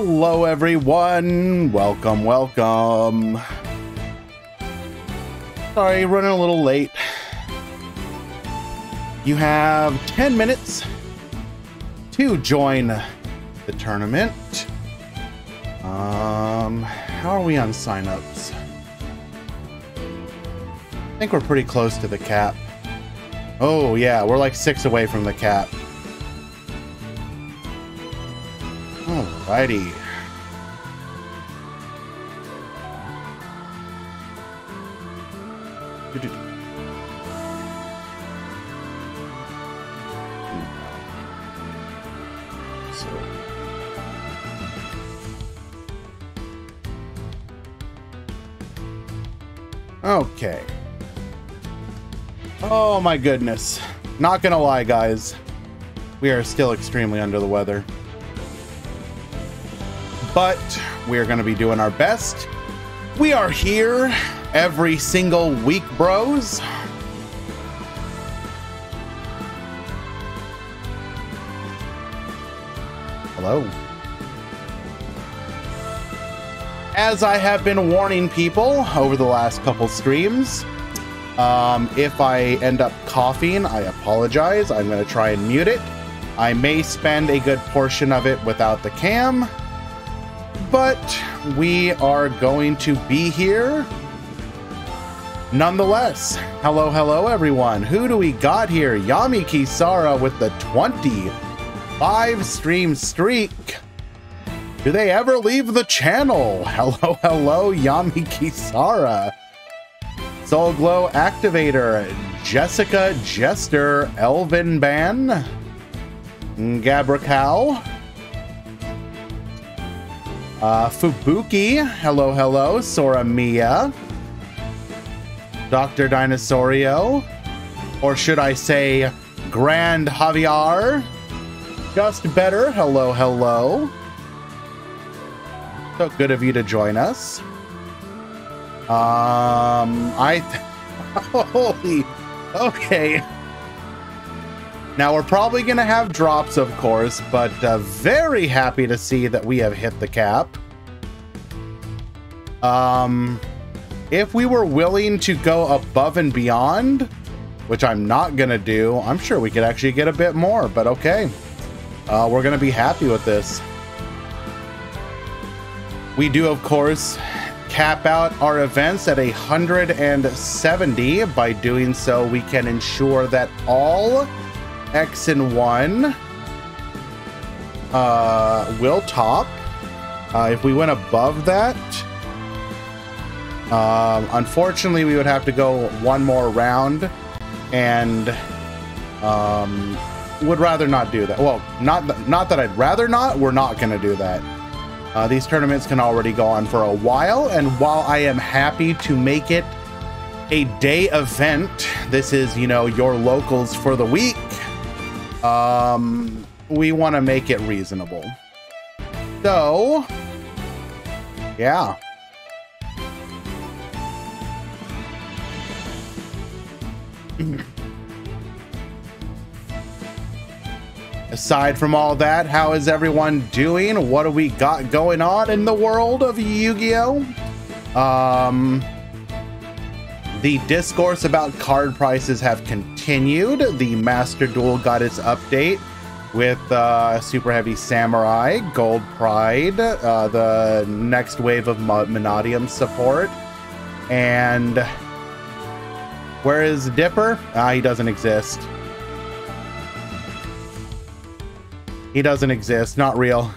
Hello everyone, welcome. Sorry, running a little late. You have 10 minutes to join the tournament. How are we on signups? I think we're pretty close to the cap. Oh yeah, we're like 6 away from the cap. Alrighty. Okay. Oh my goodness. Not gonna lie, guys. We are still extremely under the weather. But we're gonna be doing our best. We are here every single week, bros. Hello. As I have been warning people over the last couple streams, if I end up coughing, I apologize. I'm going to try and mute it. I may spend a good portion of it without the cam, but we are going to be here nonetheless. Hello, everyone. Who do we got here? Yami Kisara with the 25 stream streak. Do they ever leave the channel? Hello, Yami Kisara. Soul Glow Activator, Jessica Jester, Elvin Ban, Gabracow, Fubuki, hello, Sora Mia, Dr. Dinosaurio, or should I say Grand Javier, Just Better, hello. So good of you to join us. Holy, okay. Now we're probably gonna have drops, of course, but very happy to see that we have hit the cap. If we were willing to go above and beyond, which I'm not gonna do, I'm sure we could actually get a bit more, but okay. We're gonna be happy with this. We do, of course, cap out our events at 170. By doing so, we can ensure that all X and 1 will top. If we went above that, unfortunately, we would have to go one more round, and would rather not do that. Well, not that I'd rather not. We're not going to do that. These tournaments can already go on for a while, and while I am happy to make it a day event, this is, you know, your locals for the week, we want to make it reasonable. So, yeah. Aside from all that, how is everyone doing? What do we got going on in the world of Yu-Gi-Oh? The discourse about card prices have continued. The Master Duel got its update with Super Heavy Samurai, Gold Pride, the next wave of Manadium support. And where is Dipper? He doesn't exist. He doesn't exist, not real.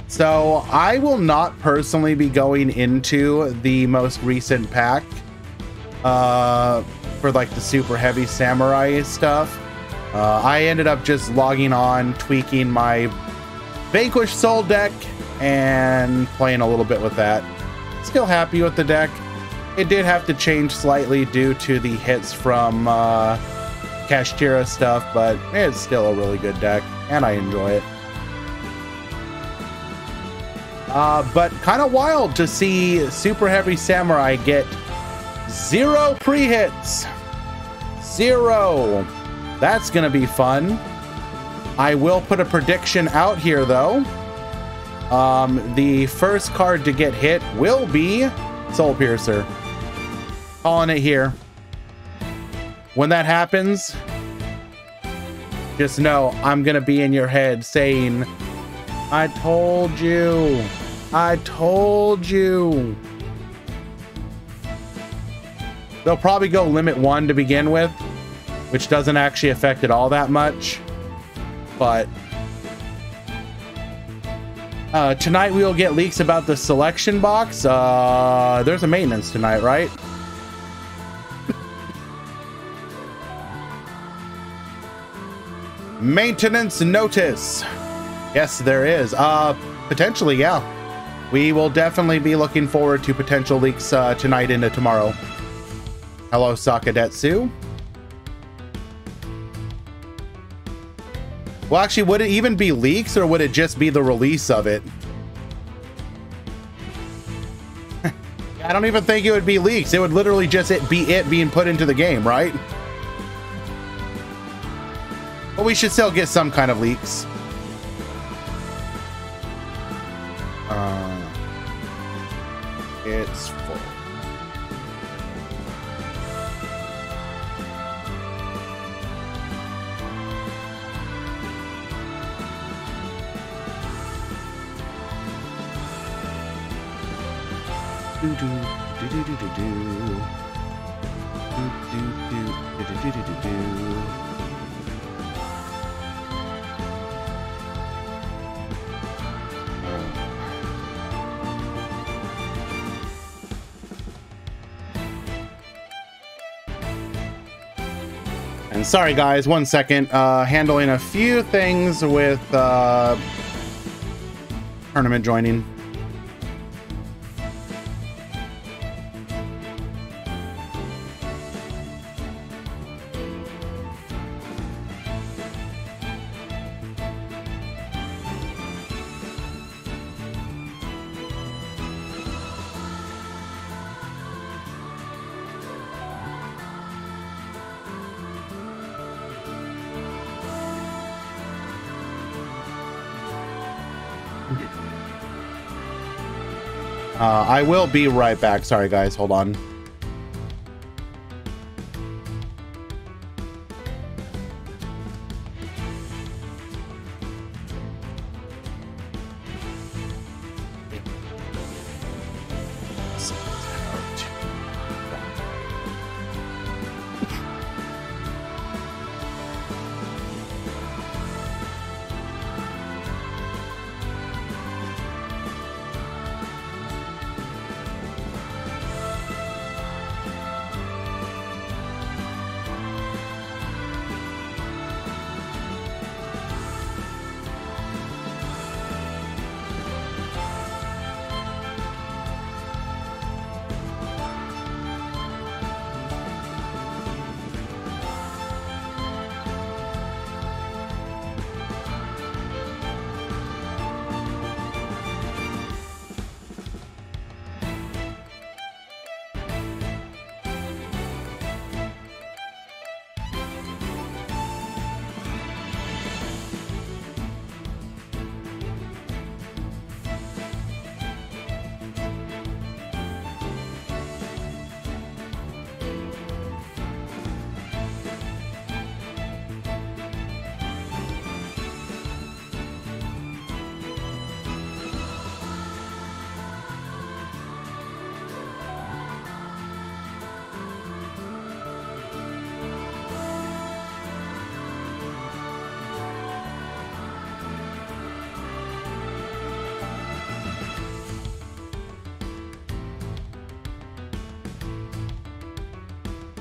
So I will not personally be going into the most recent pack for like the Super Heavy Samurai stuff. I ended up just logging on, tweaking my Vanquish Soul deck and playing a little bit with that. Still happy with the deck. It did have to change slightly due to the hits from Kashtira stuff, but it's still a really good deck, and I enjoy it. But kind of wild to see Super Heavy Samurai get 0 pre-hits. 0. That's gonna be fun. I will put a prediction out here, though. The first card to get hit will be Soul Piercer. Calling it here. When that happens, just know I'm gonna be in your head saying, I told you. I told you. They'll probably go limit 1 to begin with, which doesn't actually affect it all that much. But tonight we will get leaks about the selection box. There's a maintenance tonight, right? Maintenance notice. Yes, there is. Potentially, yeah. We will definitely be looking forward to potential leaks tonight into tomorrow. Hello, Sakadetsu. Well, actually, would it even be leaks, or would it just be the release of it? I don't even think it would be leaks. It would literally just be it being put into the game, right? But we should still get some kind of leaks. It's full. Do do do do do do do do do do do do do. And sorry guys, 1 second, handling a few things with tournament joining. I will be right back. Sorry, guys. Hold on.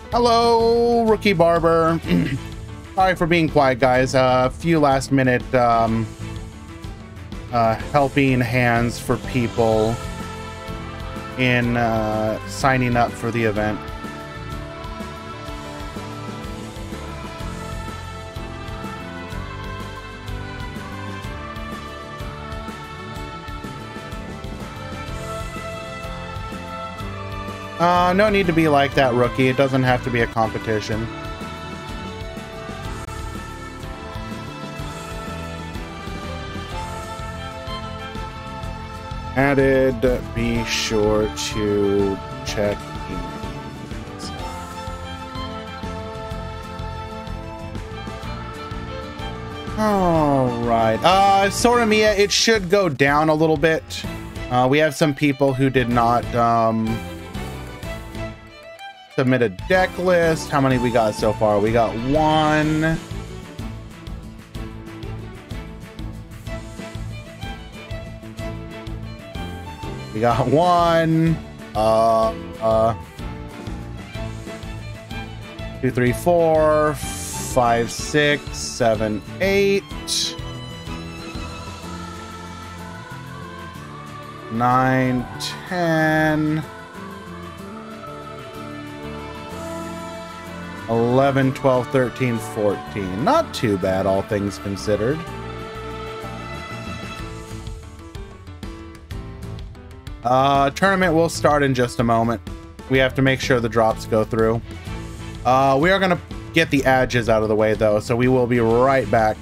Hello, Rookie Barber. Sorry for being quiet, guys. A few last minute helping hands for people in signing up for the event. No need to be like that, Rookie. It doesn't have to be a competition. Added, be sure to check emails. All right. Soramiya, it should go down a little bit. We have some people who did not submit a deck list. How many we got so far? We got one. We got one. 2, 3, 4, 5, 6, 7, 8. 9, 10. 11, 12, 13, 14. Not too bad, all things considered. Tournament will start in just a moment. We have to make sure the drops go through. We are going to get the edges out of the way, though, so we will be right back.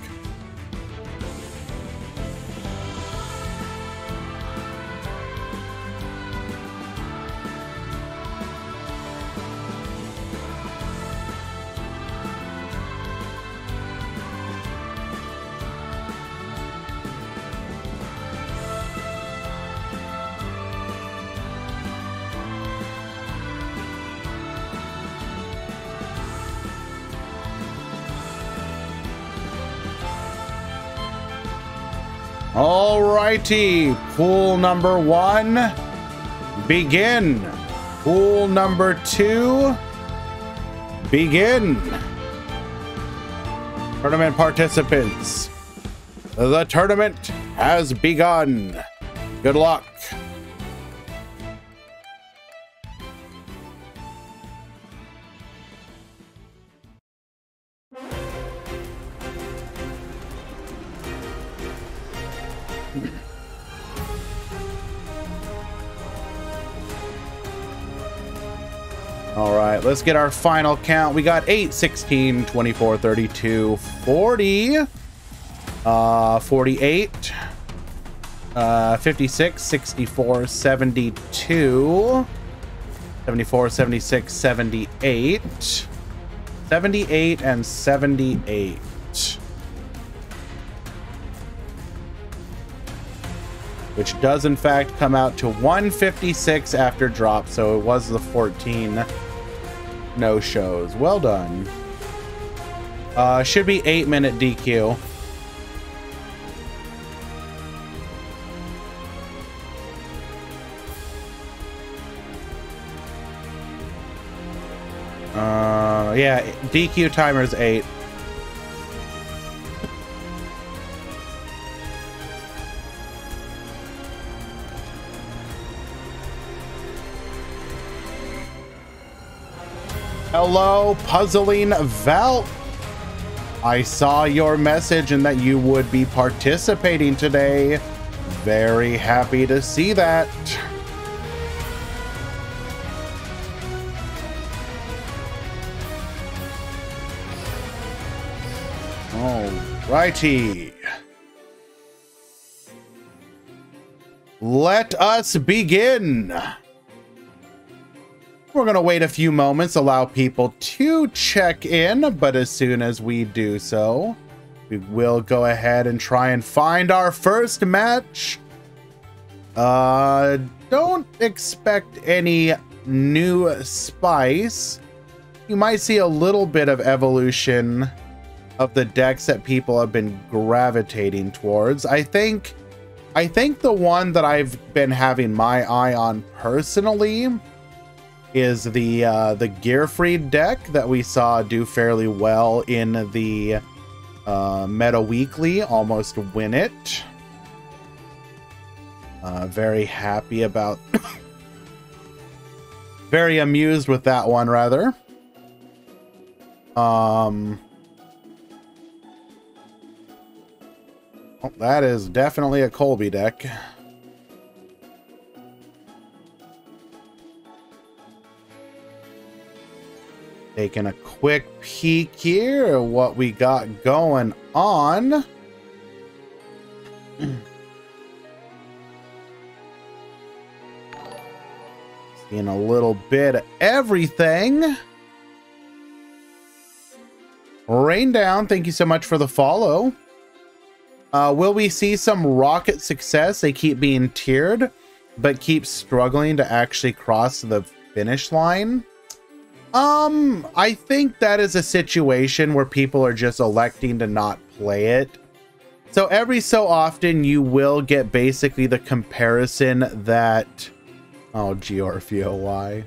Alrighty, pool number 1, begin. Pool number 2, begin. Tournament participants, the tournament has begun. Good luck. All right, let's get our final count. We got 8, 16, 24, 32, 40, 48, 56, 64, 72, 74, 76, 78, 78, and 78. Which does in fact come out to 156 after drop, so it was the 14 no-shows. Well done. Should be 8-minute DQ. Yeah, DQ timer is 8. Hello, Puzzling Val. I saw your message and that you would be participating today. Very happy to see that. Alrighty. Let us begin. We're going to wait a few moments, allow people to check in, but as soon as we do so, we will go ahead and try and find our first match. Don't expect any new spice. You might see a little bit of evolution of the decks that people have been gravitating towards. I think the one that I've been having my eye on personally is the Gearfried deck that we saw do fairly well in the Meta Weekly, almost win it. Very happy about, very amused with that one, rather. Oh, that is definitely a Colby deck. Taking a quick peek here at what we got going on. In a little bit of everything. Rain Down, thank you so much for the follow. Will we see some rocket success? They keep being tiered, but keep struggling to actually cross the finish line. I think that is a situation where people are just electing to not play it. So every so often you will get basically the comparison that, oh, Georfio, why?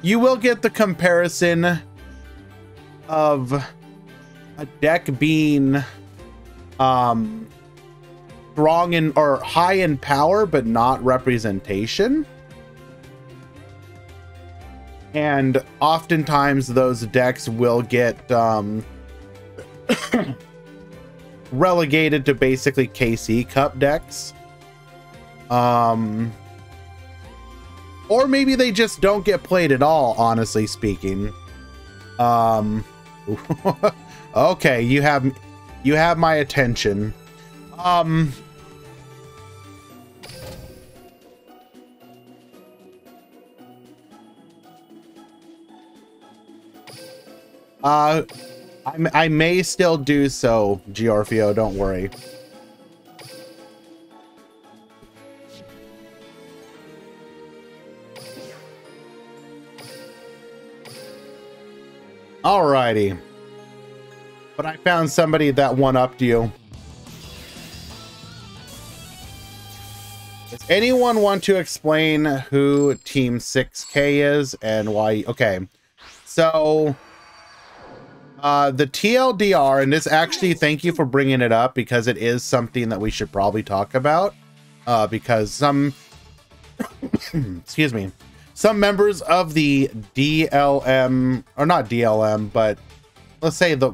You will get the comparison of a deck being strong in or high in power but not representation, and oftentimes those decks will get relegated to basically KC Cup decks, or maybe they just don't get played at all, honestly speaking. Okay, you have my attention. I may still do so, Georfio, don't worry. Alrighty. But I found somebody that one-upped you. Does anyone want to explain who Team 6K is and why? Okay, so the TLDR, and this actually, thank you for bringing it up because it is something that we should probably talk about, because some, excuse me, some members of the DLM, or not DLM, but let's say the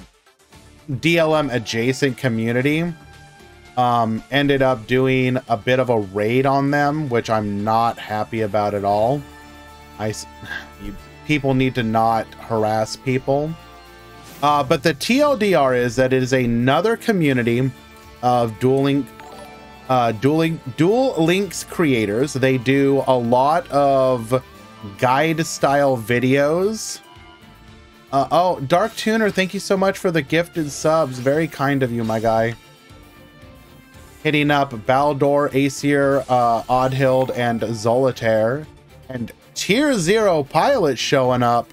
DLM adjacent community ended up doing a bit of a raid on them, which I'm not happy about at all. People need to not harass people. But the TLDR is that it is another community of Duel Links creators. They do a lot of guide style videos. Oh, Dark Tuner, thank you so much for the gifted subs. Very kind of you, my guy. Hitting up Baldor, Aesir, Oddhild, and Zolitaire. And Tier 0 Pilot showing up.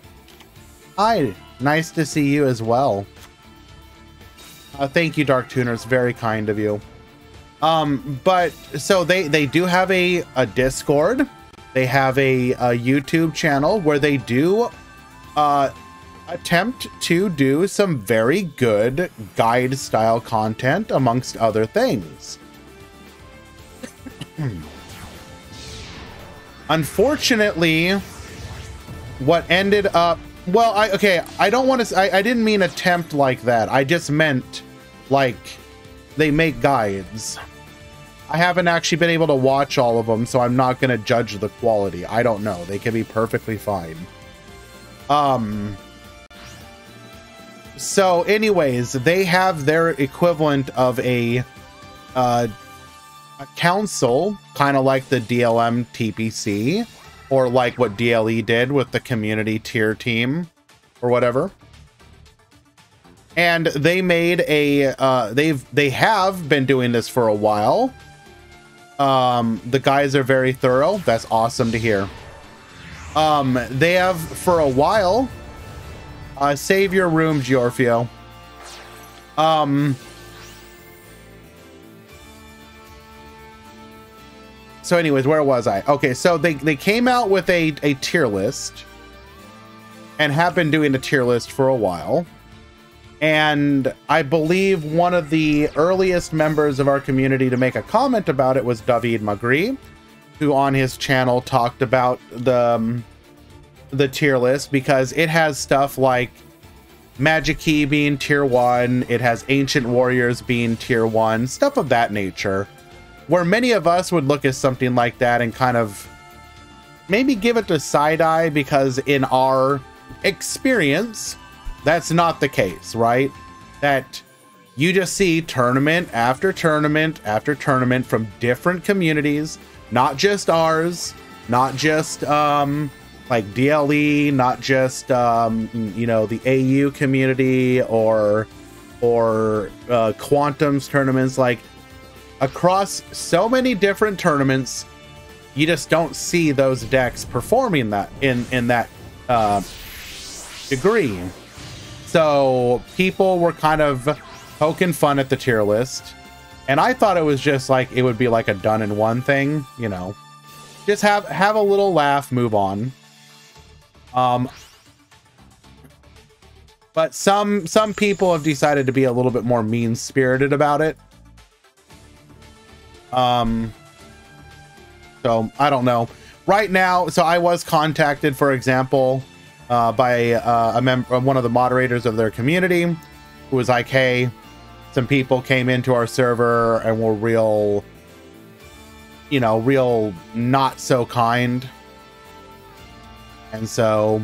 Hi, nice to see you as well. Thank you, Dark Tuners. Very kind of you. But so they do have a Discord. They have a YouTube channel where they do attempt to do some very good guide style content amongst other things. Unfortunately, what ended up, well, I don't want to, I didn't mean attempt like that. I just meant like they make guides. I haven't actually been able to watch all of them, so I'm not going to judge the quality. I don't know. They can be perfectly fine. So anyways, they have their equivalent of a council, kind of like the DLM TPC, or like what DLE did with the community tier team or whatever. And they made a they have been doing this for a while. The guys are very thorough. That's awesome to hear. They have for a while. Save your room, Georfio. So anyways, where was I? Okay, so they came out with a tier list and have been doing a tier list for a while. And I believe one of the earliest members of our community to make a comment about it was David Magri, who on his channel talked about the tier list because it has stuff like Magic Key being tier 1, it has Ancient Warriors being tier 1, stuff of that nature, where many of us would look at something like that and kind of maybe give it a side eye because in our experience, that's not the case, right? That you just see tournament after tournament after tournament from different communities, not just ours, not just like DLE, not just you know, the AU community or Quantum's tournaments. Like across so many different tournaments, you just don't see those decks performing that in that degree. So people were kind of poking fun at the tier list, and I thought it was just like it would be like a done in one thing, you know, just have a little laugh, move on. But some people have decided to be a little bit more mean-spirited about it. So I don't know right now. So I was contacted, for example, by a member, one of the moderators of their community, who was like, hey, some people came into our server and were real, you know, real not so kind. And so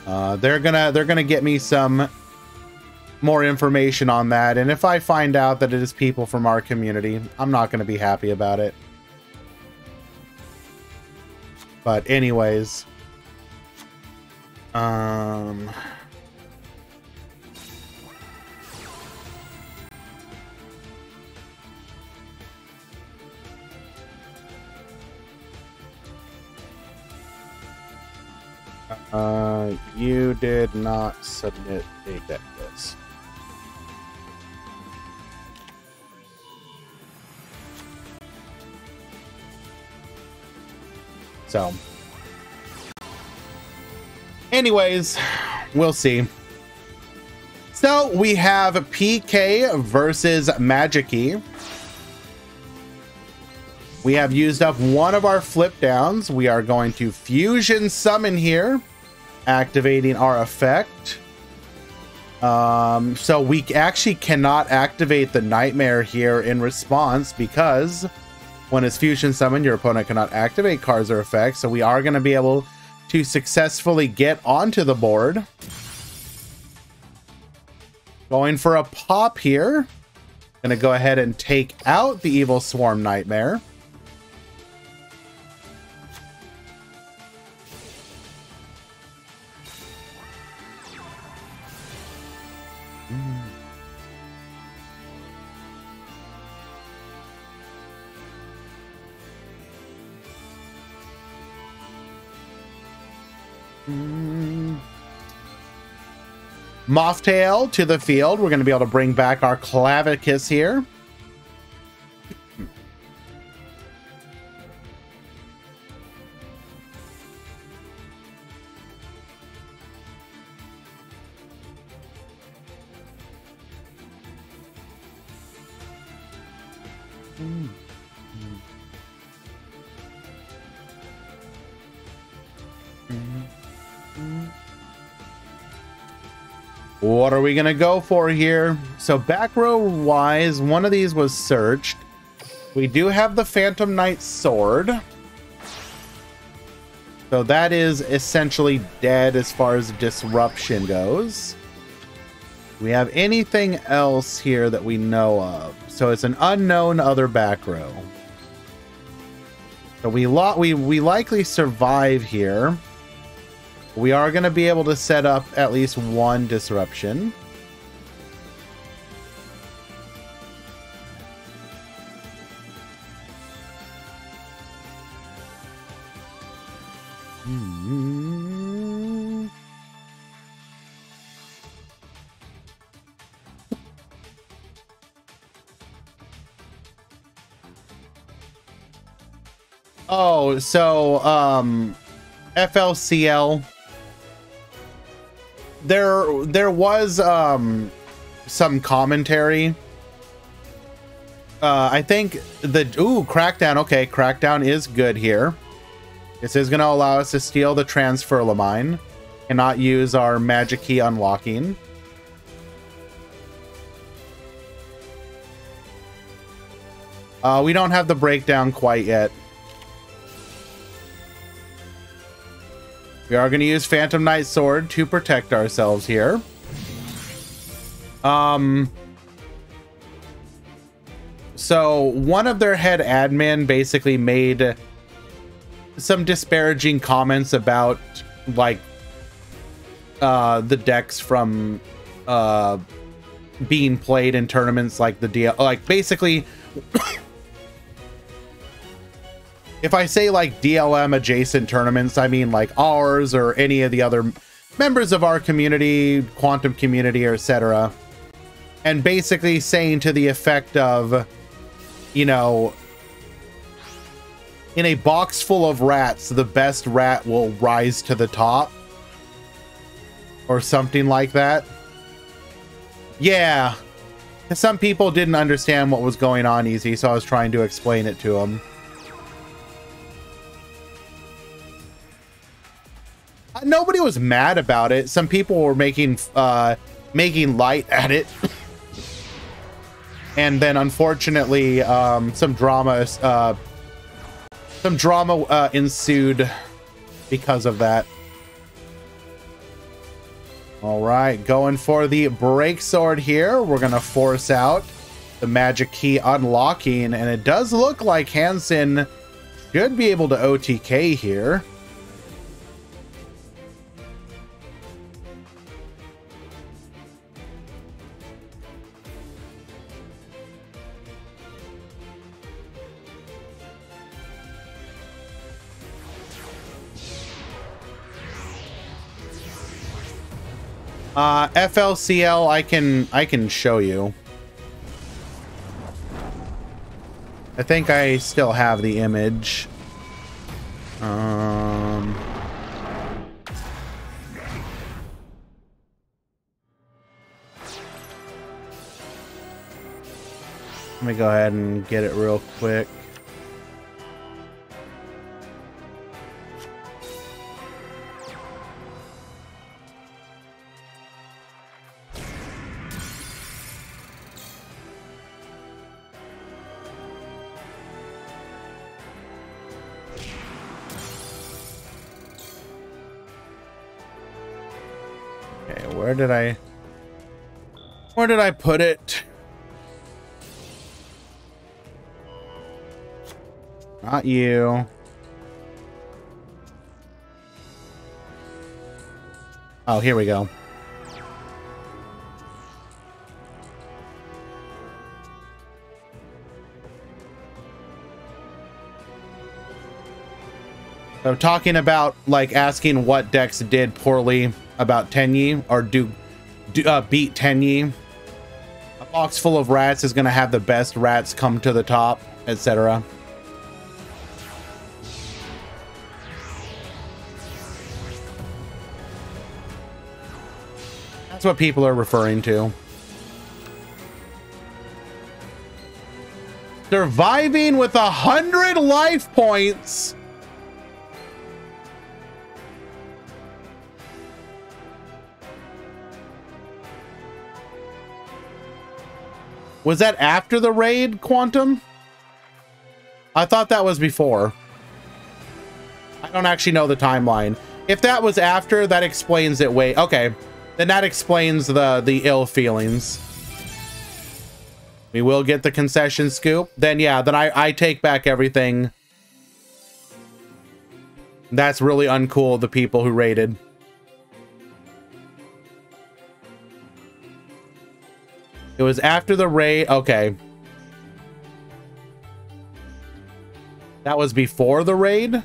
they're gonna get me some more information on that. And if I find out that it is people from our community, I'm not gonna be happy about it. But anyways, you did not submit a deck list. So, anyways, we'll see. So we have PK versus Magic-E. We have used up one of our flip downs. We are going to fusion summon here, activating our effect. So we actually cannot activate the Nightmare here in response, because when it's fusion summon, your opponent cannot activate cards or effects. So we are going to be able to successfully get onto the board. Going for a pop here. Going to go ahead and take out the Evil Swarm Nightmare. Mothtail to the field. We're going to be able to bring back our Clavicus here. What are we going to go for here? So back row wise, one of these was searched. We do have the Phantom Knight Sword. So that is essentially dead as far as disruption goes. We have anything else here that we know of? So it's an unknown other back row. So we likely survive here. We are going to be able to set up at least one disruption. Oh, so FLCL. There was some commentary. I think the Crackdown. Okay, Crackdown is good here. This is going to allow us to steal the Transfer Lamine and not use our Magic-E unlocking. We don't have the breakdown quite yet. We are going to use Phantom Knight Sword to protect ourselves here. So one of their head admin basically made some disparaging comments about like the decks from being played in tournaments like the DL, like basically if I say like DLM adjacent tournaments, I mean like ours or any of the other members of our community, quantum community, or etc. And basically saying to the effect of, you know, in a box full of rats, the best rat will rise to the top. Or something like that. Yeah. Some people didn't understand what was going on, Easy, so I was trying to explain it to them. Nobody was mad about it. Some people were making light at it. And then unfortunately, some drama ensued because of that. All right, going for the break sword here. We're gonna force out the magic key unlocking, and it does look like Hansen should be able to OTK here. FLCL, I can show you. I think I still have the image. Let me go ahead and get it real quick. Where did I put it? Not you. Oh, here we go. So talking about like asking what decks did poorly about Tenyi or beat Tenyi. A box full of rats is going to have the best rats come to the top, etc. That's what people are referring to. Surviving with 100 life points. Was that after the raid, Quantum? I thought that was before. I don't actually know the timeline. If that was after, that explains it way. Okay, then that explains the ill feelings. We will get the concession scoop. Then yeah, then I take back everything. That's really uncool, the people who raided. It was after the raid. Okay. That was before the raid?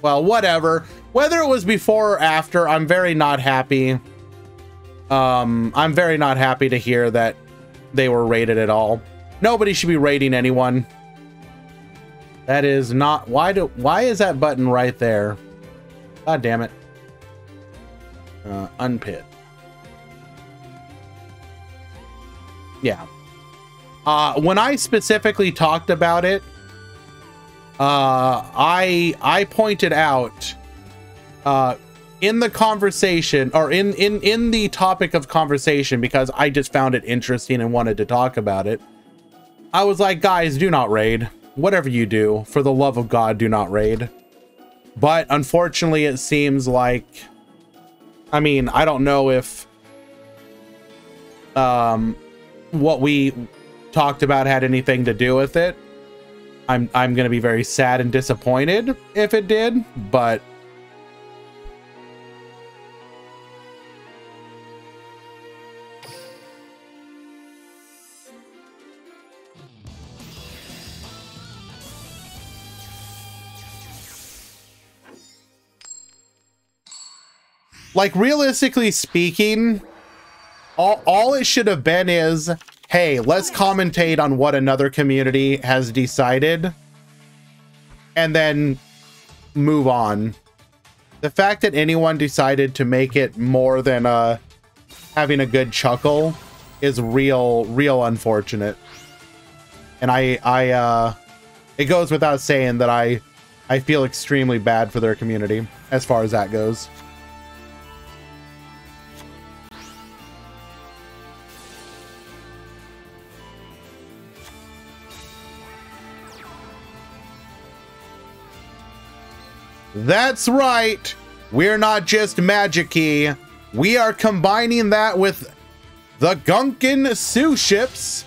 Well, whatever. Whether it was before or after, I'm very not happy. I'm very not happy to hear that they were raided at all. Nobody should be raiding anyone. That is not... Why is that button right there? God damn it. Unpit. Yeah. When I specifically talked about it, I pointed out in the conversation, or in the topic of conversation, because I just found it interesting and wanted to talk about it. I was like, guys, do not raid. Whatever you do, for the love of God, do not raid. But unfortunately, it seems like, I mean, I don't know if what we talked about had anything to do with it. I'm gonna be very sad and disappointed if it did, but like, realistically speaking, all it should have been is, hey, let's commentate on what another community has decided and then move on. The fact that anyone decided to make it more than having a good chuckle is real unfortunate. And it goes without saying that I feel extremely bad for their community as far as that goes. That's right. We're not just Magic-y. We are combining that with the Gunkin Sioux ships.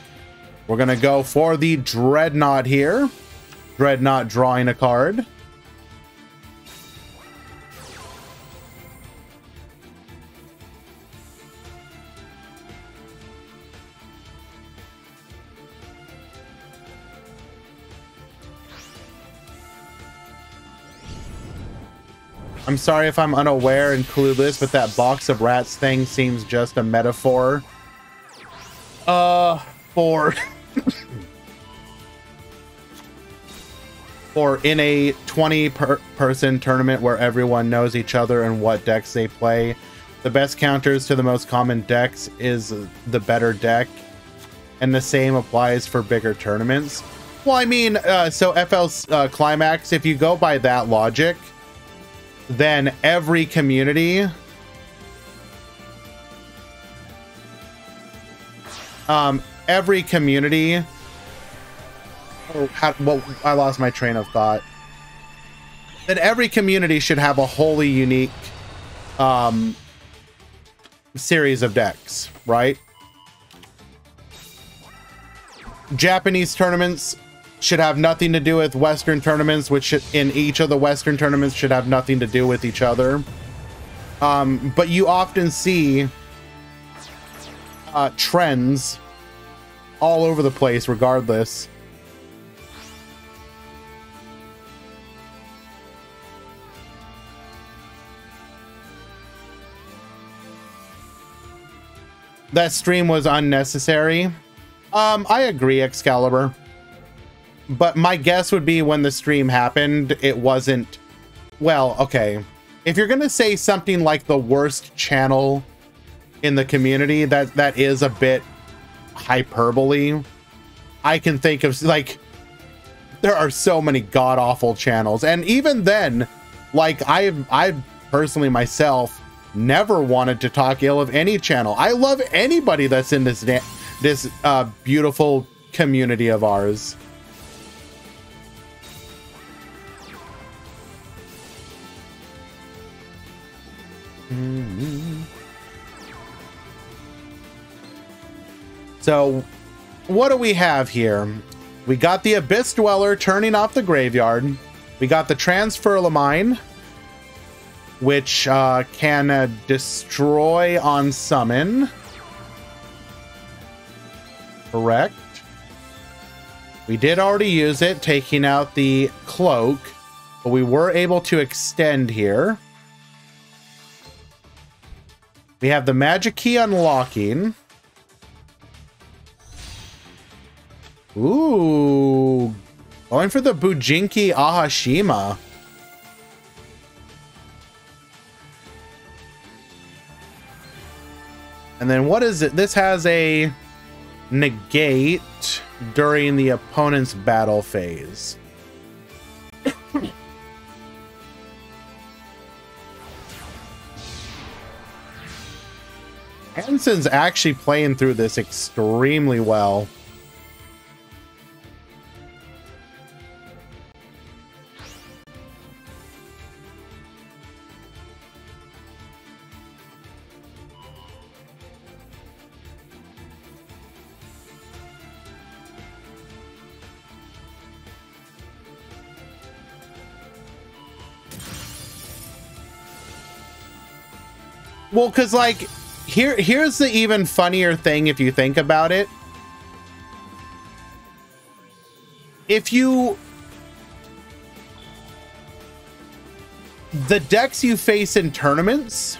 We're going to go for the Dreadnought here. Dreadnought drawing a card. I'm sorry if I'm unaware and clueless, but that box of rats thing seems just a metaphor for for in a 20-person tournament where everyone knows each other and what decks they play, the best counters to the most common decks is the better deck, and the same applies for bigger tournaments. Well, I mean, so FL's Climax, if you go by that logic, then every community well, I lost my train of thought. Then every community should have a wholly unique series of decks, right? Japanese tournaments should have nothing to do with Western tournaments, which should, in each of the Western tournaments should have nothing to do with each other. But you often see trends all over the place regardless. That stream was unnecessary. I agree, Excalibur. But my guess would be when the stream happened, it wasn't... Well, okay. If you're going to say something like the worst channel in the community, that is a bit hyperbole. I can think of, like, there are so many god-awful channels. And even then, like, I've personally myself never wanted to talk ill of any channel. I love anybody that's in this beautiful community of ours. So, what do we have here? We got the Abyss Dweller turning off the graveyard. We got the Transferlamine, which can destroy on summon. Correct. We did already use it, taking out the Cloak, but we were able to extend here. We have the Magic Key unlocking. Ooh, going for the Bujinki Ahashima. And then what is it? This has a negate during the opponent's battle phase. Hansen's actually playing through this extremely well. Well, because like here's the even funnier thing if you think about it. The decks you face in tournaments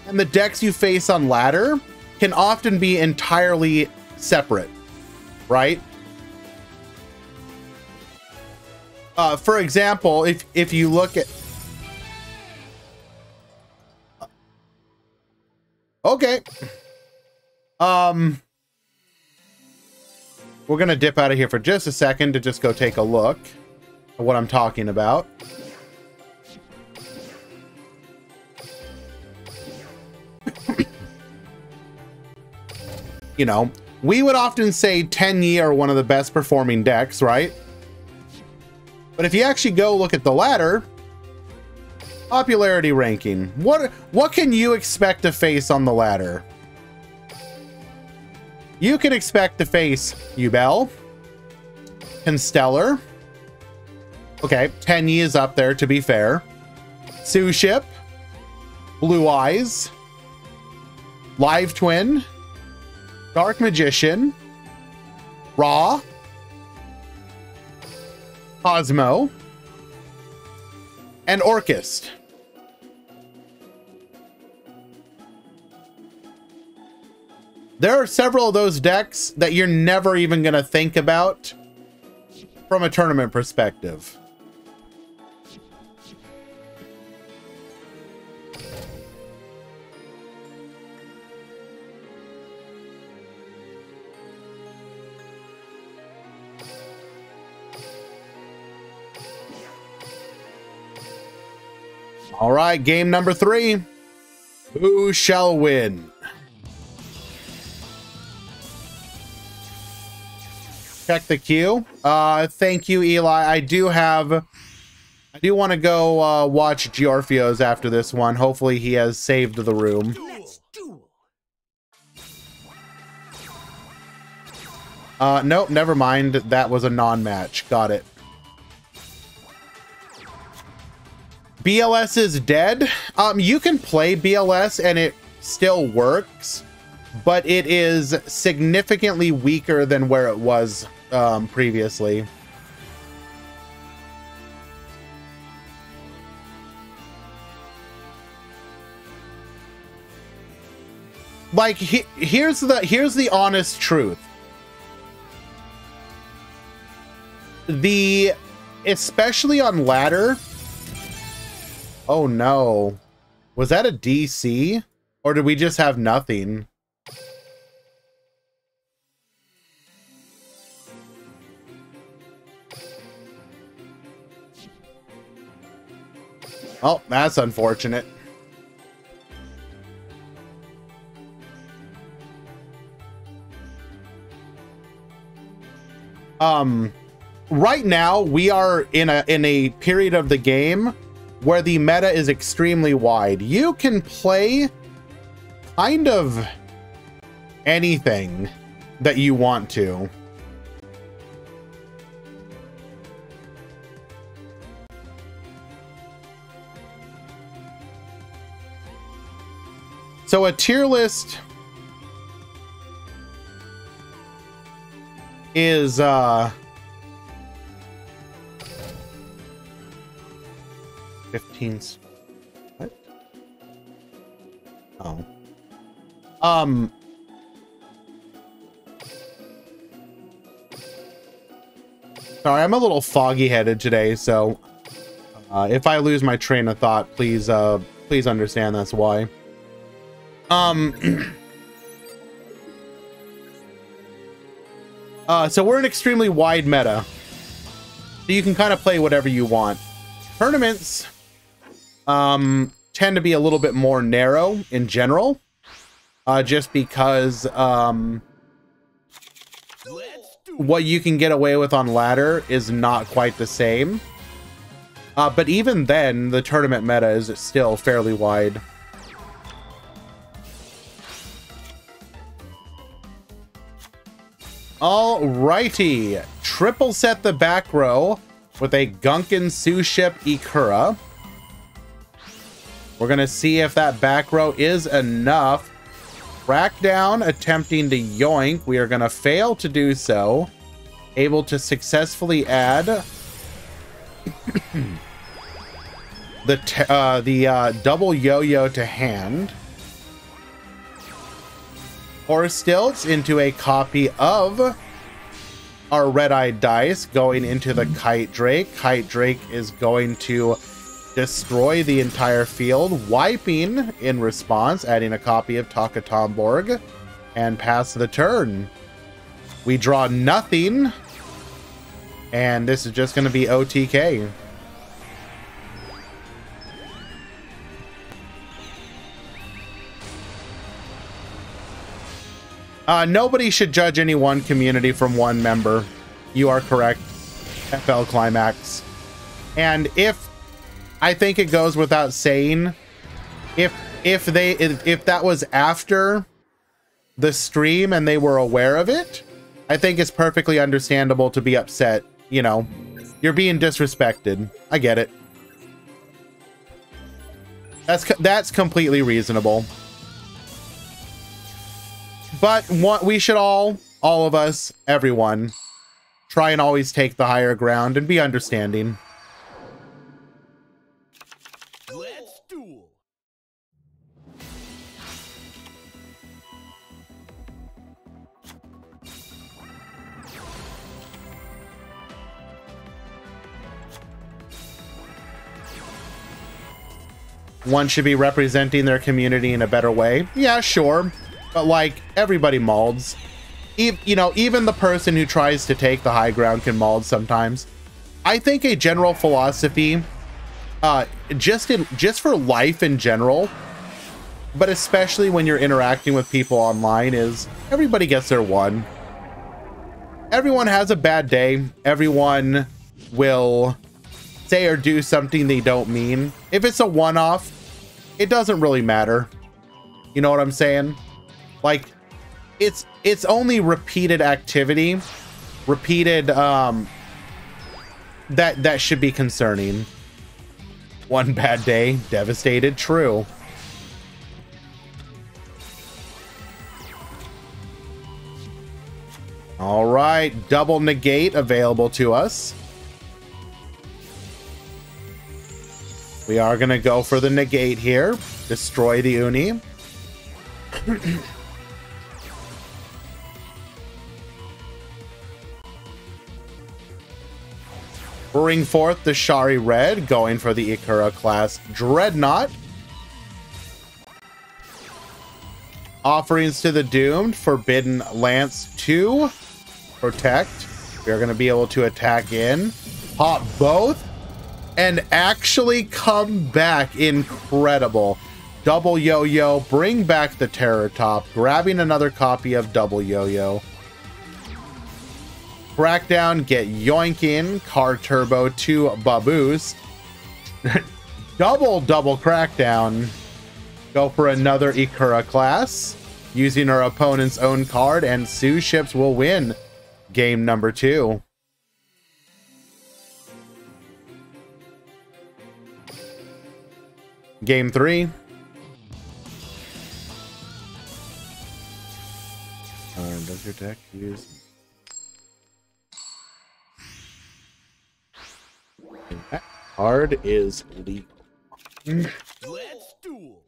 and the decks you face on ladder can often be entirely separate, right? For example, if you look at... Okay. We're gonna dip out of here for just a second to just go take a look at what I'm talking about. You know, we would often say Tenyi are one of the best performing decks, right? But if you actually go look at the ladder, popularity ranking, what can you expect to face on the ladder? You can expect to face Yubel, Constellar. Okay, Tenyi is up there, to be fair. Suship, Blue Eyes, Live Twin, Dark Magician, Ra, Cosmo, and Orchist. There are several of those decks that you're never even going to think about from a tournament perspective. All right, game number 3. Who shall win? Check the queue. Thank you, Eli. I do want to go watch Giorfio's after this one. Hopefully he has saved the room. Nope, never mind. That was a non-match. Got it. BLS is dead. You can play BLS and it still works, but it is significantly weaker than where it was previously. Like, here's the honest truth. Especially on ladder. Oh no. Was that a DC? Or did we just have nothing? Oh, that's unfortunate. Right now we are in a period of the game where the meta is extremely wide. You can play kind of anything that you want to. So a tier list is 15. What? Oh. Sorry, I'm a little foggy headed today, so if I lose my train of thought, please understand that's why. So we're an extremely wide meta, so you can kind of play whatever you want. Tournaments tend to be a little bit more narrow in general, just because what you can get away with on ladder is not quite the same. But even then, the tournament meta is still fairly wide. Alrighty, triple set the back row with a Gunkin, Suship, Ikura. We're going to see if that back row is enough. Crackdown attempting to yoink. We are going to fail to do so. Able to successfully add the double yo-yo to hand. Horse Stilts into a copy of our red-eyed dice going into the Kite Drake. Kite Drake is going to destroy the entire field, wiping in response, adding a copy of Taka Tomborg, and pass the turn. We draw nothing, and this is just going to be OTK. Nobody should judge any one community from one member. You are correct, FL Climax. And if I think it goes without saying, if that was after the stream and they were aware of it, I think it's perfectly understandable to be upset. You know, you're being disrespected. I get it. That's completely reasonable. But we should all of us, everyone, try and always take the higher ground and be understanding. Let's duel. One should be representing their community in a better way. Yeah, sure. But like, everybody malds. You know, even the person who tries to take the high ground can mald sometimes. I think a general philosophy, just for life in general, but especially when you're interacting with people online, is everybody gets their one. Everyone has a bad day. Everyone will say or do something they don't mean. If it's a one-off, it doesn't really matter. You know what I'm saying? Like, it's only repeated activity, repeated that should be concerning. One bad day, devastated, true. All right, double negate available to us. We are gonna go for the negate here. Destroy the Uni. Bring forth the Shari Red, going for the Ikura class Dreadnought. Offerings to the Doomed, Forbidden Lance 2. Protect. We are going to be able to attack in. Pop both. And actually come back. Incredible. Double Yo-Yo. Bring back the Terror Top. Grabbing another copy of Double Yo-Yo. Crackdown, get yoinking, car turbo to Baboos. double crackdown. Go for another Ikura class. Using our opponent's own card, and Sue Ships will win game number 2. Game 3. Does your deck use... That card is legal. Let's duel.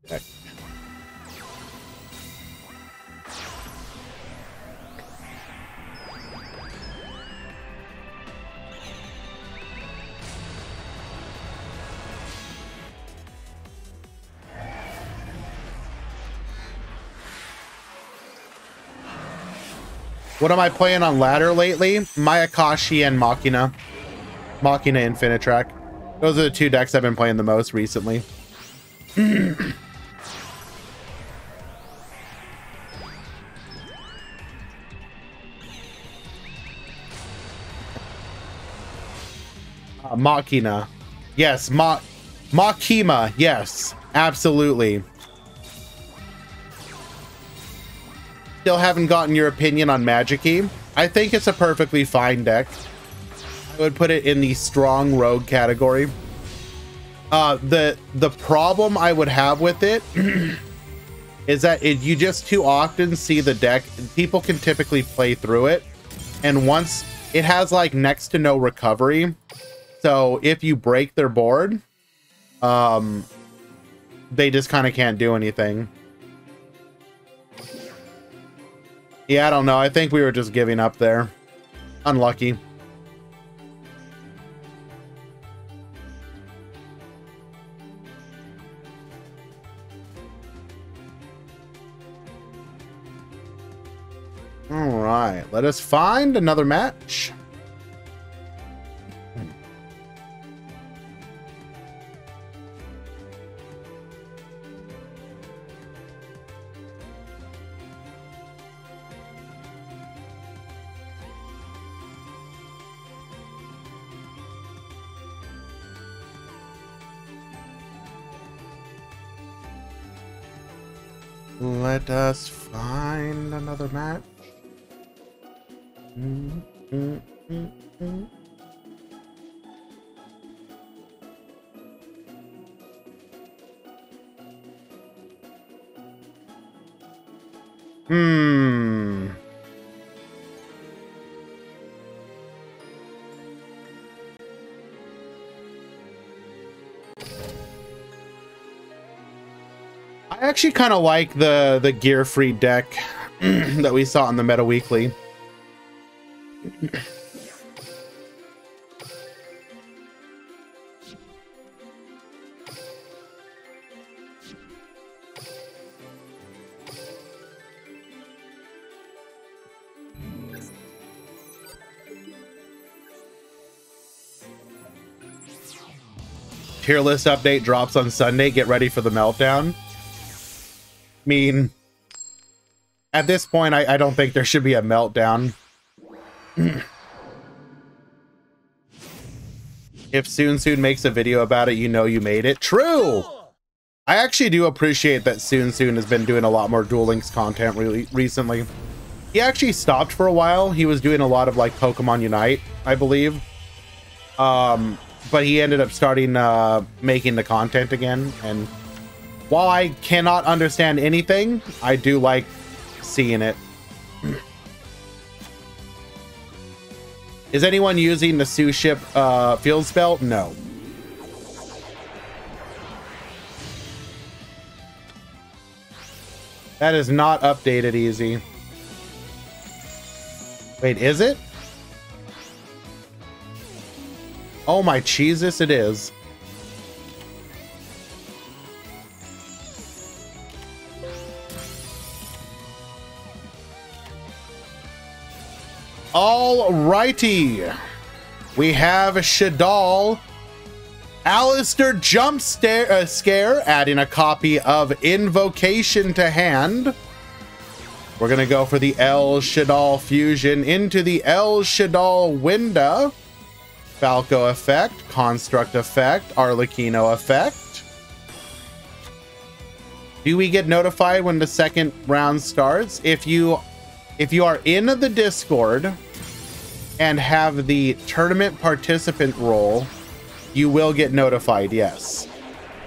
Okay. What am I playing on ladder lately? Mayakashi and Machina. Machina Infinitrack. Those are the two decks I've been playing the most recently. Machina. Yes, Machima. Yes, absolutely. Still haven't gotten your opinion on Magic-y. I think it's a perfectly fine deck. I would put it in the strong rogue category. The problem I would have with it is that you just too often see the deck. People can typically play through it, and once it has like next to no recovery, so if you break their board, they just kind of can't do anything. Yeah, I don't know. I think we were just giving up there. Unlucky. All right, let us find another match. Let us find another match. I actually kind of like the gear free deck that we saw on the Meta Weekly. Tier list update drops on Sunday. Get ready for the meltdown. I mean, at this point, I don't think there should be a meltdown. If Soon makes a video about it, you know you made it. True! I actually do appreciate that Soon has been doing a lot more Duel Links content recently. He actually stopped for a while. He was doing a lot of like Pokemon Unite, I believe. But he ended up starting making the content again. And while I cannot understand anything, I do like seeing it. Is anyone using the Sue ship field spell? No. That is not updated easy. Wait, is it? Oh my Jesus, it is. Alrighty. We have Shaddoll. Alistair Jump Scare, adding a copy of Invocation to hand. We're going to go for the El Shaddoll Fusion into the El Shaddoll Winda. Falco effect, Construct effect, Arlecchino effect. Do we get notified when the second round starts? If you are in the Discord and have the tournament participant role, you will get notified, yes.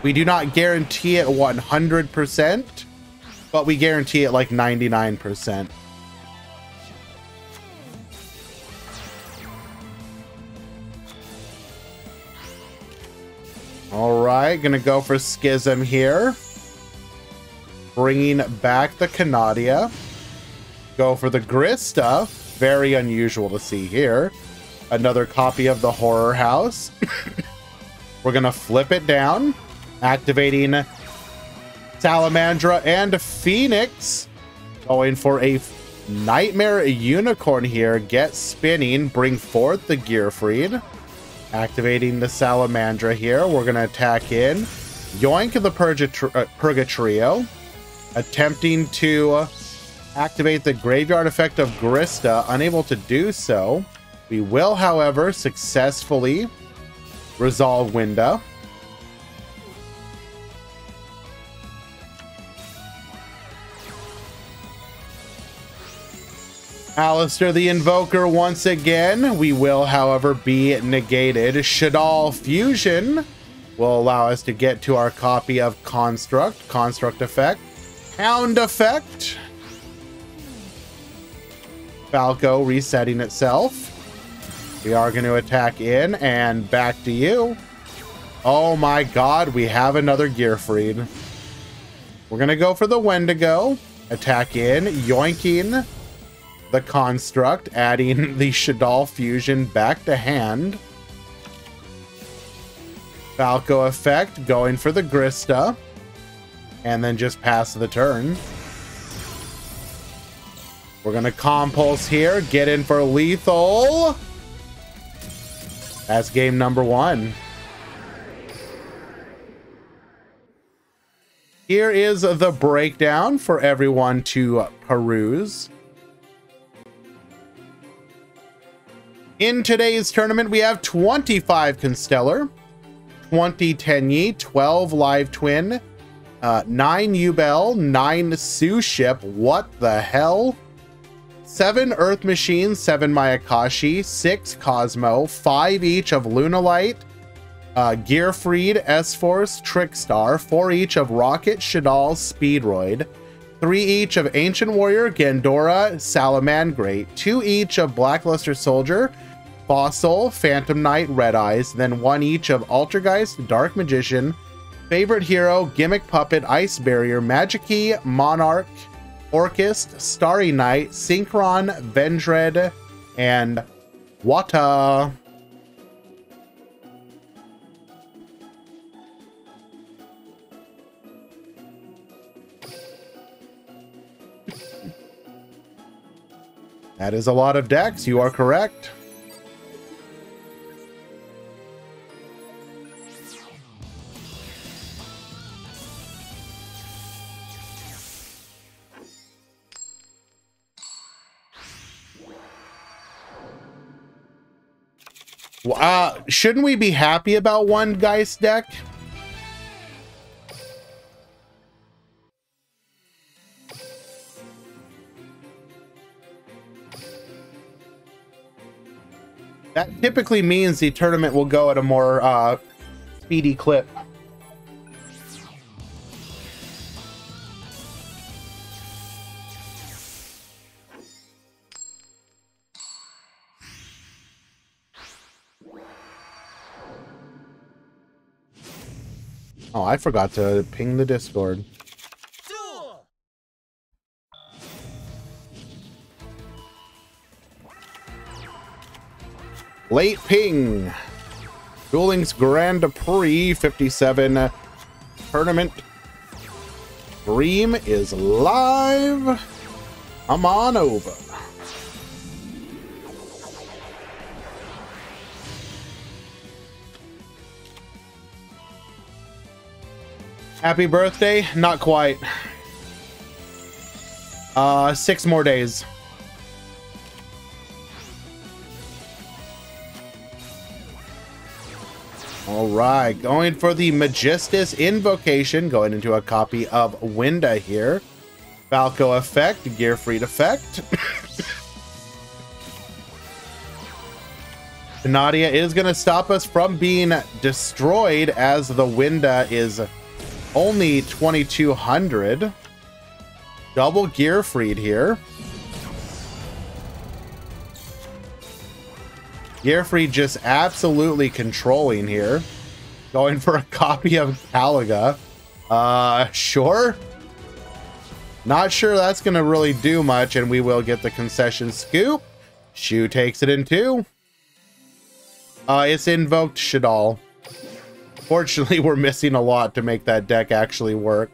We do not guarantee it 100%, but we guarantee it like 99%. All right, gonna go for Schism here. Bringing back the Canadia. Go for the Grista. Very unusual to see here. Another copy of the Horror House. We're gonna flip it down. Activating Salamandra and Phoenix. Going for a Nightmare Unicorn here. Get spinning. Bring forth the Gearfried. Activating the Salamandra here. We're going to attack in. Yoink the Purgatrio. Attempting to activate the Graveyard effect of Grista. Unable to do so. We will, however, successfully resolve Winda. Alistair the Invoker once again. We will, however, be negated. Shaddoll Fusion will allow us to get to our copy of Construct, Construct Effect, Hound Effect, Falco resetting itself. We are going to attack in and back to you. Oh my god, we have another Gearfried. We're going to go for the Wendigo. Attack in, yoinking the Construct, adding the Shaddoll Fusion back to hand. Falco Effect, going for the Grista. And then just pass the turn. We're going to Compulse here, get in for lethal. That's game number 1. Here is the breakdown for everyone to peruse. In today's tournament, we have 25 Constellar, 20 Tenyi, 12 Live Twin, 9 Yubel, 9 Sue Ship, what the hell? 7 Earth Machines, 7 Mayakashi, 6 Cosmo, 5 each of Lunalight, Gearfried, S-Force, Trickstar, 4 each of Rocket, Shaddoll, Speedroid, 3 each of Ancient Warrior, Gandora, Salamangreat, 2 each of Blackluster Soldier, Fossil, Phantom Knight, Red Eyes, then 1 each of Altergeist, Dark Magician, Favorite Hero, Gimmick Puppet, Ice Barrier, Magikey, Monarch, Orchist, Starry Knight, Synchron, Vendread, and Wata. That is a lot of decks, you are correct. Shouldn't we be happy about one Geist deck? That typically means the tournament will go at a more speedy clip. Oh, I forgot to ping the Discord. Duel! Late ping. Duel Links Grand Prix 57 tournament. Dream is live. Come on over. Happy birthday? Not quite. 6 more days. All right, going for the Magistus Invocation, going into a copy of Winda here. Falco Effect, Gearfried Effect. Nadia is going to stop us from being destroyed as the Winda is only 2200. Double Gearfried here. Gearfried just absolutely controlling here. Going for a copy of Caliga. Sure. Not sure that's going to really do much, and we will get the concession scoop. Shu takes it in 2. It's invoked Shaddoll. Fortunately, we're missing a lot to make that deck actually work.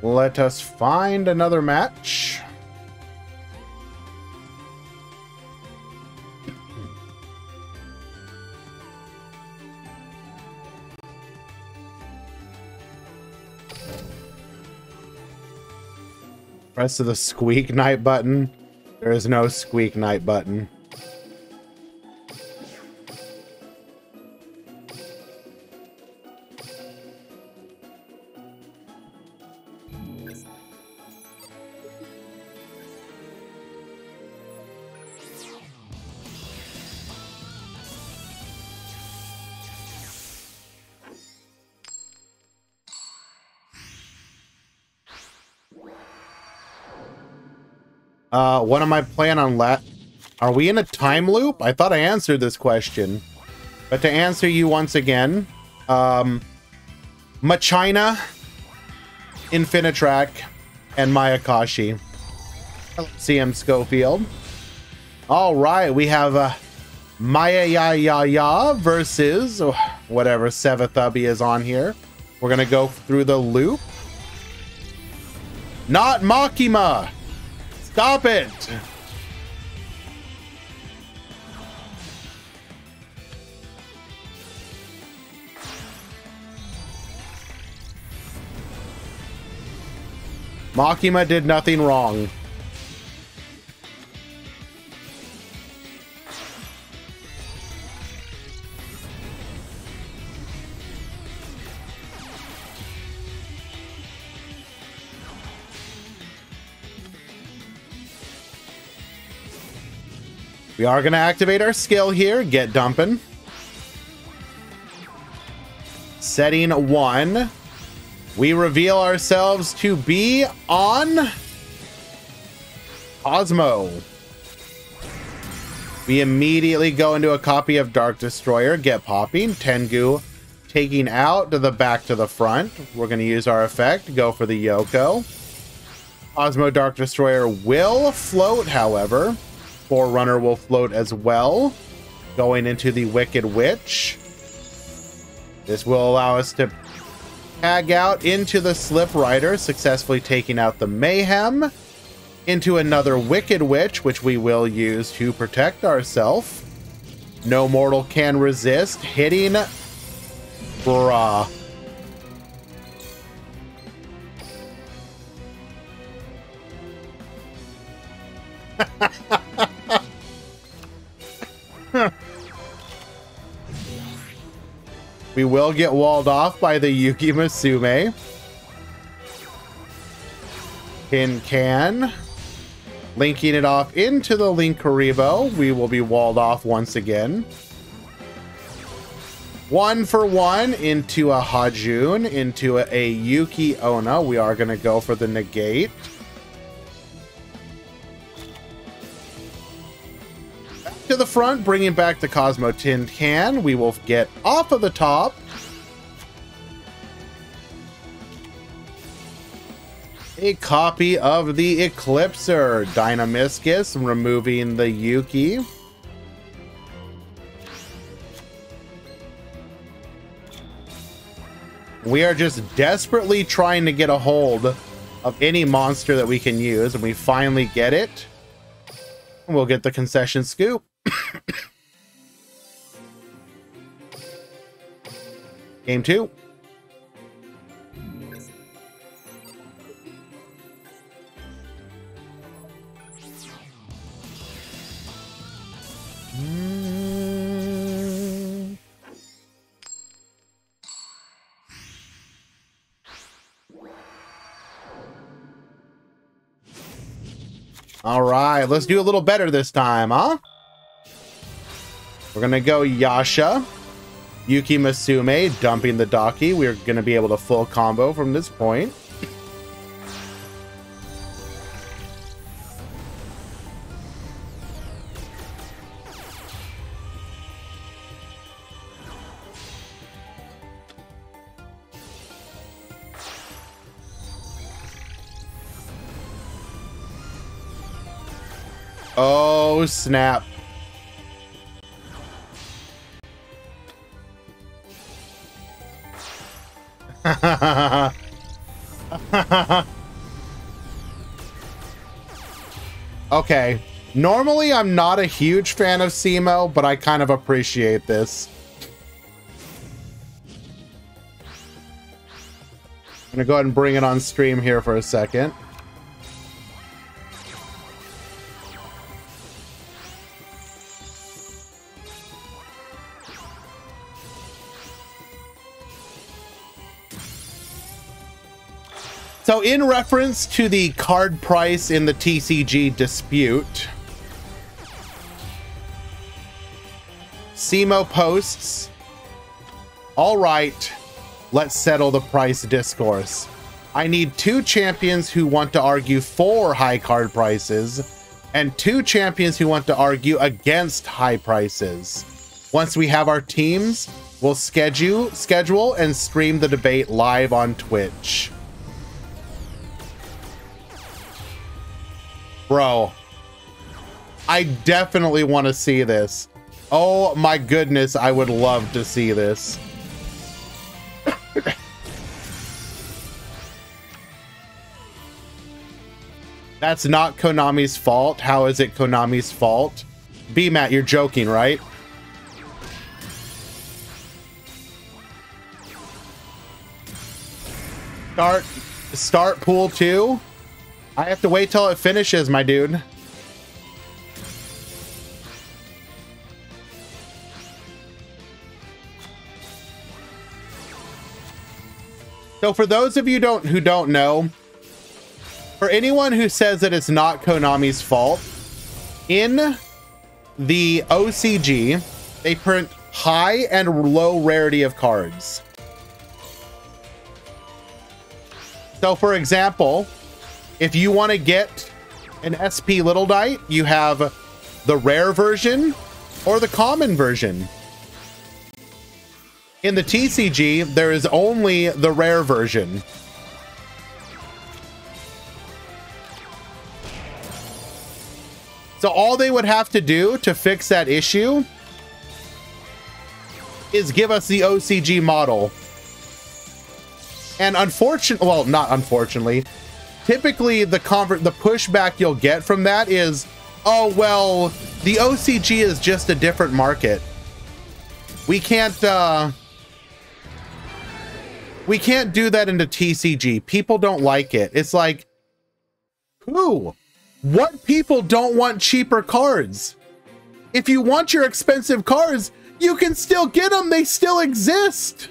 Let us find another match. Press the Squeak Knight button. There is no Squeak Knight button. What am I playing on Are we in a time loop? I thought I answered this question. But to answer you once again, Machina, Infinitrack, and Mayakashi. CM Schofield. All right, we have Maya Ya Ya Ya versus whatever Sevethubby is on here. We're gonna go through the loop. Not Makima! Stop it! Makima did nothing wrong. We are going to activate our skill here. Get dumping. Setting 1. We reveal ourselves to be on Cosmo. We immediately go into a copy of Dark Destroyer. Get popping. Tengu taking out to the back to the front. We're going to use our effect. Go for the Yoko. Cosmo Dark Destroyer will float, however. Forerunner will float as well, going into the Wicked Witch. This will allow us to tag out into the Slip Rider, successfully taking out the Mayhem, into another Wicked Witch, which we will use to protect ourselves. No mortal can resist, hitting Bruh. We will get walled off by the Yuki Musume. Pin can. Linking it off into the Linkuriboh. We will be walled off once again. 1 for 1 into a Hajun, into a Yuki Onna. We are going to go for the negate. To the front, bringing back the Cosmo Tin Can. We will get off of the top. A copy of the Eclipser. Dynamiscus, removing the Yuki. We are just desperately trying to get a hold of any monster that we can use, and we finally get it. We'll get the concession scoop. Game 2. All right, let's do a little better this time, huh? We're gonna go Yasha, Yuki Musume, dumping the Daki. We're gonna be able to full combo from this point. Oh, snap. Okay. Normally, I'm not a huge fan of Simo, but I kind of appreciate this. I'm gonna go ahead and bring it on stream here for a second. So in reference to the card price in the TCG dispute, Simo posts, all right, let's settle the price discourse. I need 2 champions who want to argue for high card prices and 2 champions who want to argue against high prices. Once we have our teams, we'll schedule and stream the debate live on Twitch. Bro, I definitely want to see this. Oh my goodness, I would love to see this. That's not Konami's fault. How is it Konami's fault? B-Matt, you're joking, right? Start pool 2? I have to wait till it finishes, my dude. So for those of you who don't know, for anyone who says that it's not Konami's fault, in the OCG, they print high and low rarity of cards. So for example, if you want to get an SP Little Knight, you have the rare version or the common version. In the TCG, there is only the rare version. So all they would have to do to fix that issue is give us the OCG model. And unfortunately, well, not unfortunately, typically the pushback you'll get from that is, oh, well, the OCG is just a different market. We can't do that into TCG. People don't like it. It's like, who? What people don't want cheaper cards? If you want your expensive cards, you can still get them. They still exist.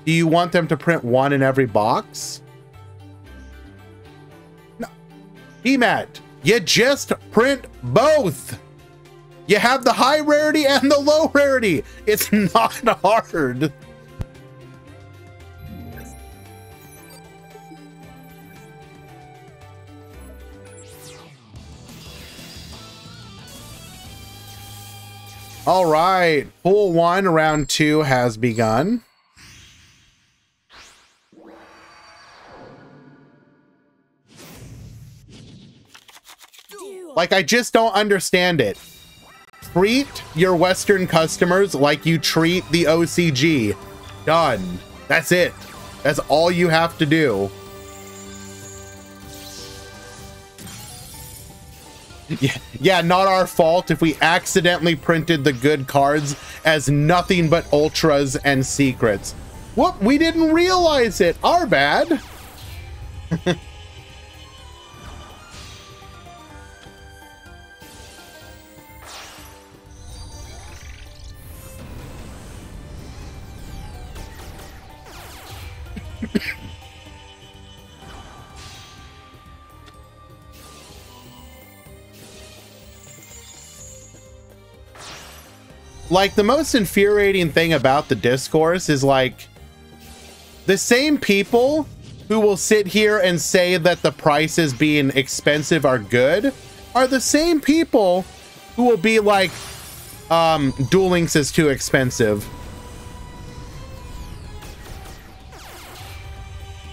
Do you want them to print 1 in every box? No. EMAT, you just print both. You have the high rarity and the low rarity. It's not hard. All right, pool 1, round 2 has begun. Like, I just don't understand it. Treat your Western customers like you treat the OCG. Done. That's it. That's all you have to do. Yeah, not our fault if we accidentally printed the good cards as nothing but ultras and secrets. Whoop, we didn't realize it. Our bad. Like, the most infuriating thing about the discourse is, like, the same people who will sit here and say that the prices being expensive are good are the same people who will be like, Duel Links is too expensive.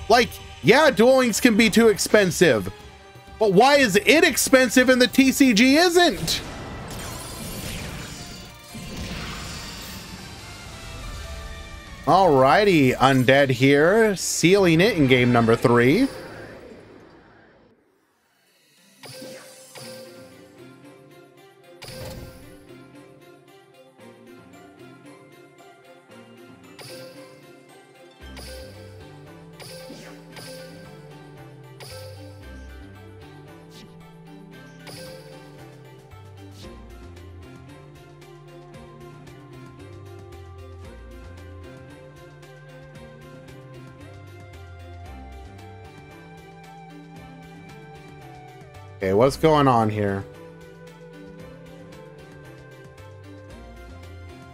Like, yeah, Duel Links can be too expensive, but why is it expensive and the TCG isn't? Alrighty, Undead here, sealing it in game number 3. Okay, what's going on here?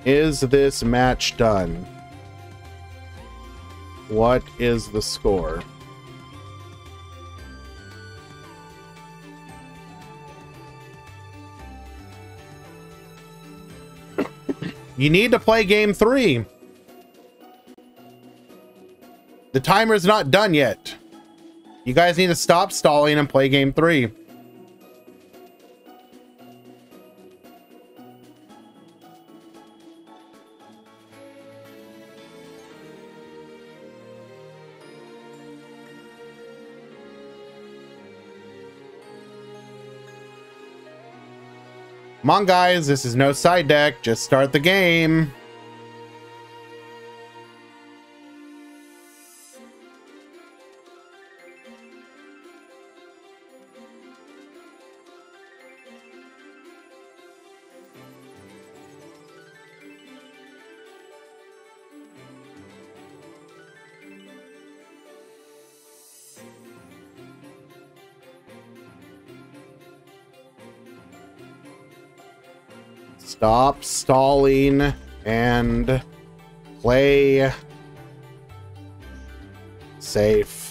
Is this match done? What is the score? You need to play game 3. The timer's not done yet. You guys need to stop stalling and play game 3. Come on, guys, this is no side deck. Just start the game. Stop stalling and play safe.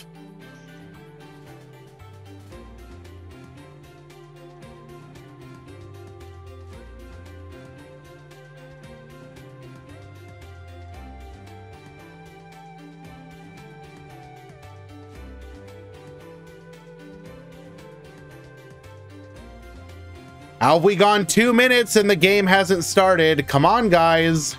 How have we gone 2 minutes and the game hasn't started? Come on, guys.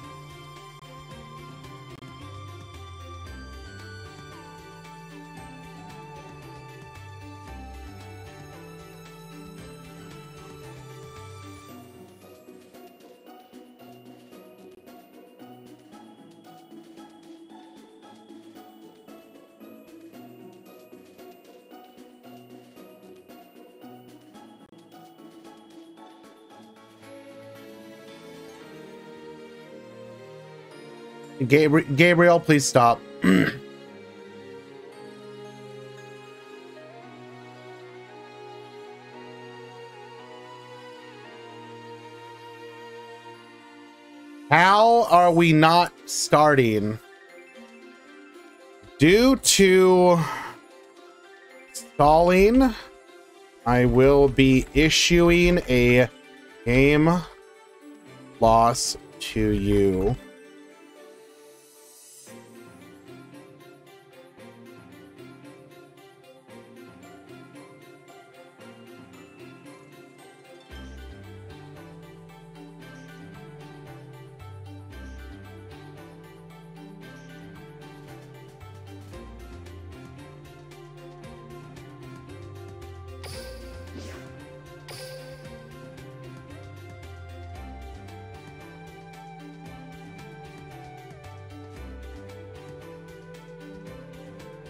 Gabriel, please stop. How are we not starting? Due to stalling, I will be issuing a game loss to you.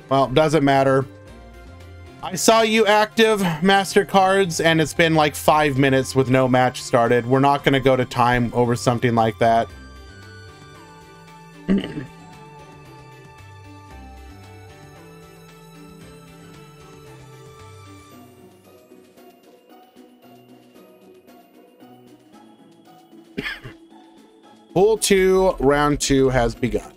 Well, doesn't matter. I saw you active, MasterCards, and it's been like 5 minutes with no match started. We're not going to go to time over something like that. Pool 2, round 2 has begun.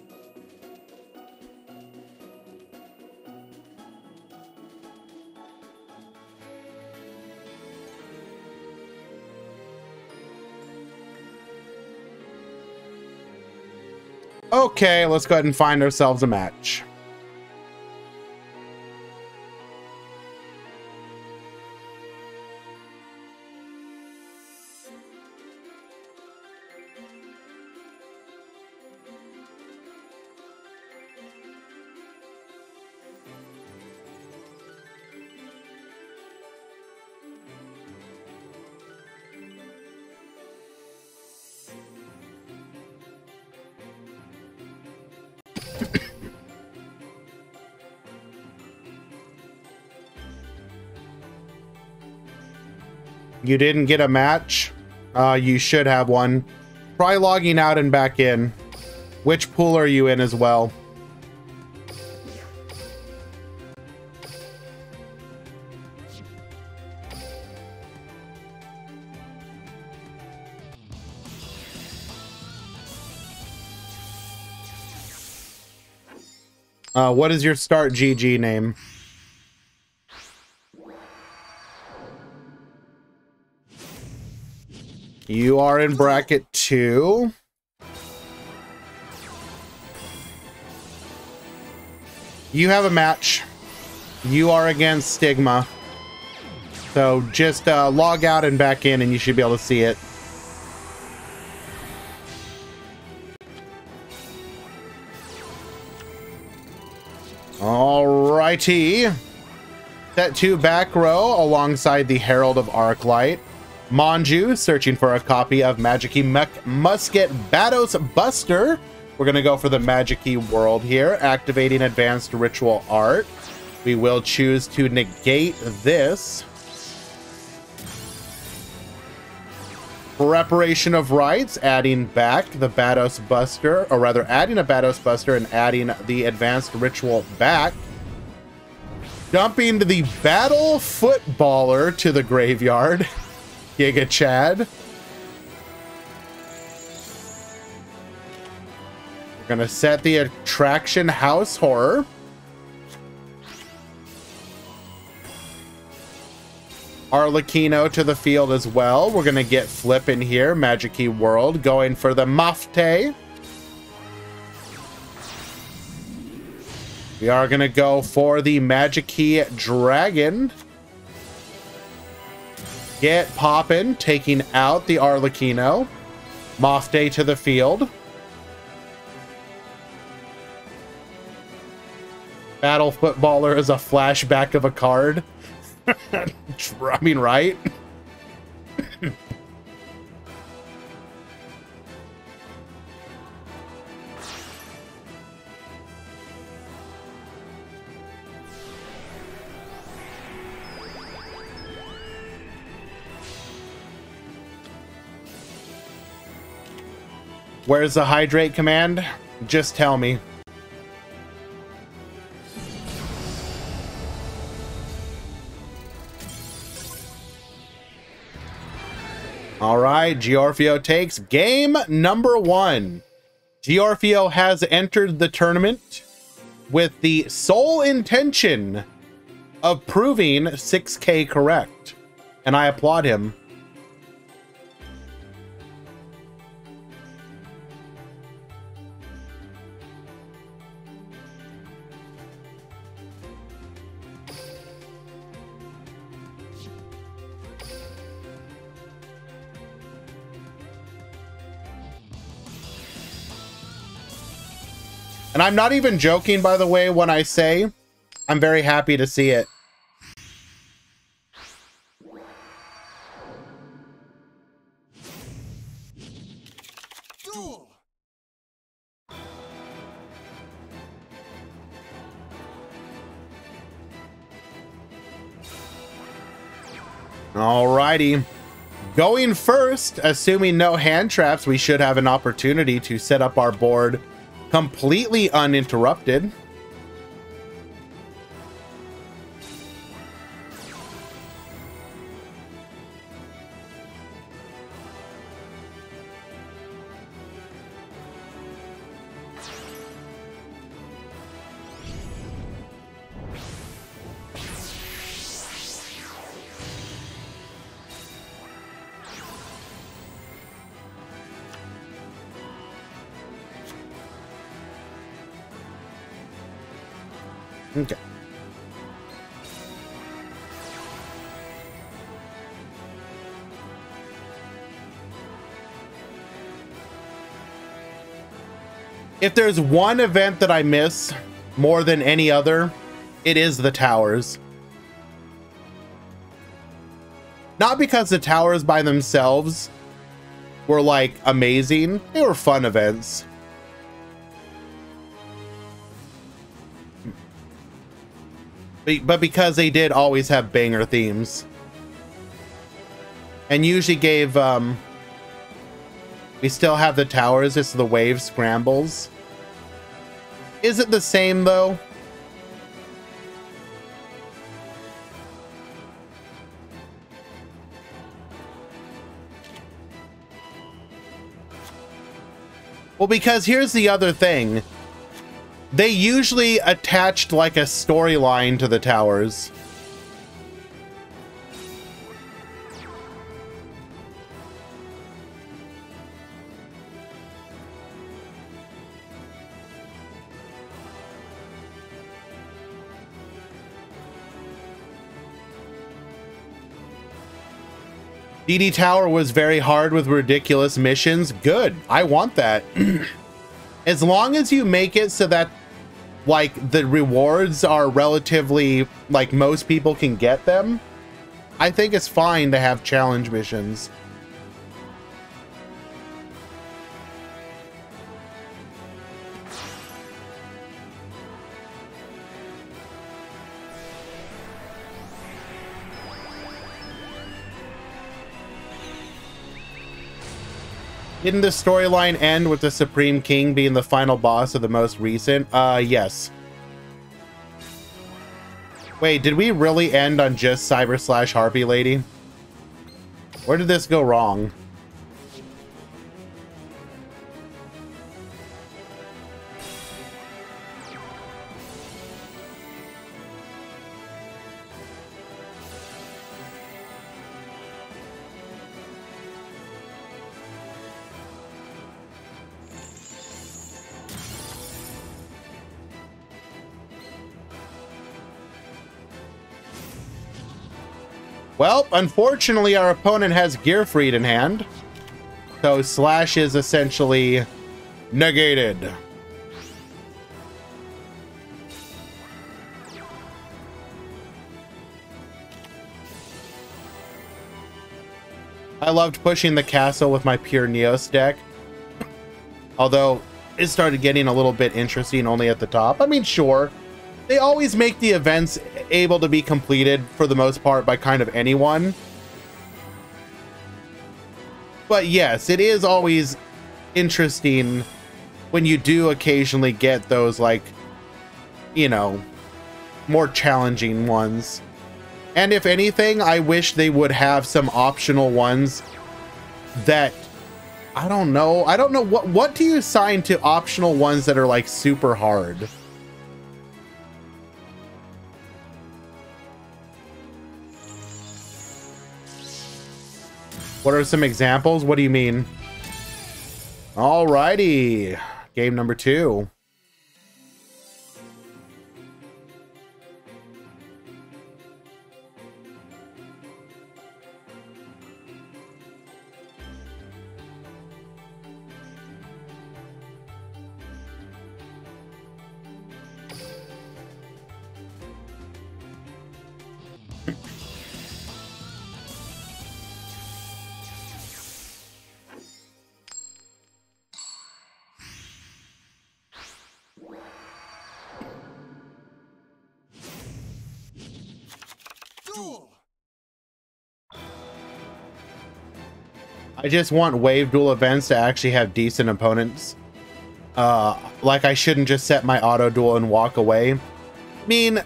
Okay, let's go ahead and find ourselves a match. You didn't get a match? You should have one. Try logging out and back in. Which pool are you in as well? What is your start GG name? You are in bracket 2. You have a match. You are against Stigma. So just log out and back in and you should be able to see it. Alrighty. Set 2 back row alongside the Herald of Arclight. Manju searching for a copy of Magic-Key Musket Bados Buster. We're going to go for the Magic-Key World here, activating Advanced Ritual Art. We will choose to negate this. Preparation of Rites, adding back the Bados Buster, or rather adding a Bados Buster and adding the Advanced Ritual back. Dumping the Battle Footballer to the graveyard. Giga Chad. We're gonna set the Attraction House Horror. Arlecchino to the field as well. We're gonna get Flip in here. Magic-Key World going for the Mafte. We are gonna go for the Magic-Key Dragon. Get poppin', taking out the Arlecchino. Mafte to the field. Battle Footballer is a flashback of a card. I mean, right? Where's the hydrate command? Just tell me. All right, Giorfio takes game number 1. Giorfio has entered the tournament with the sole intention of proving 6K correct, and I applaud him. And I'm not even joking, by the way, when I say I'm very happy to see it. Alrighty. Going first, assuming no hand traps, we should have an opportunity to set up our board completely uninterrupted. Okay. If there's one event that I miss more than any other, it is the towers. Not because the towers by themselves were like amazing. They were fun events. But because they did always have banger themes. And usually gave, we still have the towers, it's the wave scrambles. Is it the same though? Well, because here's the other thing. They usually attached like a storyline to the towers. DD Tower was very hard with ridiculous missions. Good. I want that. As long as you make it so that like the rewards are relatively like most people can get them, I think it's fine to have challenge missions. Didn't the storyline end with the Supreme King being the final boss of the most recent? Yes. Wait, did we really end on just Cyber / Harpy Lady? Where did this go wrong? Well, unfortunately, our opponent has Gearfried in hand. So Slash is essentially negated. I loved pushing the castle with my pure Neos deck. Although it started getting a little bit interesting only at the top. I mean, sure. They always make the events able to be completed for the most part by kind of anyone. But yes, it is always interesting when you do occasionally get those, like, you know, more challenging ones. And if anything, I wish they would have some optional ones that, I don't know what do you assign to optional ones that are like super hard? What are some examples? What do you mean? Alrighty. Game number 2. I just want wave duel events to actually have decent opponents. Like I shouldn't just set my auto duel and walk away. I mean,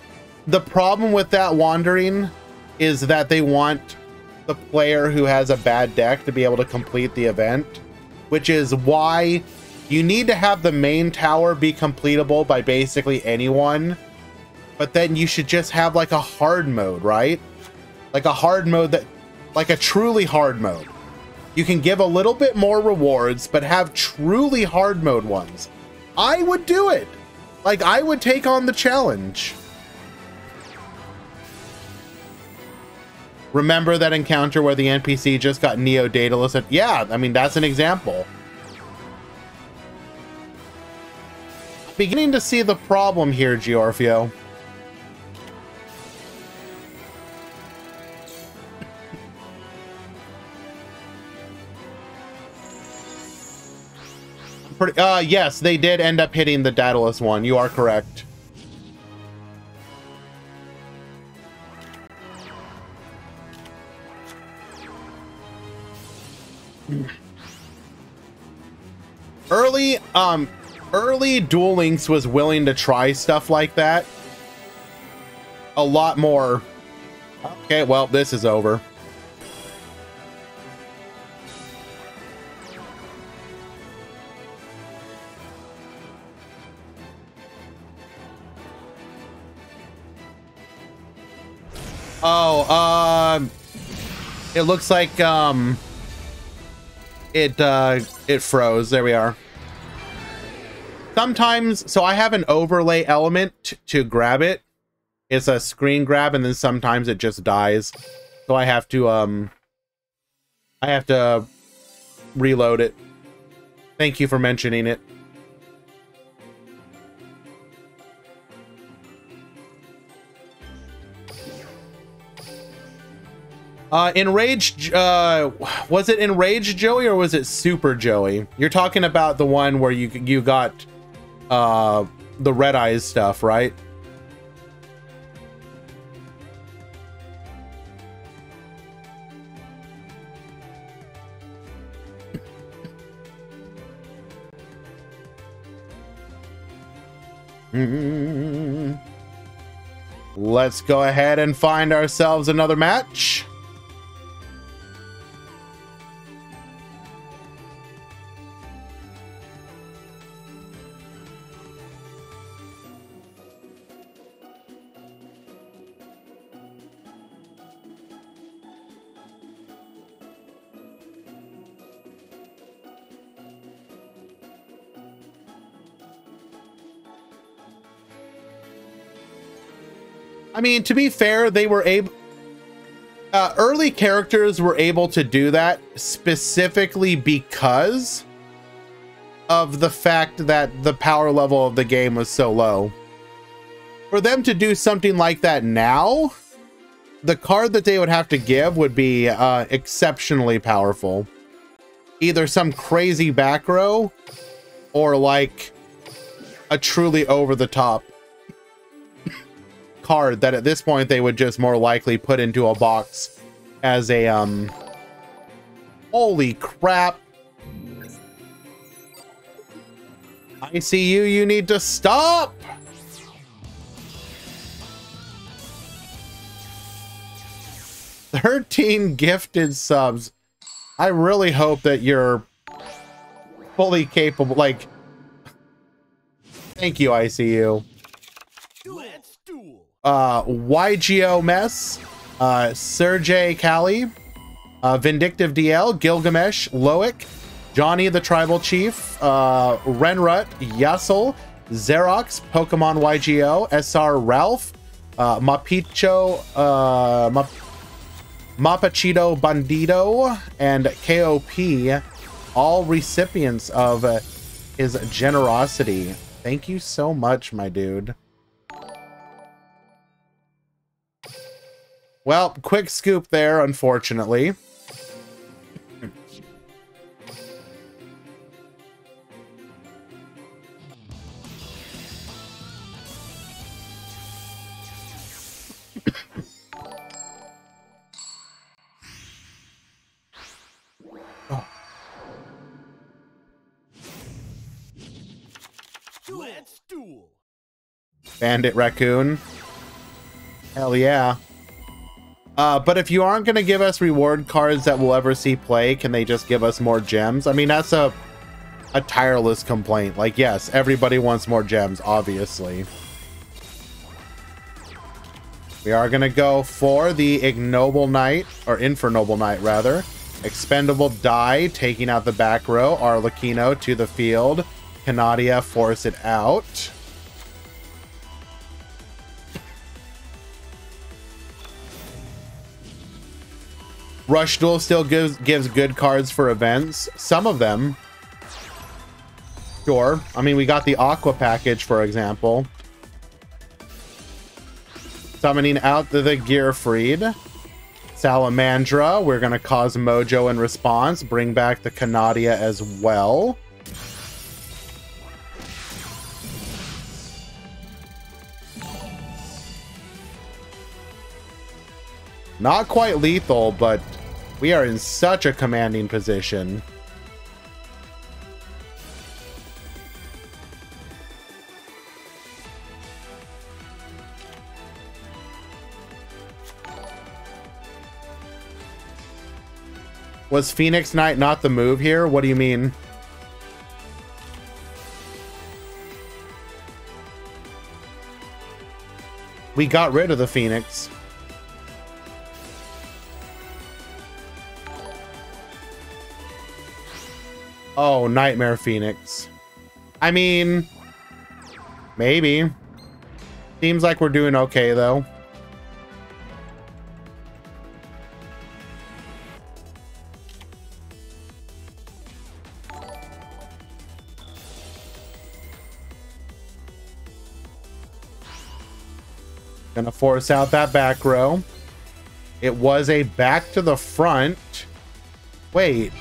the problem with that wandering is that they want the player who has a bad deck to be able to complete the event, which is why you need to have the main tower be completable by basically anyone. But then you should just have like a hard mode, right? Like a hard mode that, like a truly hard mode. You can give a little bit more rewards, but have truly hard mode ones. I would do it. Like, I would take on the challenge. Remember that encounter where the NPC just got Neo Daedalus? Yeah, I mean, that's an example. Beginning to see the problem here, Giorfio. Yes, they did end up hitting the Daedalus one. You are correct. Early Duel Links was willing to try stuff like that. A lot more. Okay, well, this is over. Oh, it looks like it froze. There we are. Sometimes, so I have an overlay element to grab it. It's a screen grab, and then sometimes it just dies. So I have to reload it. Thank you for mentioning it. Enraged, was it Enraged Joey or was it Super Joey? You're talking about the one where you got the Red Eyes stuff, right? Let's go ahead and find ourselves another match. I mean, to be fair, they were able... early characters were able to do that specifically because of the fact that the power level of the game was so low. For them to do something like that now, the card that they would have to give would be exceptionally powerful. Either some crazy back row or like a truly over-the-top card that at this point they would just more likely put into a box as a holy crap. I see you, you need to stop. "13 gifted subs. I really hope that you're fully capable, like, thank you, ICU. Let's duel. YGO Mess, Sergey Kali, Vindictive DL, Gilgamesh, Loic, Johnny the Tribal Chief, Renrut, Yassel, Xerox, Pokemon YGO, SR Ralph, Mapicho, Mapachito Bandido, and KOP, all recipients of his generosity. Thank you so much, my dude. Well, quick scoop there, unfortunately. Oh. Let's duel. Bandit Raccoon. Hell yeah. But if you aren't going to give us reward cards that we'll ever see play, can they just give us more gems? I mean, that's a tireless complaint. Like, yes, everybody wants more gems, obviously. We are going to go for the Ignoble Knight, or Infernoble Knight, rather. Expendable Die, taking out the back row. Arlecchino to the field. Canadia, force it out. Rush Duel still gives good cards for events. Some of them. Sure. I mean, we got the Aqua package, for example. Summoning out the Gearfried. Salamandra. We're going to cause Mojo in response. Bring back the Canadia as well. Not quite lethal, but we are in such a commanding position. Was Phoenix Knight not the move here? What do you mean? We got rid of the Phoenix. Oh, Nightmare Phoenix. I mean, maybe. Seems like we're doing okay, though. Gonna force out that back row. It was a back to the front. Wait.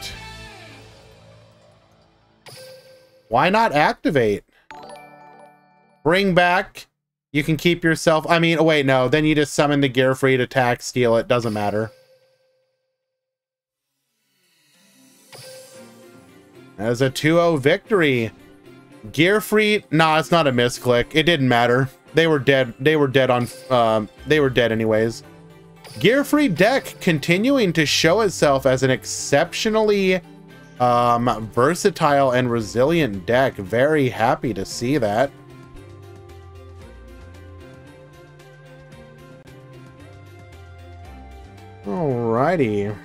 Why not activate? Bring back. You can keep yourself. I mean, oh, wait, no. Then you just summon the Gearfried, attack, steal it. Doesn't matter. As a 2-0 victory. Gearfried. Nah, it's not a misclick. It didn't matter. They were dead. They were dead on. They were dead anyways. Gearfried deck continuing to show itself as an exceptionally versatile and resilient deck. Very happy to see that. Alrighty.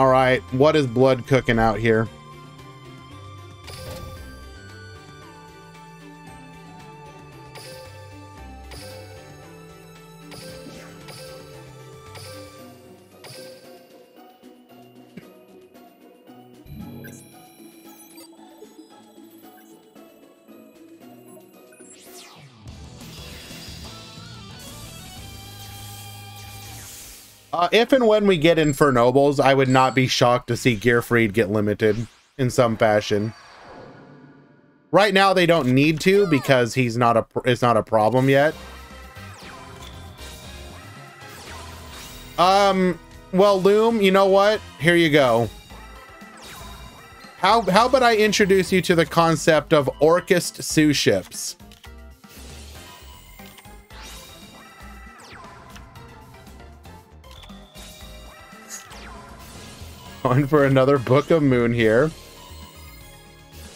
All right, what is blood cooking out here? If and when we get Infernobles, I would not be shocked to see Gearfried get limited in some fashion. Right now, they don't need to because it's not a problem yet. Well, Loom, you know what? Here you go. How about I introduce you to the concept of Orcust Sue ships? On for another Book of Moon here.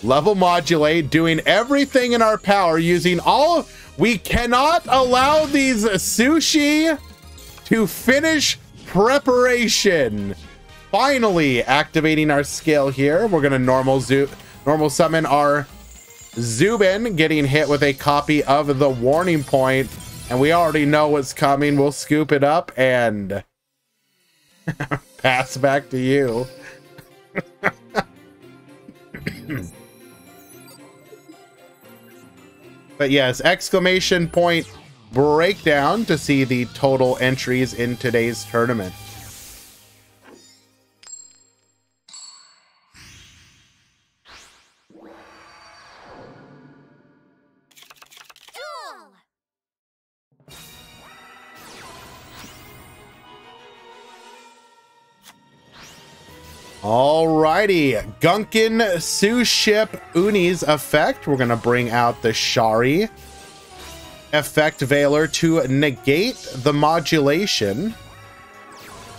Level modulate, doing everything in our power, using all. We cannot allow these sushi to finish preparation. Finally activating our skill here. We're gonna normal summon our Zubin, getting hit with a copy of the Warning Point, and we already know what's coming. We'll scoop it up and pass back to you. But yes, exclamation point breakdown to see the total entries in today's tournament. Alrighty, Gunkin Sue Ship Uni's effect. We're gonna bring out the Shari effect Veiler to negate the modulation.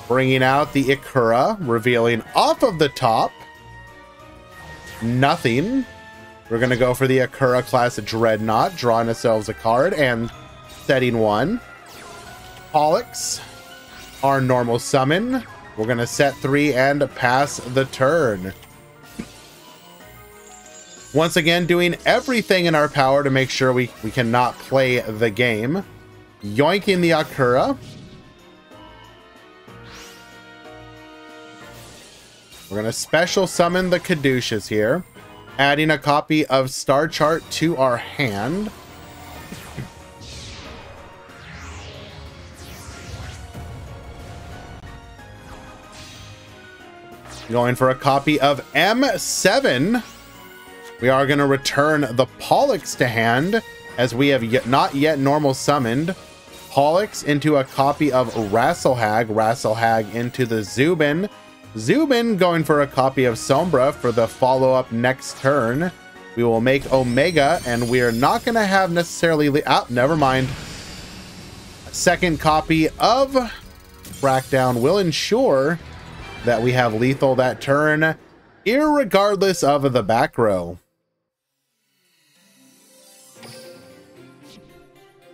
Bringing out the Ikura, revealing off of the top nothing. We're gonna go for the Ikura class Dreadnought, drawing ourselves a card and setting one. Pollux, our normal summon. We're gonna set 3 and pass the turn. Once again, doing everything in our power to make sure we cannot play the game. Yoinking the Akura. We're gonna special summon the Caduceus here. Adding a copy of Star Chart to our hand. Going for a copy of M7. We are going to return the Pollux to hand, as we have not yet normal summoned. Pollux into a copy of Rasselhag. Rasselhag into the Zubin. Zubin going for a copy of Sombra for the follow-up next turn. We will make Omega, and we are not going to have necessarily... never mind. A second copy of Crackdown will ensure that we have lethal that turn, irregardless of the back row.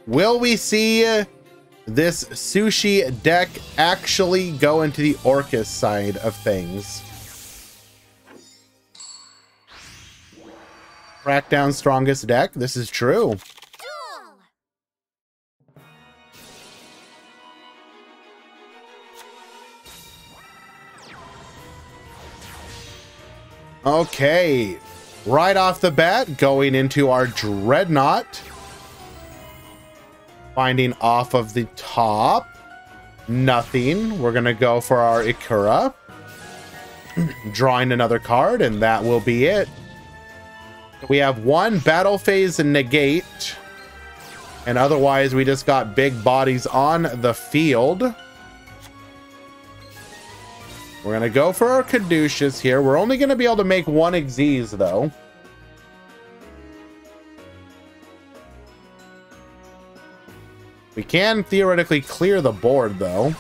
Will we see this sushi deck actually go into the Orcus side of things? Crackdown strongest deck. This is true. Okay, right off the bat, going into our Dreadnought. Finding off of the top. Nothing. We're going to go for our Ikura. Drawing another card, and that will be it. We have one battle phase and negate. And otherwise, we just got big bodies on the field. We're going to go for our Caduceus here. We're only going to be able to make one Xyz, though. We can theoretically clear the board, though.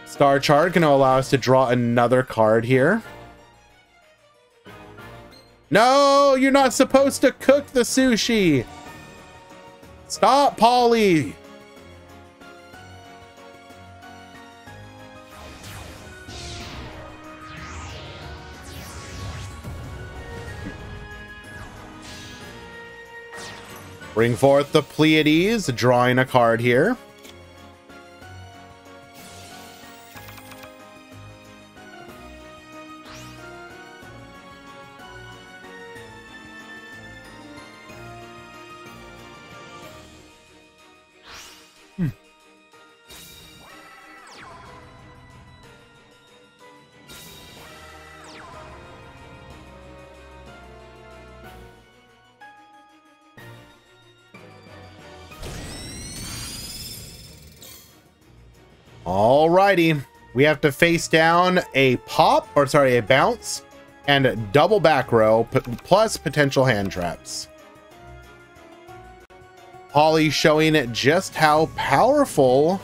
Star Chart going to allow us to draw another card here. No, you're not supposed to cook the sushi. Stop, Polly. Bring forth the Pleiades, drawing a card here. Alrighty, we have to face down a a bounce and double back row plus potential hand traps. Polly showing it just how powerful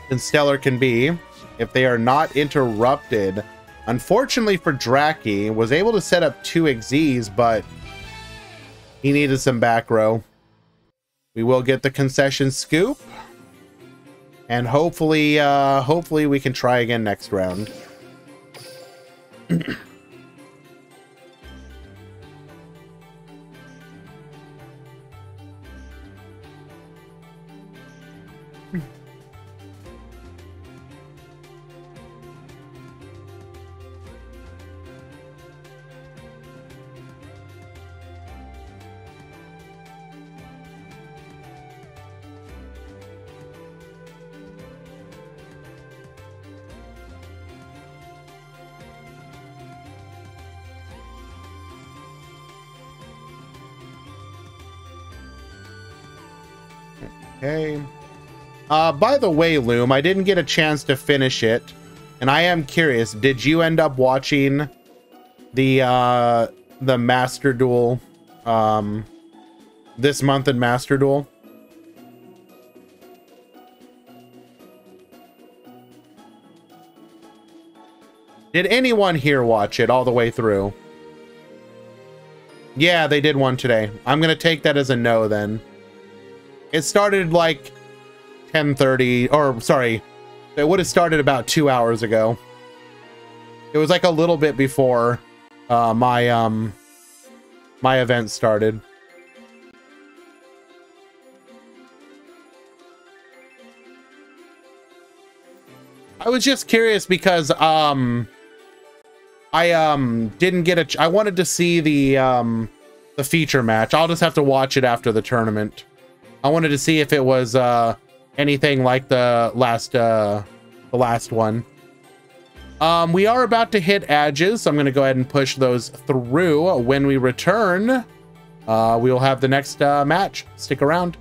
Constellar can be if they are not interrupted. Unfortunately for Draki, was able to set up 2 Xyz, but he needed some back row. We will get the concession scoop. And hopefully we can try again next round. Okay. By the way, Loom, I didn't get a chance to finish it, and I am curious. Did you end up watching the Master Duel this month in Master Duel? Did anyone here watch it all the way through? Yeah, they did one today. I'm gonna take that as a no then. It started like 10:30, or sorry, it would have started about 2 hours ago. It was like a little bit before my event started. I was just curious because I didn't get I wanted to see the feature match. I'll just have to watch it after the tournament. I wanted to see if it was anything like the last one. We are about to hit edges, so I'm going to go ahead and push those through. When we return, we will have the next match. Stick around.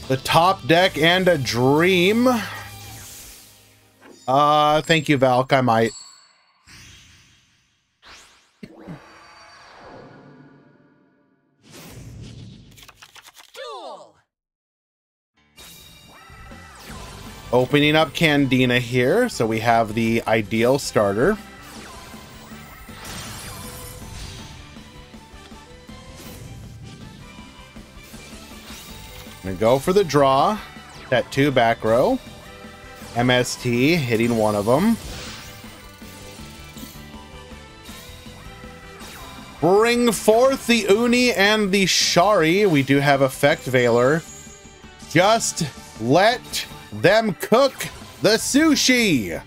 The top deck and a dream. Thank you, Valk. I might. Opening up Candina here, so we have the ideal starter. Gonna go for the draw. That 2 back row. MST hitting one of them. Bring forth the Uni and the Shari. We do have Effect Veiler. Just let them cook the sushi.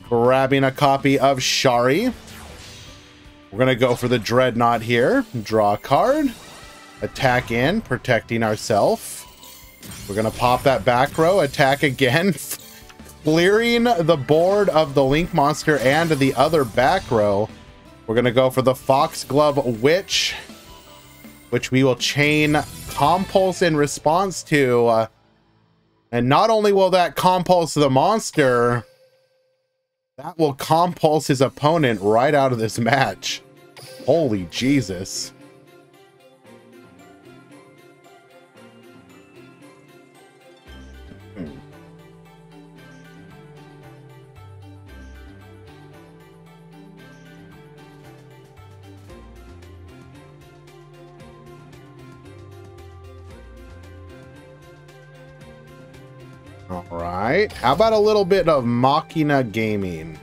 Grabbing a copy of Shari. We're gonna go for the Dreadnought here. Draw a card. Attack in, protecting ourselves. We're gonna pop that back row. Attack again. Clearing the board of the Link monster and the other back row. We're gonna go for the Foxglove Witch, which we will chain Compulse in response to. And not only will that compulse the monster, that will compulse his opponent right out of this match. Holy Jesus. All right. How about a little bit of Machina Gaming?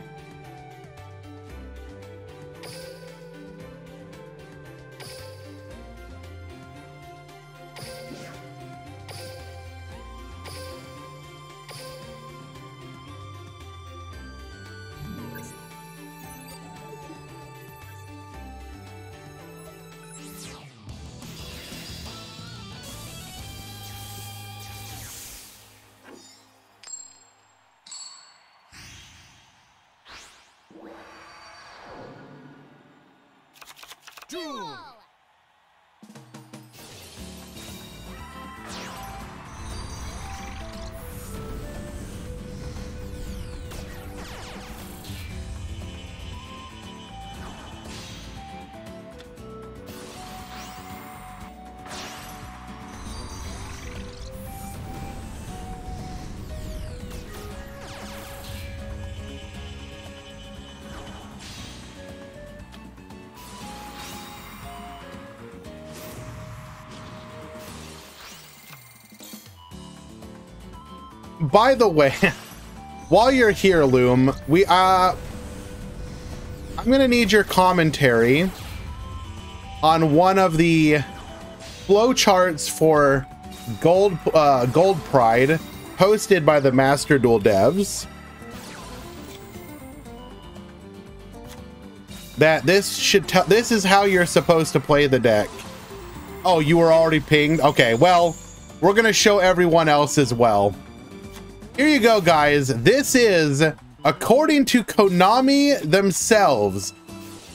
By the way, while you're here, Loom, I'm gonna need your commentary on one of the flowcharts for Gold Pride posted by the Master Duel devs. That this should tell. This is how you're supposed to play the deck. Oh, you were already pinged? Okay, well, we're gonna show everyone else as well. Here you go, guys. This is, according to Konami themselves,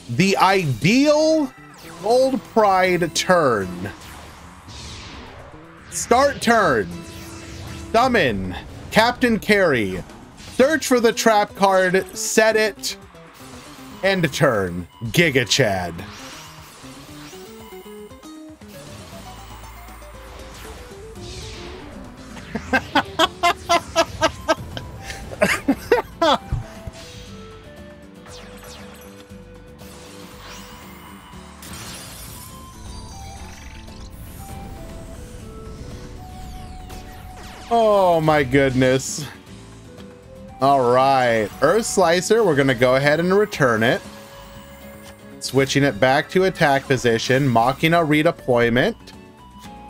the ideal Gold Pride turn. Start turn. Summon Captain Carey. Search for the trap card. Set it. End turn. Giga Chad. Oh my goodness. All right, Earth Slicer, we're gonna go ahead and return it. Switching it back to attack position, Machina redeployment,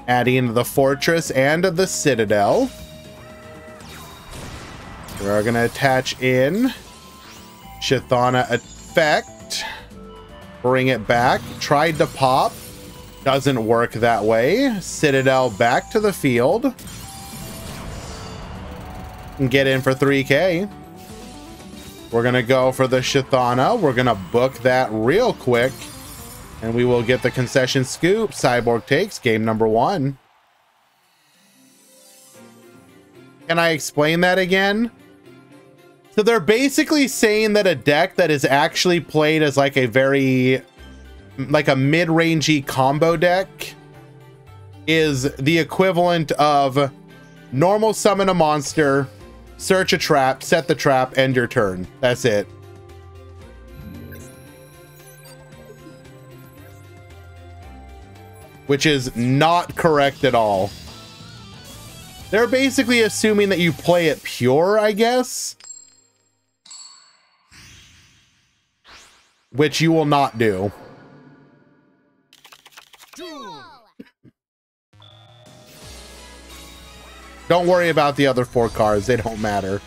adding the Fortress and the Citadel. We're gonna attach in Chthona effect, bring it back, tried to pop, doesn't work that way. Citadel back to the field. And get in for 3K. We're gonna go for the Chthona. We're gonna book that real quick. And we will get the concession scoop. Cyborg takes game number 1. Can I explain that again? So they're basically saying that a deck that is actually played as like a very, like a mid-rangey combo deck is the equivalent of normal summon a monster, search a trap, set the trap, end your turn. That's it. Which is not correct at all. They're basically assuming that you play it pure, I guess. Which you will not do. Don't worry about the other 4 cards. They don't matter.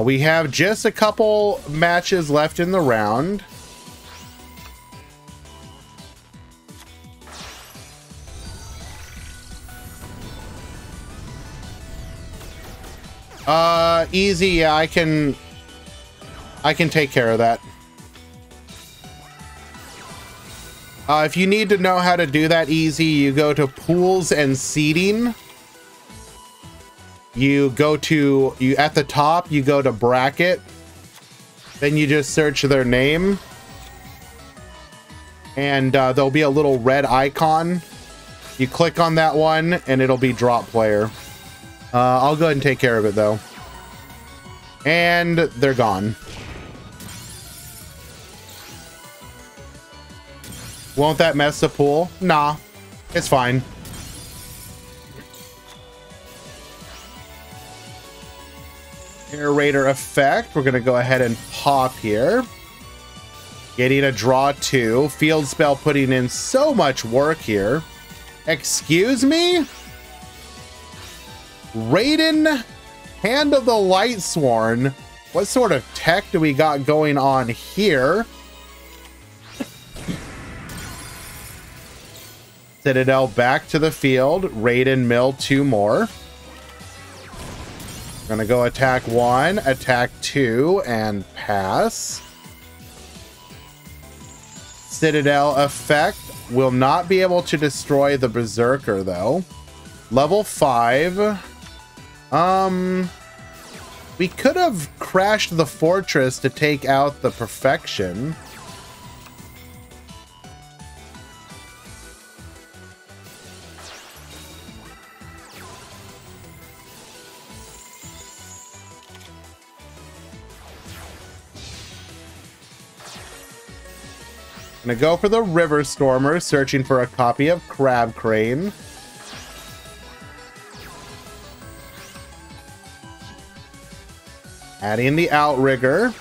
We have just a couple matches left in the round. Easy. Yeah, I can take care of that. If you need to know how to do that easy, you go to pools and seeding. You go to, at the top, you go to bracket. Then you just search their name. And there'll be a little red icon. You click on that one and it'll be drop player. I'll go ahead and take care of it though. And they're gone. Won't that mess the pool? Nah, it's fine. Narrator effect. We're going to go ahead and pop here. Getting a draw 2. Field spell putting in so much work here. Excuse me? Raiden, Hand of the Lightsworn. What sort of tech do we got going on here? Citadel back to the field. Raiden mill 2 more. Gonna go attack 1, attack 2, and pass. Citadel effect will not be able to destroy the Berserker though. Level 5. We could have crashed the fortress to take out the Perfection. Gonna go for the River Stormer, searching for a copy of Crab Crane. Adding the Outrigger.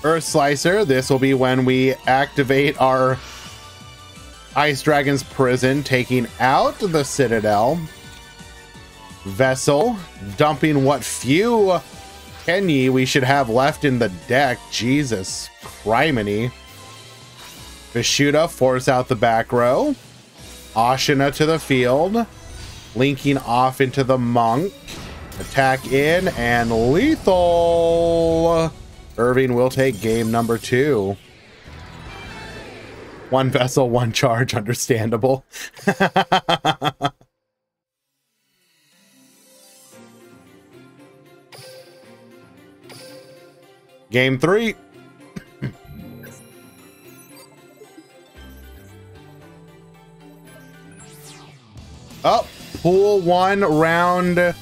Earth Slicer. This will be when we activate our Ice Dragon's Prison, taking out the Citadel. Vessel, dumping what few Kenyi we should have left in the deck. Jesus criminy. Vishuda, force out the back row. Ashina to the field. Linking off into the Monk. Attack in and lethal. Irving will take game number 2. 1 vessel, 1 charge, understandable. Game 3. Oh, pool 1, round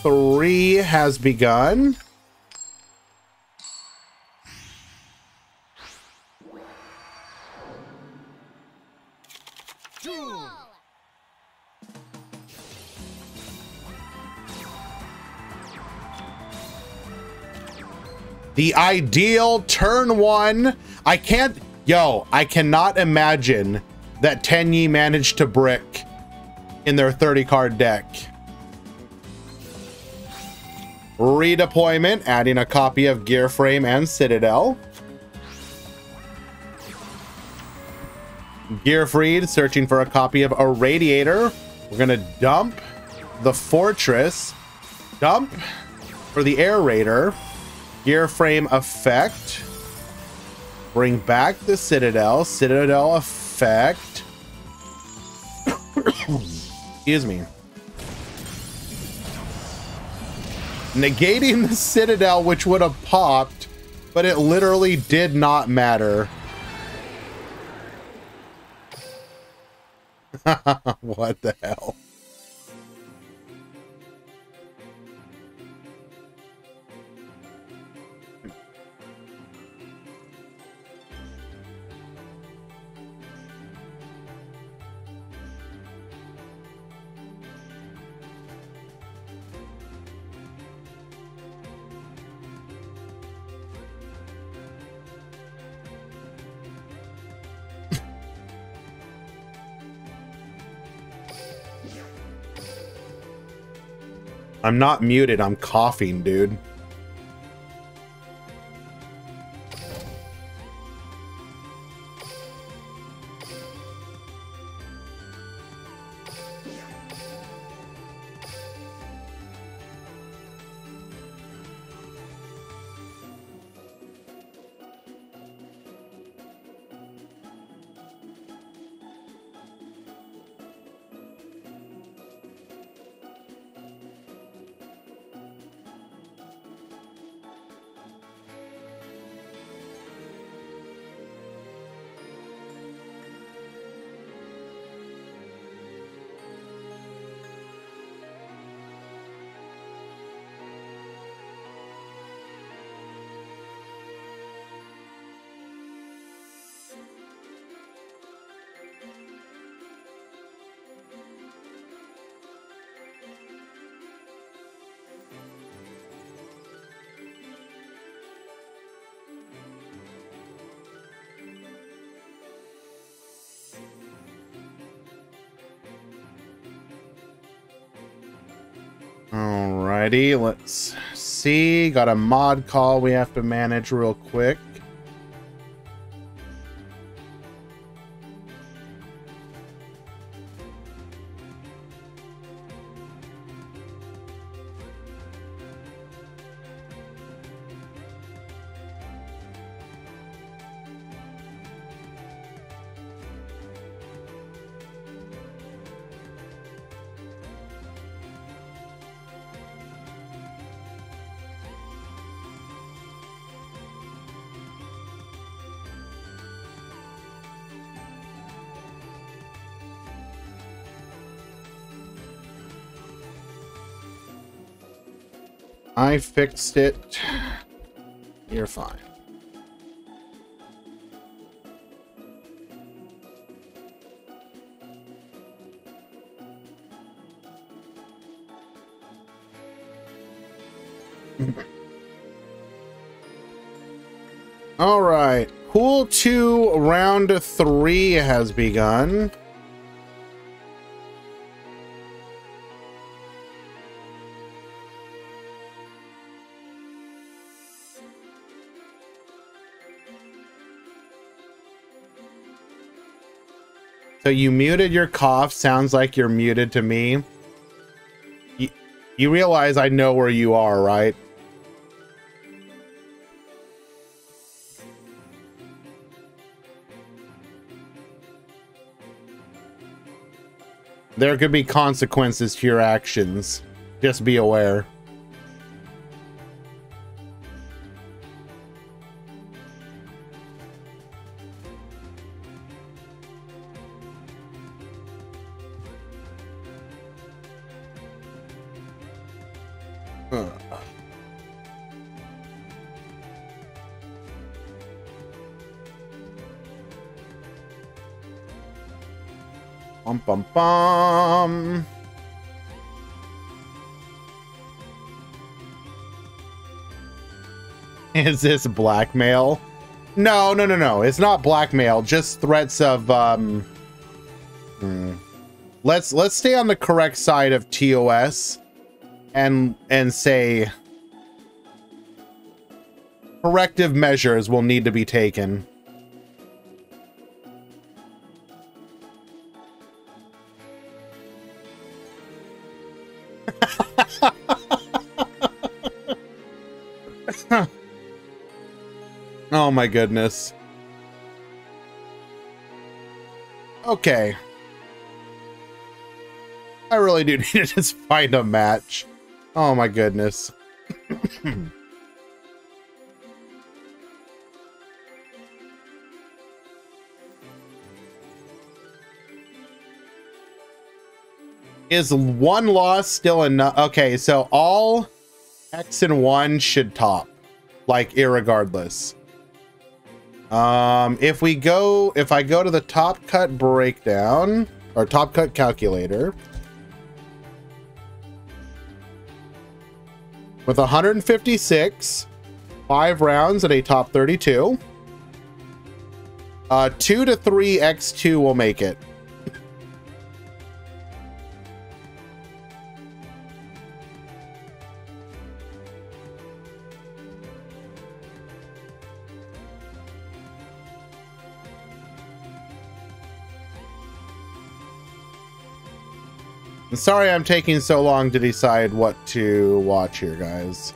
3 has begun. The ideal turn 1. I cannot imagine that Tenyi managed to brick in their 30 card deck. Redeployment, adding a copy of Gearframe and Citadel. Gearfried, searching for a copy of Irradiator. We're gonna dump the Fortress. Dump for the Air Raider. Gearframe effect. Bring back the Citadel. Citadel effect. Excuse me. Negating the Citadel, which would have popped, but it literally did not matter. What the hell? I'm not muted, I'm coughing, dude. Alrighty, let's see. Got a mod call we have to manage real quick. I fixed it. You're fine. All right. Pool 2 round 3 has begun. So you muted your cough. Sounds like you're muted to me. You realize I know where you are, right? There could be consequences to your actions. Just be aware. Bum, bum, bum. Is this blackmail? No. It's not blackmail. Just threats of Let's stay on the correct side of TOS and say corrective measures will need to be taken. Oh my goodness. Okay. I really do need to just find a match. Oh my goodness. Is one loss still enough? Okay, so all X and 1 should top, like irregardless. If I go to the top cut breakdown or top cut calculator with 156, 5 rounds at a top 32, 2 to 3 X2 will make it. Sorry I'm taking so long to decide what to watch here, guys.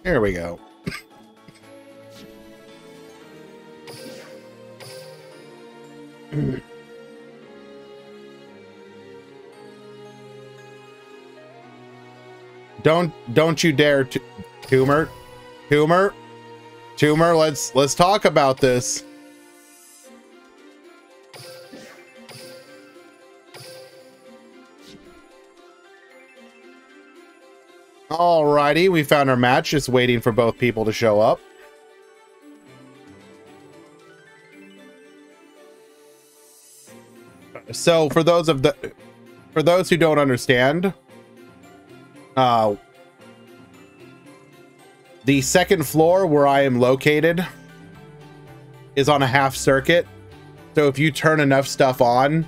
Here we go. Don't you dare, Tumor, let's talk about this. Alrighty, we found our match, just waiting for both people to show up. So for those who don't understand, the second floor where I am located is on a half circuit. So if you turn enough stuff on,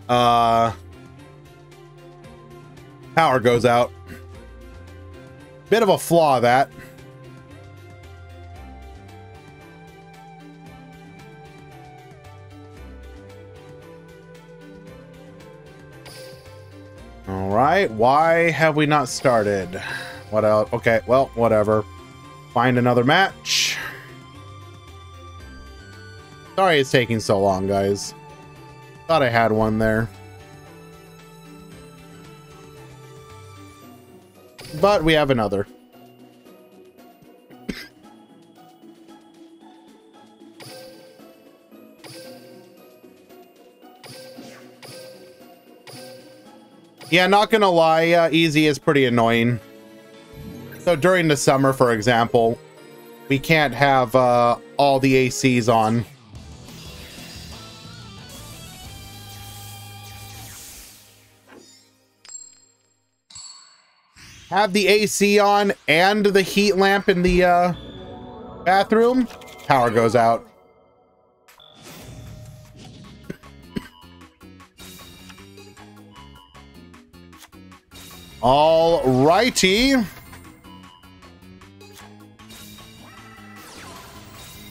power goes out. Bit of a flaw, that. All right, why have we not started? What else? Okay, well, whatever. Find another match. Sorry it's taking so long, guys. Thought I had one there. But we have another. Yeah, not gonna lie, easy is pretty annoying. So during the summer, for example, we can't have all the ACs on. Have the AC on and the heat lamp in the bathroom, power goes out. All righty.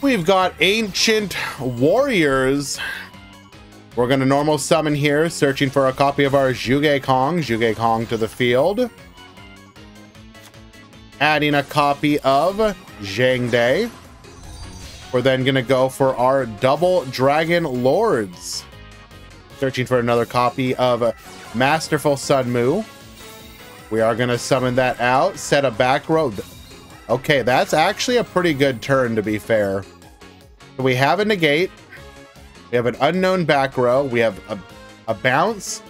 We've got Ancient Warriors. We're going to normal summon here, searching for a copy of our Zhuge Kong. Zhuge Kong to the field. Adding a copy of Zhang Dai. We're then going to go for our Double Dragon Lords. Searching for another copy of Masterful Sun Mu. We are going to summon that out, set a back row. Okay, that's actually a pretty good turn, to be fair. So we have a negate. We have an unknown back row. We have a bounce,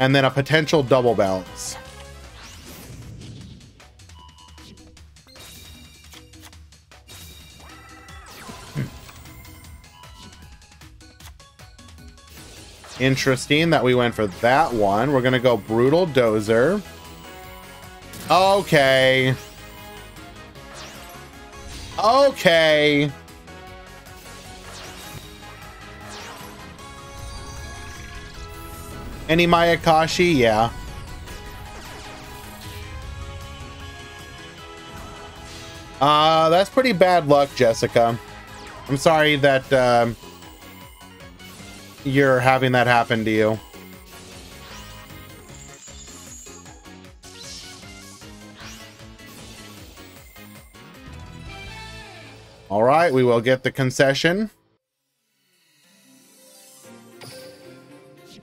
and then a potential double bounce. Interesting that we went for that one. We're going to go Brutal Dozer. Okay. Okay. Any Mayakashi? Yeah. That's pretty bad luck, Jessica. I'm sorry that you're having that happen to you. All right, we will get the concession.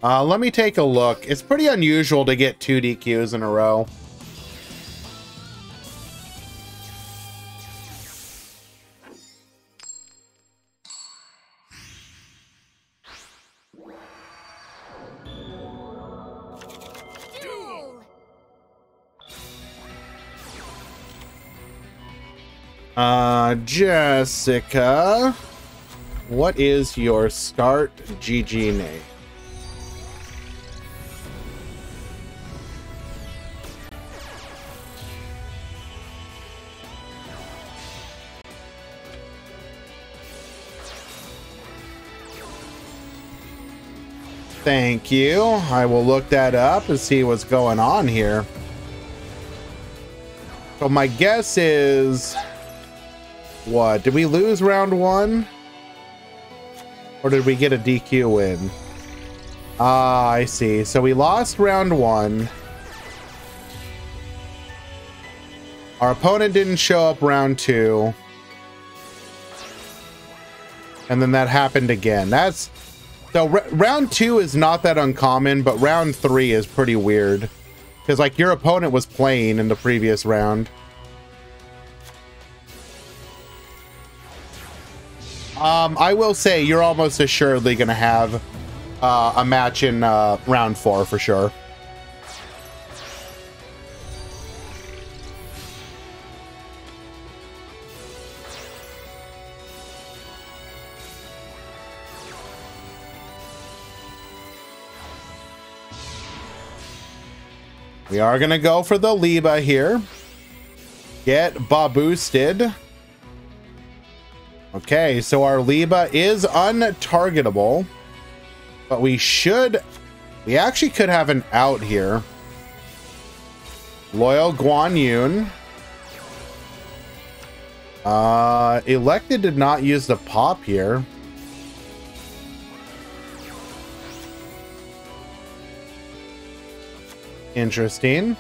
Let me take a look. It's pretty unusual to get 2 DQs in a row. Jessica, what is your start GG name? Thank you. I will look that up and see what's going on here. So my guess is, what, did we lose round 1? Or did we get a DQ win? Ah, I see. So we lost round 1. Our opponent didn't show up round 2. And then that happened again. That's so round 2 is not that uncommon, but round 3 is pretty weird. Because like your opponent was playing in the previous round. I will say you're almost assuredly going to have a match in round 4 for sure. We are going to go for the Liba here. Get boosted. Okay, so our Liba is untargetable. But we actually could have an out here. Loyal Guan Yun. Elected did not use the pop here. Interesting.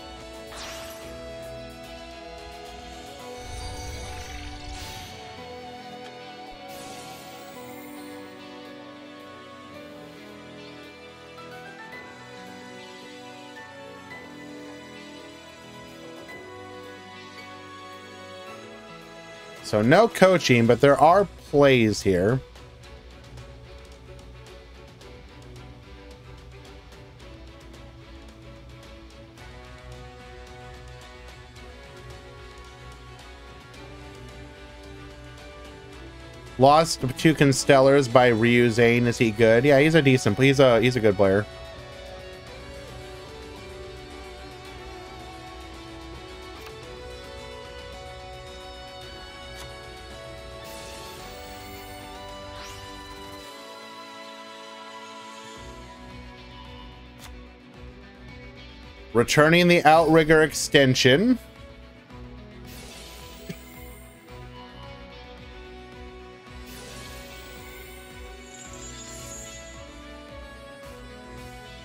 So no coaching, but there are plays here. Lost to Constellars by Ryu Zane. Is he good? Yeah, he's a decent. He's a good player. Returning the Outrigger extension.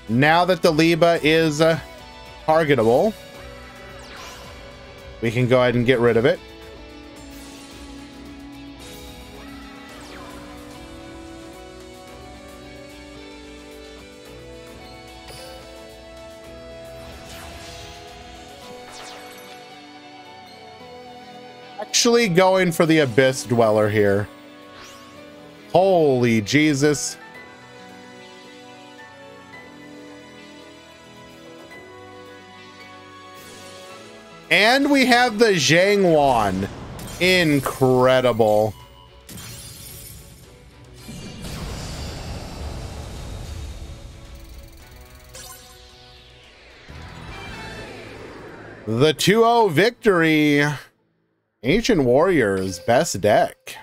Now that the Liba is targetable, we can go ahead and get rid of it. Actually going for the Abyss Dweller here. Holy Jesus. And we have the Zhangwan. Incredible. The 2-0 victory. Ancient Warriors, best deck.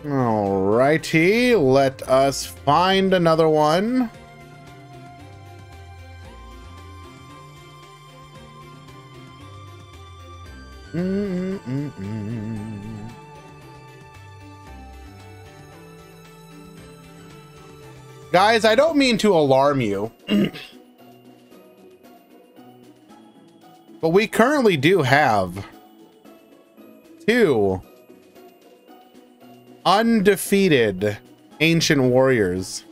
Alrighty, let us find another one. Guys, I don't mean to alarm you, but we currently do have 2 undefeated Ancient Warriors.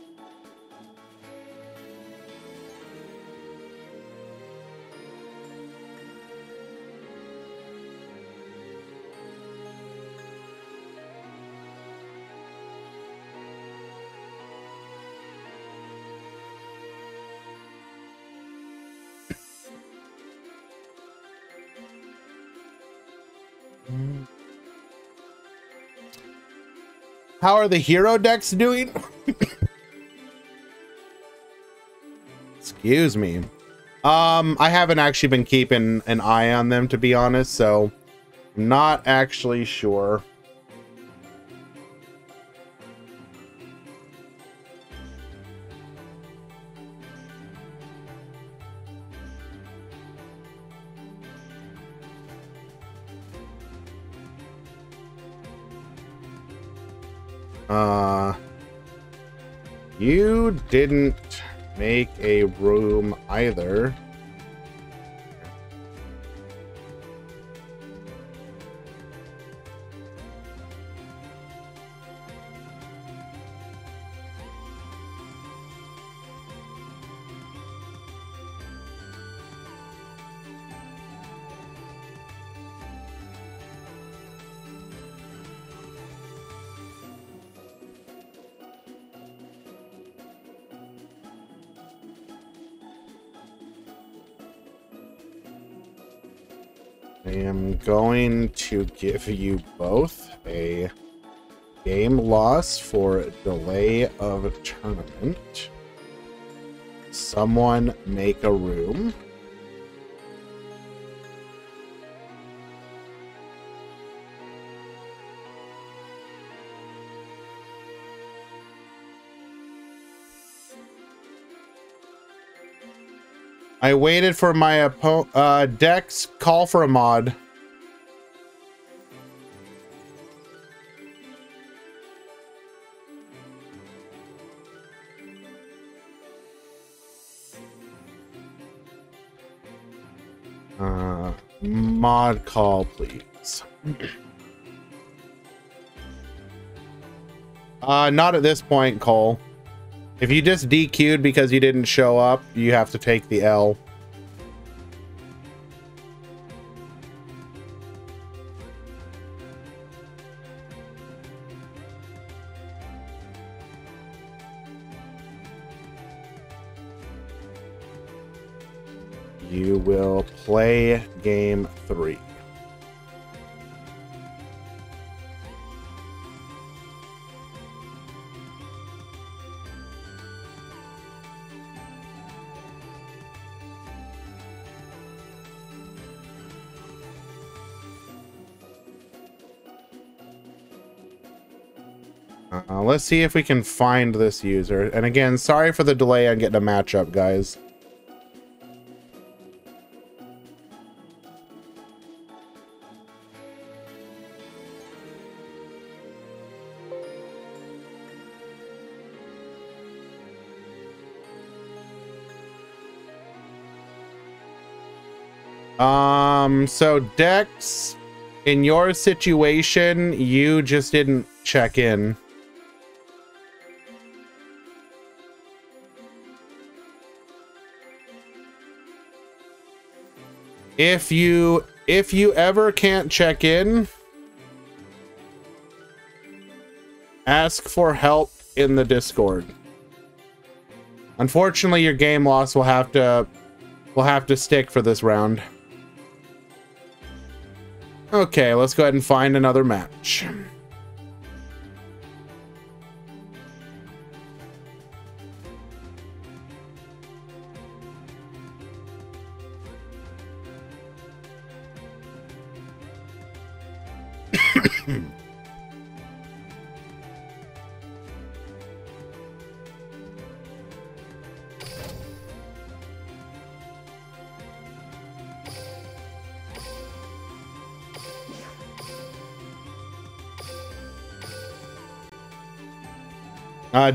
How are the hero decks doing? Excuse me. I haven't actually been keeping an eye on them, to be honest, so I'm not actually sure. You didn't make a room either. I am going to give you both a game loss for delay of tournament. Someone make a room. I waited for my deck's call for a mod. Mod call, please. Not at this point, Cole. If you just DQ'd because you didn't show up, you have to take the L. You will play game 3. Let's see if we can find this user. And again, sorry for the delay on getting a matchup, guys. So Dex, in your situation, you just didn't check in. If you ever can't check in, ask for help in the Discord. Unfortunately, your game loss will have to stick for this round. Okay, let's go ahead and find another match.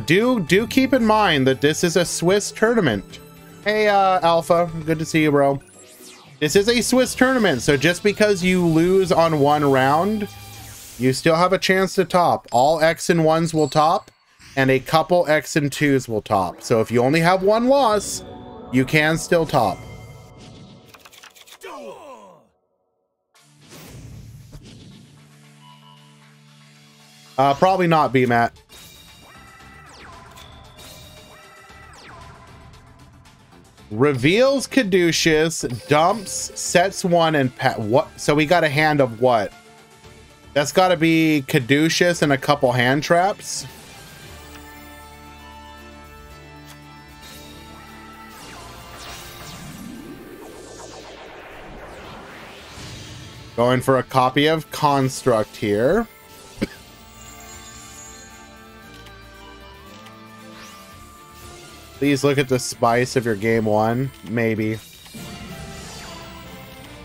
Do keep in mind that this is a Swiss tournament. Hey, Alpha, good to see you, bro. This is a Swiss tournament, so just because you lose on one round, you still have a chance to top. All X and 1s will top, and a couple X and 2s will top. So if you only have one loss, you can still top. Probably not, B-Matt. Reveals Caduceus, dumps, sets one, and what? So we got a hand of what? That's got to be Caduceus and a couple hand traps. Going for a copy of Construct here. Please look at the spice of your game one. Maybe.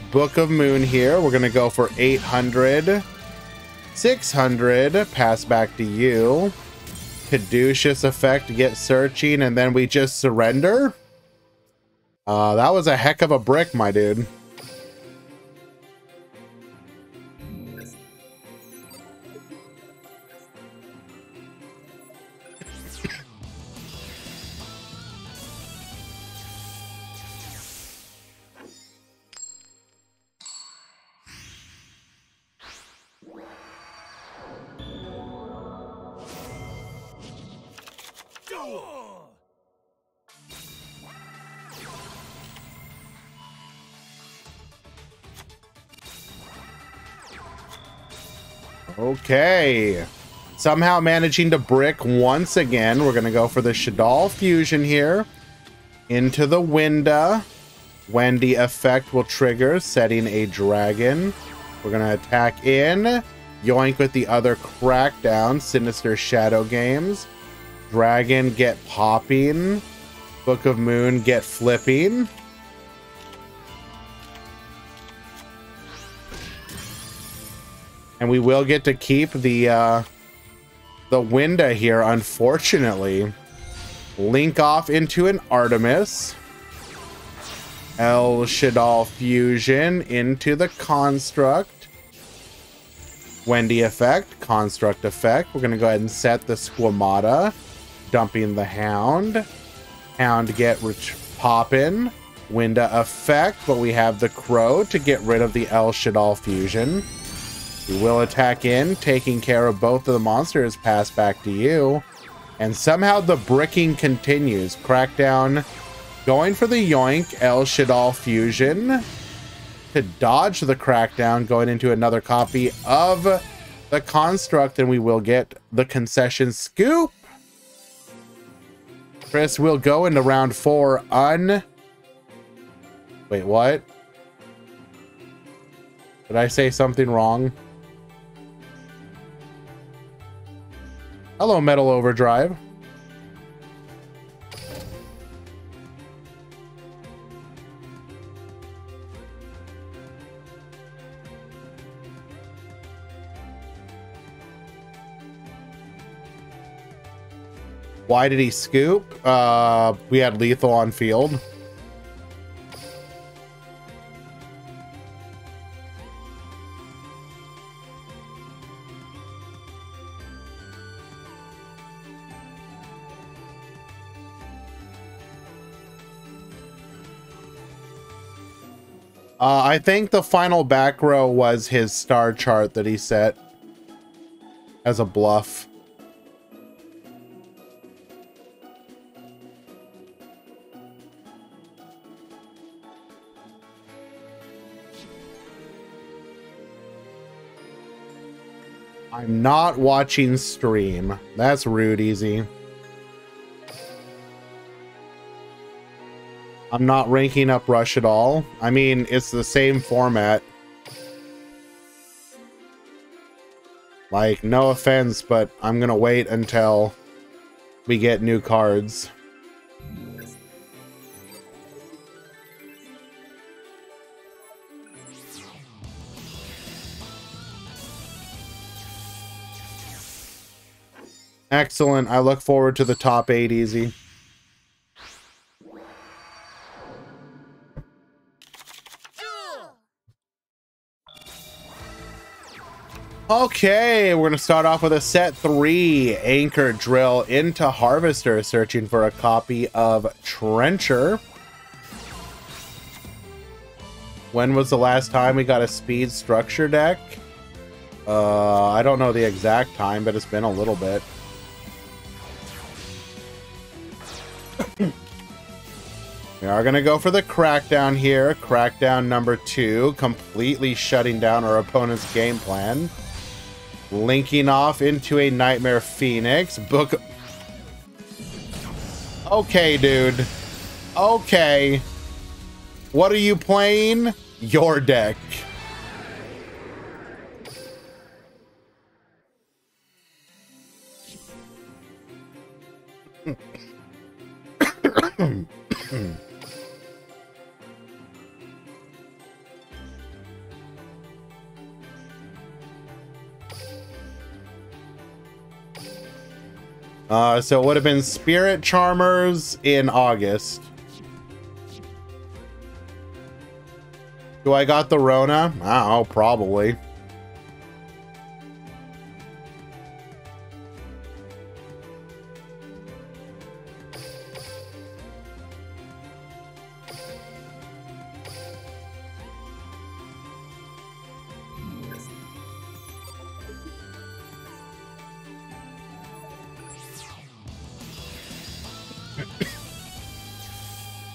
Book of Moon here. We're going to go for 800. 600. Pass back to you. Caduceus effect. Get searching. And then we just surrender. That was a heck of a brick, my dude. Okay. Somehow managing to brick once again. We're going to go for the Shaddoll Fusion here. Into the Winda. Wendy effect will trigger, setting a dragon. We're going to attack in. Yoink with the other Crackdown. Sinister Shadow Games. Dragon get popping. Book of Moon get flipping. And we will get to keep the Winda here, unfortunately. Link off into an Artemis. El Shaddoll Fusion into the Construct. Wendy effect, Construct effect. We're going to go ahead and set the Squamata. Dumping the Hound. Hound get poppin'. Winda effect, but we have the Crow to get rid of the El Shaddoll Fusion. We will attack in, taking care of both of the monsters. Pass back to you. And somehow the bricking continues. Crackdown going for the Yoink. El Shaddoll Fusion to dodge the Crackdown. Going into another copy of the Construct. And we will get the Concession Scoop. Chris will go into round 4 Wait, what? Did I say something wrong? Hello, Metal Overdrive. Why did he scoop? We had lethal on field. I think the final back row was his star chart that he set as a bluff. I'm not watching stream. That's rude, Easy. I'm not ranking up Rush at all. I mean, it's the same format. Like, no offense, but I'm gonna wait until we get new cards. Excellent. I look forward to the top 8, Easy. Okay, we're going to start off with a set 3 Anchor Drill into Harvester, searching for a copy of Trencher. When was the last time we got a speed structure deck? I don't know the exact time, but it's been a little bit. We are going to go for the Crackdown here. Crackdown number 2, completely shutting down our opponent's game plan. Linking off into a Nightmare Phoenix. Book. Okay, dude. Okay. What are you playing? Your deck. So it would have been Spirit Charmers in August. Do I got the Rona? Oh, probably.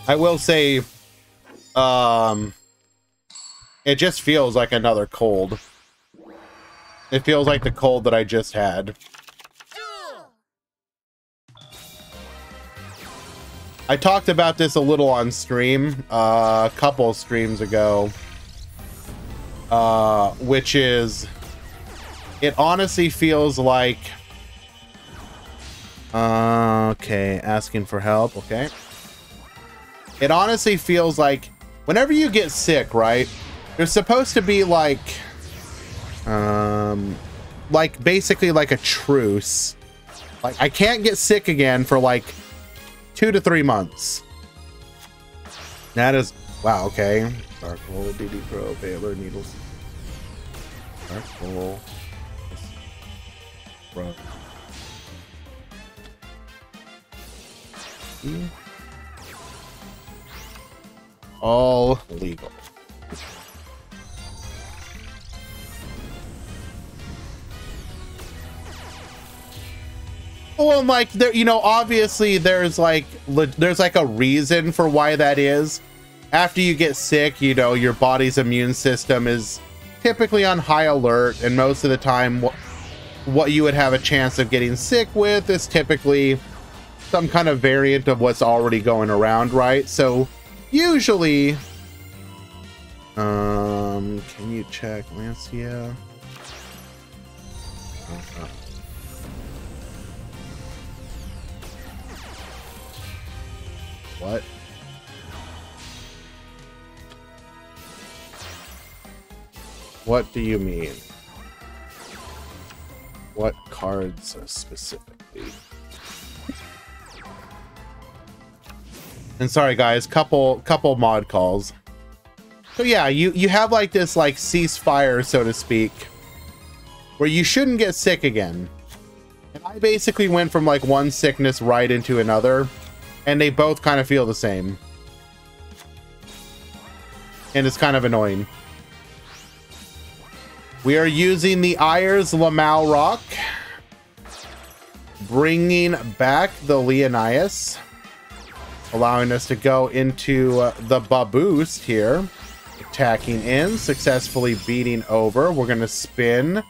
I will say, it just feels like another cold. It feels like the cold that I just had. I talked about this a little on stream, a couple streams ago, which is, it honestly feels like, okay, asking for help, okay. It honestly feels like whenever you get sick, right? There's supposed to be like basically like a truce. Like I can't get sick again for like 2 to 3 months. That is, wow, okay. Dark Hole, DD Pro, Baylor, Needles. Dark Hole. Bro. All legal. Well, like there, you know, obviously there's like a reason for why that is. After you get sick, you know, your body's immune system is typically on high alert, and most of the time what you would have a chance of getting sick with is typically some kind of variant of what's already going around, right? So usually, can you check Lancia? What? What do you mean? What cards specifically? And sorry guys, couple mod calls. So yeah, you have like this like ceasefire, so to speak, where you shouldn't get sick again. And I basically went from like one sickness right into another, and they both kind of feel the same. and it's kind of annoying. We are using the Ayers Lamau Rock, bringing back the Leonias, allowing us to go into the Baboost here, attacking in, successfully beating over. We're going to spin,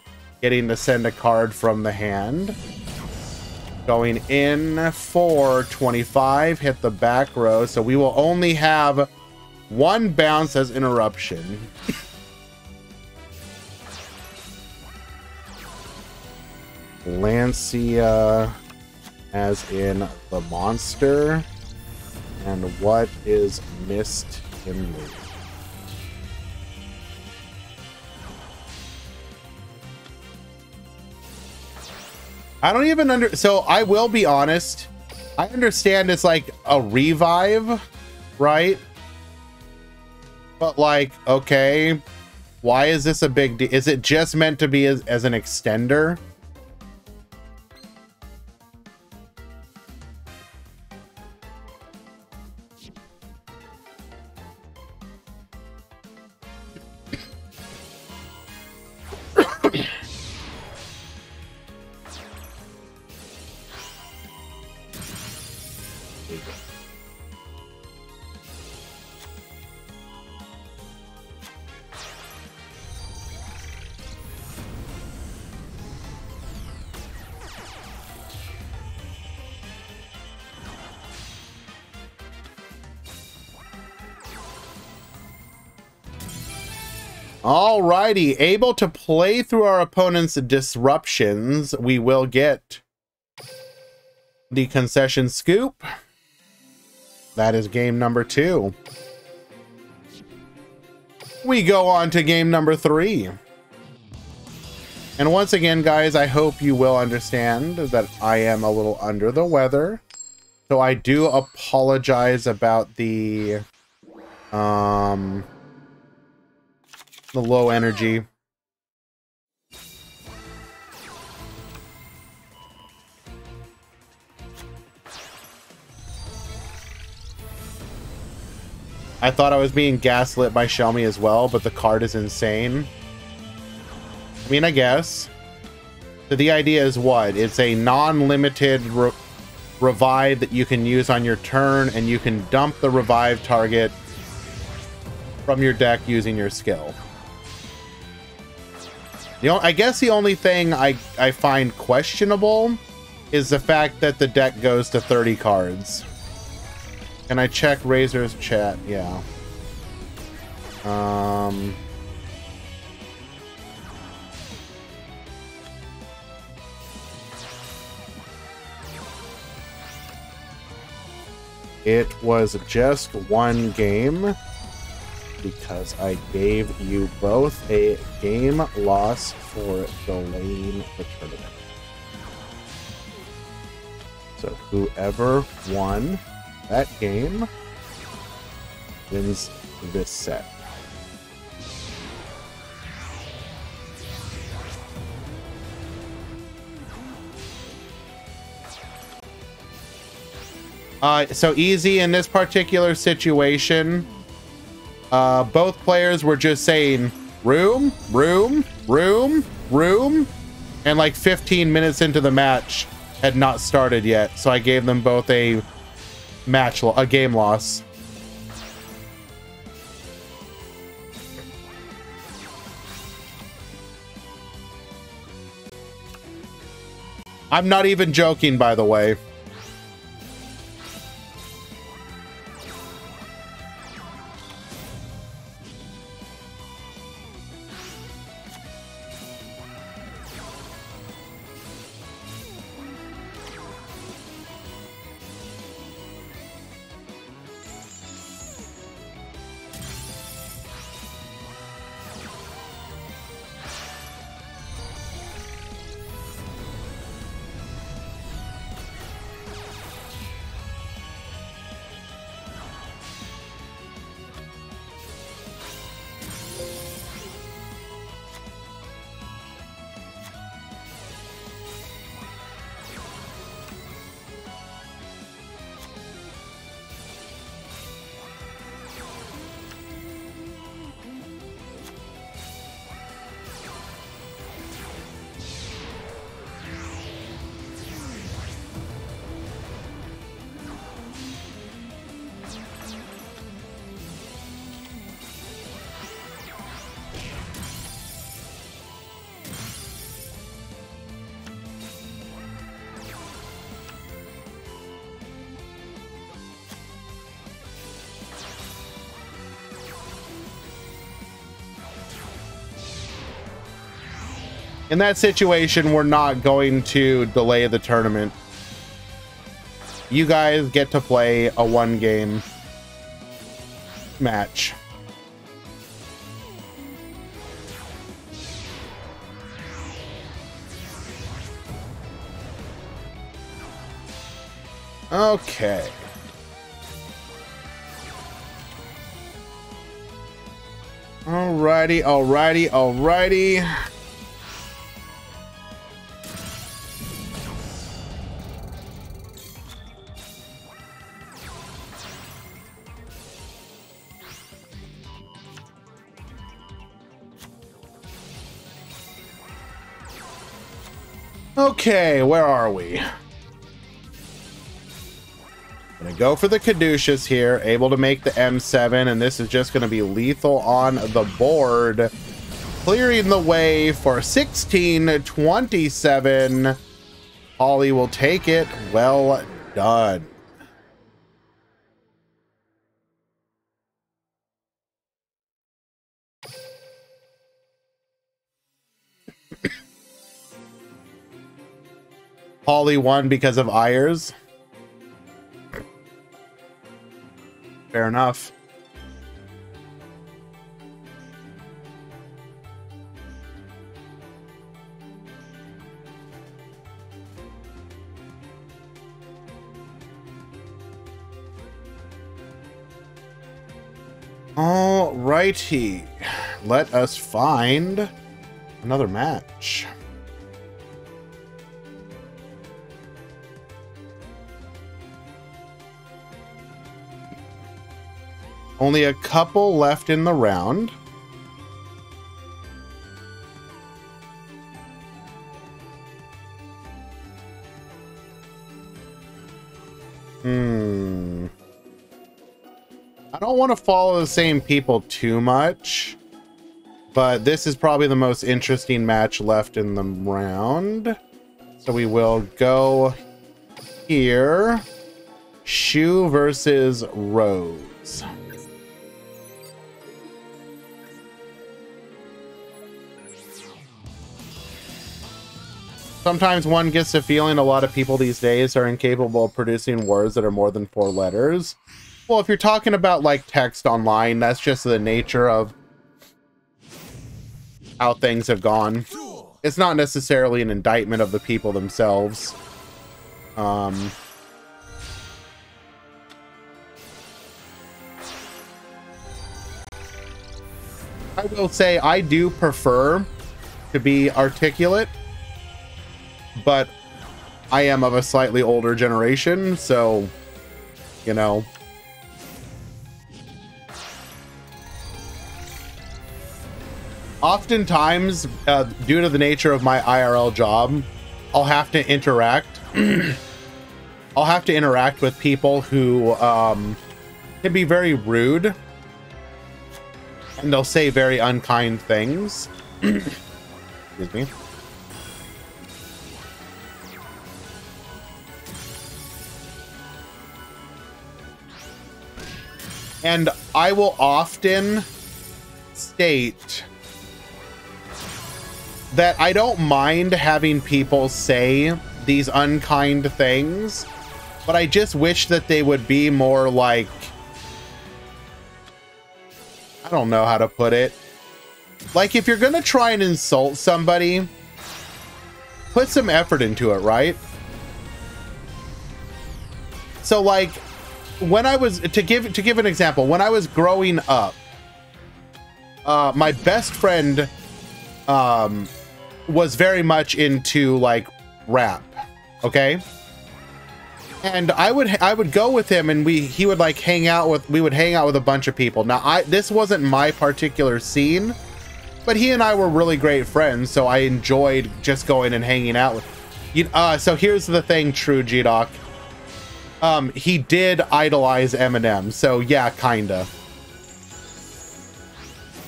getting to send a card from the hand. Going in for 25, hit the back row, so we will only have one bounce as interruption. Lancia as in the monster. And what is missed in me? I don't even so I will be honest. I understand it's like a revive, right? But like, okay, why is this a big deal? Is it just meant to be as an extender? Alrighty, able to play through our opponent's disruptions. We will get the concession scoop. That is game number 2. We go on to game number 3. And once again, guys, I hope you will understand that I am a little under the weather. So I do apologize about the low energy. I thought I was being gaslit by Shelmy as well, but the card is insane. I mean, I guess. So the idea is what? It's a non-limited revive that you can use on your turn, and you can dump the revive target from your deck using your skill. I guess the only thing I find questionable is the fact that the deck goes to 30 cards. Can I check Razor's chat? Yeah. It was just one game because I gave you both a game loss for delaying the tournament. So whoever won that game wins this set. So easy in this particular situation. Both players were just saying room, room, room, room, and like 15 minutes into the match had not started yet. So I gave them both a game loss. I'm not even joking, by the way. In that situation, we're not going to delay the tournament. You guys get to play a 1-game match. Okay. Alrighty, alrighty, alrighty. Okay, where are we? Gonna go for the Caduceus here, able to make the M7, and this is just gonna be lethal on the board, clearing the way for 16-27. Holly will take it. Well done. Holly won because of Ayers. Fair enough. All righty. Let us find another match. Only a couple left in the round. I don't want to follow the same people too much, but this is probably the most interesting match left in the round. So we will go here. Shu versus Rose. Sometimes one gets the feeling a lot of people these days are incapable of producing words that are more than 4 letters. Well, if you're talking about like text online, that's just the nature of how things have gone. It's not necessarily an indictment of the people themselves. I will say I do prefer to be articulate, but I am of a slightly older generation, so, you know. Oftentimes, due to the nature of my IRL job, I'll have to interact. I'll have to interact with people who can be very rude, and they'll say very unkind things. Excuse me. And I will often state that I don't mind having people say these unkind things, but I just wish that they would be more like, I don't know how to put it. Like, if you're gonna try and insult somebody, put some effort into it, right? So like, when I was, to give an example, when I was growing up, my best friend was very much into like rap, okay? And I would go with him, and he would like we would hang out with a bunch of people. Now this wasn't my particular scene, but he and I were really great friends, so I enjoyed just going and hanging out with you. So here's the thing, True G-Doc. He did idolize Eminem, so yeah, kinda.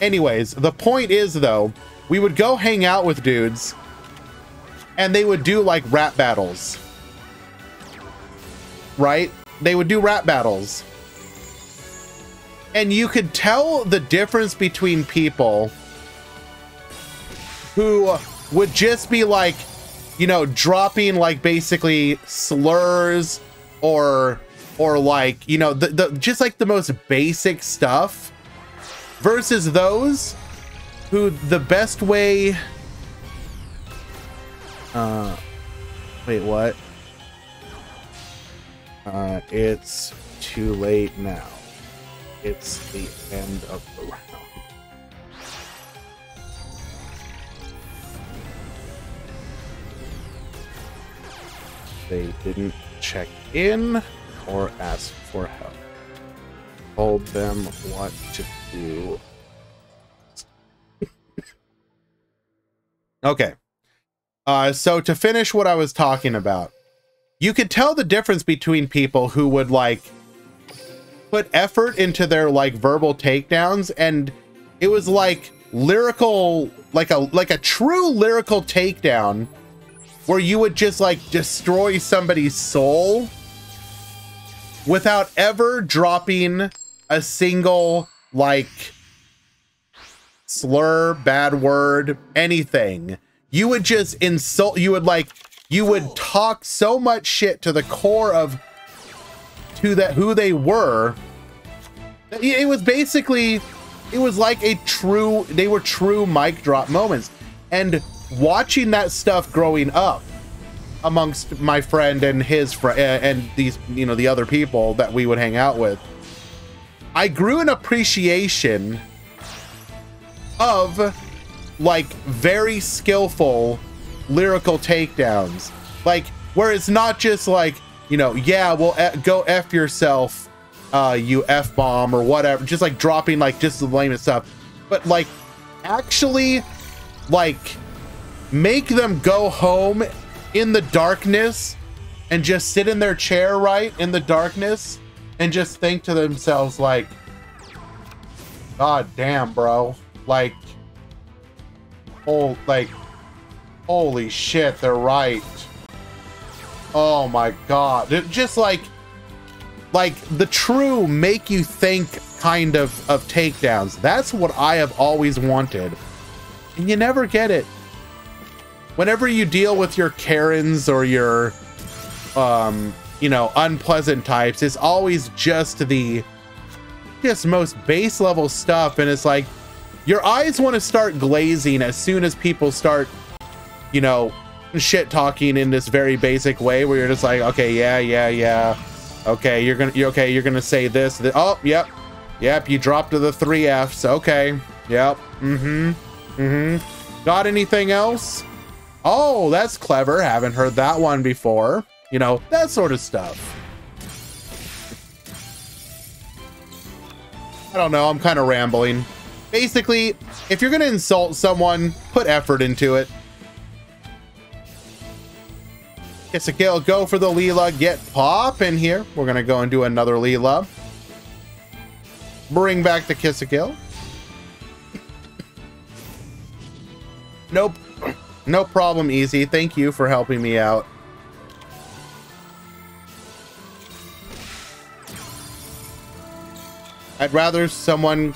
Anyways, the point is though, we would go hang out with dudes, and they would do like rap battles. Right? They would do rap battles. And you could tell the difference between people who would just be like, you know, dropping like basically slurs or like, you know, the just like the most basic stuff, versus those who the best way. Wait, what? It's too late now. It's the end of the round. They didn't check in or ask for help. Told them what to do. Okay. So to finish what I was talking about, you could tell the difference between people who would like put effort into their like verbal takedowns, and it was like lyrical, like a true lyrical takedown where you would just like destroy somebody's soul without ever dropping a single like slur, bad word, anything. You would just insult, you would talk so much shit to the core of who they were. It was basically, it was like they were true mic drop moments. And watching that stuff growing up amongst my friend and his friend and these, you know, the other people that we would hang out with, I grew an appreciation of like very skillful lyrical takedowns, like where it's not just like, you know, yeah, well, go F yourself, you F-bomb or whatever, just like dropping like just the lamest stuff, but like actually like make them go home in the darkness and just sit in their chair right in the darkness and just think to themselves like, God damn, bro, like, oh, like, holy shit, they're right. Oh my God. It just like the true make you think kind of takedowns. That's what I have always wanted. And you never get it. Whenever you deal with your Karens or your, you know, unpleasant types, it's always just the most base level stuff. And it's like, your eyes want to start glazing as soon as people start, you know, shit talking in this very basic way where you're just like, okay, yeah. Okay, you're gonna say this. Oh, yep. You dropped to the 3 Fs. Okay. Yep. Got anything else? Oh, that's clever. Haven't heard that one before. You know, that sort of stuff. I don't know. I'm kind of rambling. Basically, if you're gonna insult someone, put effort into it. Kiss a kill, go for the Leela, get pop in here. We're gonna go and do another Leela. Bring back the kiss a kill. Nope. No problem, Easy. Thank you for helping me out. I'd rather someone...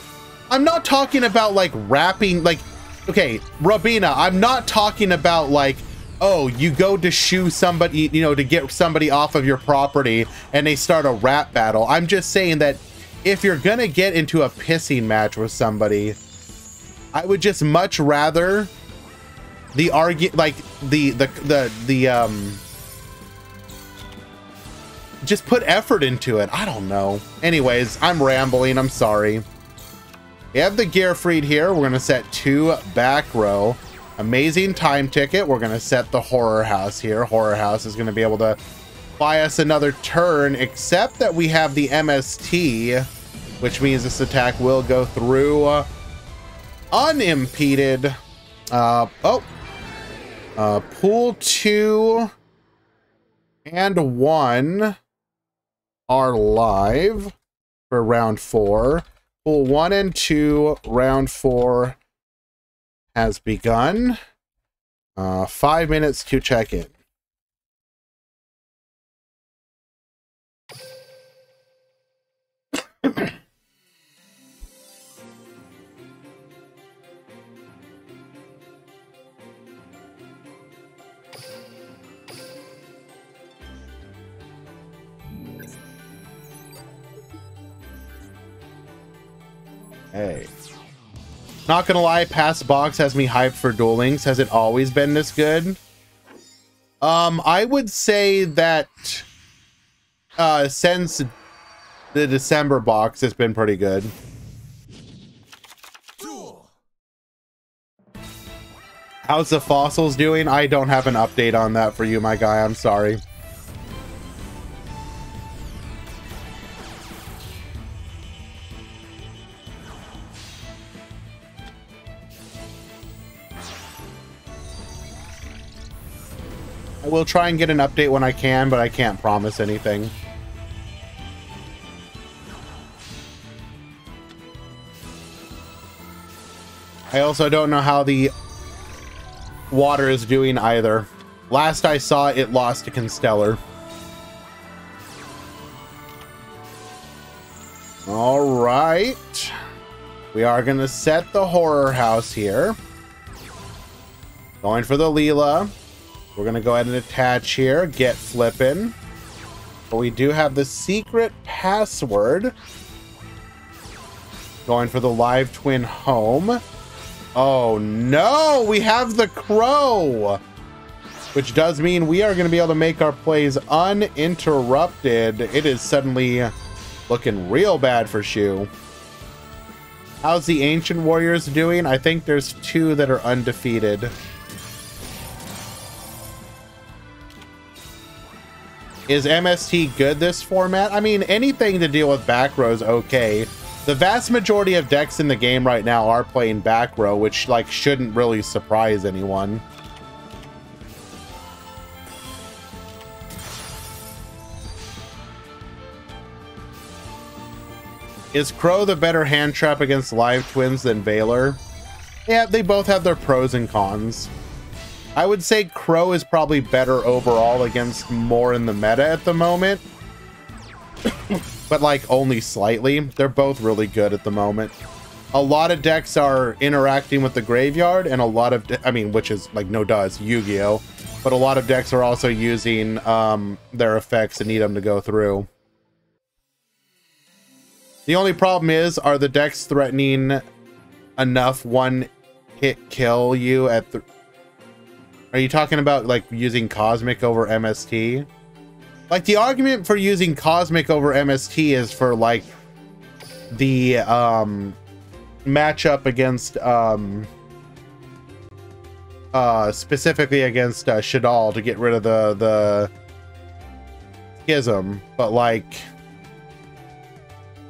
I'm not talking about like rapping, like, okay, Rabina, I'm not talking about like, oh, you go to shoo somebody, you know, to get somebody off of your property and they start a rap battle. I'm just saying that if you're gonna get into a pissing match with somebody, I would just much rather the just put effort into it. I don't know. Anyways, I'm rambling. I'm sorry. We have the Gearfried here. We're gonna set 2 back row. Amazing time ticket. We're gonna set the Horror House here. Horror House is gonna be able to buy us another turn, except that we have the MST, which means this attack will go through unimpeded. Pool 2 and 1 are live for round 4. Pool 1 and 2, round 4 has begun. 5 minutes to check in. Hey. Not gonna lie, past box has me hyped for Duel Links. Has it always been this good? I would say that since the December box, it's been pretty good. How's the fossils doing? I don't have an update on that for you, my guy. I'm sorry. I will try and get an update when I can, but I can't promise anything. I also don't know how the water is doing either. Last I saw, it lost to Constellar. All right. We are going to set the horror house here. Going for the Leela. We're going to go ahead and attach here. Get flipping. But we do have the secret password. Going for the live twin home. Oh no, we have the crow, which does mean we are going to be able to make our plays uninterrupted. It is suddenly looking real bad for Shu. How's the Ancient Warriors doing? I think there's 2 that are undefeated. Is MST good this format? I mean, anything to deal with back row is okay. The vast majority of decks in the game right now are playing back row, which like shouldn't really surprise anyone. Is Crow the better hand trap against live twins than Valor? Yeah, they both have their pros and cons. I would say Crow is probably better overall against more in the meta at the moment. But like only slightly. They're both really good at the moment. A lot of decks are interacting with the graveyard, and a lot of, which is like no duh, it's Yu-Gi-Oh! But a lot of decks are also using their effects and need them to go through. The only problem is, are the decks threatening enough one-hit kill you at the... Are you talking about like using Cosmic over MST? Like the argument for using Cosmic over MST is for like the matchup against specifically against Shaddoll to get rid of the schism, but like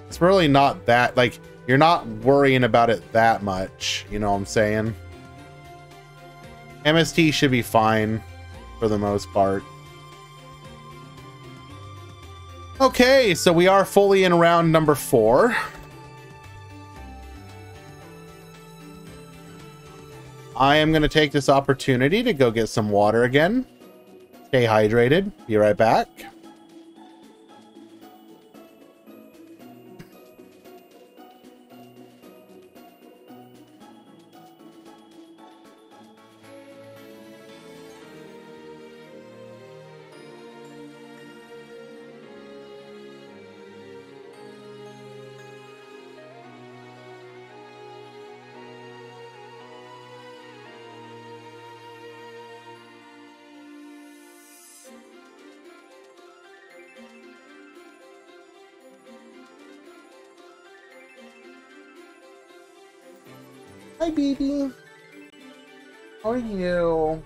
it's really not that, like you're not worrying about it that much, you know what I'm saying? MST should be fine for the most part. Okay, so we are fully in round number 4. I am going to take this opportunity to go get some water again. Stay hydrated. Be right back. Hi, baby. How are you?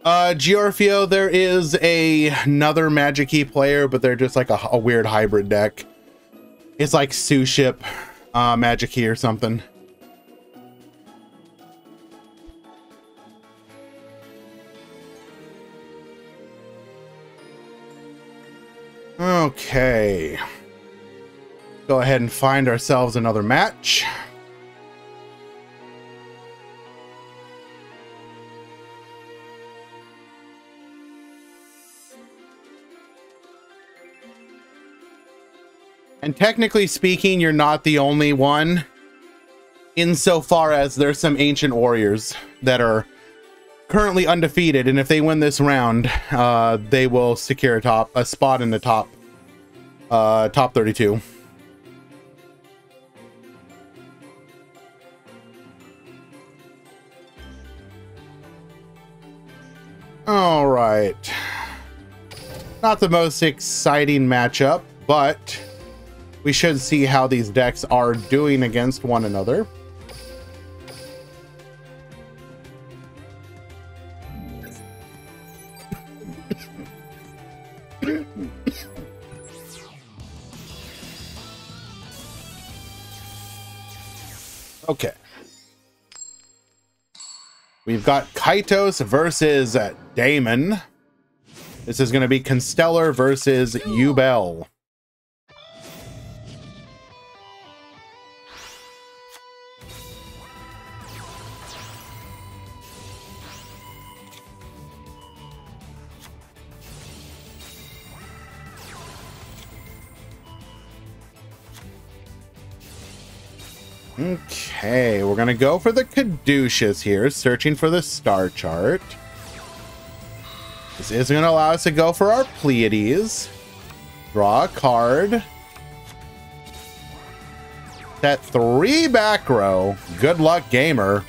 Giorfio, there is another Magic Key player, but they're just like a weird hybrid deck. It's like Suship, Magic Key or something. Okay. Go ahead and find ourselves another match. And technically speaking, you're not the only one, insofar as there's some ancient warriors that are currently undefeated, and if they win this round, they will secure a spot in the top 32. All right, not the most exciting matchup, but we should see how these decks are doing against one another. Okay. We've got Kaitos versus Damon. This is going to be Constellar versus Yubel. Okay, we're gonna go for the Caduceus here, searching for the star chart. This is gonna allow us to go for our Pleiades. Draw a card. Set 3 back row. Good luck, gamer.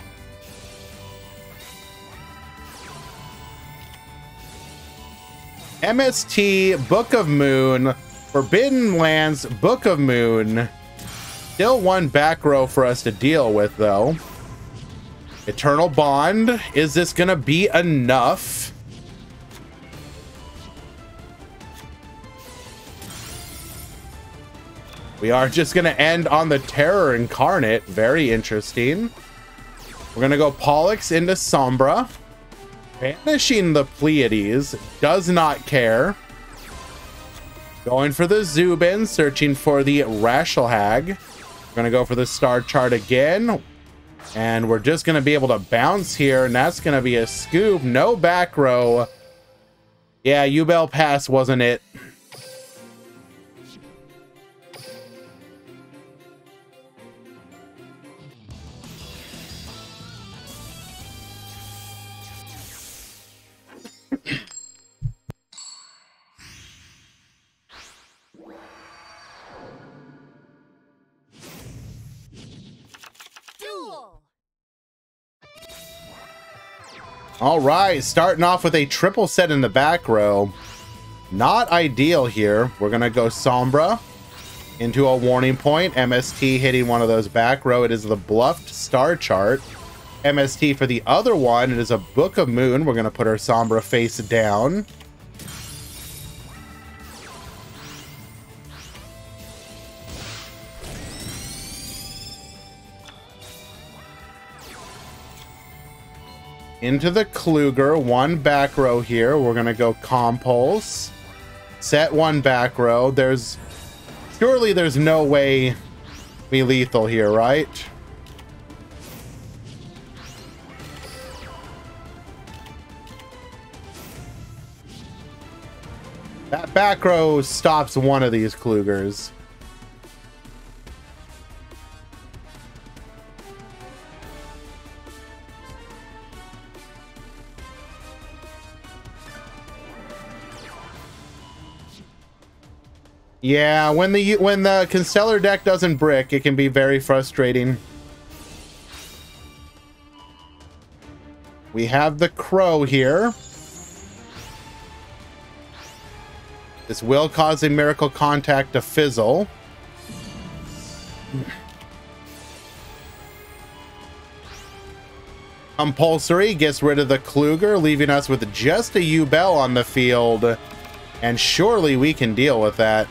MST, Book of Moon, Forbidden Lands, Book of Moon. Still 1 back row for us to deal with, though. Eternal Bond. Is this going to be enough? We are just going to end on the Terror Incarnate. Very interesting. We're going to go Pollux into Sombra. Banishing the Pleiades. Does not care. Going for the Zubin. Searching for the Rashalhag. Gonna go for the star chart again, and we're just gonna be able to bounce here, and that's gonna be a scoop. No back row. Yeah, Yubel Pass wasn't it. All right, starting off with a triple set in the back row. Not ideal here. We're going to go Sombra into a Warning Point. MST hitting one of those back row. It is the Bluffed Star Chart. MST for the other one. It is a Book of Moon. We're going to put our Sombra face down. Into the Kluger, 1 back row here. We're gonna go Compulse. Set 1 back row. Surely there's no way we lethal here, right? That back row stops one of these Klugers. Yeah, when the Constellar deck doesn't brick, it can be very frustrating. We have the Crow here. This will cause a Miracle Contact to fizzle. Compulsory gets rid of the Kluger, leaving us with just a Yubel on the field. And surely we can deal with that.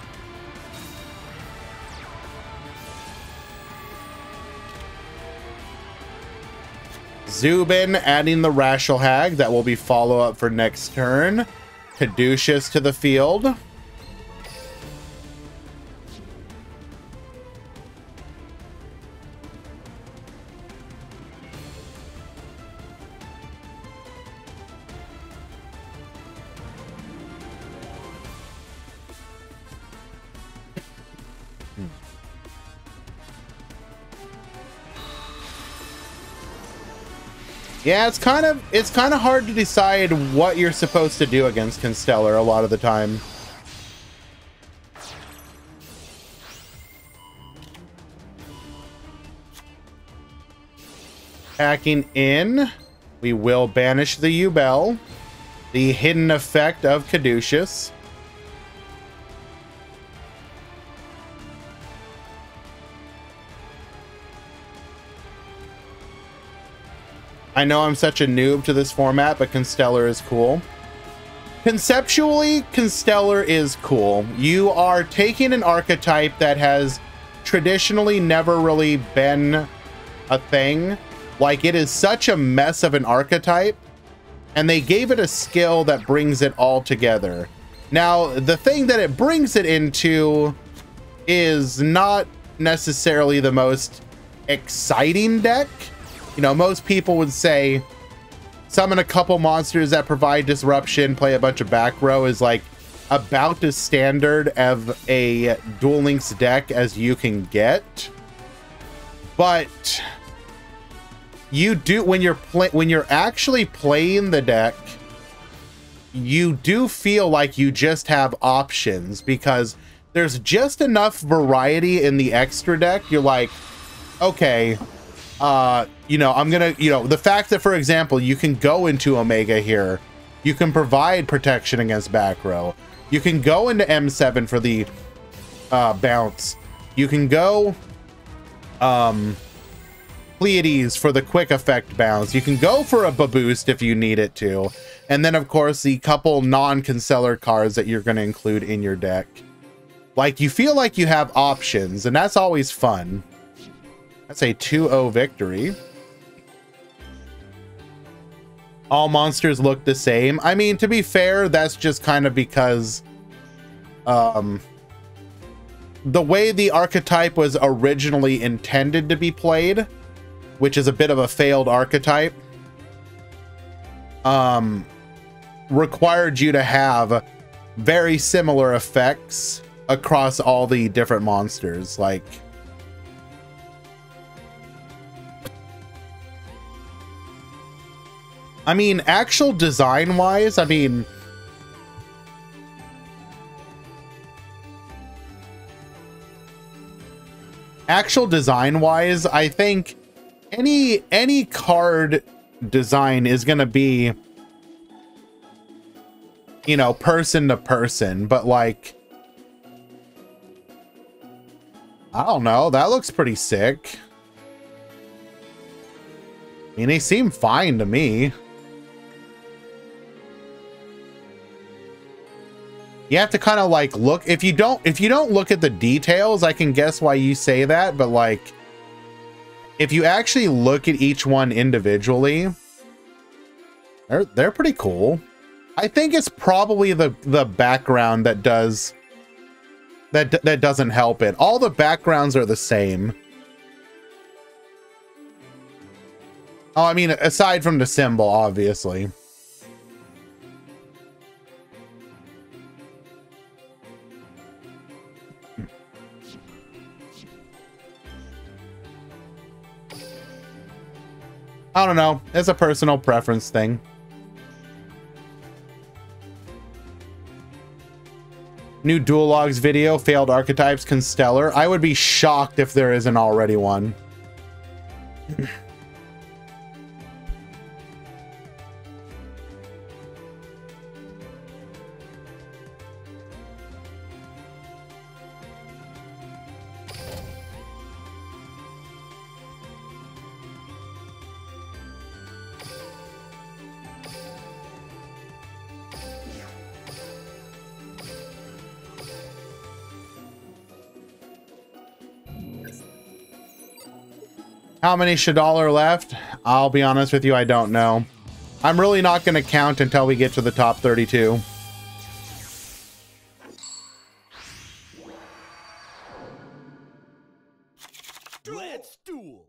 Zubin adding the Rashelhag. That will be follow-up for next turn. Caduceus to the field. Yeah, it's kind of hard to decide what you're supposed to do against Constellar a lot of the time. Hacking in, we will banish the Yubel, the hidden effect of Caduceus. I know I'm such a noob to this format, but Constellar is cool. Conceptually, Constellar is cool. You are taking an archetype that has traditionally never really been a thing. Like, it is such a mess of an archetype, and they gave it a skill that brings it all together. Now, the thing that it brings it into is not necessarily the most exciting deck. You know, most people would say summon a couple monsters that provide disruption, play a bunch of back row is like about as standard of a Duel Links deck as you can get. But you do, when you're actually playing the deck, you do feel like you just have options because there's just enough variety in the extra deck. You're like, okay, you know, I'm gonna, you know, the fact that, for example, you can go into Omega here, you can provide protection against back row, you can go into M7 for the bounce, you can go Pleiades for the quick effect bounce, you can go for a boost if you need it to, and then of course the couple non-Constellar cards that you're going to include in your deck. Like, you feel like you have options, and that's always fun. That's a 2-0 victory. All monsters look the same. I mean, to be fair, that's just kind of because the way the archetype was originally intended to be played, which is a bit of a failed archetype, required you to have very similar effects across all the different monsters. Like, I mean, actual design-wise, I mean, I think any card design is going to be, you know, person to person, but like, I don't know, that looks pretty sick. I mean, they seem fine to me. You have to kind of like look, if you don't look at the details, I can guess why you say that, but like, if you actually look at each one individually, they're pretty cool. I think it's probably the background that doesn't help it. All the backgrounds are the same. Oh, I mean, aside from the symbol, obviously. I don't know. It's a personal preference thing. New Duel Logs video, failed archetypes, Constellar. I would be shocked if there isn't already one. How many Shaddoll are left? I'll be honest with you, I don't know. I'm really not going to count until we get to the top 32. Let's duel.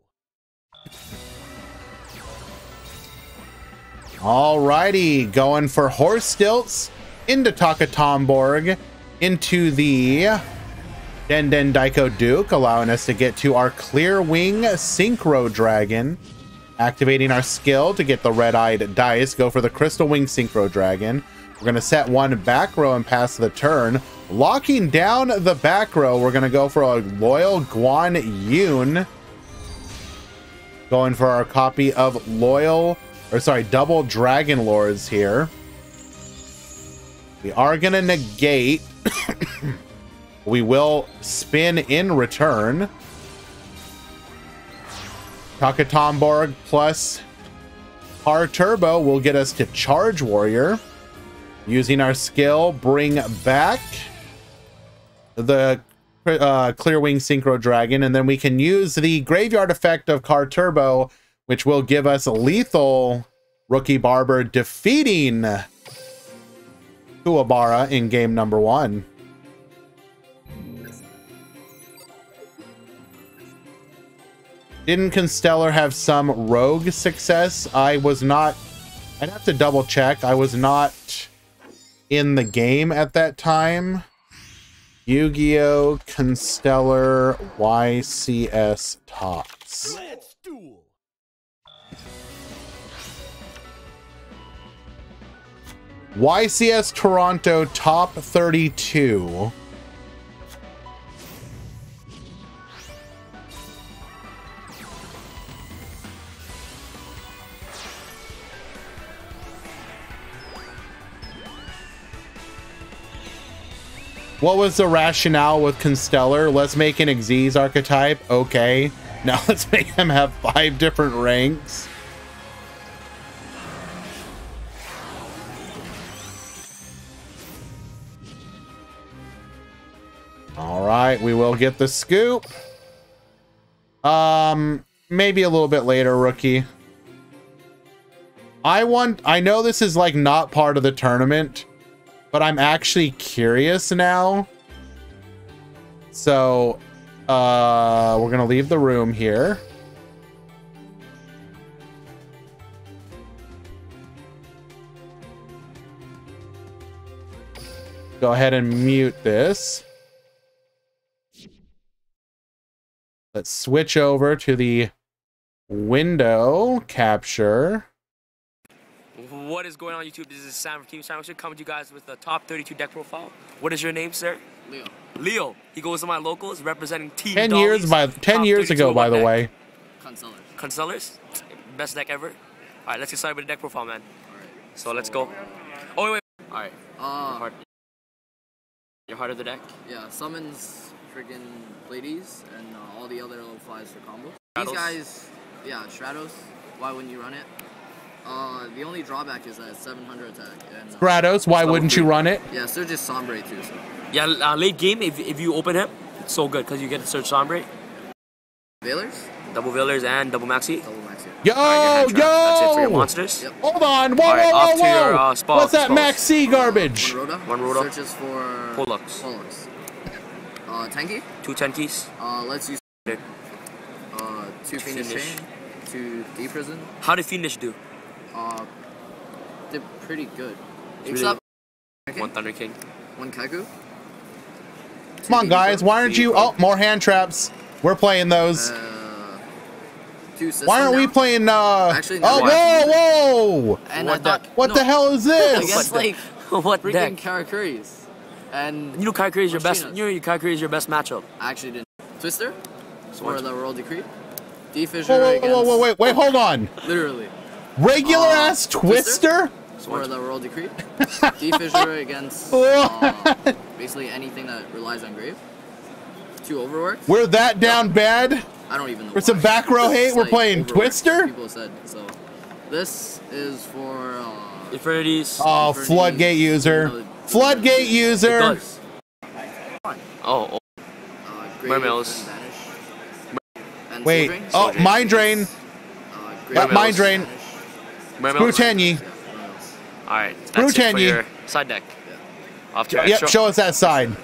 Alrighty, going for horse stilts into Taka Tomborg, into the Den Den Daiko Duke, allowing us to get to our Clear Wing Synchro Dragon, activating our skill to get the red-eyed dice, go for the Crystal Wing Synchro Dragon. We're going to set one back row and pass the turn. Locking down the back row, we're going to go for a Loyal Guan Yun. Going for our copy of Double Dragon Lords here. We are going to negate. We will spin in return. Taka Tomborg plus Car Turbo will get us to Charge Warrior. Using our skill, bring back the Clear Wing Synchro Dragon, and then we can use the Graveyard effect of Car Turbo, which will give us a lethal Rookie Barber, defeating Kuwabara in game number 1. Didn't Constellar have some rogue success? I was not. I'd have to double check. I was not in the game at that time. Yu-Gi-Oh! Constellar YCS Tops. Let's duel. YCS Toronto top 32. What was the rationale with Constellar? Let's make an Xyz archetype. Okay. Now let's make him have 5 different ranks. All right, we will get the scoop. Maybe a little bit later, Rookie. I know this is like not part of the tournament, but I'm actually curious now. So, we're gonna leave the room here. Go ahead and mute this. Let's switch over to the window capture. What is going on YouTube? This is Sam from Team Sam. I should come to you guys with the top 32 deck profile. What is your name, sir? Leo. Leo. He goes to my locals representing Team 10 Dollies. years 10 years ago, by the way. Constellars. Constellars? Best deck ever. All right, let's get started with the deck profile, man. All right. So let's go. Oh wait. All right. Your heart of the deck. Yeah, summons freaking Pleiades and all the other little flies for combo. Stratos. These guys, yeah, Stratos. Why wouldn't you run it? The only drawback is that it's 700 attack. And, Stratos, why wouldn't you run it? yeah, Surge is Sombre too. So. Yeah, late game, if you open him, it's so good because you get to search Sombre. Veilers? Double Veilers and double Maxi. Double Max, yeah. Yo, Alright, get hand trap. That's it for your yo! monsters. Yep. Hold on, whoa, Alright, whoa, off to whoa, your, whoa! spells, What's that spells. Max C garbage? One Rhoda. One Rhoda. Searches for Pollux. Pollux. Tenki? 2 Tenkeys. Let's use 2 Fiendish Fiendish. Chain, 2 Deep Prison. How did Fiendish do? They're pretty good. It's Except One Thunder King. 1 Kaiku. Come on, guys, why aren't you? Oh, more hand traps. We're playing those. 2 System Why aren't we now. playing? Actually, no. Oh, whoa, whoa! And What I thought, deck? What no, the hell is I this? guess like What freaking deck? Karakuris. And You know Kaikuri is your best. Machinas. You know Kaikuri is your best matchup. I actually didn't. Twister for What? the Royal Decree. D-Fissure Whoa, whoa, against. whoa, whoa, wait, hold on. Literally. Regular ass Twister? For the Royal Decree. D-Fissure against basically anything that relies on grave. 2 Overworks. We're that down bad? I don't even know. For some why. back row hate, It's we're like playing Overworks, Twister? People said so. This is for. Infinities. Oh, Infernities, Floodgate user. you know, Floodgate It user. does. Oh, Grave Mermails. and Banish. And Wait. Drain? Oh, Mind Drain. Mind Drain. Screw Tenyi. All right. Screw That's it for Tenyi. your side deck. Off to Yep, show us that side.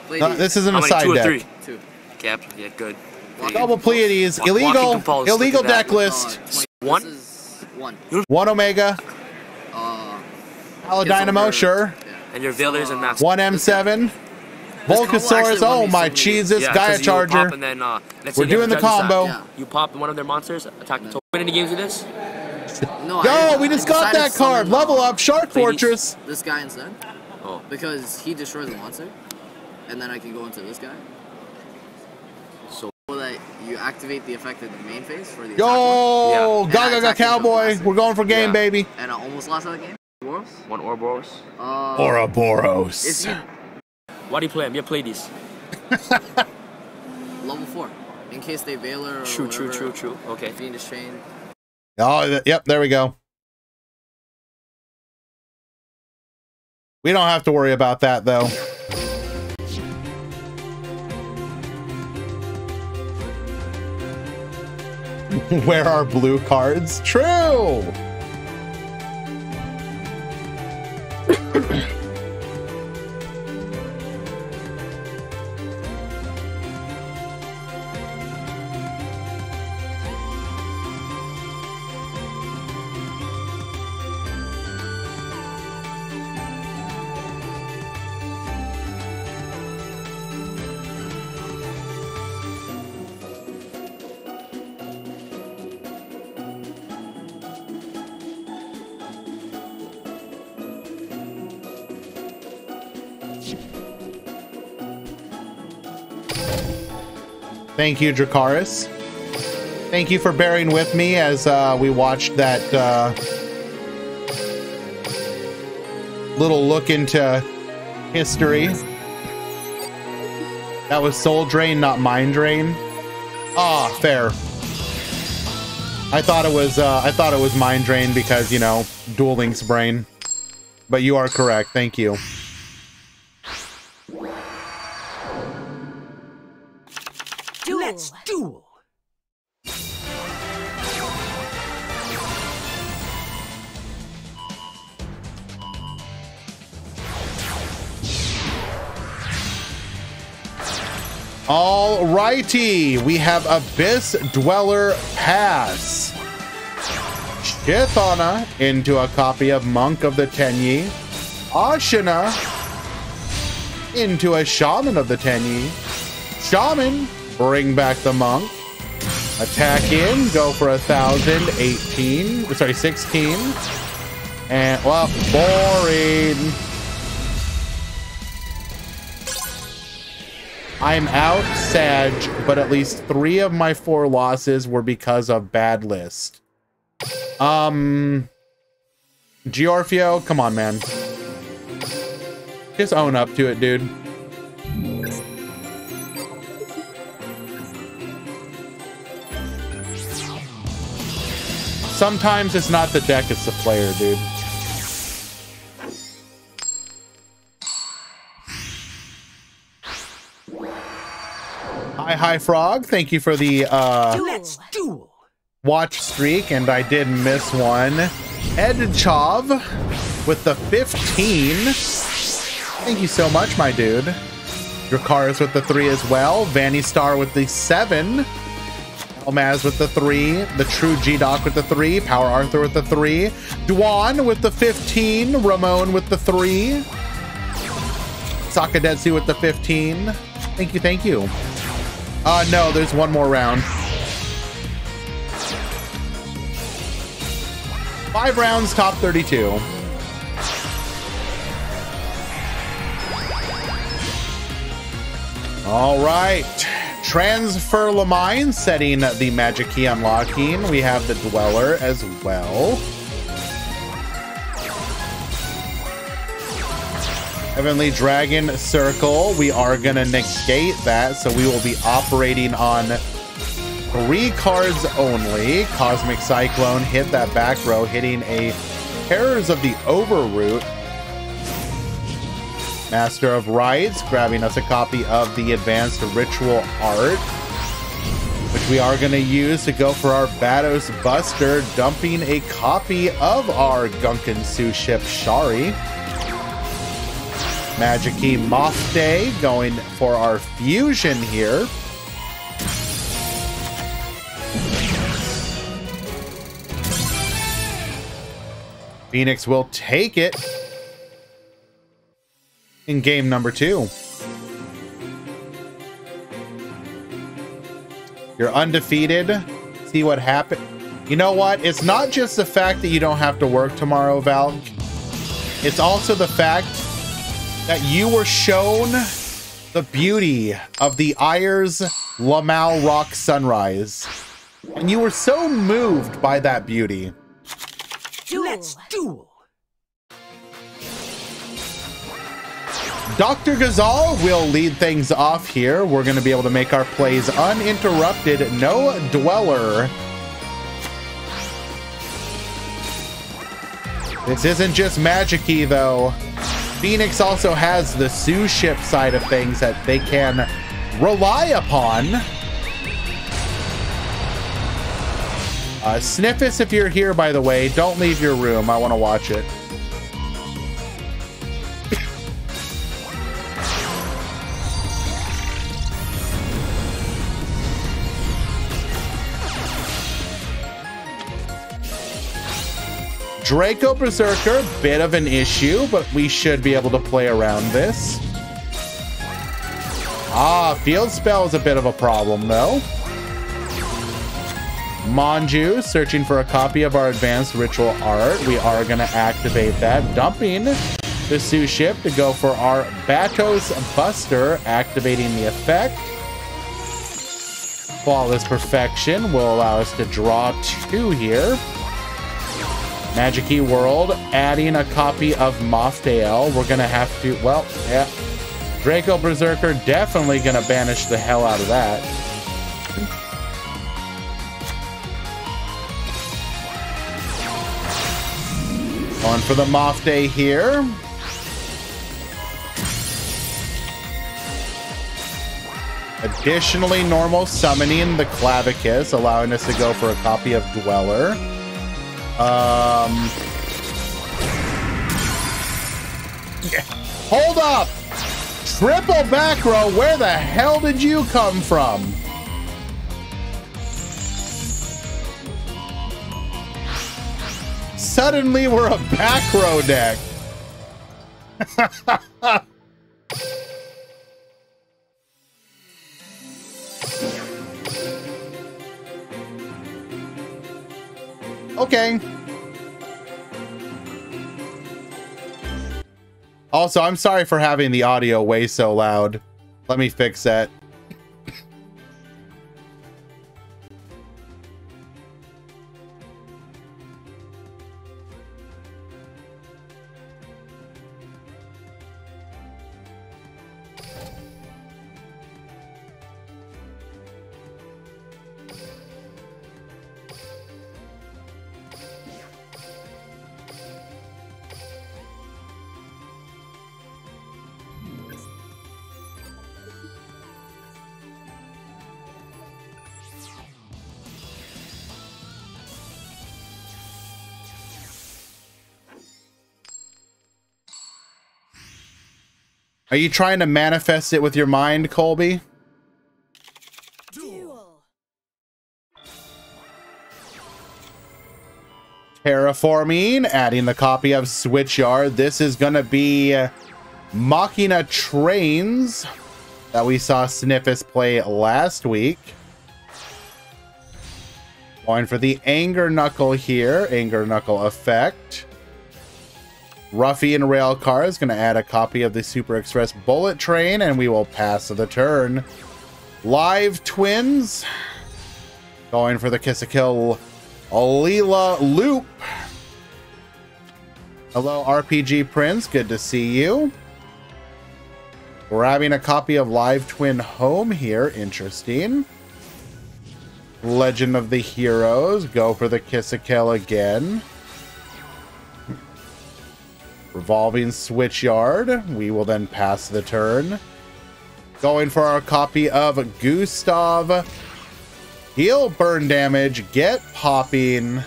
Pleiades. This isn't How a many? side 2 or deck. 3? 2. Cap. Yeah, good. Double Pleiades. Walking Illegal. Compulse, Illegal look at deck that. list. 1? This is 1. 1 Omega. Paladynamo, over- sure. Yeah. And your Veilers and Max. 1 M7. Volcasaurus. actually Oh won me my so Jesus. Yeah, Gaia 'cause you pop Charger. and then, let's We're say doing the judges combo. Yeah. You pop one of their monsters, attack the total. Win any games with this? No, Yo, we just got decided that to card. summon, Level up. Shark Pleiades. Fortress. This guy instead, Oh. because he destroys the monster, and then I can go into this guy. So That you activate the effect in the main phase for the attack Yo, Yeah. And Gaga attack into Cowboy. blast. We're going for game, Yeah. baby. one. And I almost lost that game. Boros. one Ouroboros. Ouroboros. If you Why do you play them? You play these. level 4, in case they Veiler or True. whatever, Okay. Fiendish Chain. Oh, yep, there we go. We don't have to worry about that, though. Where are blue cards? True! Thank you, Dracaris. Thank you for bearing with me as we watched that little look into history. That was Soul Drain, not Mind Drain. Ah, fair. I thought it was Mind Drain because, you know, Duel Link's brain. But you are correct. Thank you. Let's duel. Alrighty, we have Abyss Dweller Pass. Shithana into a copy of Monk of the Tenyi. Ashina into a Shaman of the Tenyi. Shaman, bring back the Monk. Attack in, go for 1,018. Sorry, 16. And, well, boring. I'm out, Sag, but at least 3 of my 4 losses were because of bad list. Giorfio, come on, man. Just own up to it, dude. Sometimes it's not the deck, it's the player, dude. Hi, Frog. Thank you for the Let's duel. watch streak, and I did miss one. Edchov with the 15. Thank you so much, my dude. Dracaris with the 3 as well. Vanny Star with the 7. Elmaz with the 3. The True G-Doc with the 3. Power Arthur with the 3. Dwan with the 15. Ramon with the 3. Sakadetsu with the 15. Thank you, thank you. No, there's one more round. 5 rounds, top 32. All right. Transfer Lamine setting the magic key unlocking. We have the Dweller as well. Heavenly Dragon Circle. We are going to negate that, so we will be operating on 3 cards only. Cosmic Cyclone hit that back row, hitting a Terrors of the Overroot. Master of Rites, grabbing us a copy of the Advanced Ritual Art. which we are going to use to go for our Batos Buster, dumping a copy of our Gunkan Su ship Shari. Magic-Key Moth Day going for our fusion here. Phoenix will take it in game number 2. You're undefeated. See what happened. You know what? It's not just the fact that you don't have to work tomorrow, Valk. It's also the fact that you were shown the beauty of the Ayers Lamau Rock Sunrise. And you were so moved by that beauty. Let's duel. Dr. Gazal will lead things off here. We're going to be able to make our plays uninterrupted. No Dweller. This isn't just Magic-Key, though. Phoenix also has the Su ship side of things that they can rely upon. Sniffus, if you're here, by the way, don't leave your room. I want to watch it. Draco Berserker, bit of an issue, but we should be able to play around this. Field Spell is a bit of a problem, though. Manju, searching for a copy of our advanced ritual art. We are going to activate that, dumping the Su ship to go for our Batos Buster, activating the effect. Flawless Perfection will allow us to draw 2 here. Magic-Key World, adding a copy of Mothtail. We're going to have to, well, yeah. Draco Berserker, definitely going to banish the hell out of that. Going for the Moth Day here. Additionally, normal summoning the Clavicus, allowing us to go for a copy of Dweller. Hold up! Triple back row, where the hell did you come from? Suddenly we're a back row deck. Okay. Also, I'm sorry for having the audio way so loud. Let me fix that. Are you trying to manifest it with your mind, Colby? Duel. Terraforming, adding the copy of Switchyard. This is going to be Machina Trains that we saw Sniffus play last week. Going for the Anger Knuckle here. Anger Knuckle effect. Ruffian Railcar is going to add a copy of the Super Express Bullet Train, and we will pass the turn. Live Twins. Going for the Kiss-a-Kill Alila Loop. Hello, RPG Prince. Good to see you. Grabbing a copy of Live Twin Home here. Interesting. Legend of the Heroes. Go for the Kiss-a-Kill again. Revolving Switchyard. We will then pass the turn. Going for our copy of Gustav Heal burn damage. Get popping.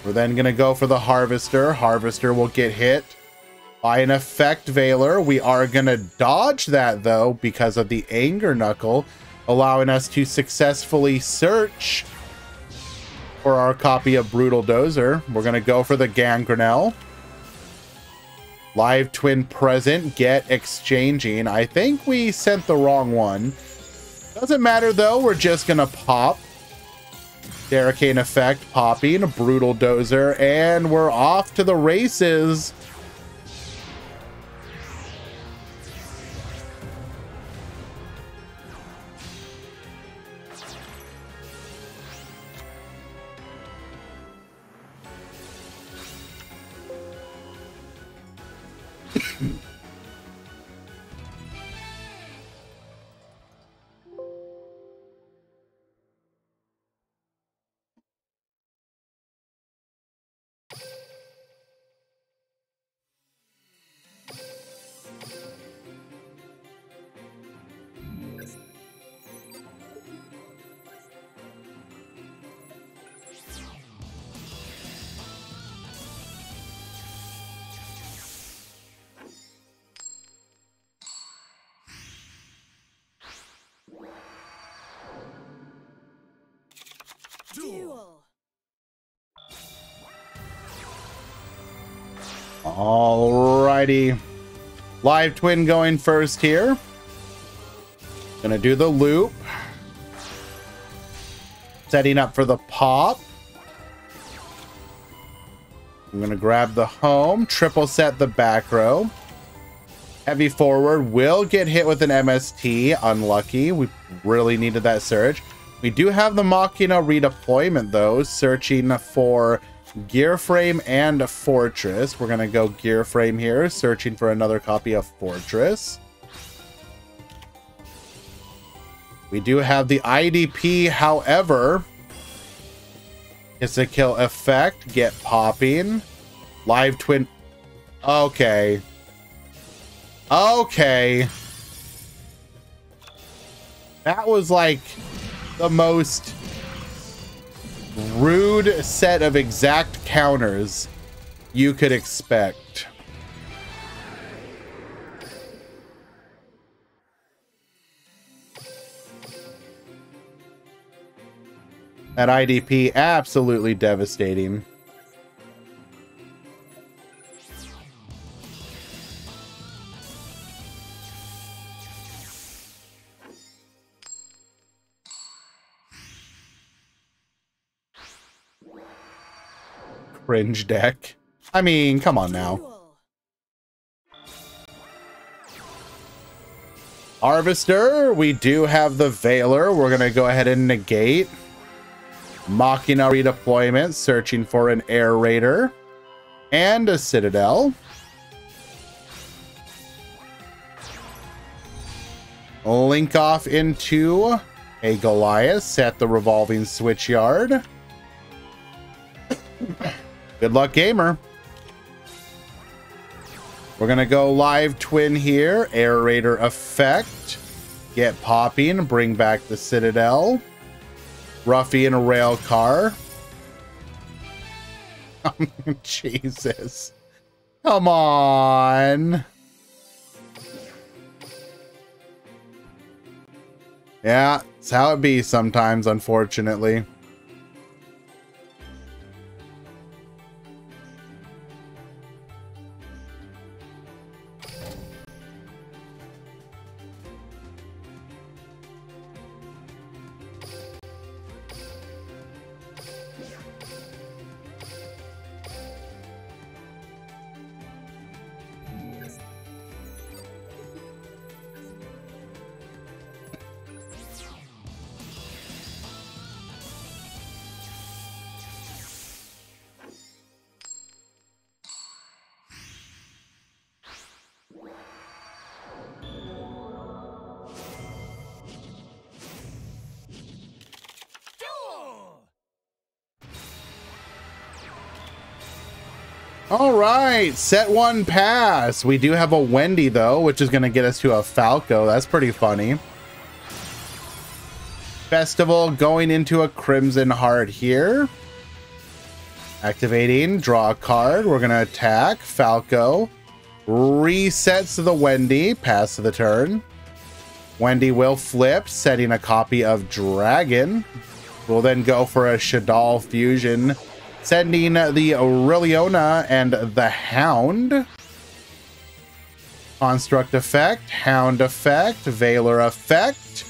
We're then going to go for the Harvester. Harvester will get hit by an Effect Veiler. We are going to dodge that, though, because of the Anger Knuckle, allowing us to successfully search for our copy of Brutal Dozer. We're going to go for the Gangrel. Live Twin present. Get exchanging. I think we sent the wrong one. Doesn't matter, though. We're just going to pop. Derricane Effect popping, Brutal Dozer, and we're off to the races. Duel. Alrighty. Live Twin going first here. Gonna do the loop. Setting up for the pop. I'm gonna grab the home. Triple set the back row. Heavy forward will get hit with an MST. Unlucky. We really needed that surge. We do have the Machina redeployment, though, searching for Gear Frame and Fortress. We're going to go Gear Frame here, searching for another copy of Fortress. We do have the IDP, however. It's a kill effect. Get popping. Live Twin. Okay. Okay. That was like the most rude set of exact counters you could expect. That IDP, absolutely devastating. Cringe deck. I mean, come on now. Harvester, we do have the Veiler. We're going to go ahead and negate. Machina redeployment, searching for an Air Raider and a Citadel. Link off into a Goliath, set the revolving switch yard. Good luck, gamer. We're gonna go Live Twin here. Air Raider effect. Get popping. Bring back the Citadel. Ruffian rail car. Jesus. Come on. Yeah, it's how it be sometimes, unfortunately. All right, set one pass. We do have a Wendy, though, which is going to get us to a Falco. That's pretty funny. Festival going into a Crimson Heart here. Activating, draw a card. We're going to attack. Falco resets to the Wendy. Pass to the turn. Wendy will flip, setting a copy of Dragon. We'll then go for a Shaddoll fusion, sending the Aureliona and the Hound. Construct effect, Hound effect, Valor effect,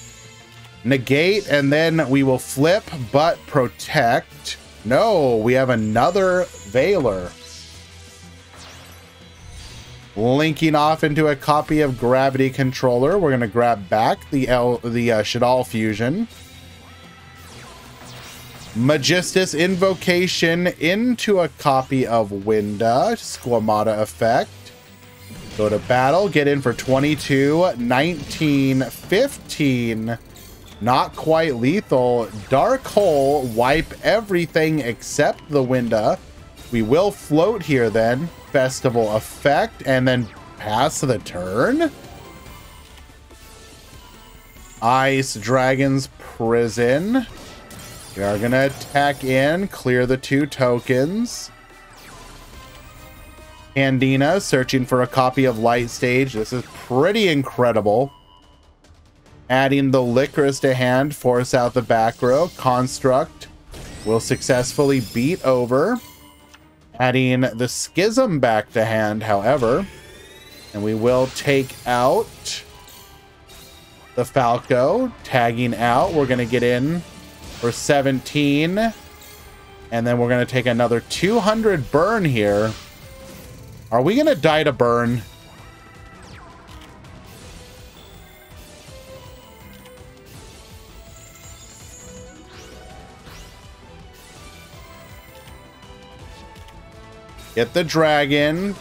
negate, and then we will flip but protect. No, we have another Valor. Linking off into a copy of Gravity Controller. We're going to grab back the Shaddoll fusion. Magistus Invocation into a copy of Winda. Squamata effect. Go to battle. Get in for 22, 19, 15. Not quite lethal. Dark Hole. Wipe everything except the Winda. We will float here then. Festival effect. And then pass to the turn. Ice Dragon's Prison. We are going to attack in, clear the 2 tokens. Andina searching for a copy of Light Stage. This is pretty incredible. Adding the Licorice to hand, force out the back row. Construct will successfully beat over. Adding the Schism back to hand, however. And we will take out the Falco. Tagging out. We're going to get in for 17, and then we're going to take another 200 burn here. Are we going to die to burn? Get the dragon.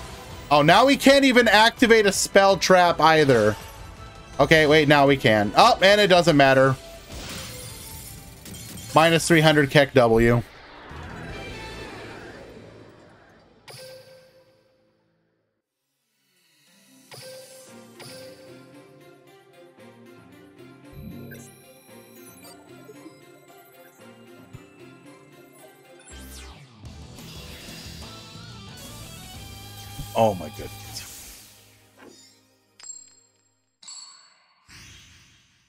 Oh, now we can't even activate a spell trap either. Okay, wait, now we can. Oh, and it doesn't matter. Minus 300 Keck W. Oh my goodness.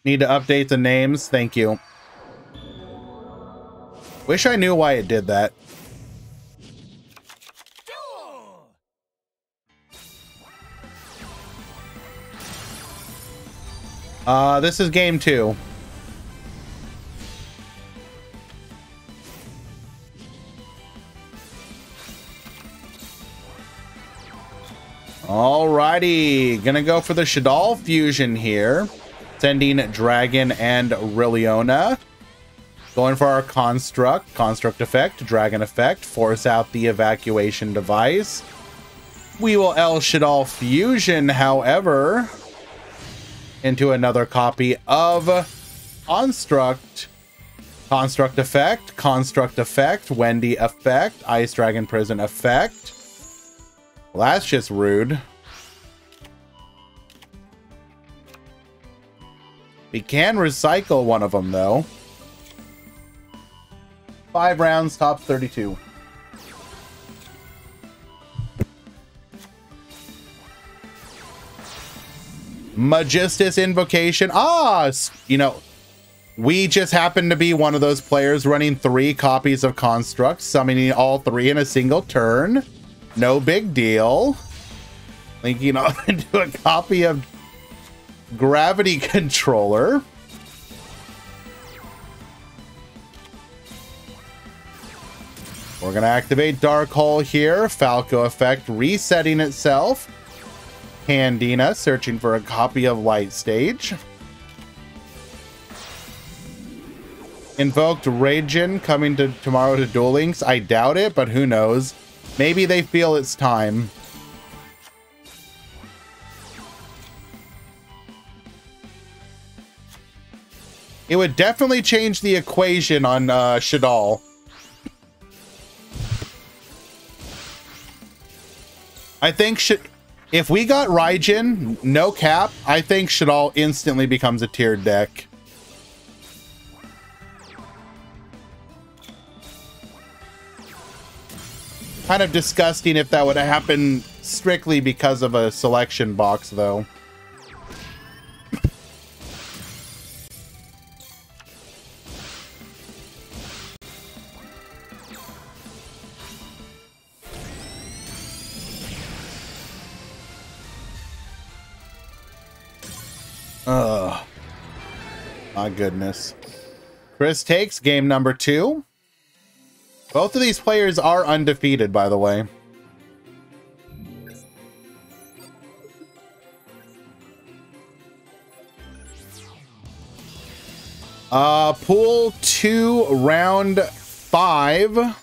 Need to update the names. Thank you. Wish I knew why it did that. This is game 2. Alrighty, gonna go for the Shaddoll fusion here. Sending Dragon and Aureliona. Going for our construct effect, dragon effect, force out the evacuation device. We will El Shaddoll fusion, however, into another copy of construct effect, Wendy effect, Ice Dragon Prison effect. Well, that's just rude. We can recycle one of them though. 5 rounds, top 32. Magistus Invocation. Ah, you know, we just happen to be one of those players running 3 copies of Construct, summoning all 3 in a single turn. No big deal. Linking up into a copy of Gravity Controller. We're going to activate Dark Hole here. Falco effect resetting itself. Candina searching for a copy of Light Stage. Invoked Raijin coming to tomorrow to Duel Links. I doubt it, but who knows. Maybe they feel it's time. It would definitely change the equation on Shaddoll. I think if we got Raijin, no cap, I think Shaddoll instantly becomes a tiered deck. Kind of disgusting if that would have happened strictly because of a selection box, though. Ugh. My goodness. Chris takes game number 2. Both of these players are undefeated, by the way. Pool 2, round 5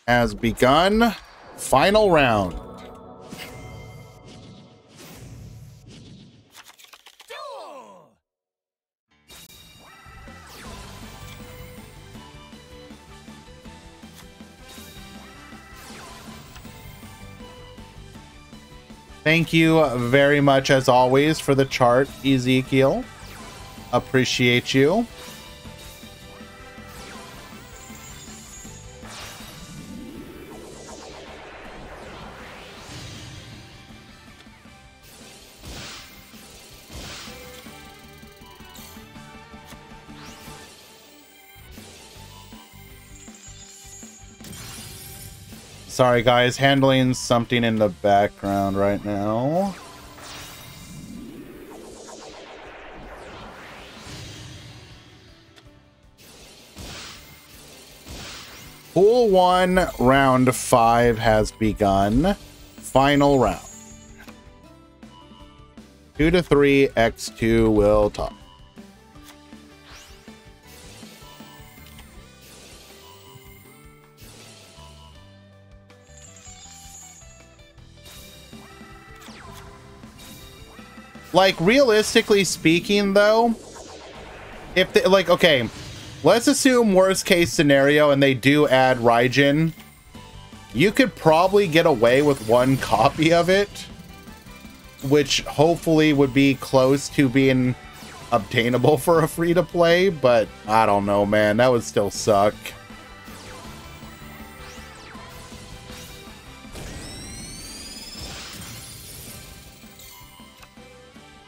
has begun. Final round. Thank you very much, as always, for the chart, Ezekiel. Appreciate you. Sorry, guys, handling something in the background right now. Pool 1, round 5 has begun. Final round. 2 to 3, X2 will top. Like, realistically speaking, though, if they, like, okay, let's assume worst case scenario and they do add Raijin, you could probably get away with 1 copy of it, which hopefully would be close to being obtainable for a free-to-play, but I don't know, man, that would still suck.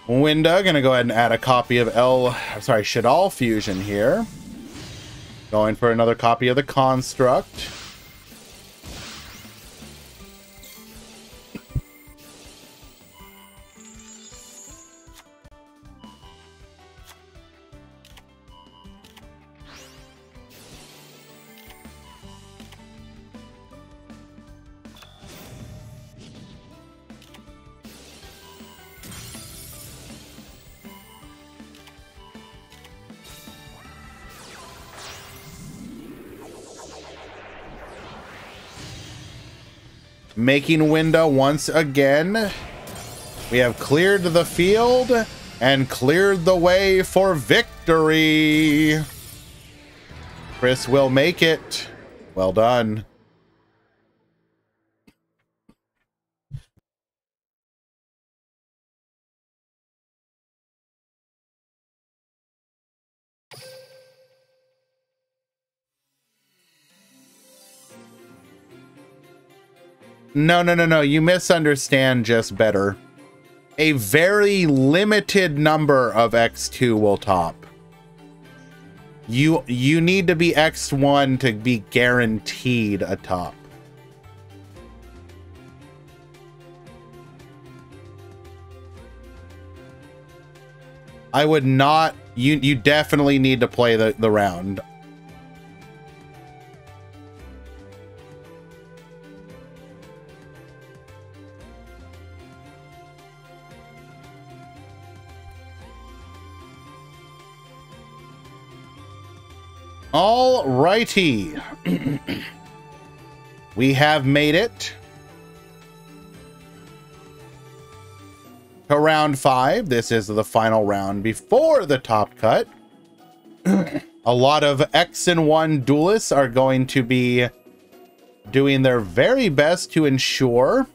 Winda, gonna go ahead and add a copy of Shaddoll Fusion here. Going for another copy of the Construct. Making window once again. We have cleared the field and cleared the way for victory. Chris will make it. Well done. No. You misunderstand just better. A very limited number of X2 will top. You need to be X1 to be guaranteed a top. I would not. You definitely need to play the round. All righty. We have made it to round 5. This is the final round before the top cut. A lot of X and 1 duelists are going to be doing their very best to ensure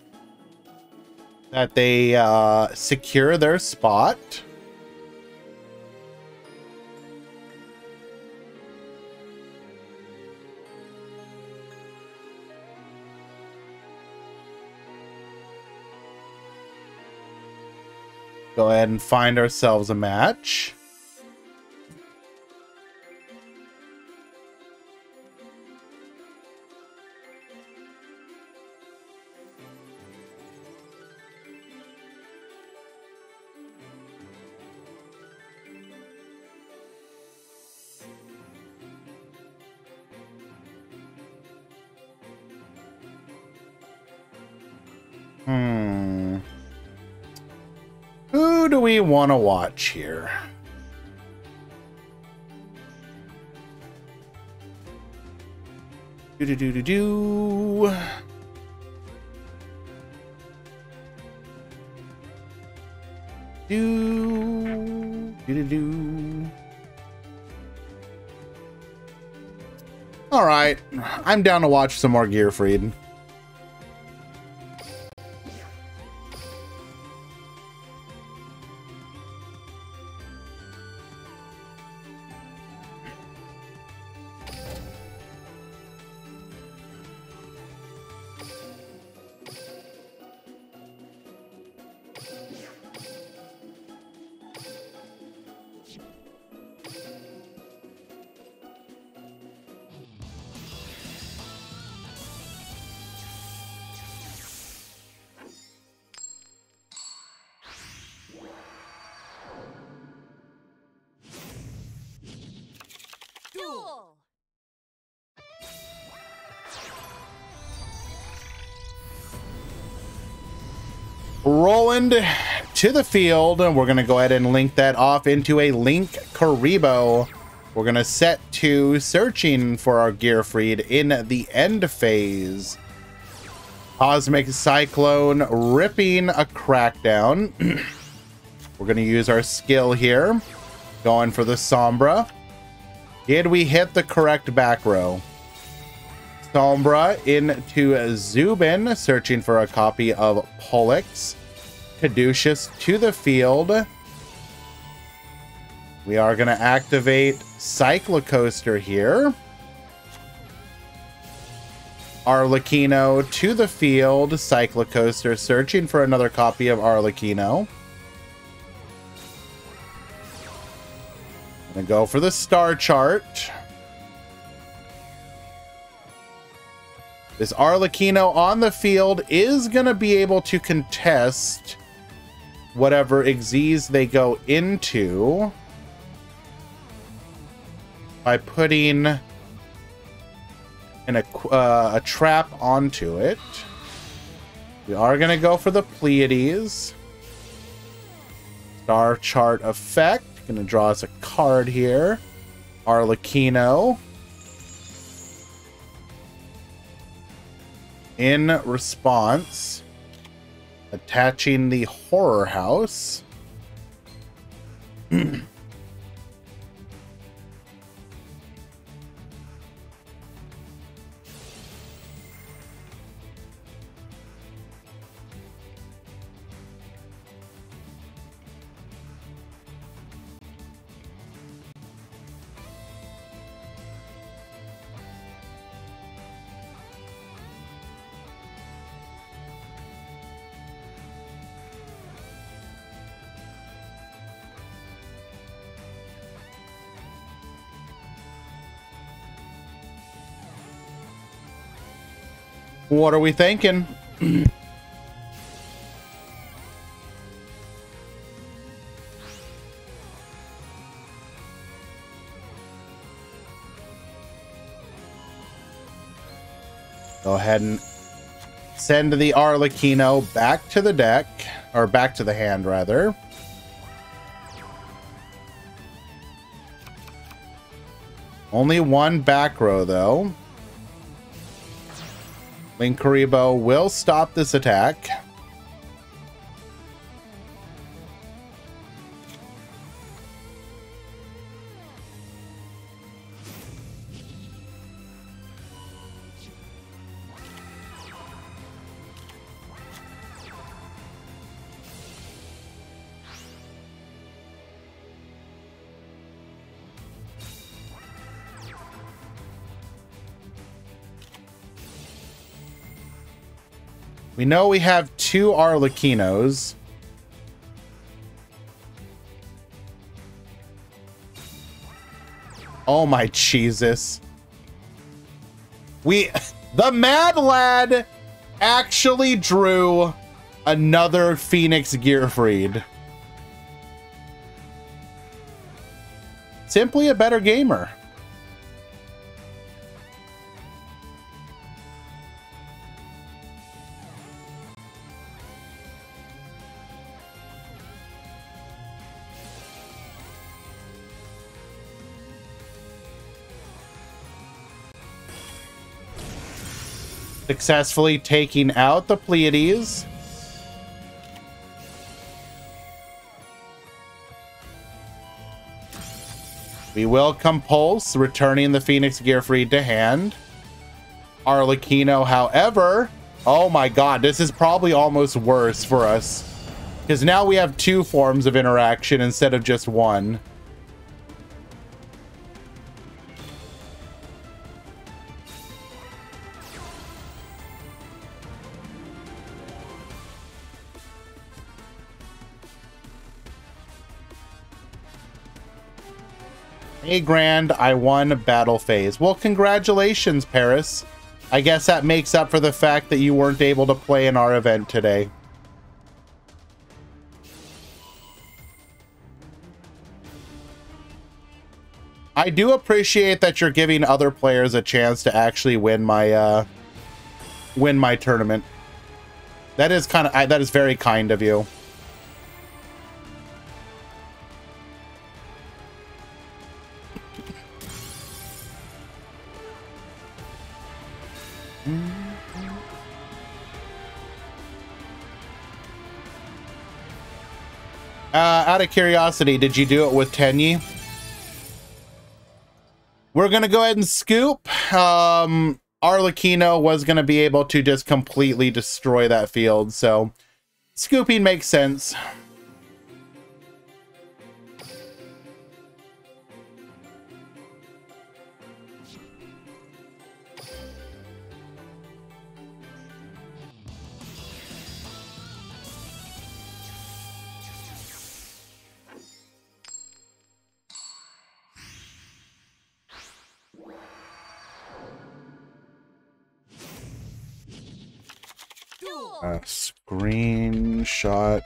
that they secure their spot. Go ahead and find ourselves a match. Who do we want to watch here? Do. All right, I'm down to watch some more Gearfried. Duel. Roland to the field, and we're going to go ahead and link that off into a Linkuriboh. We're going to set to searching for our Gearfried in the end phase. Cosmic Cyclone ripping a Crackdown. We're going to use our skill here. Going for the Sombra. Did we hit the correct back row? Sombra into Zubin, searching for a copy of Pollux. Caduceus to the field. We are going to activate Cyclocoaster here. Arlecchino to the field. Cyclocoaster searching for another copy of Arlecchino. Gonna go for the star chart. This Arlecchino on the field is gonna be able to contest whatever Xyz they go into by putting a trap onto it. We are gonna go for the Pleiades. Star chart effect. Gonna draw us a card here. Arlecchino. In response, attaching the Horror House. What are we thinking? Go ahead and send the Arlecchino back to the deck, or back to the hand, rather. Only one back row, though. Linkuriboh will stop this attack. We know we have two Arlecchinos. Oh my Jesus. The Mad Lad actually drew another Phoenix Gearfried. Simply a better gamer. Successfully taking out the Pleiades. We will Compulse, returning the Phoenix Gearfried to hand. Arlecchino, however, oh my god, this is probably almost worse for us. Because now we have 2 forms of interaction instead of just 1. Hey, Grand, I won battle phase. Well, congratulations, Paris. I guess that makes up for the fact that you weren't able to play in our event today. I do appreciate that you're giving other players a chance to actually win my tournament. That is that is very kind of you. Out of curiosity, did you do it with Tenyi? We're gonna go ahead and scoop. Arlecchino was gonna be able to just completely destroy that field, so scooping makes sense. Screenshot.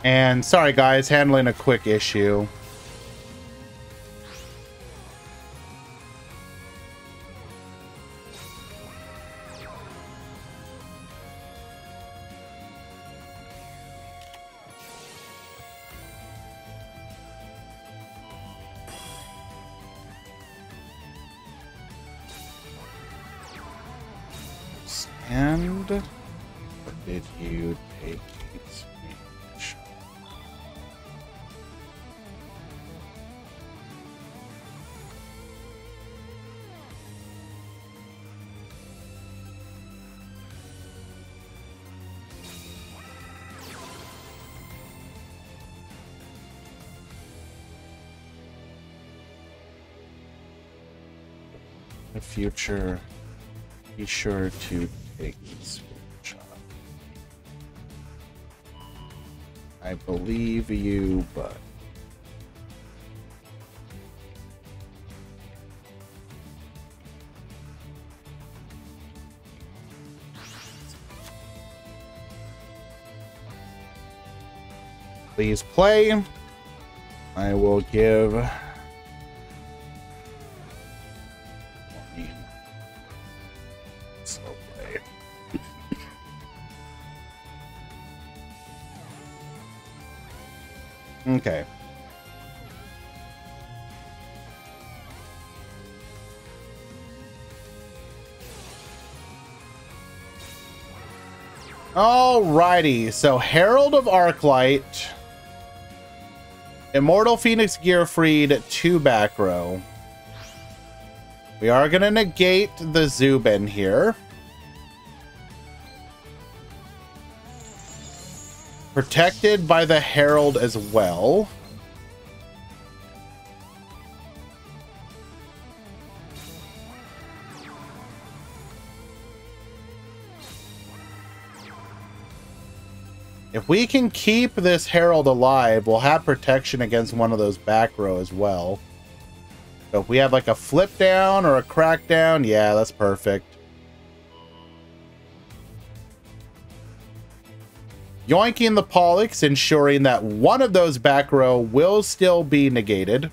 And sorry guys, handling a quick issue. And what did you take? The future, be sure to take this screenshot. I believe you, but please play. I will give okay. Alrighty, so Herald of Arclight, Immortal Phoenix Gearfried, 2 back row. We are going to negate the Zubin here. Protected by the Herald as well. If we can keep this Herald alive, we'll have protection against one of those back row as well. So if we have like a flip down or a crack down, yeah, that's perfect. Yoinking the Pollux, ensuring that one of those back row will still be negated.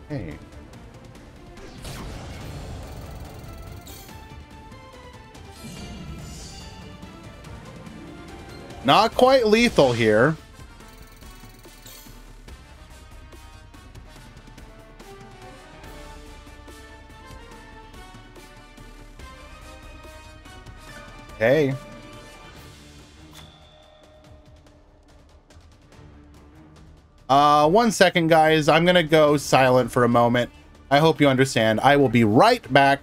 Okay. Not quite lethal here. Okay. 1 second, guys. I'm gonna go silent for a moment. I hope you understand. I will be right back.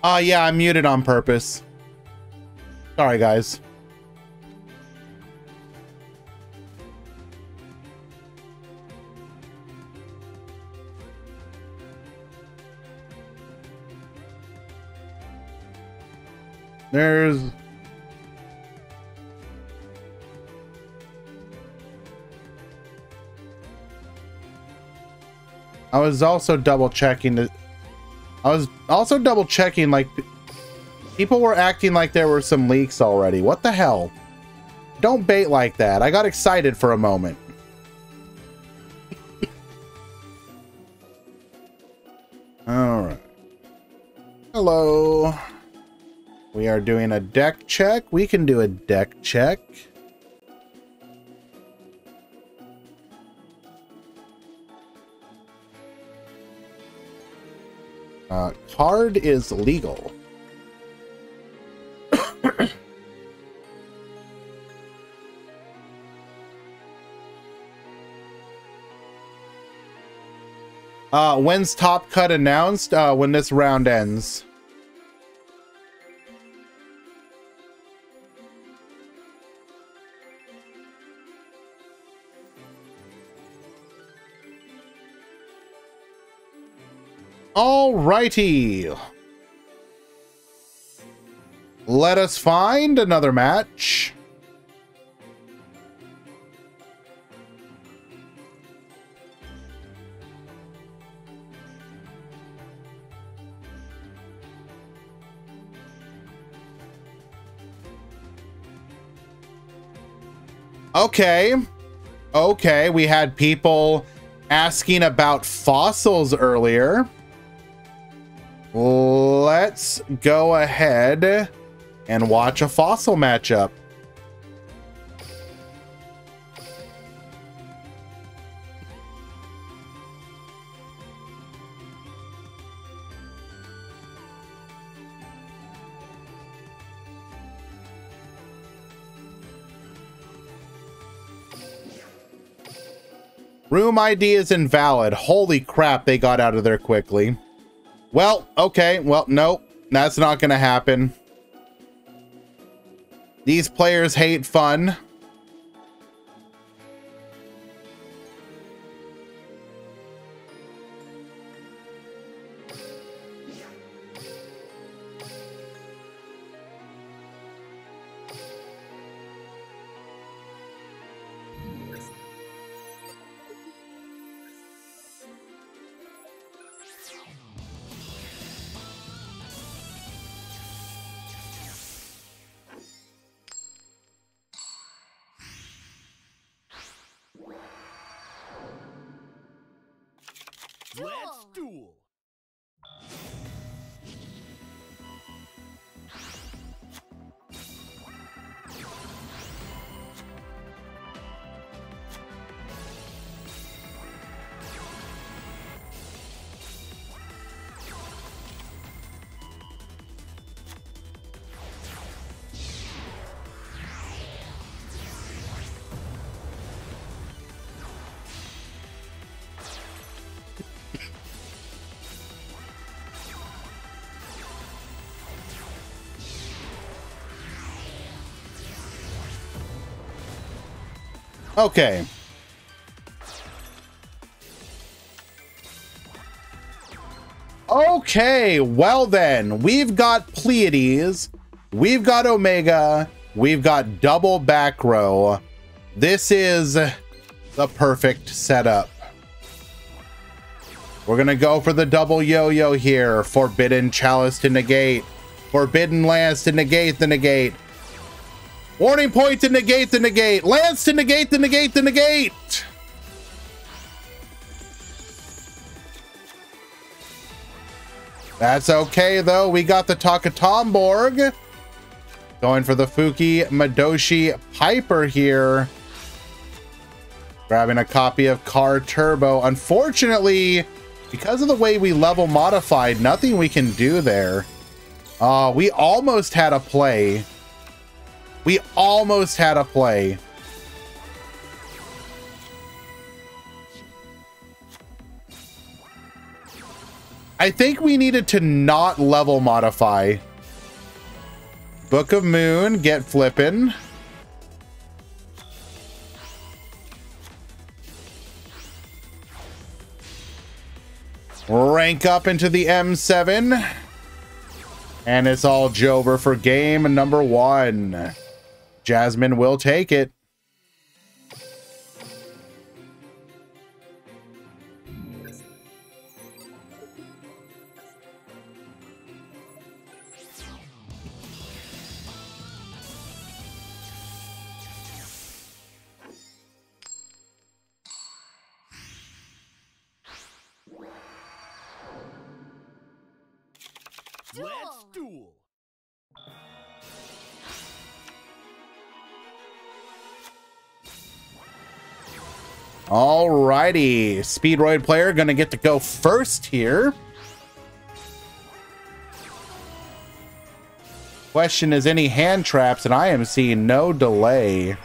Yeah, I muted on purpose. Sorry, guys. There's... I was also double checking that. I was also double checking, like, people were acting like there were some leaks already. What the hell? Don't bait like that. I got excited for a moment. All right. Hello. We are doing a deck check. We can do a deck check. Card is legal. When's Top Cut announced? When this round ends. Alrighty. Let us find another match. Okay. Okay, we had people asking about fossils earlier. Let's go ahead and watch a fossil matchup. Room ID is invalid. Holy crap, they got out of there quickly. Well, okay. Well, nope. That's not going to happen. These players hate fun. Let's duel. Okay. Okay, well then, we've got Pleiades, we've got Omega, we've got double back row. This is the perfect setup. We're gonna go for the double yo-yo here. Forbidden Chalice to negate. Forbidden Lance to negate the negate. Warning Point to negate the negate. Lance to negate the negate the negate. That's okay though. We got the Takatomborg. Going for the Fuki Madoshi Piper here. Grabbing a copy of Car Turbo. Unfortunately, because of the way we level modified, nothing we can do there. We almost had a play. We almost had a play. I think we needed to not level modify. Book of Moon, get flippin'. Rank up into the M7. And it's all Jover for game number 1. Jasmine will take it. Let's duel. Alrighty, Speedroid player gonna get to go first here. Question is any hand traps, and I am seeing no delay.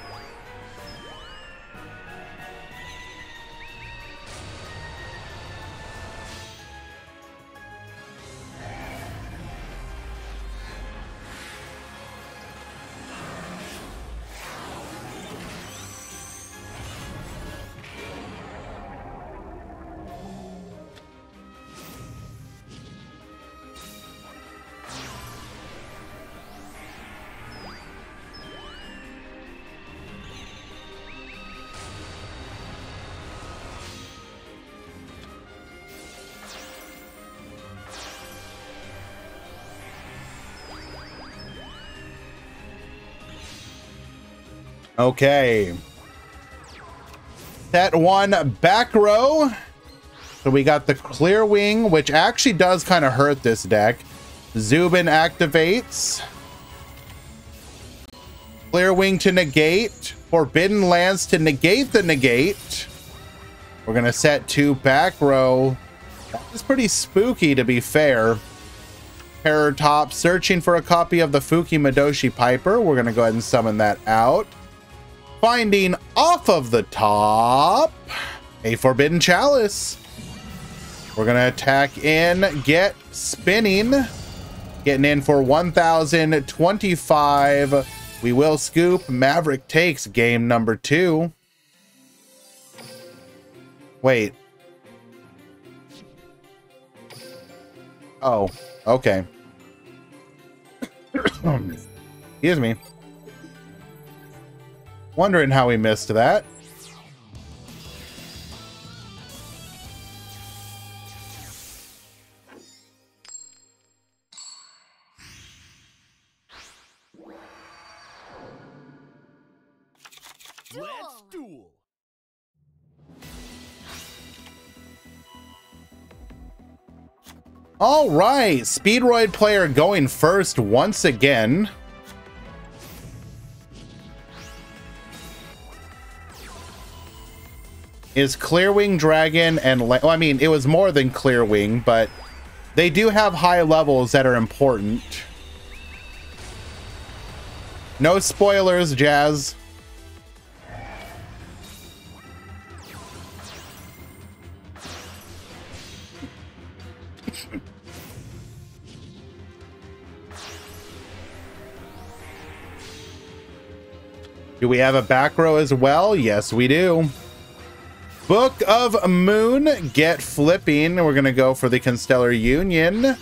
Okay. Set 1 back row. So we got the Clear Wing, which actually does kind of hurt this deck. Zubin activates. Clear Wing to negate. Forbidden Lands to negate the negate. We're going to set 2 back row. That's pretty spooky, to be fair. Terror Top searching for a copy of the Fuki Madoshi Piper. We're going to go ahead and summon that out. Finding off of the top a Forbidden Chalice. We're going to attack in, get spinning. Getting in for 1,025. We will scoop. Maverick takes game number 2. Wait. Oh, okay. Excuse me. Wondering how we missed that. Let's duel. All right, Speedroid player going first once again. Is Clearwing Dragon and... well, I mean, it was more than Clearwing, but they do have high levels that are important. No spoilers, Jazz. Do we have a back row as well? Yes, we do. Book of Moon, get flipping. We're going to go for the Constellar Union.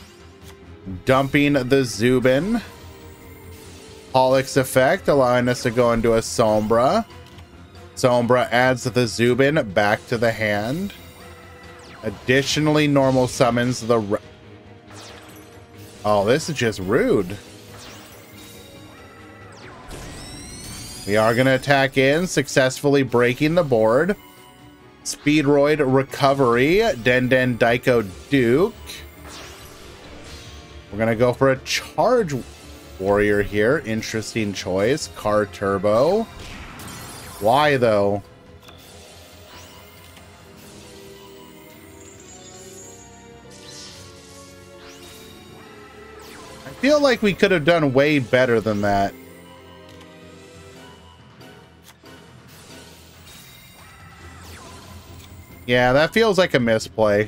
Dumping the Zubin. Pollux effect, allowing us to go into a Sombra. Sombra adds the Zubin back to the hand. Additionally, normal summons the... oh, this is just rude. We are going to attack in, successfully breaking the board. Speedroid Recovery, Den Daiko Duke. We're going to go for a Charge Warrior here. Interesting choice. Car Turbo. Why, though? I feel like we could have done way better than that. Yeah, that feels like a misplay.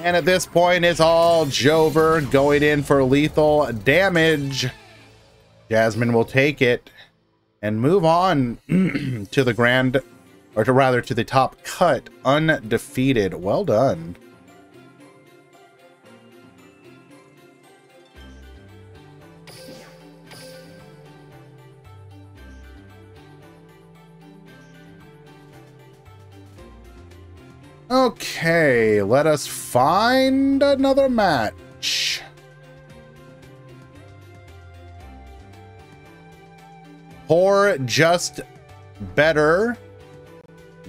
And at this point, it's all Jover going in for lethal damage. Jasmine will take it and move on to the grand, or to rather to the top cut, undefeated. Well done. Okay, let us find another match. Poor Just Better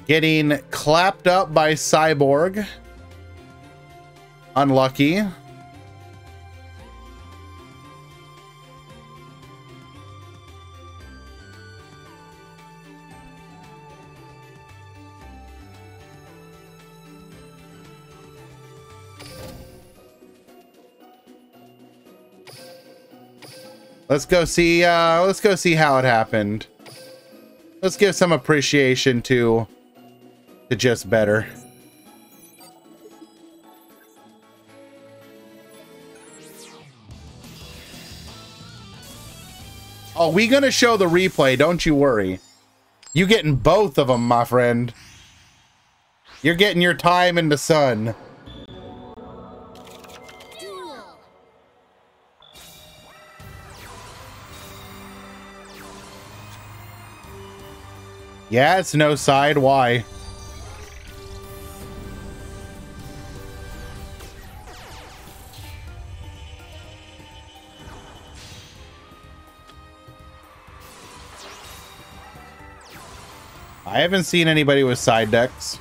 getting clapped up by Cyborg. Unlucky. Let's go see how it happened. Let's give some appreciation to Just Better. Oh, we gonna show the replay, don't you worry. You getting both of them, my friend. You're getting your time in the sun. Yeah, it's no side. Why? I haven't seen anybody with side decks.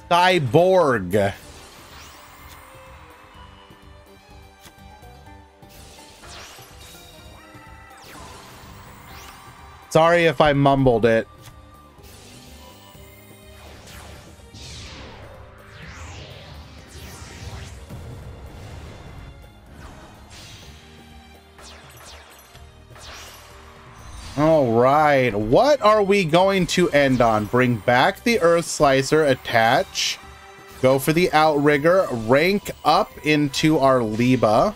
Cyborg. Sorry if I mumbled it. All right, what are we going to end on? Bring back the Earth Slicer, attach, go for the Outrigger, rank up into our Liba.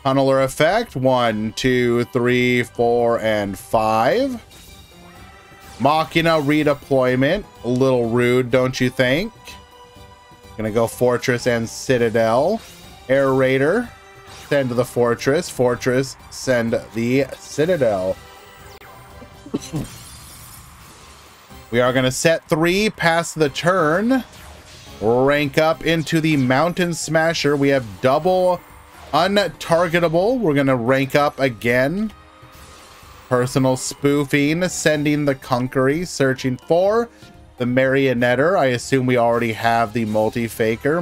Tunneler effect, 1, 2, 3, 4, and 5. Machina redeployment, a little rude, don't you think? Gonna go Fortress and Citadel. Air Raider, send the Fortress. Fortress, send the Citadel. We are gonna set 3, pass the turn. Rank up into the Mountain Smasher. We have double untargetable. We're gonna rank up again. Personal spoofing, sending the Conquery, searching for the Marionetter. I assume we already have the multi-faker.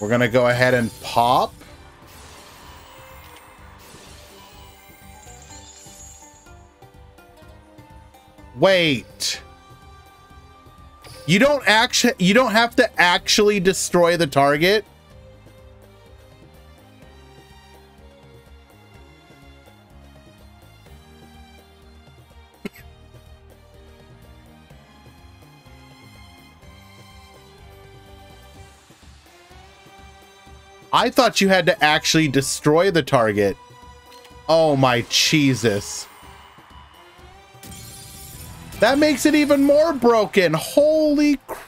We're gonna go ahead and pop. Wait. You don't have to actually destroy the target. I thought you had to actually destroy the target. Oh my Jesus. That makes it even more broken. Holy crap.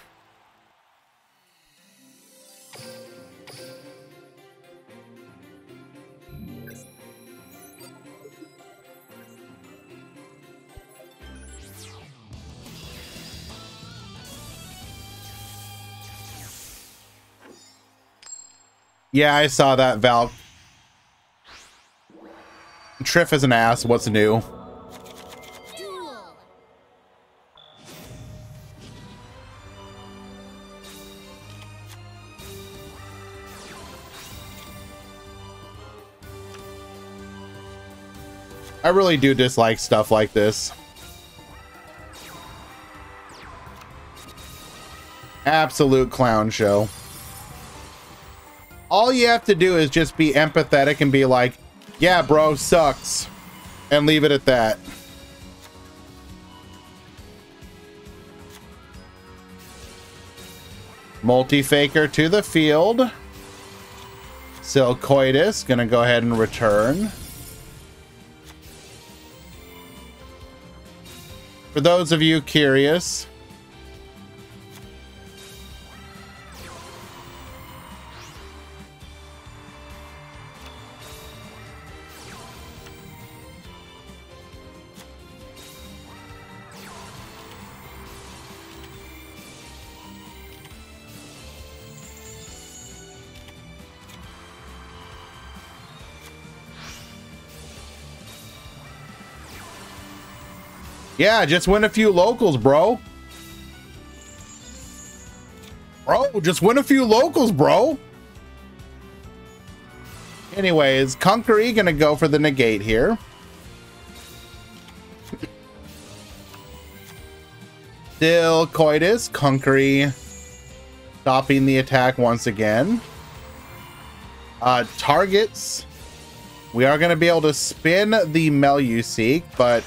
Yeah, I saw that, Val. Triff is an ass. What's new? I really do dislike stuff like this. Absolute clown show. all you have to do is just be empathetic and be like, yeah, bro, sucks. And leave it at that. Multi-Faker to the field. Silcoitus gonna go ahead and return. For those of you curious, yeah, just win a few locals, bro. Bro, just win a few locals, bro. Anyways, Conqueree gonna go for the negate here. Still Coitus, Conqueree stopping the attack once again. Targets. We are gonna be able to spin the Meluseek, but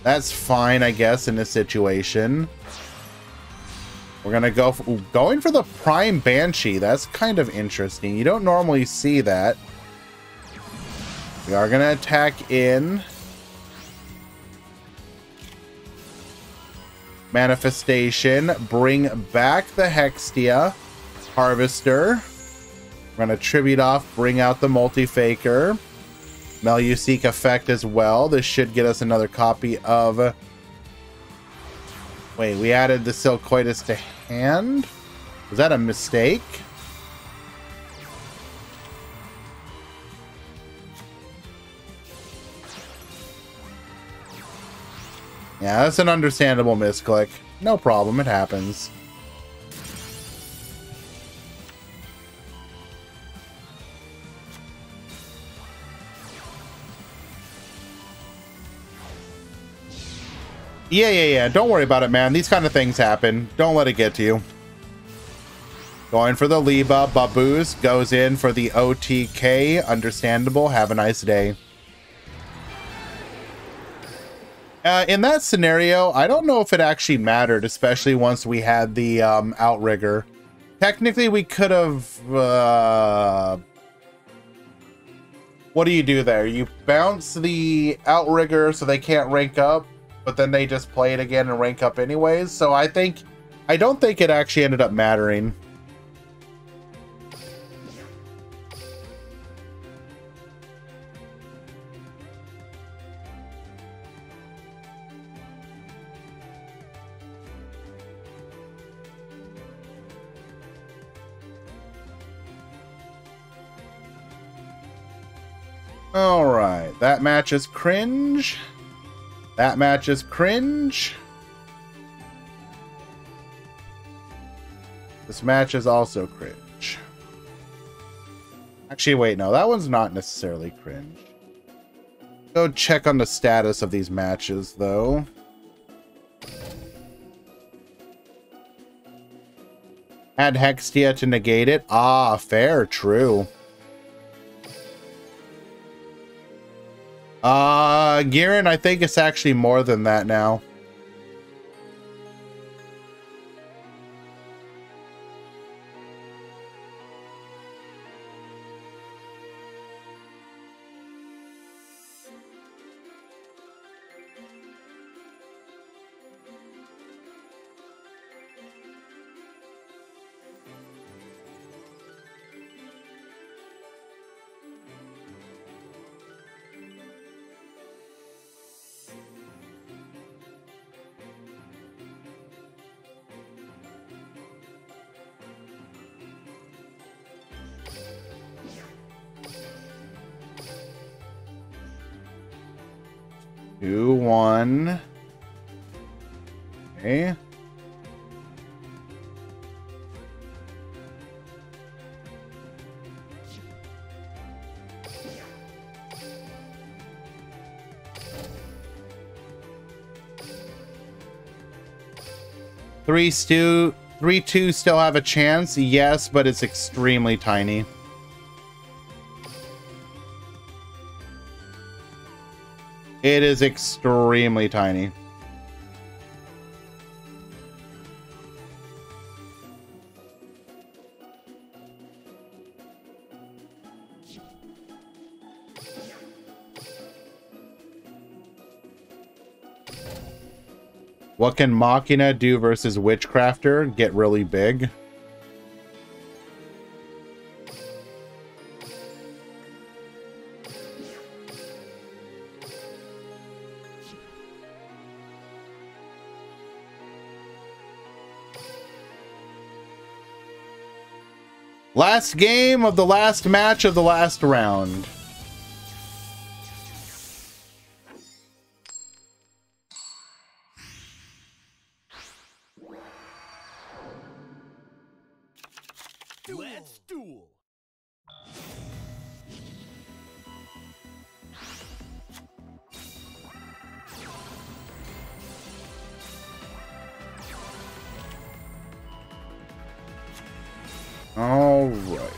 that's fine, I guess, in this situation. We're gonna go going for the Prime Banshee. That's kind of interesting. You don't normally see that. We are gonna attack in. Manifestation. Bring back the Hextia. Harvester. We're gonna tribute off, bring out the Multi-Faker. Meluseek effect as well. This should get us another copy of... Wait, we added the Silcoitus to hand? Was that a mistake? Yeah, that's an understandable misclick. No problem, it happens. Yeah. Don't worry about it, man. These kind of things happen. Don't let it get to you. Going for the Liba. Baboos goes in for the OTK. Understandable. Have a nice day. In that scenario, I don't know if it actually mattered, especially once we had the Outrigger. Technically, we could have... what do you do there? You bounce the Outrigger so they can't rank up, but then they just play it again and rank up anyways. So I don't think it actually ended up mattering. All right, that match is cringe. That match is cringe. This match is also cringe. Actually, wait, no, that one's not necessarily cringe. Go check on the status of these matches, though. Add Hextia to negate it. Ah, fair, true. Giran, I think it's actually more than that now. Two, one. Okay. Three, two still have a chance, yes, but it's extremely tiny. It is extremely tiny. What can Machina do versus Witchcrafter? Get really big. Last game of the last match of the last round. Let's duel. All right.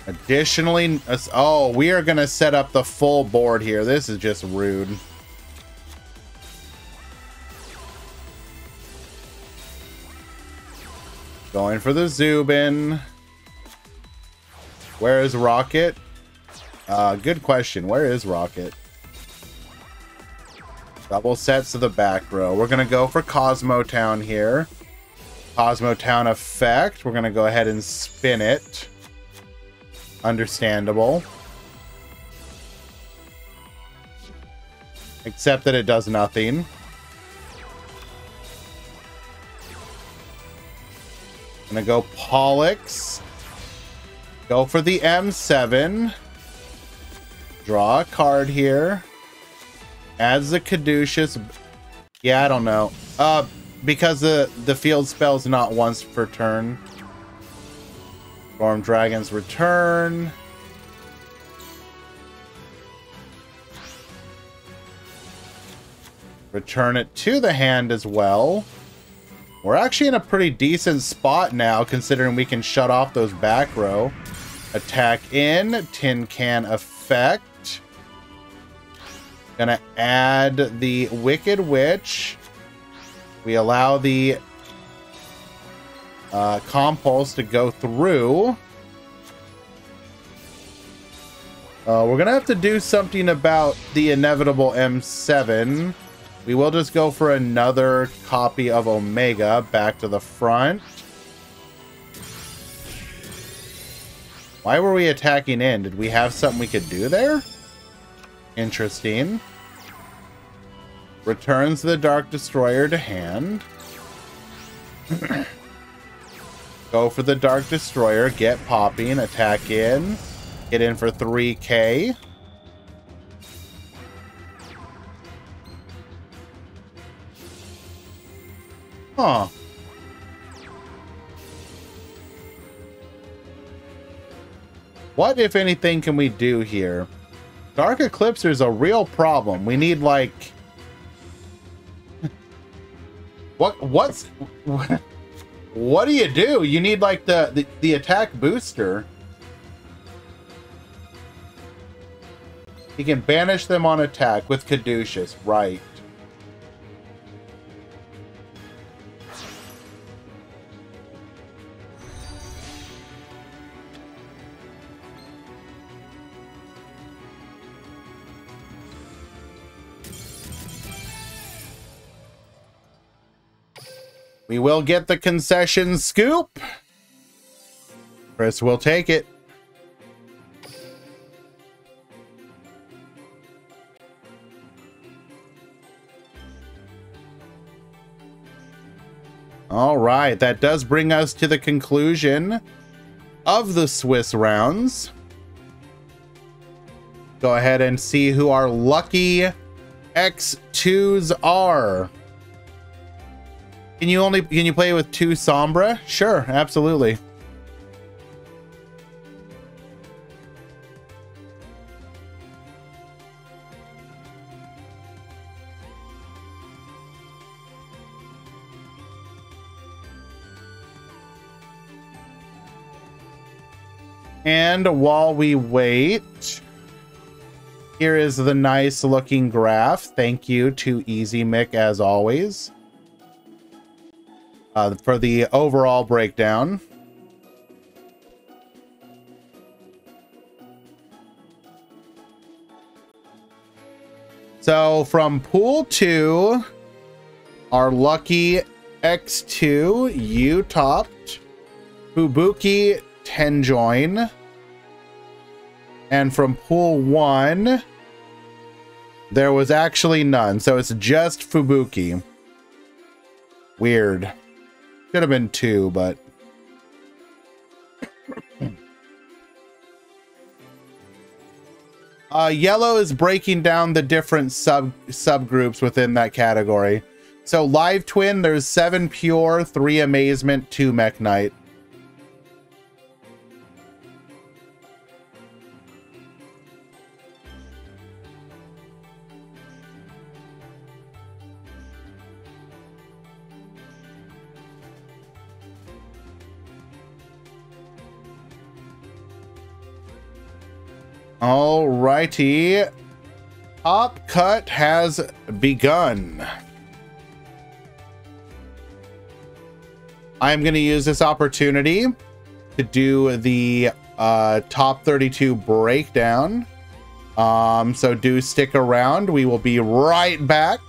Additionally, oh, we are going to set up the full board here. This is just rude. Going for the Zubin. Where is Rocket? Good question. Where is Rocket? Double sets to the back row. We're going to go for Cosmo Town here. Cosmo Town effect. We're going to go ahead and spin it. Understandable. Except that it does nothing. I'm going to go Pollux. Go for the M7. Draw a card here. Adds the Caduceus. Yeah, I don't know. Because the field spell's not once per turn. Storm Dragon's Return. Return it to the hand as well. We're actually in a pretty decent spot now, considering we can shut off those back row. Attack in. Tin Can effect. Gonna add the Wicked Witch. We allow the Compulse to go through. We're gonna have to do something about the inevitable M7. We will just go for another copy of Omega back to the front. Why were we attacking in? Did we have something we could do there? Interesting. Returns the Dark Destroyer to hand. Go for the Dark Destroyer. Get popping. Attack in. Get in for 3K. Huh. What, if anything, can we do here? Dark Eclipser is a real problem. We need, like... What do you do? You need, like, the attack booster. You can banish them on attack with Caduceus. Right. We will get the concession scoop. Chris will take it. All right, that does bring us to the conclusion of the Swiss rounds. Go ahead and see who our lucky X2s are. Can you play with 2 Sombra? Sure, absolutely. And while we wait, here is the nice looking graph. Thank you to Easy Mick as always for the overall breakdown. So from pool 2, our lucky X2, you topped. Fubuki, 10 join. And from pool 1, there was actually none. So it's just Fubuki. Weird. Could have been 2, but... Yellow is breaking down the different subgroups within that category. So Live Twin, there's 7 Pure, 3 Amazement, 2 Mech Knight. Alrighty. Top cut has begun. I'm going to use this opportunity to do the top 32 breakdown. So do stick around. We will be right back.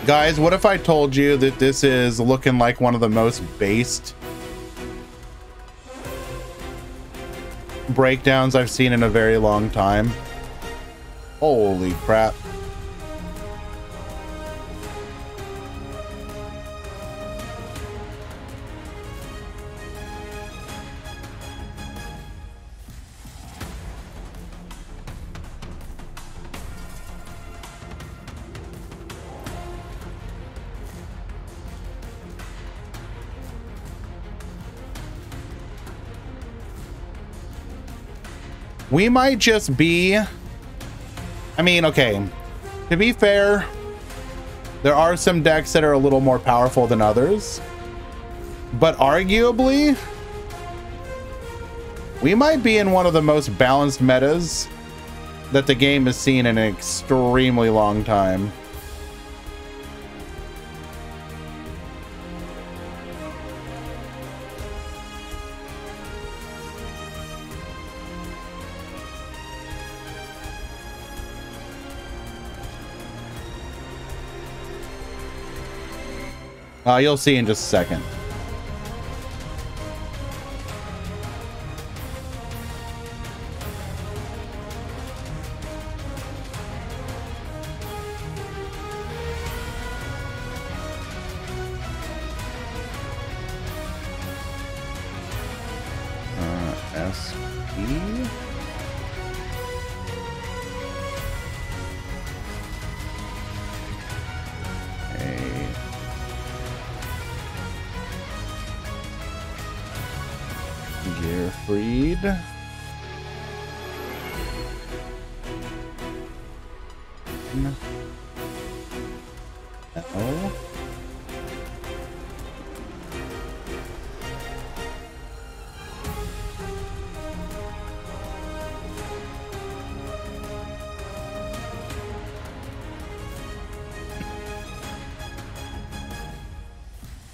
Guys, what if I told you that this is looking like one of the most based breakdowns I've seen in a very long time? Holy crap. We might just be, I mean, okay, to be fair, there are some decks that are a little more powerful than others, but arguably, we might be in one of the most balanced metas that the game has seen in an extremely long time. You'll see in just a second. SP. Gearfried. Oh.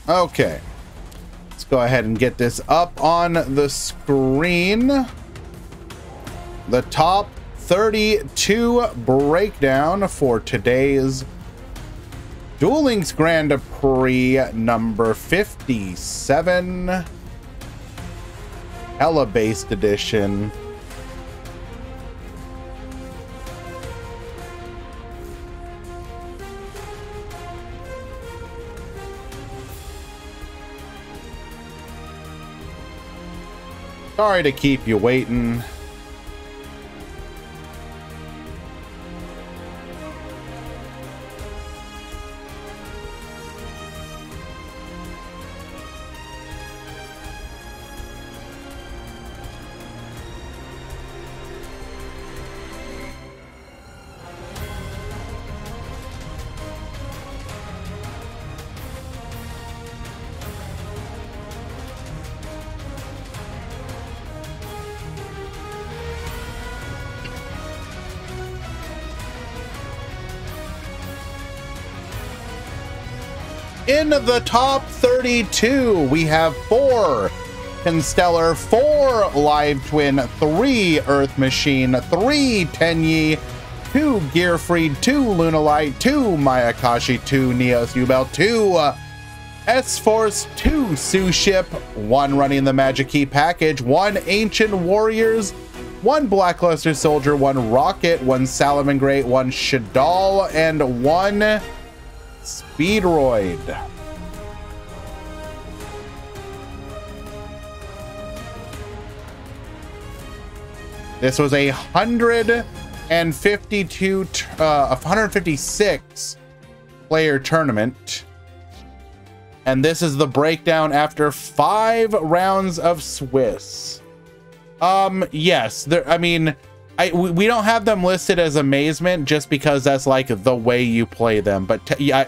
Okay. Let's go ahead and get this up on the screen. The top 32 breakdown for today's Duel Links Grand Prix number 57. Hella based edition. Sorry to keep you waiting. In the top 32, we have 4 Constellar, 4 Live Twin, 3 Earth Machine, 3 Tenyi, 2 Gearfried, 2 Lunalight, 2 Mayakashi, 2 Neos Yubel, 2 S-Force, 2 Suship, 1 running the Magic Key package, 1 Ancient Warriors, 1 Blackluster Soldier, 1 Rocket, 1 Salamangreat, 1 Shadal, and 1 Speedroid. This was a 156 player tournament. And this is the breakdown after 5 rounds of Swiss. Yes, I mean, we don't have them listed as amazement just because that's like the way you play them, but yeah,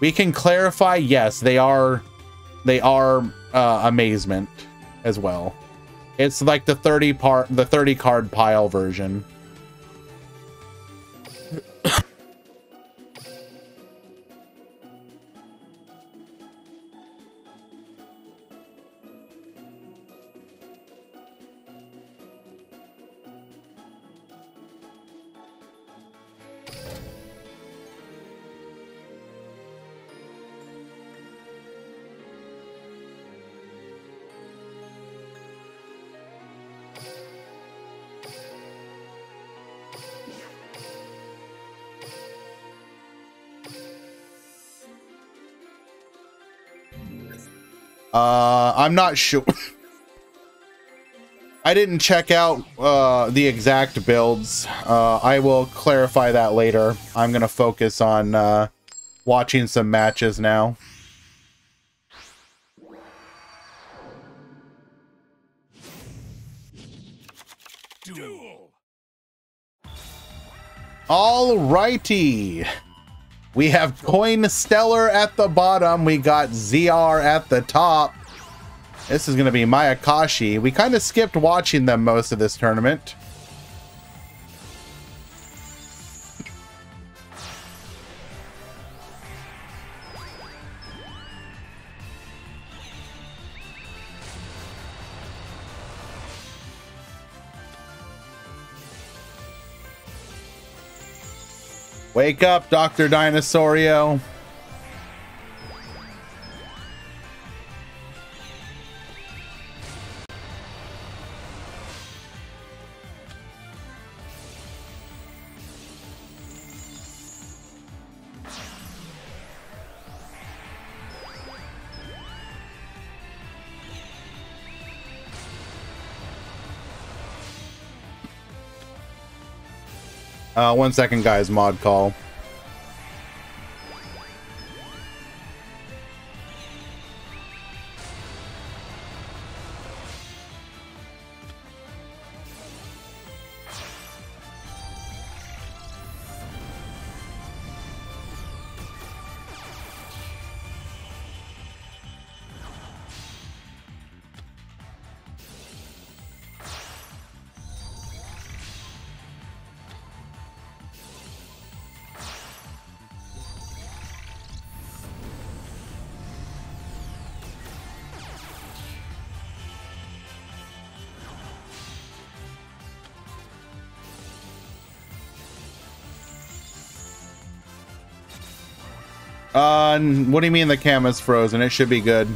we can clarify, yes, they are amazement as well. It's like the 30 card pile version. I'm not sure. I didn't check out the exact builds. I will clarify that later. I'm gonna focus on watching some matches now. Duel. Alrighty. We have Coin Stellar at the bottom. We got ZR at the top. This is going to be Mayakashi. We kind of skipped watching them most of this tournament. Wake up, Dr. Dinosaurio. One second, guys. Mod call. What do you mean the camera's frozen? It should be good.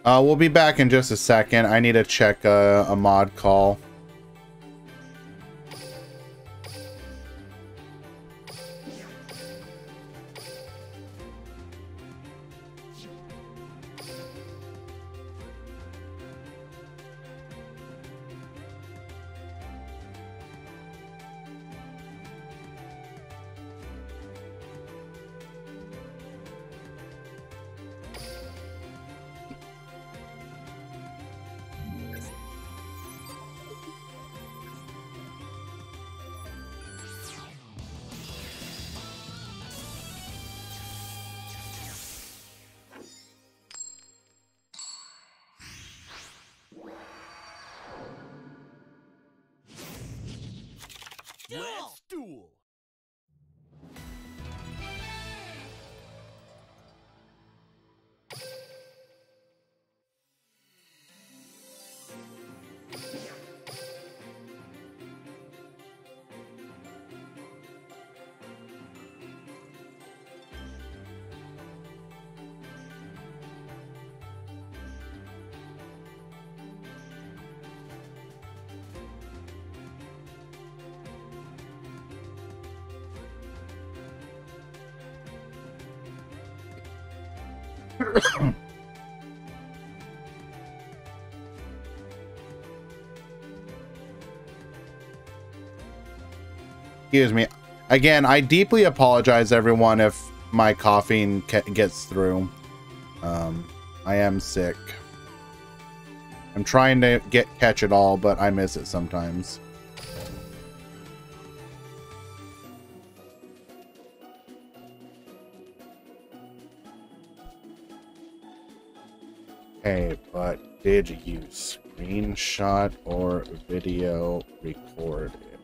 We'll be back in just a second. I need to check a mod call. Let's duel. Excuse me. Again, I deeply apologize, everyone, if my coughing gets through. I am sick. I'm trying to catch it all, but I miss it sometimes. Hey, but did you screenshot or video record it?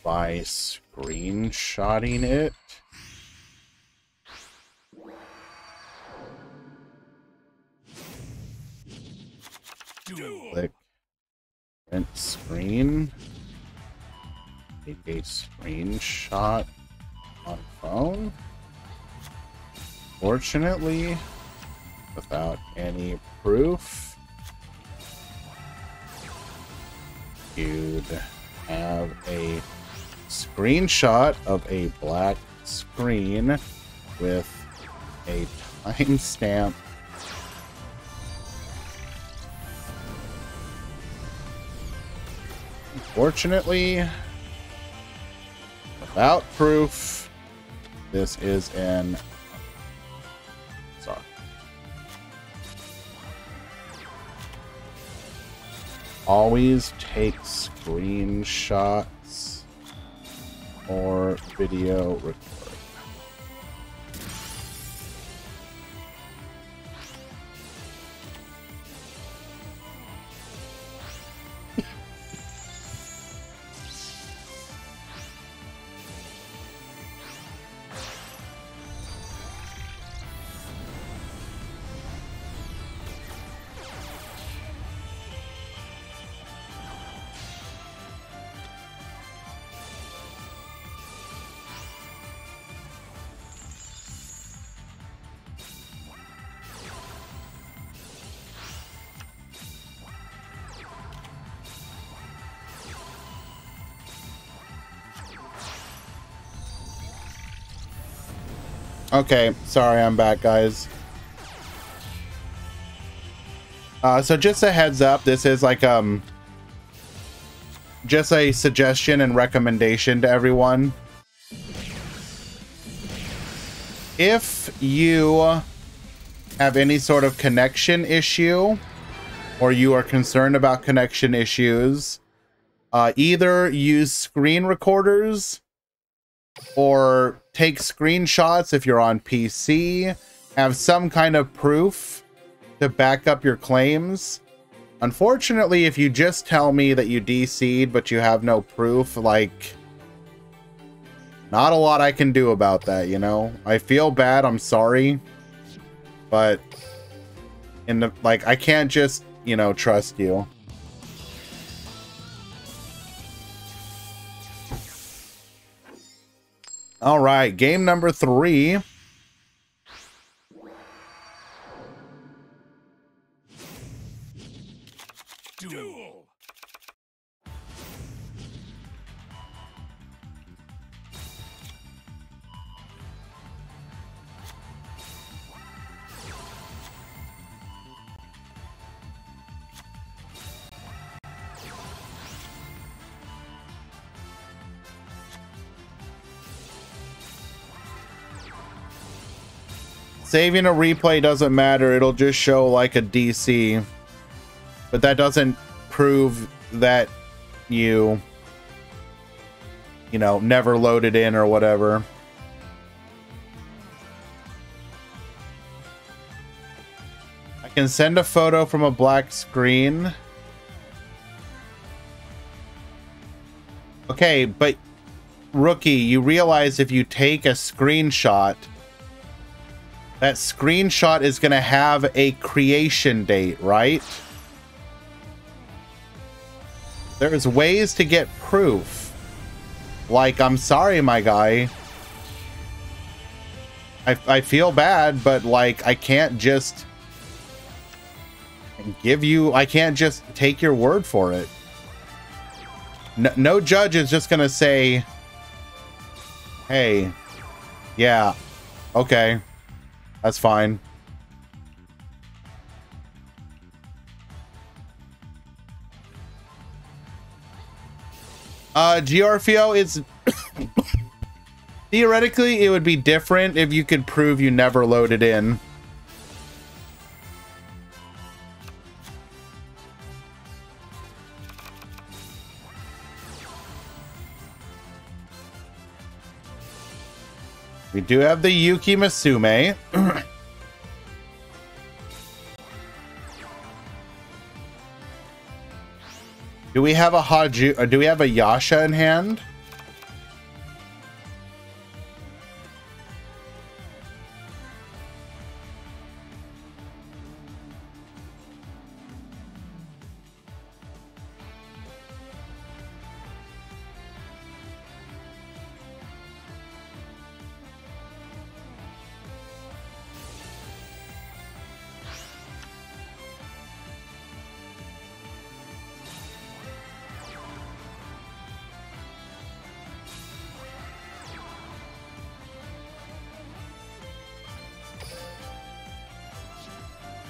by screenshotting it. Click print screen. Take a screenshot on phone. Fortunately, without any proof, you'd have a screenshot of a black screen with a timestamp. Unfortunately, without proof, this is an... Sorry. Always take screenshots or video record. Okay, sorry, I'm back, guys. So just a heads up, this is like just a suggestion and recommendation to everyone. If you have any sort of connection issue, or you are concerned about connection issues, either use screen recorders or take screenshots if you're on PC, have some kind of proof to back up your claims. Unfortunately, if you just tell me that you DC'd but you have no proof, like, not a lot I can do about that, you know? I feel bad, I'm sorry, but in the, like, I can't just, you know, trust you. All right, game number 3. Duel. Saving a replay doesn't matter. It'll just show like a DC. But that doesn't prove that you know, never loaded in or whatever. I can send a photo from a black screen. Okay, but Rookie, you realize if you take a screenshot, that screenshot is going to have a creation date, right? There's ways to get proof. Like, I'm sorry, my guy. I feel bad, but like, I can't just give you, I can't just take your word for it. No judge is just going to say, hey, yeah, okay. That's fine. Giorfio, it's theoretically it would be different if you could prove you never loaded in. We do have the Yuki Masume. Do we have a Haju, or do we have a Yasha in hand?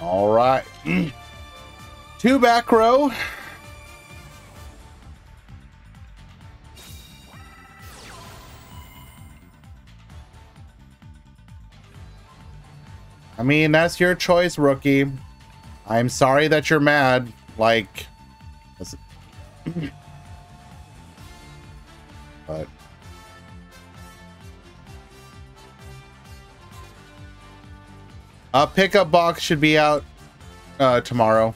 All right. 2 back row. I mean, that's your choice, rookie. I'm sorry that you're mad. Like, listen. But a pickup box should be out tomorrow.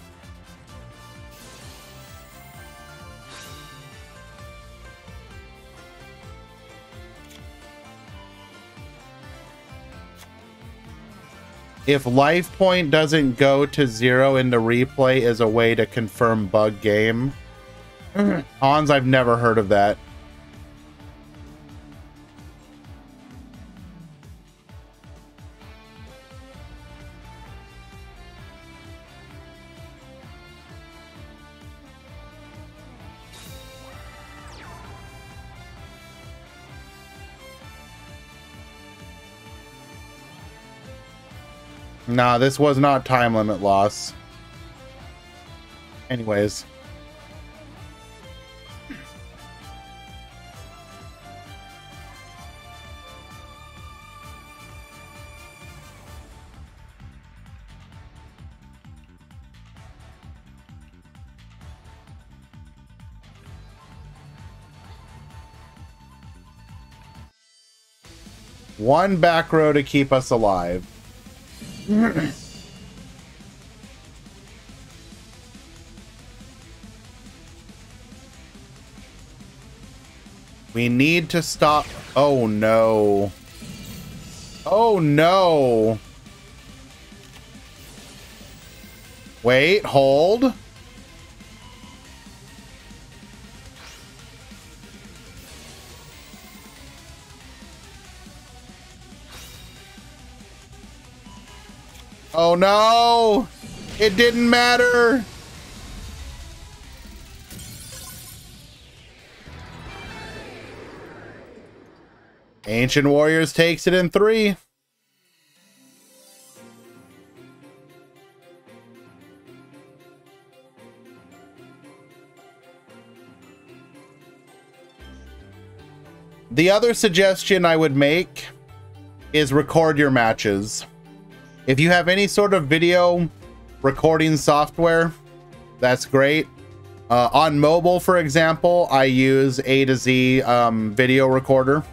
If life point doesn't go to 0 into replay is a way to confirm bug game. Hans, I've never heard of that. Nah, this was not time limit loss. Anyways. One back row to keep us alive. We need to stop. Oh no. Oh no. Wait, hold. Oh no! It didn't matter! Ancient Warriors takes it in 3. The other suggestion I would make is record your matches. If you have any sort of video recording software, that's great. On mobile, for example, I use A to Z video recorder.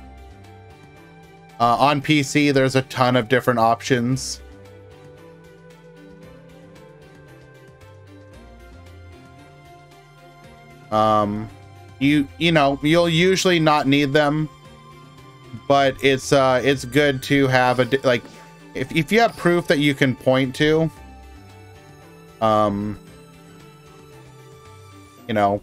On PC, there's a ton of different options. You know, you'll usually not need them, but it's good to have a like. If you have proof that you can point to, you know,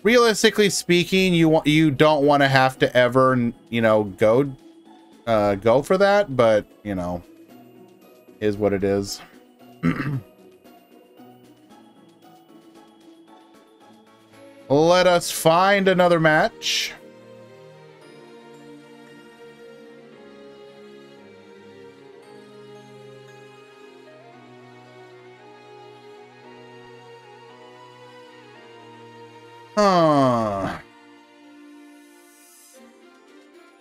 realistically speaking, you don't want to have to ever, you know, go for that, but you know, is what it is. Let us find another match.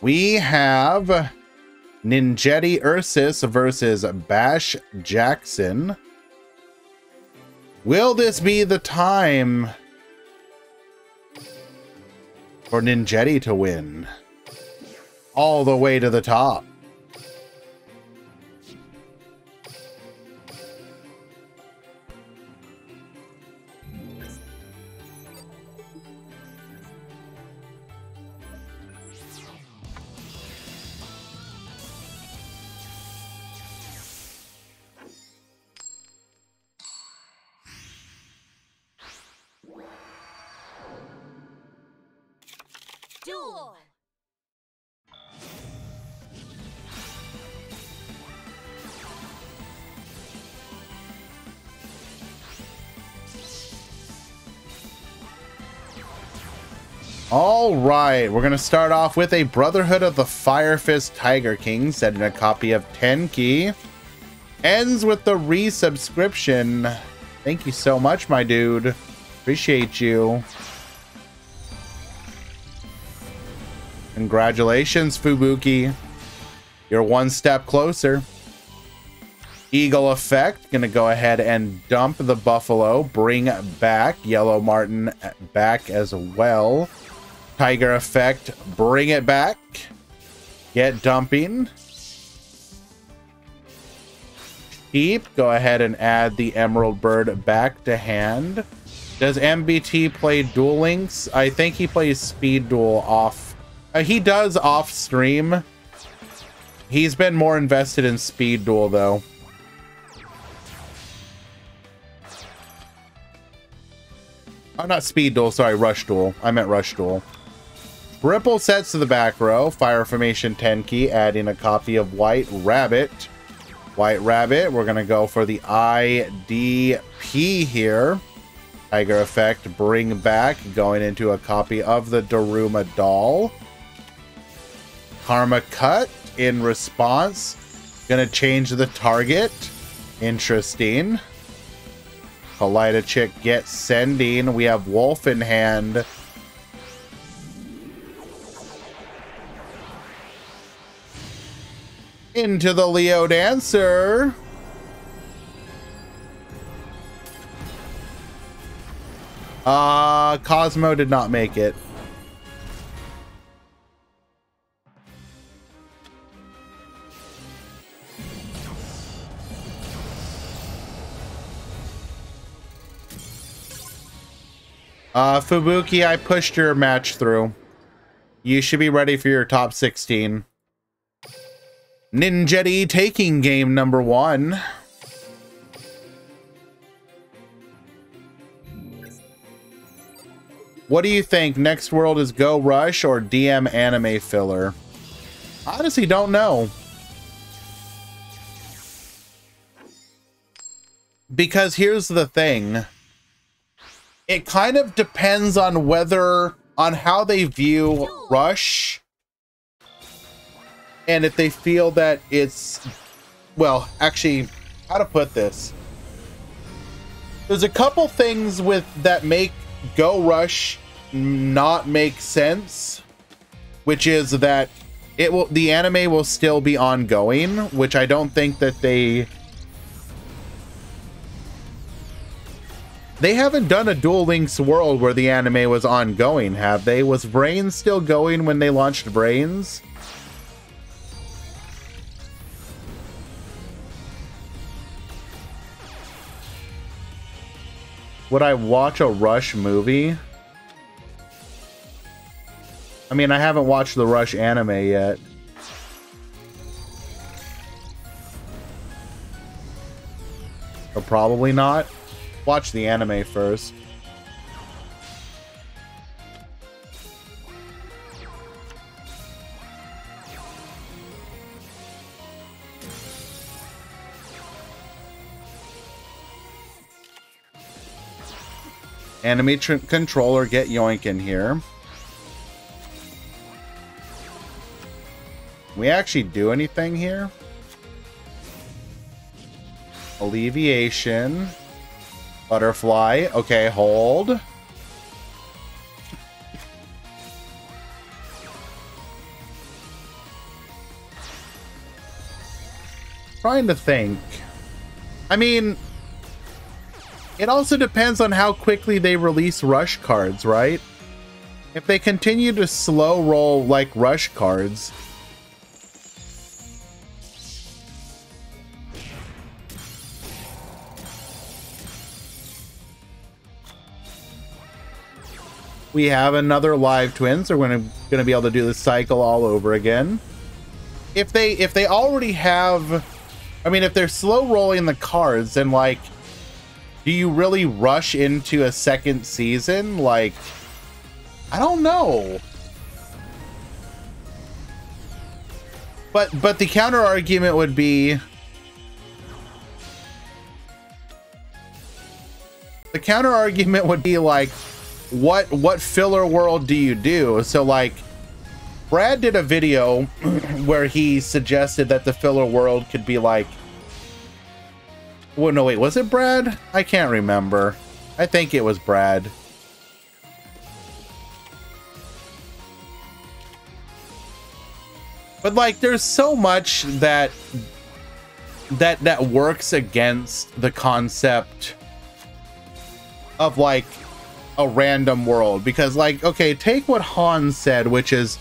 We have Ninjetti Ursus versus Bash Jackson. Will this be the time for Ninjetti to win all the way to the top? Duel! All right, we're going to start off with a Brotherhood of the Fire Fist Tiger King, set in a copy of Tenki. ends with the resubscription. Thank you so much, my dude. Appreciate you. Congratulations, Fubuki. You're one step closer. Eagle Effect, gonna go ahead and dump the Buffalo, bring back Yellow Martin back as well. Tiger Effect, bring it back. Get dumping. Sheep, go ahead and add the Emerald Bird back to hand. Does MBT play Duel Links? I think he plays Speed Duel off. He does off stream. He's been more invested in Speed Duel though. Oh, not Speed Duel, sorry, Rush Duel. I meant Rush Duel. Ripple sets to the back row. Fire Formation Tenki, adding a copy of White Rabbit. White Rabbit, we're going to go for the IDP here. Tiger Effect, bring back, going into a copy of the Daruma Doll. Karma Cut, in response. Going to change the target. Interesting. Kalida Chick, get sending. We have Wolf in hand. Into the Leo Dancer. Cosmo did not make it. Fubuki, I pushed your match through. You should be ready for your top 16. Ninjetti taking game number 1. What do you think? Next World is Go Rush or DM anime filler? Honestly, don't know. Because here's the thing. It kind of depends on on how they view Rush. And if they feel that it's, well, actually, how to put this? There's a couple things that make Go Rush not make sense, which is that the anime will still be ongoing, which I don't think that they haven't done a Duel Links World where the anime was ongoing, have they? Was Brains still going when they launched Brains? Would I watch a Rush movie? I mean, I haven't watched the Rush anime yet. So probably not. Watch the anime first. Enemy controller, get yoink in here. We actually do anything here? Alleviation. Butterfly. Okay, hold. Trying to think. I mean, it also depends on how quickly they release Rush cards, right? If they continue to slow roll like Rush cards, we have another live twin, so we're gonna be able to do the cycle all over again. If they already have, I mean, if they're slow rolling the cards, then like, do you really rush into a second season? Like, I don't know. But the counter argument would be, like, what filler world do you do? So like, Brad did a video where he suggested that the filler world could be like Well, no, wait, was it Brad? I can't remember. I think it was Brad. But like, there's so much that works against the concept of like a random world, because like, okay, take what Han said, which is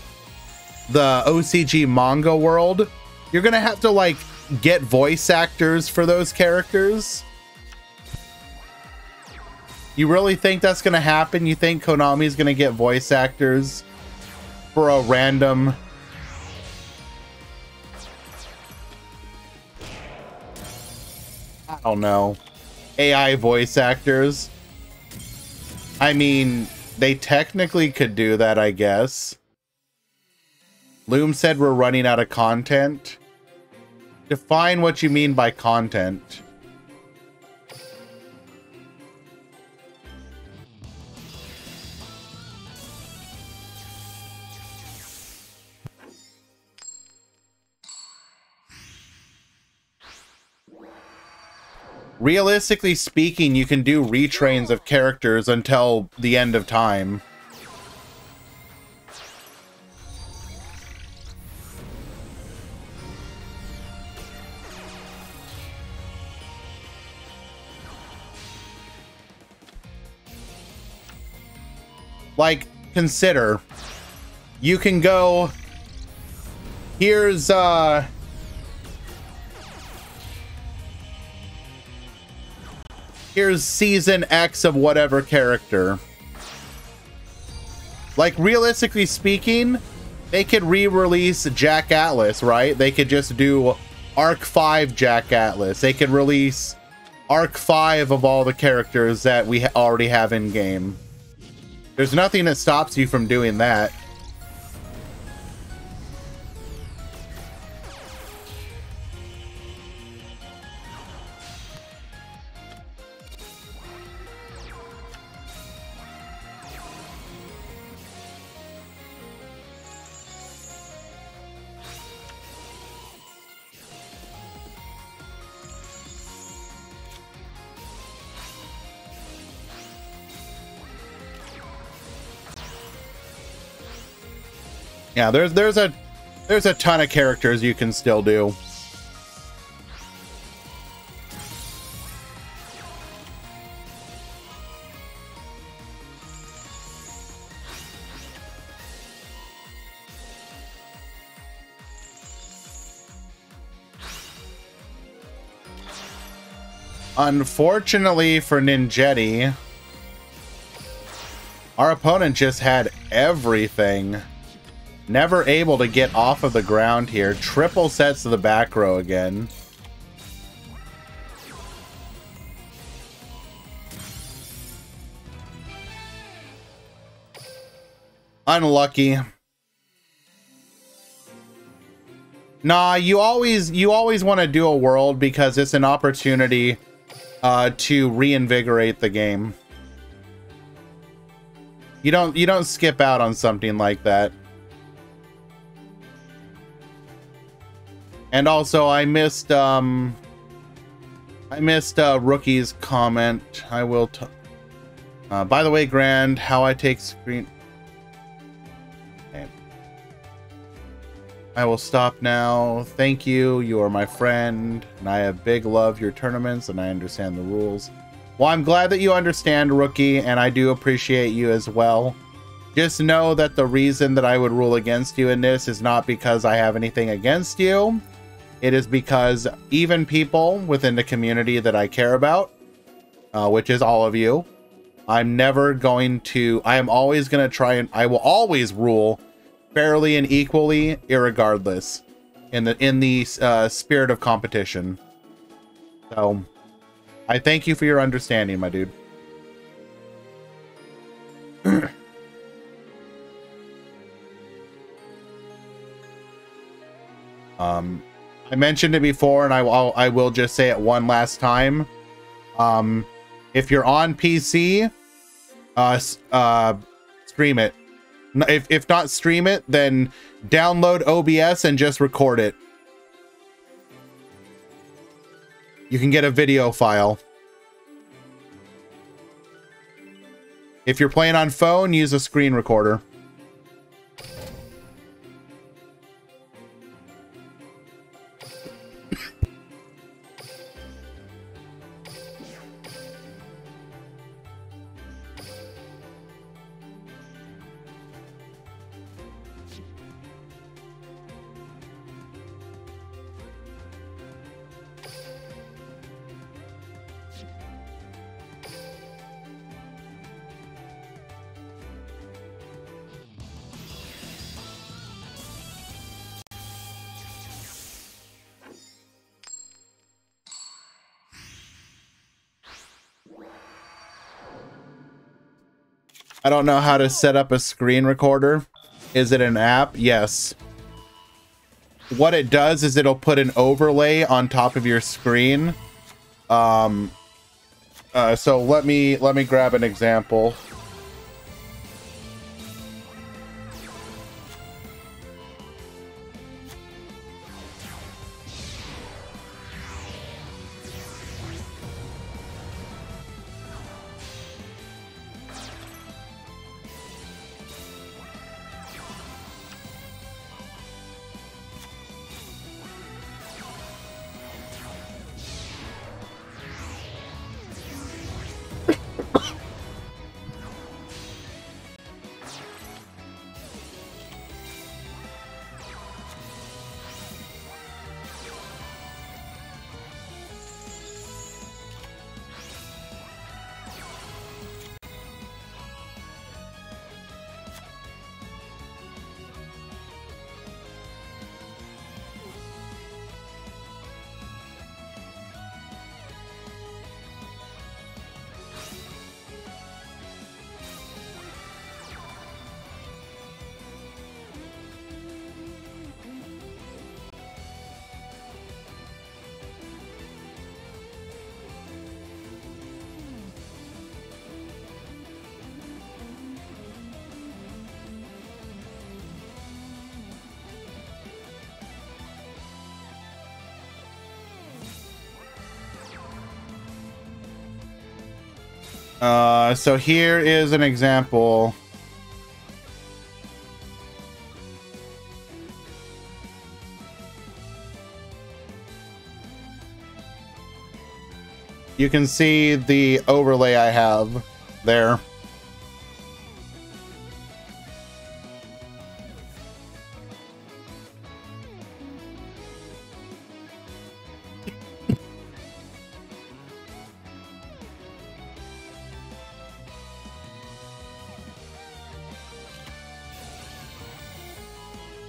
the OCG manga world. You're gonna have to like get voice actors for those characters. You really think that's gonna happen? You think Konami's gonna get voice actors for a random... I don't know, AI voice actors? I mean, they technically could do that, I guess. Loom said we're running out of content. Define what you mean by content. Realistically speaking, you can do retrains of characters until the end of time. Like, consider, you can go, here's season X of whatever character. Like, realistically speaking, they could re-release Jack Atlas, right? They could just do Arc 5 Jack Atlas. They could release Arc 5 of all the characters that we already have in game. There's nothing that stops you from doing that. Yeah, there's a ton of characters you can still do. Unfortunately for Ninjetti, our opponent just had everything. Never able to get off of the ground here. Triple sets to the back row again. Unlucky. Nah, you always want to do a world because it's an opportunity to reinvigorate the game. You don't skip out on something like that. And also, I missed Rookie's comment. I will. By the way, Grand, how I take screen. Okay. I will stop now. Thank you. You are my friend, and I have big love your tournaments, and I understand the rules. Well, I'm glad that you understand, Rookie, and I do appreciate you as well. Just know that the reason that I would rule against you in this is not because I have anything against you. It is because even people within the community that I care about, which is all of you, I am always going to try and I will always rule fairly and equally, irregardless, in the spirit of competition. So, I thank you for your understanding, my dude. I mentioned it before, and I will just say it one last time. If you're on PC, stream it. If not stream it, then download OBS and just record it. you can get a video file. If you're playing on phone, use a screen recorder. I don't know how to set up a screen recorder. Is it an app? Yes. What it does is it'll put an overlay on top of your screen. So let me grab an example. So here is an example. You can see the overlay I have there.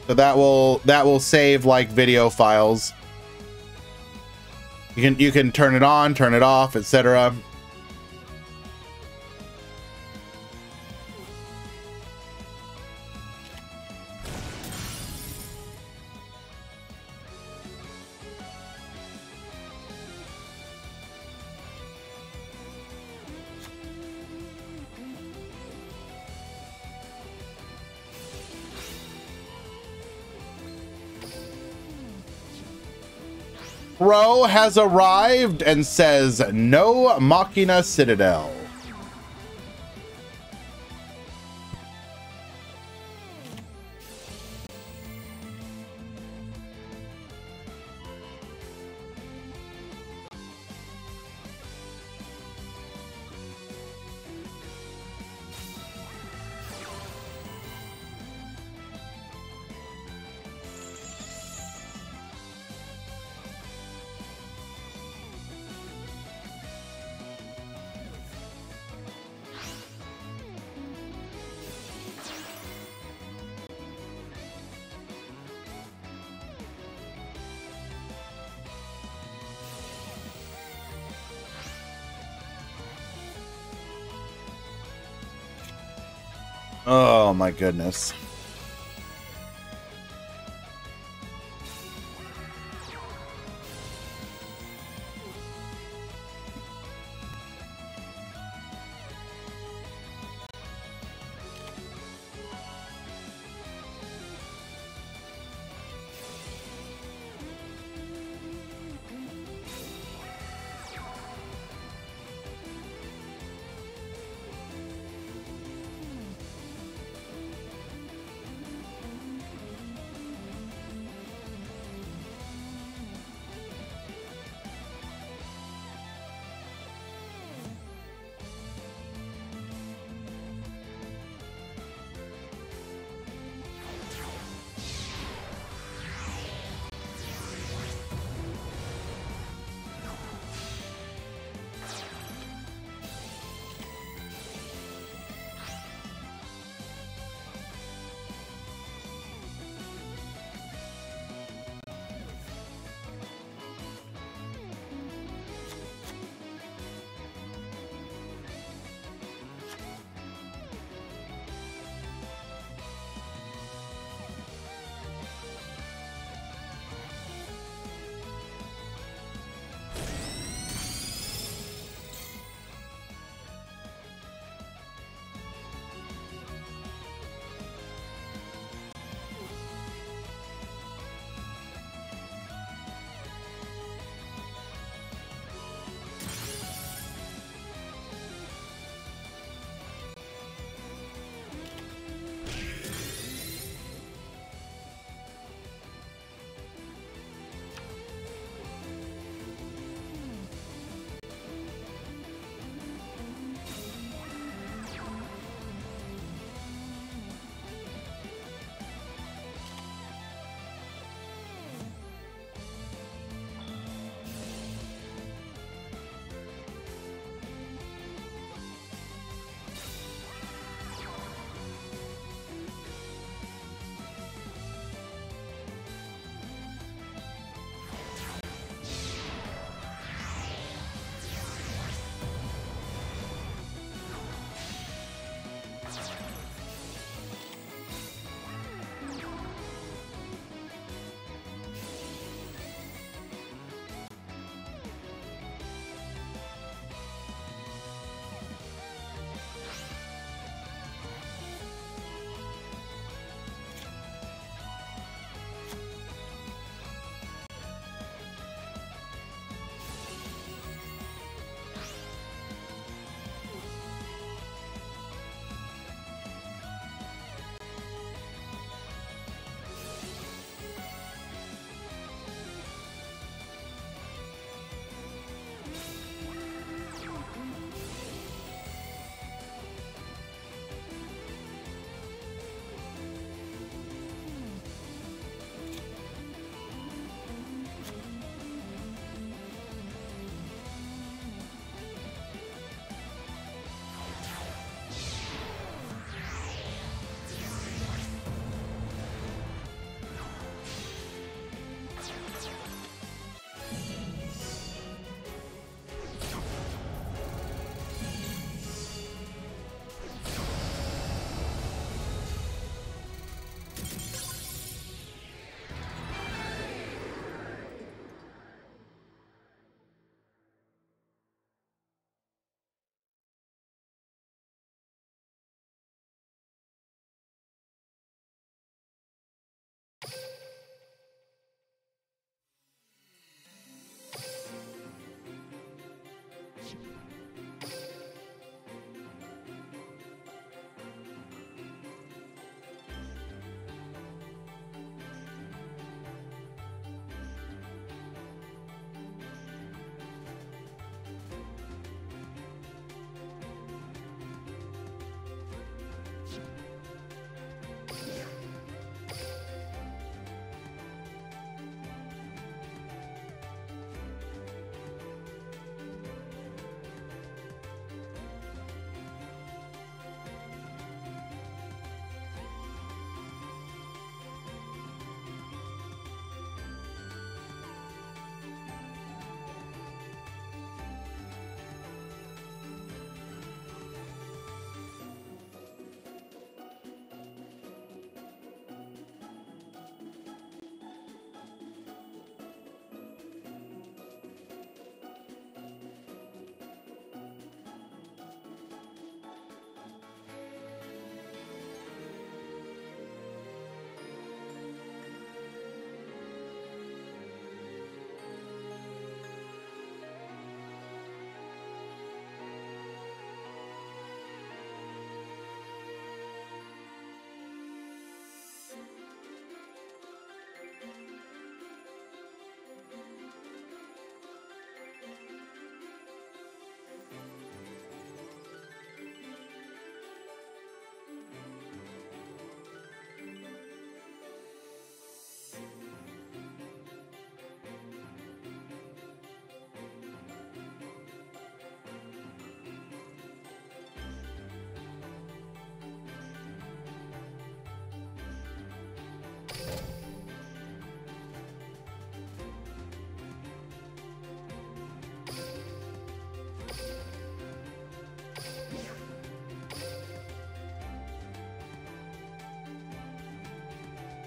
So that will save like video files. You can turn it on, turn it off, etc. Pro has arrived and says no Machina Citadel. Oh my goodness.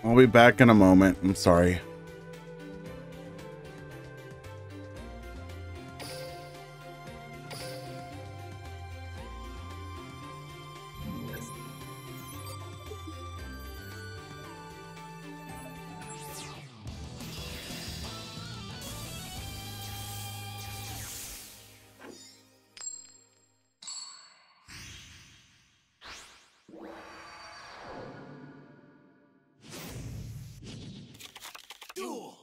I'll be back in a moment. I'm sorry. Duel.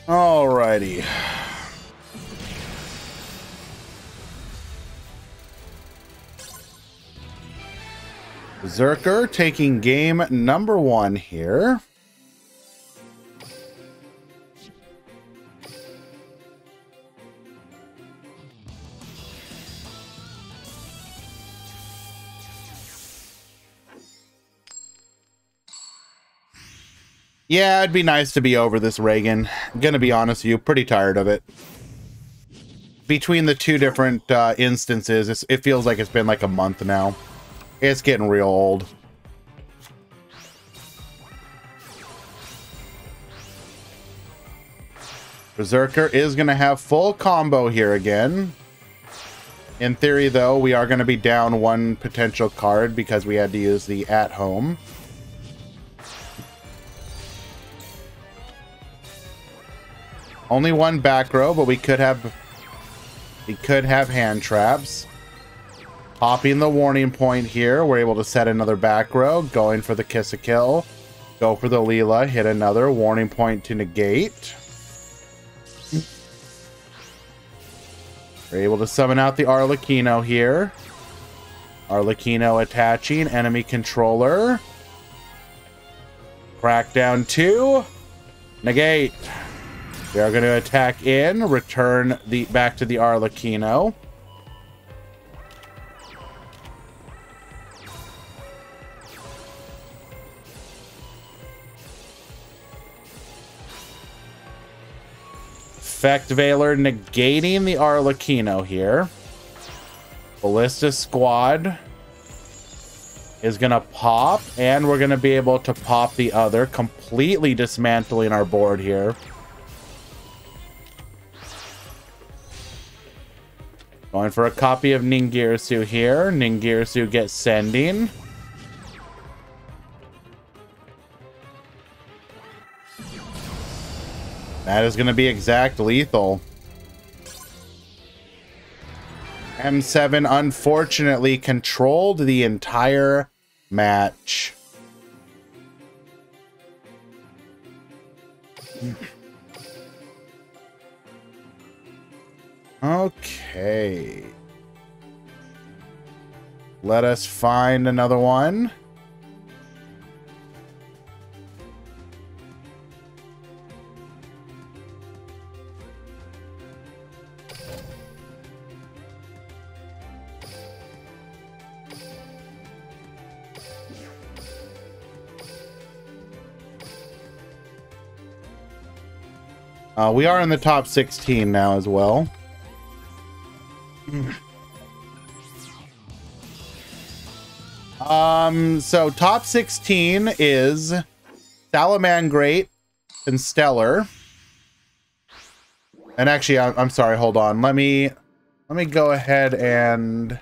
Alrighty. Berserker taking game number 1 here. Yeah, it'd be nice to be over this Reagan. I'm gonna be honest with you, pretty tired of it. Between the two different instances, it feels like it's been like a month now. It's getting real old. Berserker is gonna have full combo here again. In theory, though, we are gonna be down one potential card because we had to use the at-home. Only one back row, but we could have hand traps. Popping the warning point here, we're able to set another back row, going for the kiss a kill. Go for the Leela, hit another warning point to negate. We're able to summon out the Arlecchino here. Arlecchino attaching, enemy controller. Crackdown 2. Negate. We are going to attack in, return back to the Arlecchino. Effect Veiler negating the Arlecchino here. Ballista Squad is gonna pop, and we're gonna be able to pop the other, completely dismantling our board here. Going for a copy of Ningirsu here. Ningirsu gets sending. That is gonna be exact lethal. M7 unfortunately controlled the entire match. Okay. Let us find another one. We are in the top 16 now as well. So top 16 is Salamangreat and Stellar. And actually, I'm sorry, hold on. Let me go ahead and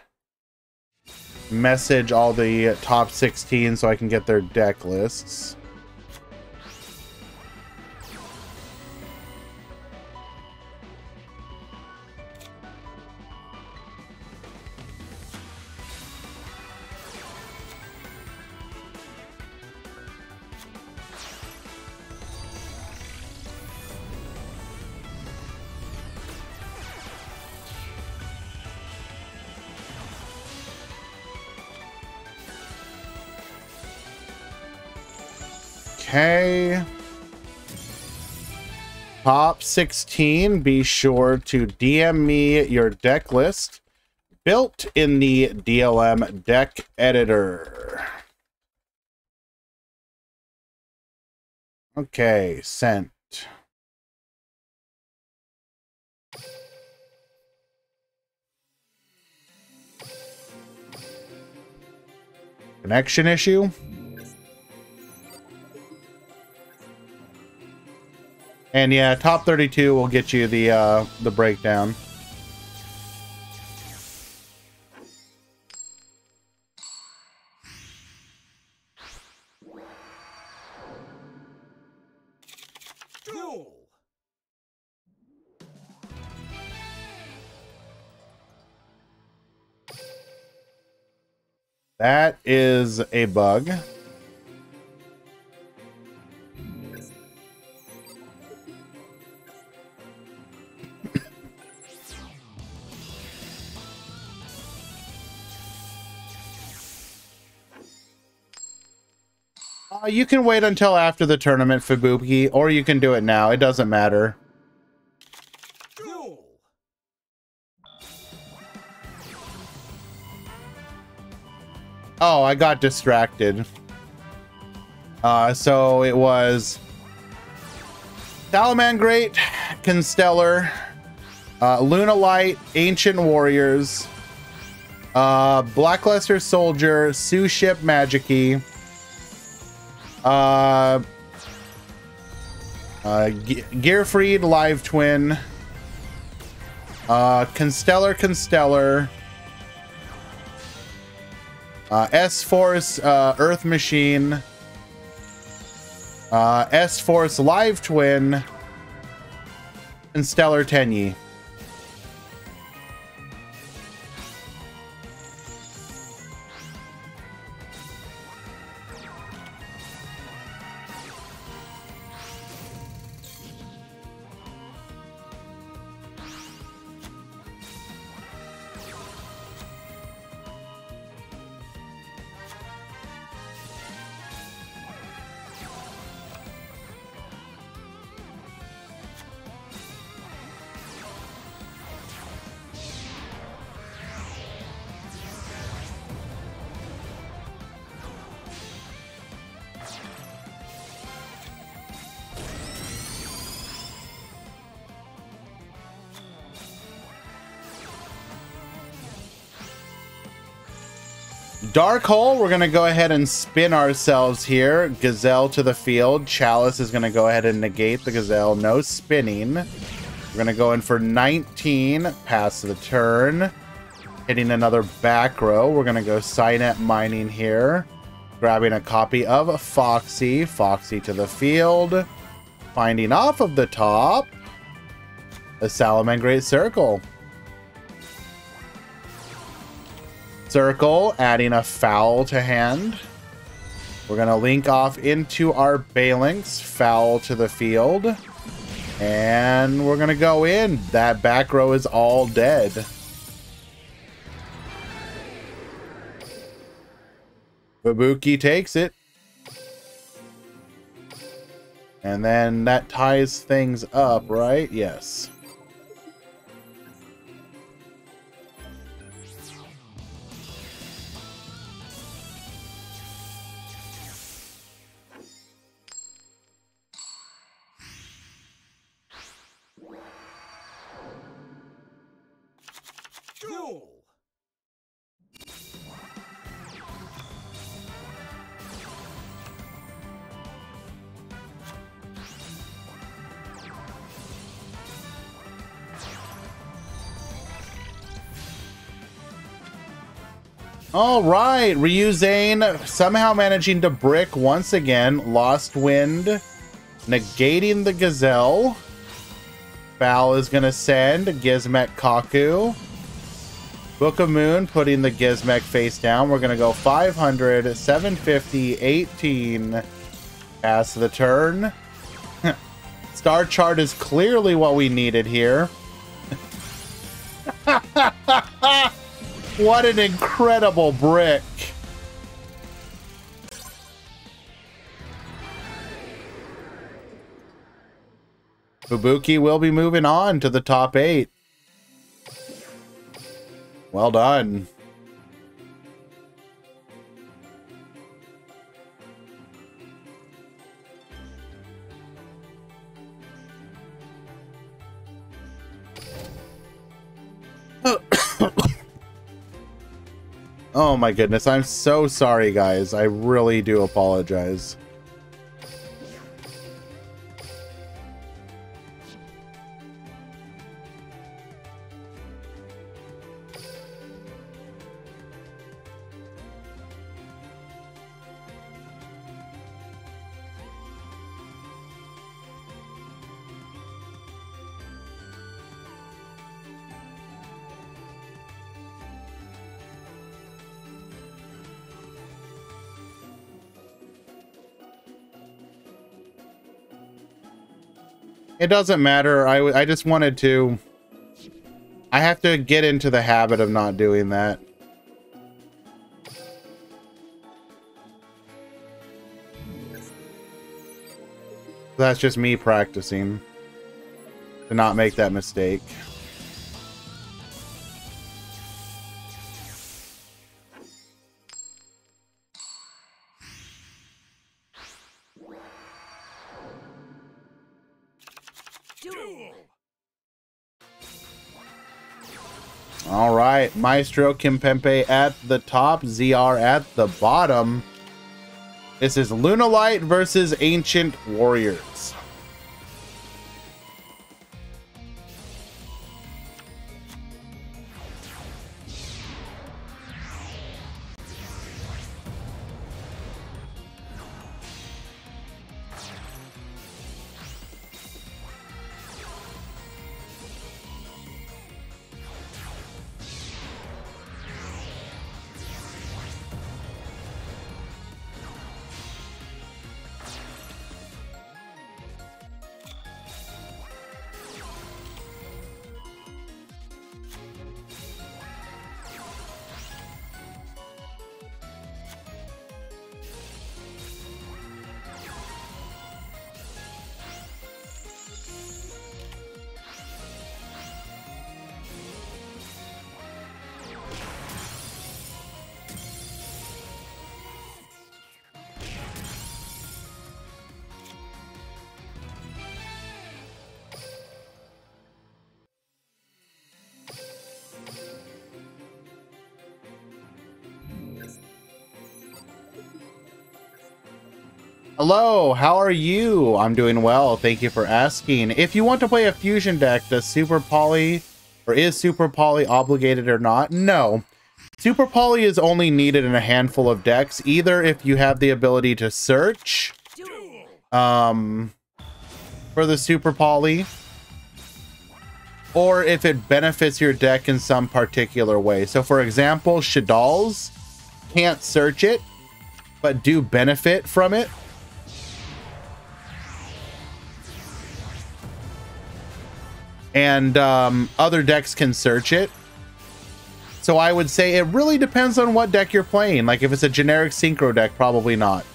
message all the top 16 so I can get their deck lists. Okay. Top 16, be sure to DM me your deck list built in the DLM deck editor. Okay, sent. Connection issue? And yeah, top 32 will get you the breakdown. Duel. That is a bug. You can wait until after the tournament, Fubuki, or you can do it now. It doesn't matter. Duel. Oh, I got distracted. So it was Salamangreat, Constellar, Lunalight, Ancient Warriors, Blackluster Soldier, Suship Magiki, Gearfried Live Twin, Constellar, S-Force Earth Machine, S-Force Live Twin, and Stellar Tenyi. Dark Hole, we're going to go ahead and spin ourselves here. Gazelle to the field. Chalice is going to go ahead and negate the Gazelle. No spinning. We're going to go in for 19. Pass the turn. Hitting another back row. We're going to go Cynet Mining here. Grabbing a copy of Foxy. Foxy to the field. Finding off of the top a Salamangreat Circle. Circle, adding a Foul to hand. We're going to link off into our Balinx. Foul to the field. And we're going to go in. That back row is all dead. Fubuki takes it. And then that ties things up, right? Yes. Duel. All right, Ryuzane somehow managing to brick once again. Lost Wind, negating the Gazelle. Foul is going to send Gizmek Kaku. Book of Moon putting the Gizmek face down. We're going to go 500, 750, 18. Pass the turn. Star Chart is clearly what we needed here. What an incredible brick. Fubuki will be moving on to the top 8. Well done. Oh my goodness, I'm so sorry, guys. I really do apologize. It doesn't matter. I just wanted to... I have to get into the habit of not doing that. That's just me practicing to not make that mistake. All right, Maestro Kimpembe at the top, ZR at the bottom. This is Lunalight versus Ancient Warriors. Hello, how are you? I'm doing well. Thank you for asking. If you want to play a fusion deck, does Super Poly or is Super Poly obligated or not? No. Super Poly is only needed in a handful of decks, either if you have the ability to search for the Super Poly, or if it benefits your deck in some particular way. So for example, Shadal's can't search it, but do benefit from it. And other decks can search it. So I would say it really depends on what deck you're playing. Like if it's a generic synchro deck, probably not.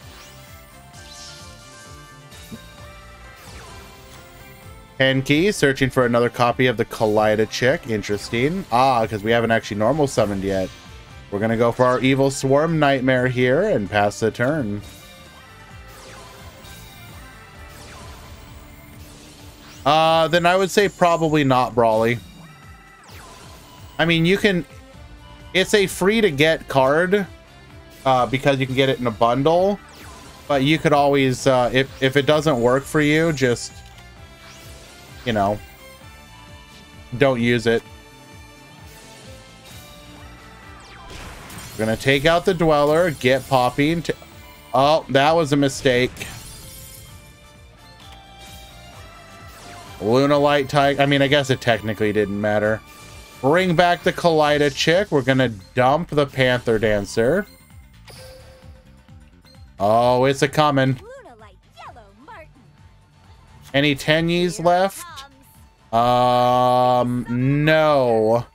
Henki searching for another copy of the Kaleida Chick. Interesting. Because we haven't actually normal summoned yet. We're gonna go for our Evil Swarm Nightmare here and pass the turn. Then I would say probably not Brawly. I mean, you can... It's a free to get card because you can get it in a bundle. But you could always, if it doesn't work for you, just, you know, don't use it. We're going to take out the Dweller, get Poppy. Oh, that was a mistake. Lunalight Tiger. I mean, I guess it technically didn't matter. Bring back the Kaleida Chick. We're going to dump the Panther Dancer. Oh, it's a coming. Any Tenyis left? No.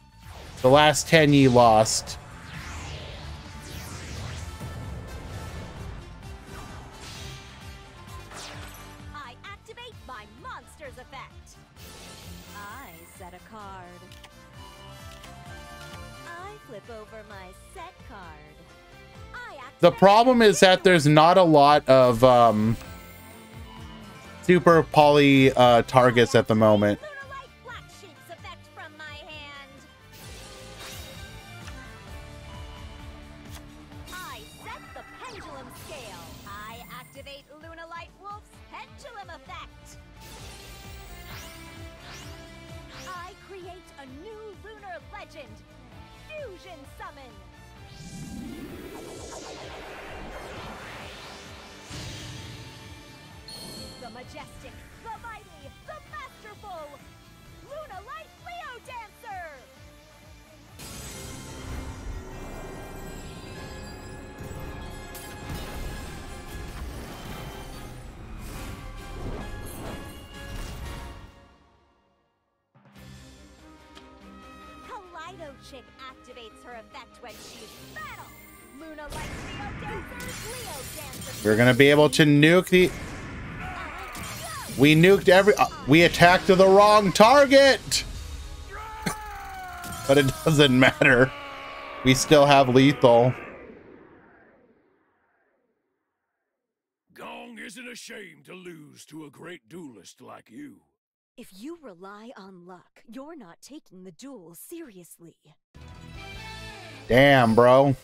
The last Tenyi lost. I activate my monster's effect. I set a card. I flip over my set card. The problem is that there's not a lot of Super Poly targets at the moment. I set the pendulum scale. I activate Lunalight Wolf's pendulum effect. I create a new lunar legend, Fusion Summon. The majestic, the mighty, the masterful, Lunalight Leo Dancer! Kaleido Chick activates her effect when she's battle. Lunalight Leo Dancer, Leo Dancer. We're gonna be able to nuke the... We nuked every... we attacked the wrong target! But it doesn't matter. We still have lethal. Gong isn't ashamed to lose to a great duelist like you. If you rely on luck, you're not taking the duel seriously. Damn, bro.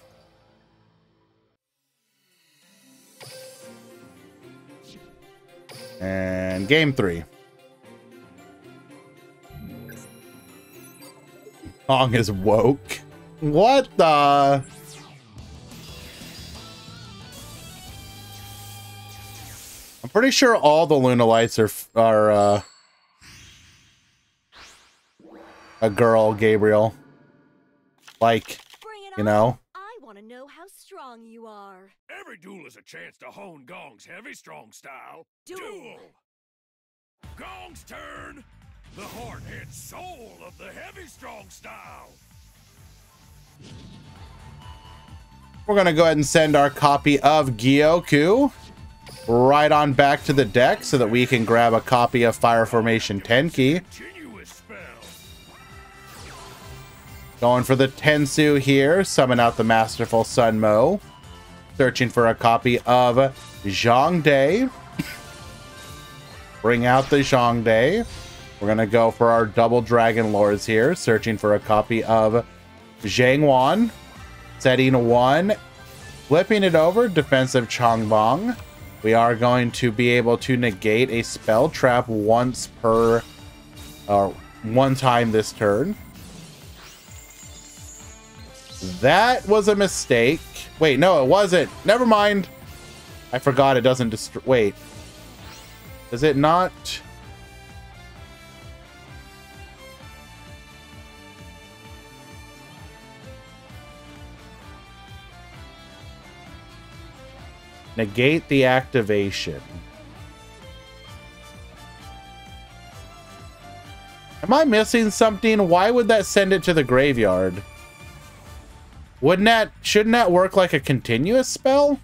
And game 3. Gong is woke. What the? I'm pretty sure all the Lunalights are a girl, Gabriel. Like, you know. I want to know how strong you are. Every duel is a chance to hone Gong's heavy strong style. Duel. Gong's turn. The heart and soul of the heavy strong style. We're going to go ahead and send our copy of Gyoku right on back to the deck so that we can grab a copy of Fire Formation Tenki. Going for the Tensu here. Summon out the Masterful Sun Mo. Searching for a copy of Zhongde. Bring out the Zhongde. We're going to go for our double Dragon Lords here. Searching for a copy of Zhangwan. Setting 1. Flipping it over. Defensive Changbang. we are going to be able to negate a spell trap once per, one time this turn. That was a mistake. Wait, no, it wasn't. Never mind. I forgot it doesn't destroy. Wait. Does it not? Negate the activation. Am I missing something? Why would that send it to the graveyard? Shouldn't that work like a continuous spell?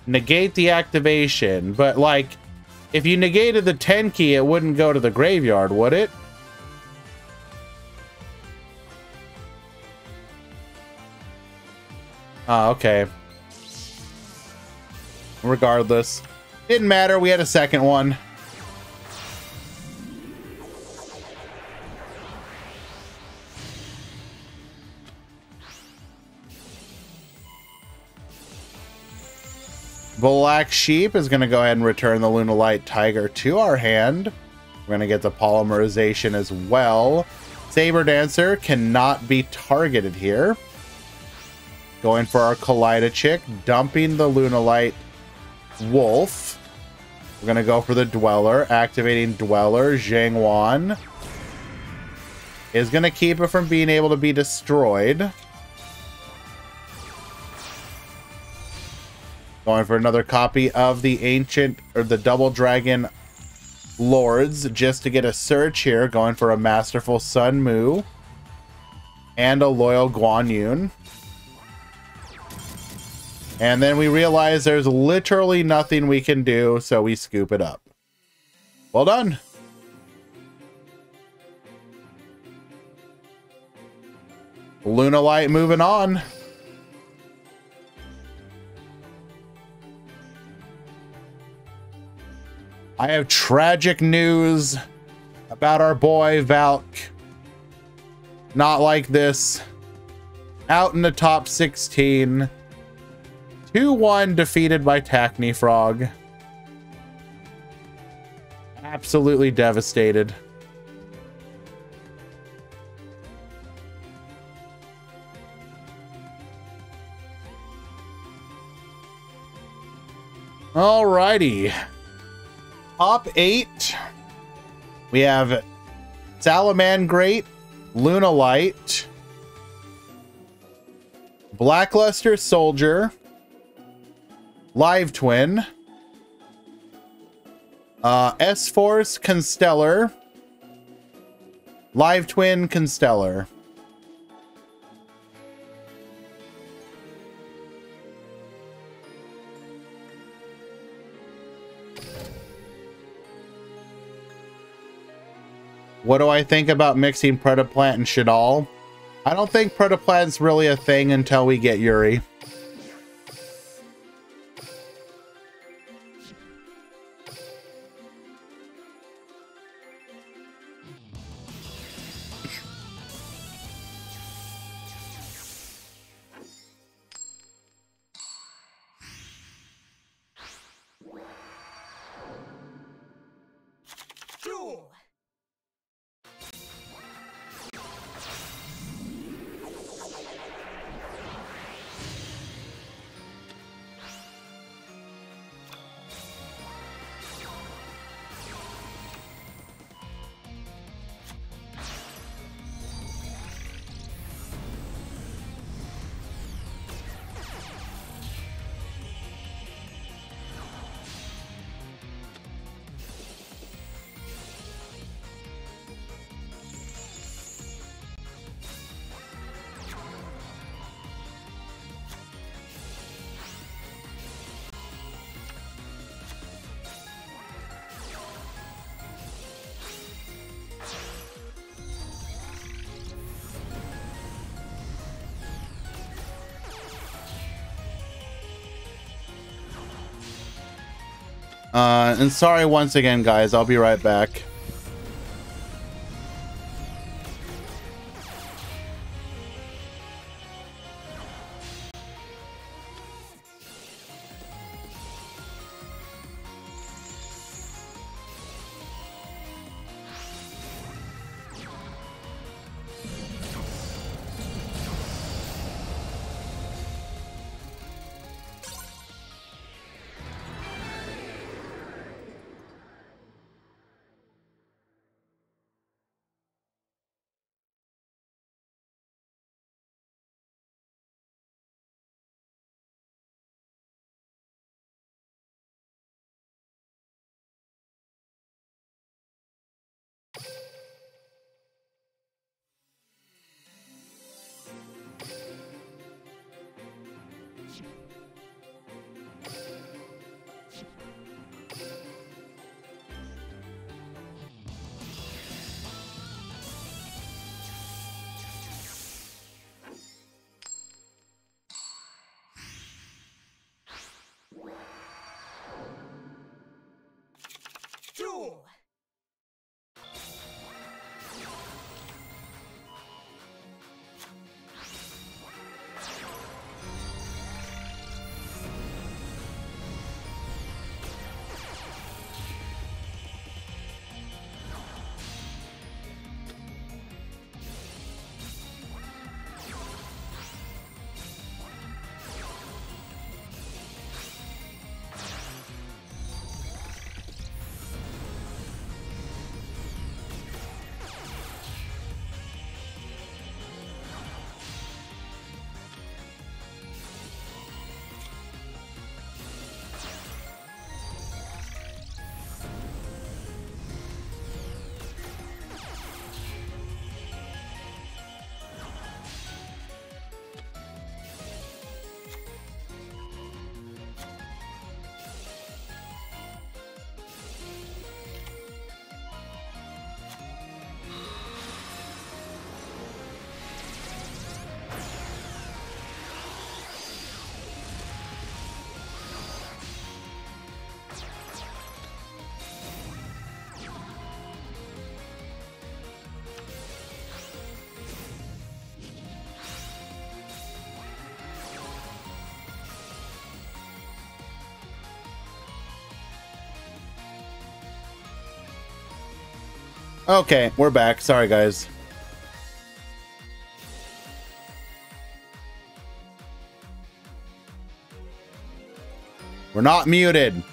Negate the activation, but like if you negated the 10 key, it wouldn't go to the graveyard, would it? Oh, okay. Regardless, didn't matter. We had a second one. Black Sheep is going to go ahead and return the Lunalight Tiger to our hand. We're going to get the polymerization as well. Saber Dancer cannot be targeted here. Going for our Kaleidochick, dumping the Lunalight Wolf. We're going to go for the Dweller, activating Dweller. Zhangwan is going to keep it from being able to be destroyed. Going for another copy of the Ancient, or the Double Dragon Lords, just to get a search here. Going for a Masterful Sun Mu and a Loyal Guan Yun. And then we realize there's literally nothing we can do, so we scoop it up. Well done. Lunalight moving on. I have tragic news about our boy Valk. Not like this. Out in the top 16. 2-1 defeated by Tacny Frog. Absolutely devastated. Alrighty. Top 8. We have Salamangreat, Lunalight, Blackluster Soldier, Live Twin, S-Force Constellar, Live Twin Constellar. What do I think about mixing Predaplant and Shaddoll? I don't think Predaplant's really a thing until we get Yuri. And sorry once again, guys. I'll be right back. Duel! Okay, we're back. Sorry, guys. We're not muted.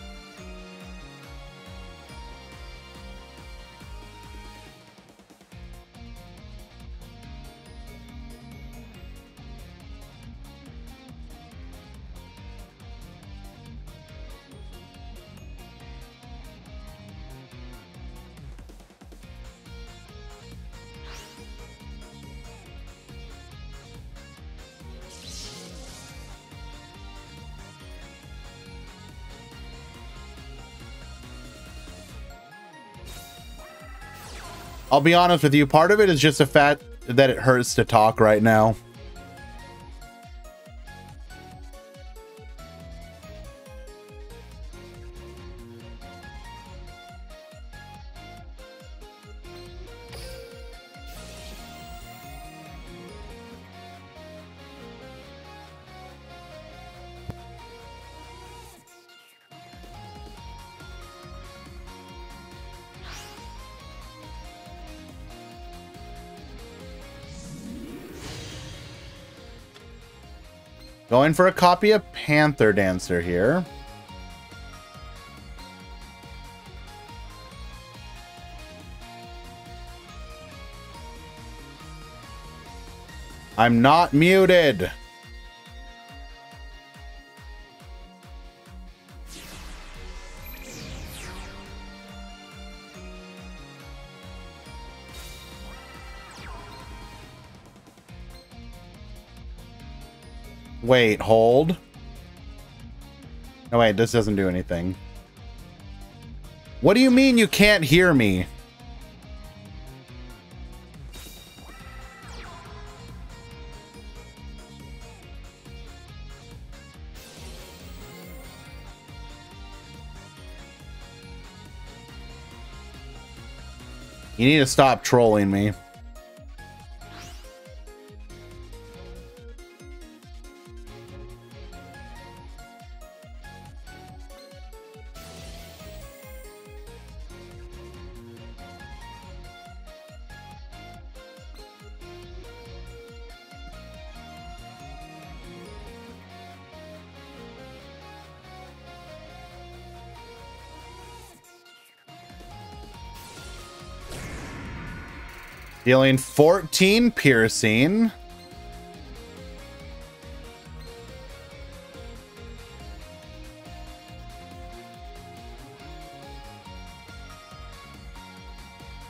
I'll be honest with you, part of it is just the fact that it hurts to talk right now. Going for a copy of Panther Dancer here. I'm not muted. Wait, hold. No, wait, this doesn't do anything. What do you mean you can't hear me? You need to stop trolling me. Dealing 14 piercing.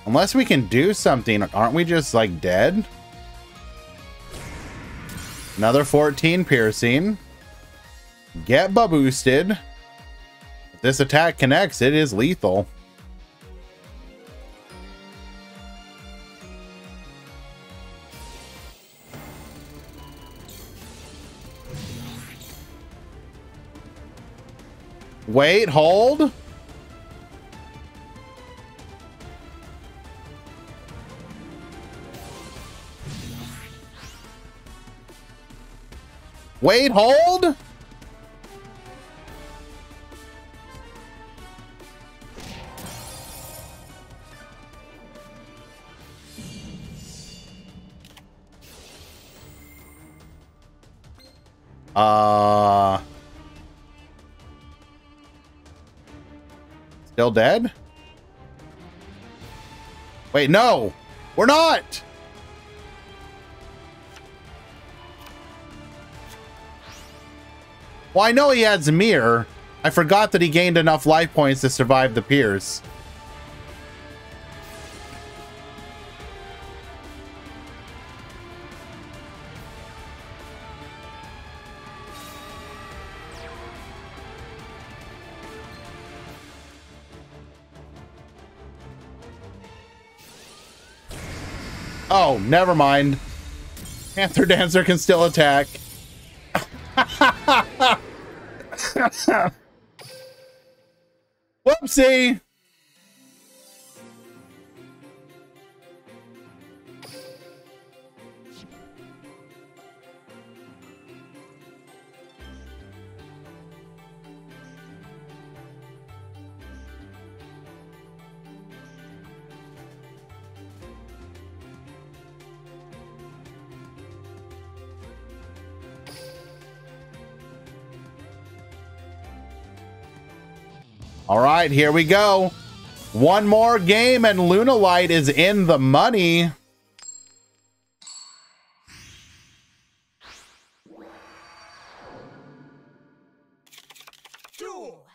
Unless we can do something, aren't we just like dead? Another 14 piercing. Get boosted. If this attack connects, it is lethal. Wait, hold. Wait, hold. Still dead? Wait, no! We're not! Well, I know he had Zamir. I forgot that he gained enough life points to survive the pierce. Oh, never mind. Panther Dancer can still attack. Whoopsie! All right, here we go. One more game and Lunalight is in the money. Duel.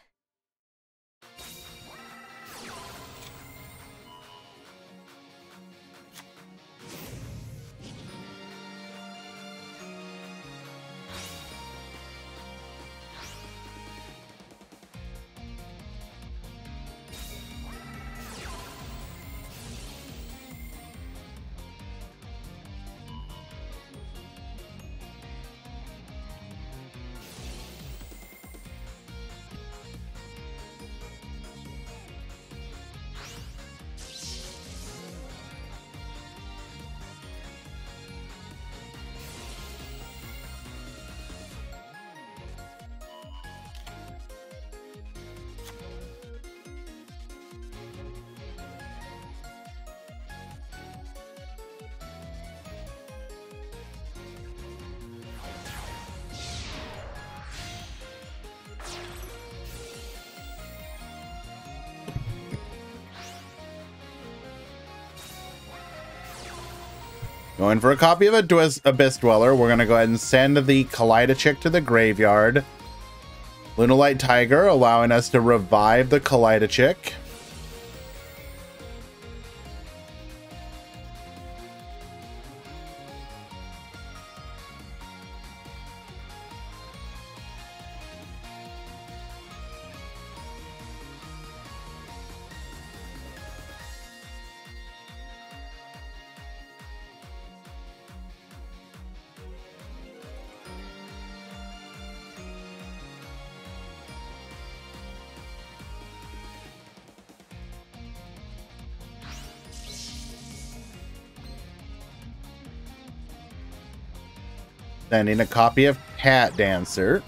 Going for a copy of Abyss Dweller. We're going to go ahead and send the Kaleidochick to the graveyard. Lunalight Tiger allowing us to revive the Kaleidochick. Sending a copy of Cat Dancer.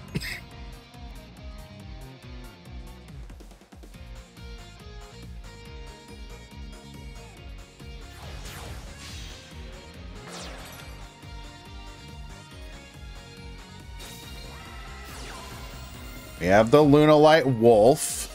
We have the Lunalight Wolf.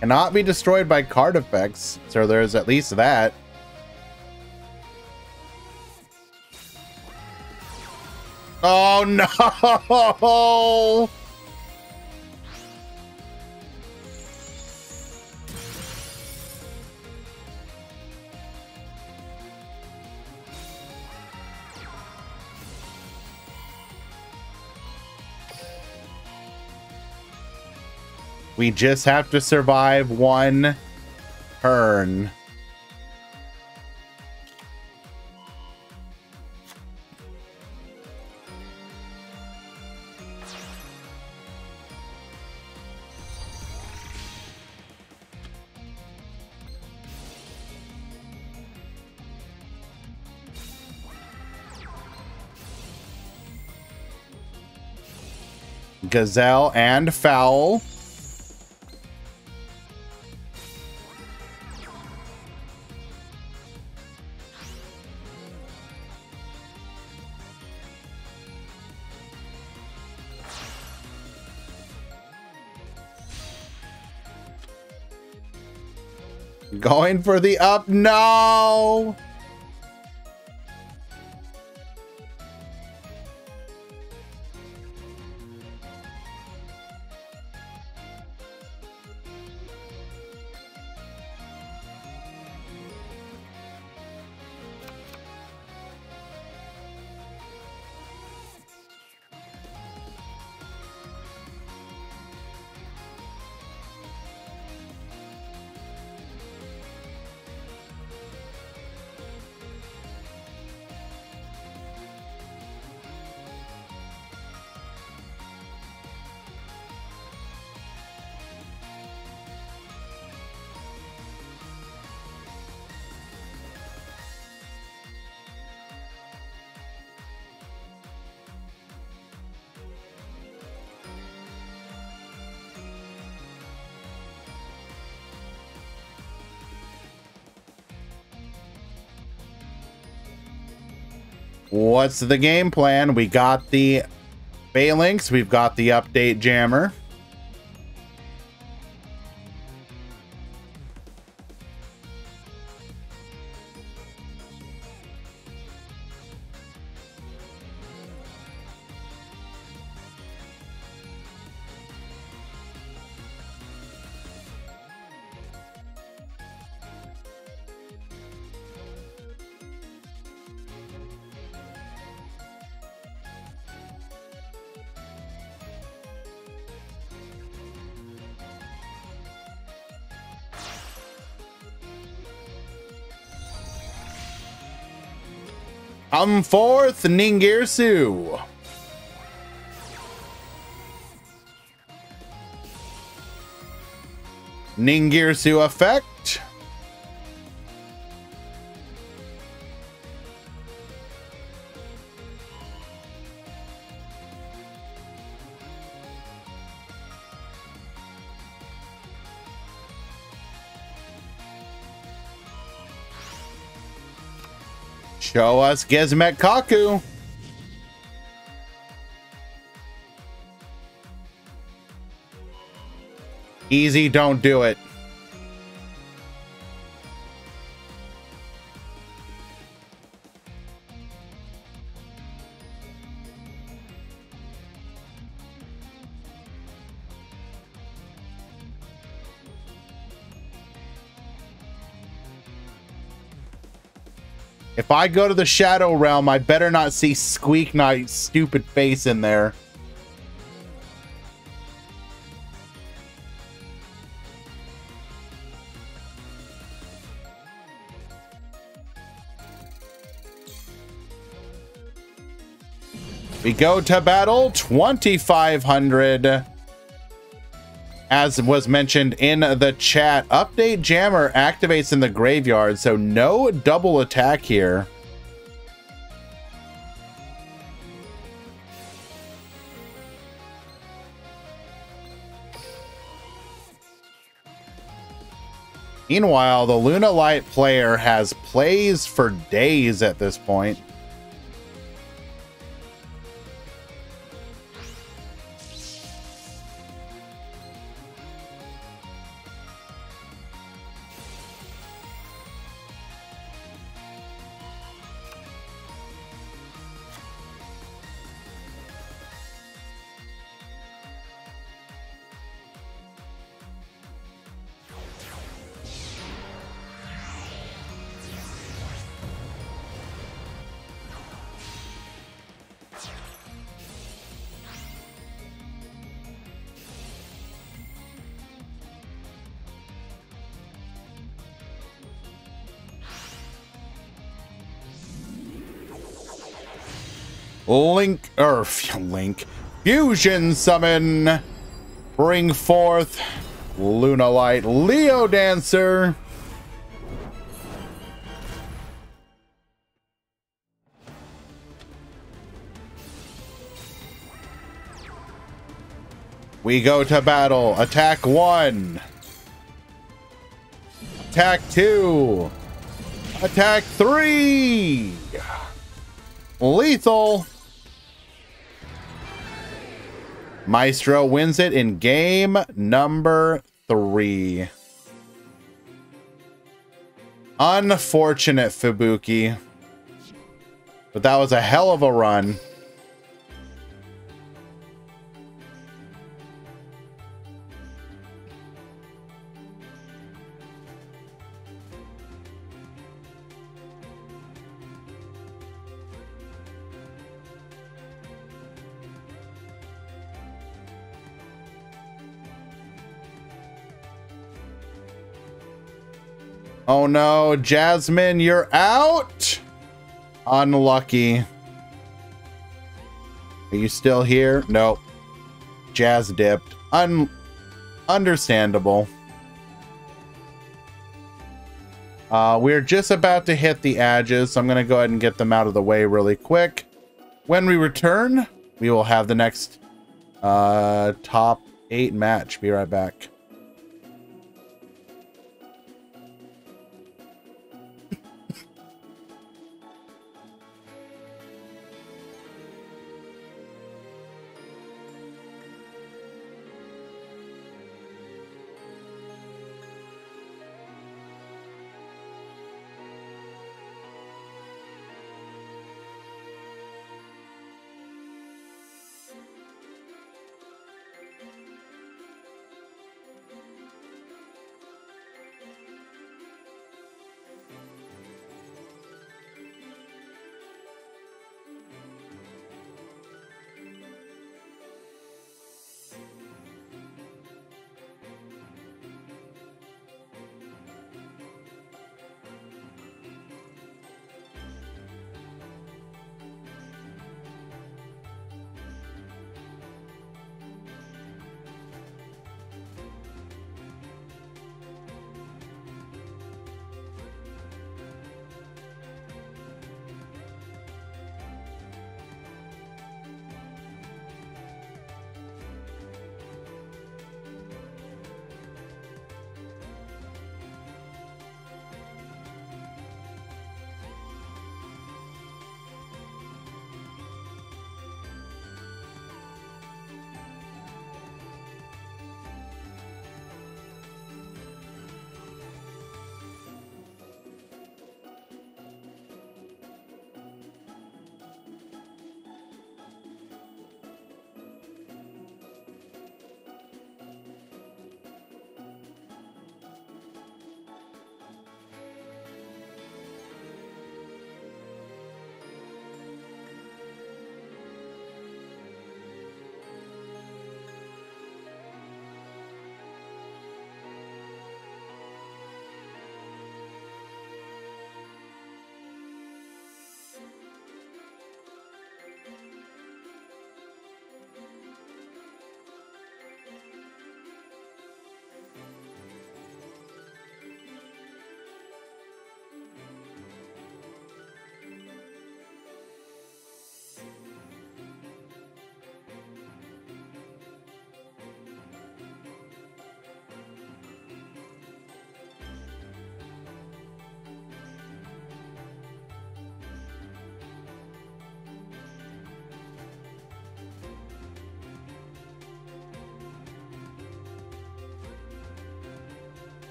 Cannot be destroyed by card effects, so there's at least that. Oh no! We just have to survive one turn. Gazelle and Fowl. Going for the up. No! What's the game plan? We got the Phalanx, we've got the update jammer. Come forth, Ningirsu. Ningirsu effect. Show us Gizmet Kaku. Easy, don't do it. If I go to the Shadow Realm, I better not see Squeak Knight's stupid face in there. We go to battle 2500. As was mentioned in the chat, update jammer activates in the graveyard, so no double attack here. Meanwhile, the Luna Light player has plays for days at this point. Link Fusion Summon. Bring forth Luna Light Leo Dancer. We go to battle. Attack 1. Attack 2. Attack 3. Lethal. Maestro wins it in game number 3. Unfortunate, Fubuki. But that was a hell of a run. Oh no, Jasmine, you're out. Unlucky. Are you still here? Nope. Jazz dipped. Understandable. We're just about to hit the edges, so I'm going to go ahead and get them out of the way really quick. When we return, we will have the next top 8 match. Be right back.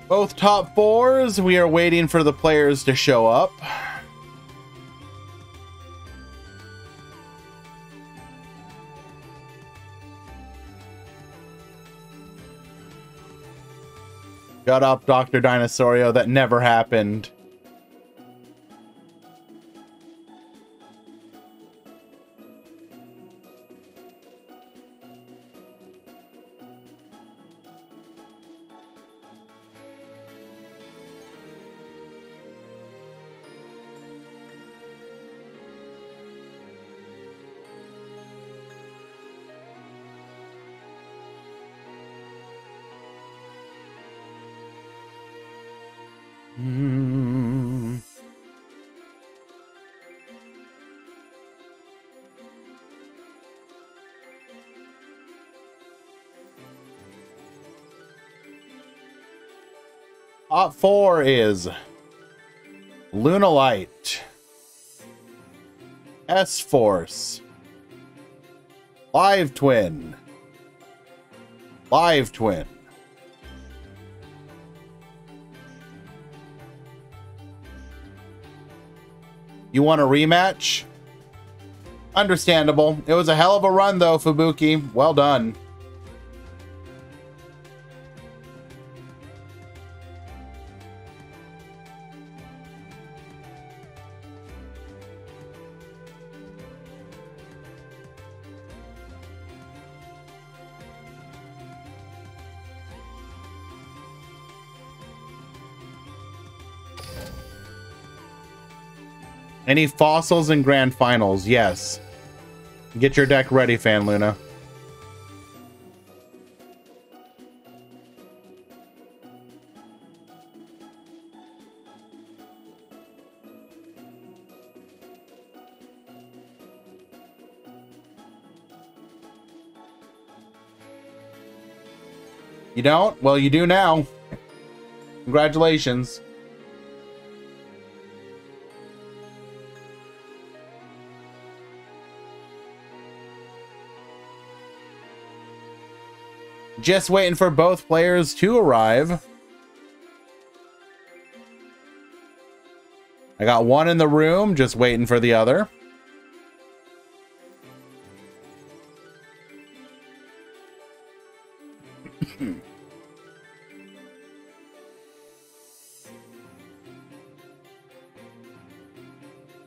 Both top fours. We are waiting for the players to show up. Shut up, Dr. Dinosaurio. That never happened. Top four is Lunalight, S-Force, Live Twin, Live Twin. You want a rematch? Understandable. It was a hell of a run though, Fubuki. Well done. Any fossils in grand finals? Yes. Get your deck ready, Fan Luna. You don't? Well, you do now. Congratulations. Just waiting for both players to arrive. I got one in the room, just waiting for the other.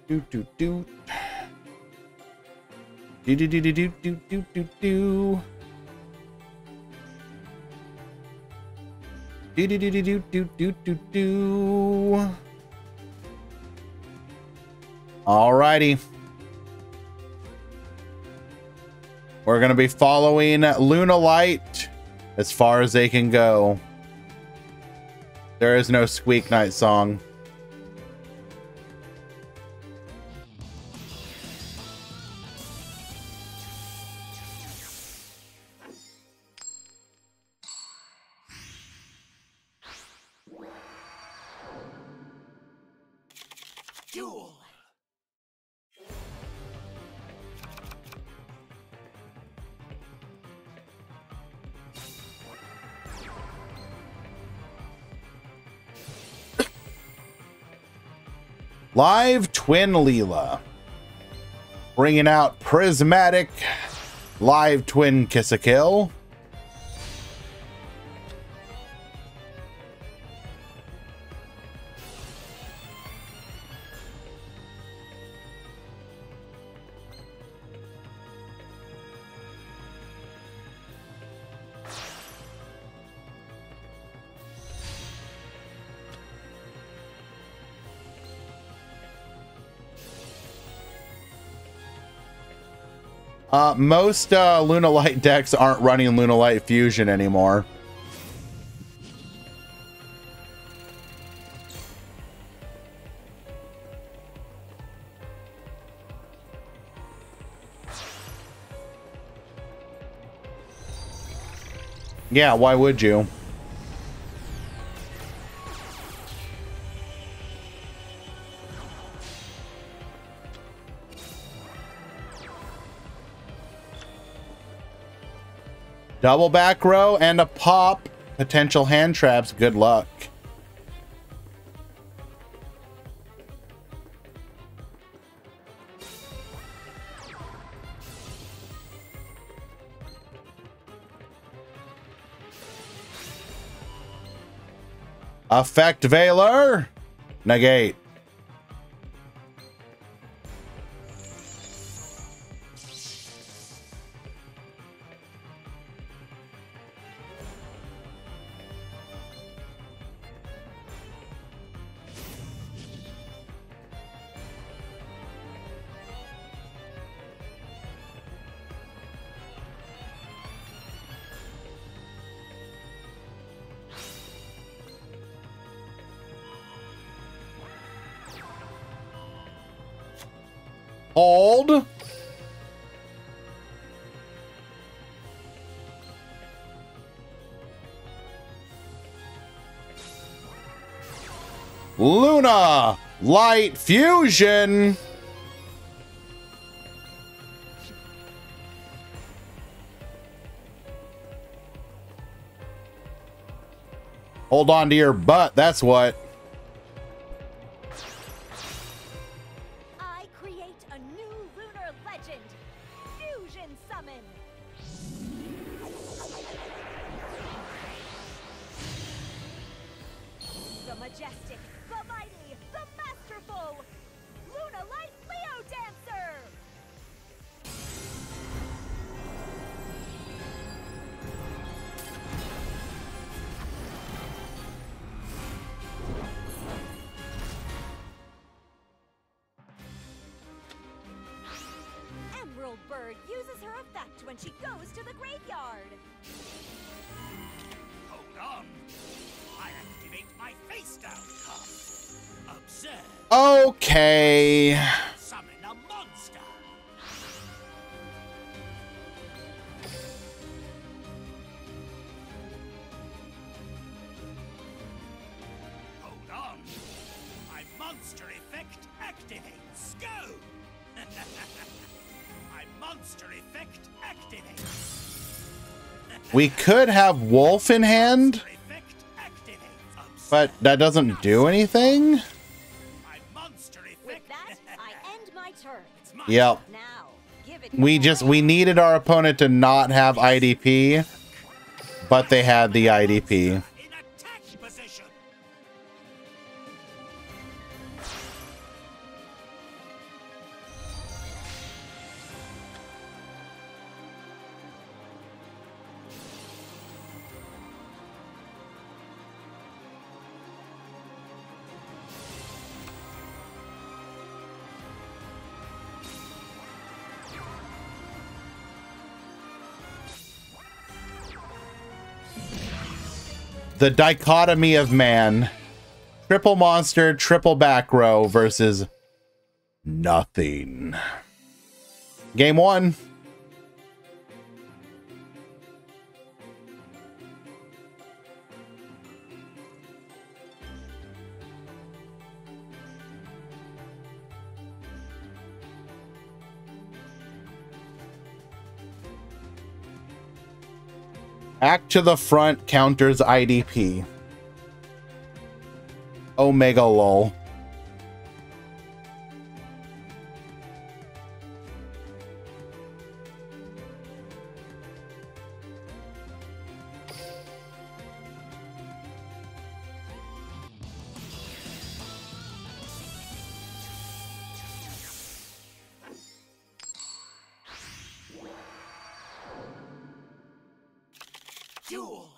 Do do do. Do do do do do do do do do. Do do do do do do do do do. Alrighty. We're gonna be following Lunalight as far as they can go. There is no Squeak Night song. Duel. Live Twin Leela. Bringing out Prismatic Live Twin Kiss-a-Kill. Most Lunalight decks aren't running Lunalight Fusion anymore. Yeah, why would you? Double back row and a pop. Potential hand traps. Good luck. Effect Veiler. Negate. Hold. Luna Light Fusion. Hold on to your butt, that's what. I create a new lunar legend. Fusion Summon. The majestic, the mighty, the masterful. Luna Light Leo Dancer. Emerald Bird uses her effect when she goes to the graveyard. Hold on. I activate my face down card. Observe. Okay. Summon a monster. Hold on. My monster effect activates. Go! My monster effect activates. We could have Wolf in hand, Effect activates. but that doesn't do anything. My monster With effect. that, I end my turn. Yep. Now, give it We needed our opponent to not have IDP, but they had the IDP. In attack position. The dichotomy of man. Triple monster, triple back row versus nothing. Game 1. Act to the front counters IDP. Omega lol. Duel.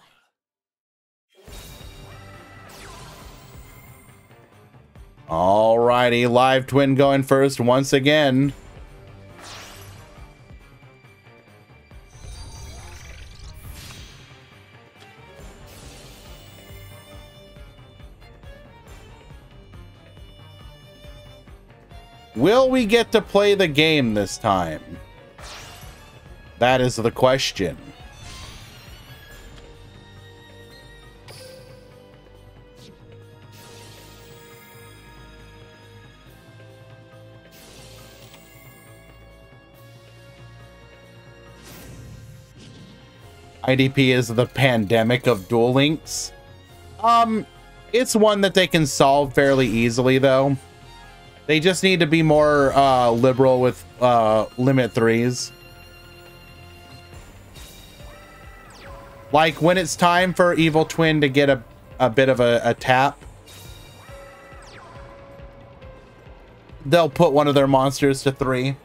Alrighty, Live Twin going first once again. Will we get to play the game this time? That is the question. IDP is the pandemic of Duel Links. It's one that they can solve fairly easily, though. They just need to be more liberal with limit 3s. Like when it's time for Evil Twin to get a bit of a tap, they'll put one of their monsters to 3.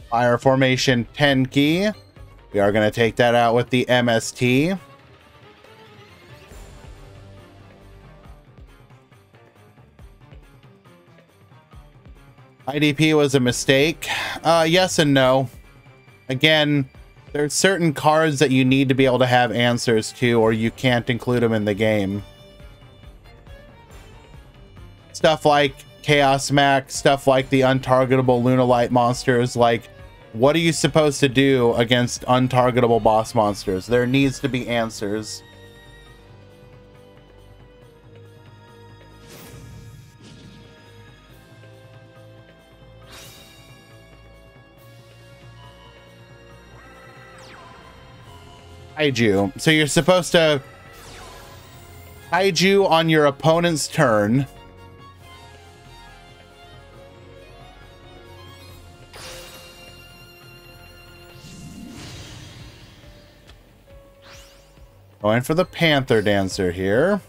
Fire Formation Tenki. We are going to take that out with the MST. IDP was a mistake. Yes and no. Again, there's certain cards that you need to be able to have answers to, or you can't include them in the game. Stuff like Chaos Mac, stuff like the untargetable Lunalight monsters. Like, what are you supposed to do against untargetable boss monsters? There needs to be answers. Kaiju. So you're supposed to Kaiju on your opponent's turn. Going for the Panther Dancer here.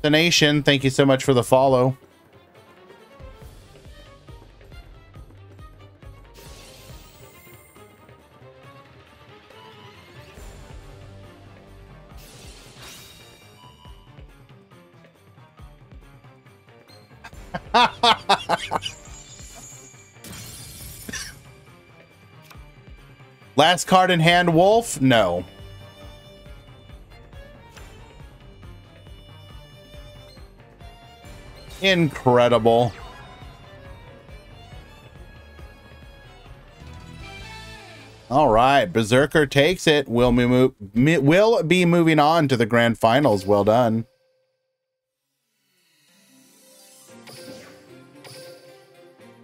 The Nation, thank you so much for the follow. Last card in hand, Wolf? No. Incredible. All right, Berserker takes it. We'll be moving on to the grand finals. Well done.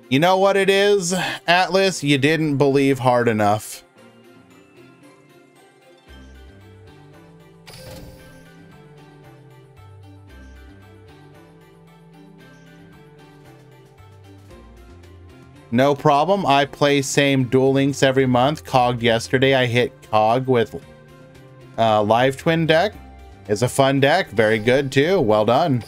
You know what it is, Atlas? You didn't believe hard enough. No problem. I play same Duel Links every month. Cogged yesterday. I hit Cog with Live Twin deck. It's a fun deck. Very good too. Well done.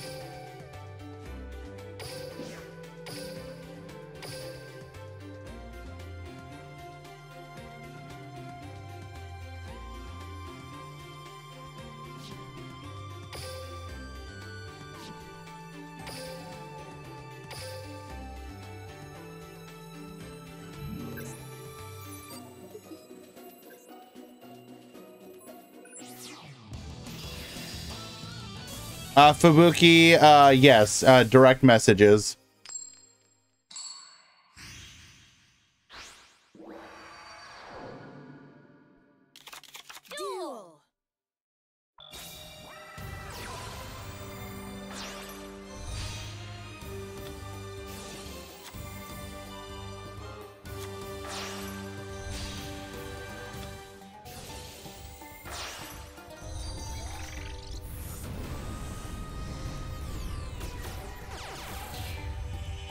Fubuki, yes, direct messages. Duel.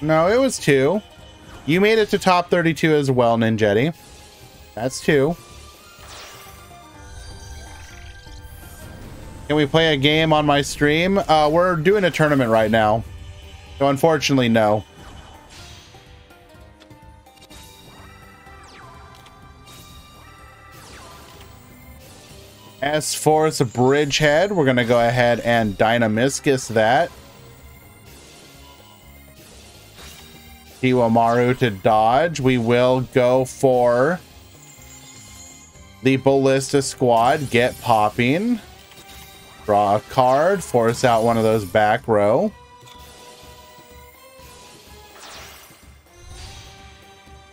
No, it was 2. You made it to top 32 as well, Ninjetti. That's 2. Can we play a game on my stream? We're doing a tournament right now. So unfortunately, no. S-Force Bridgehead. We're going to go ahead and Dynamiscus that. Kiwamaru to dodge. We will go for The Ballista Squad get popping. Draw a card, force out one of those back row.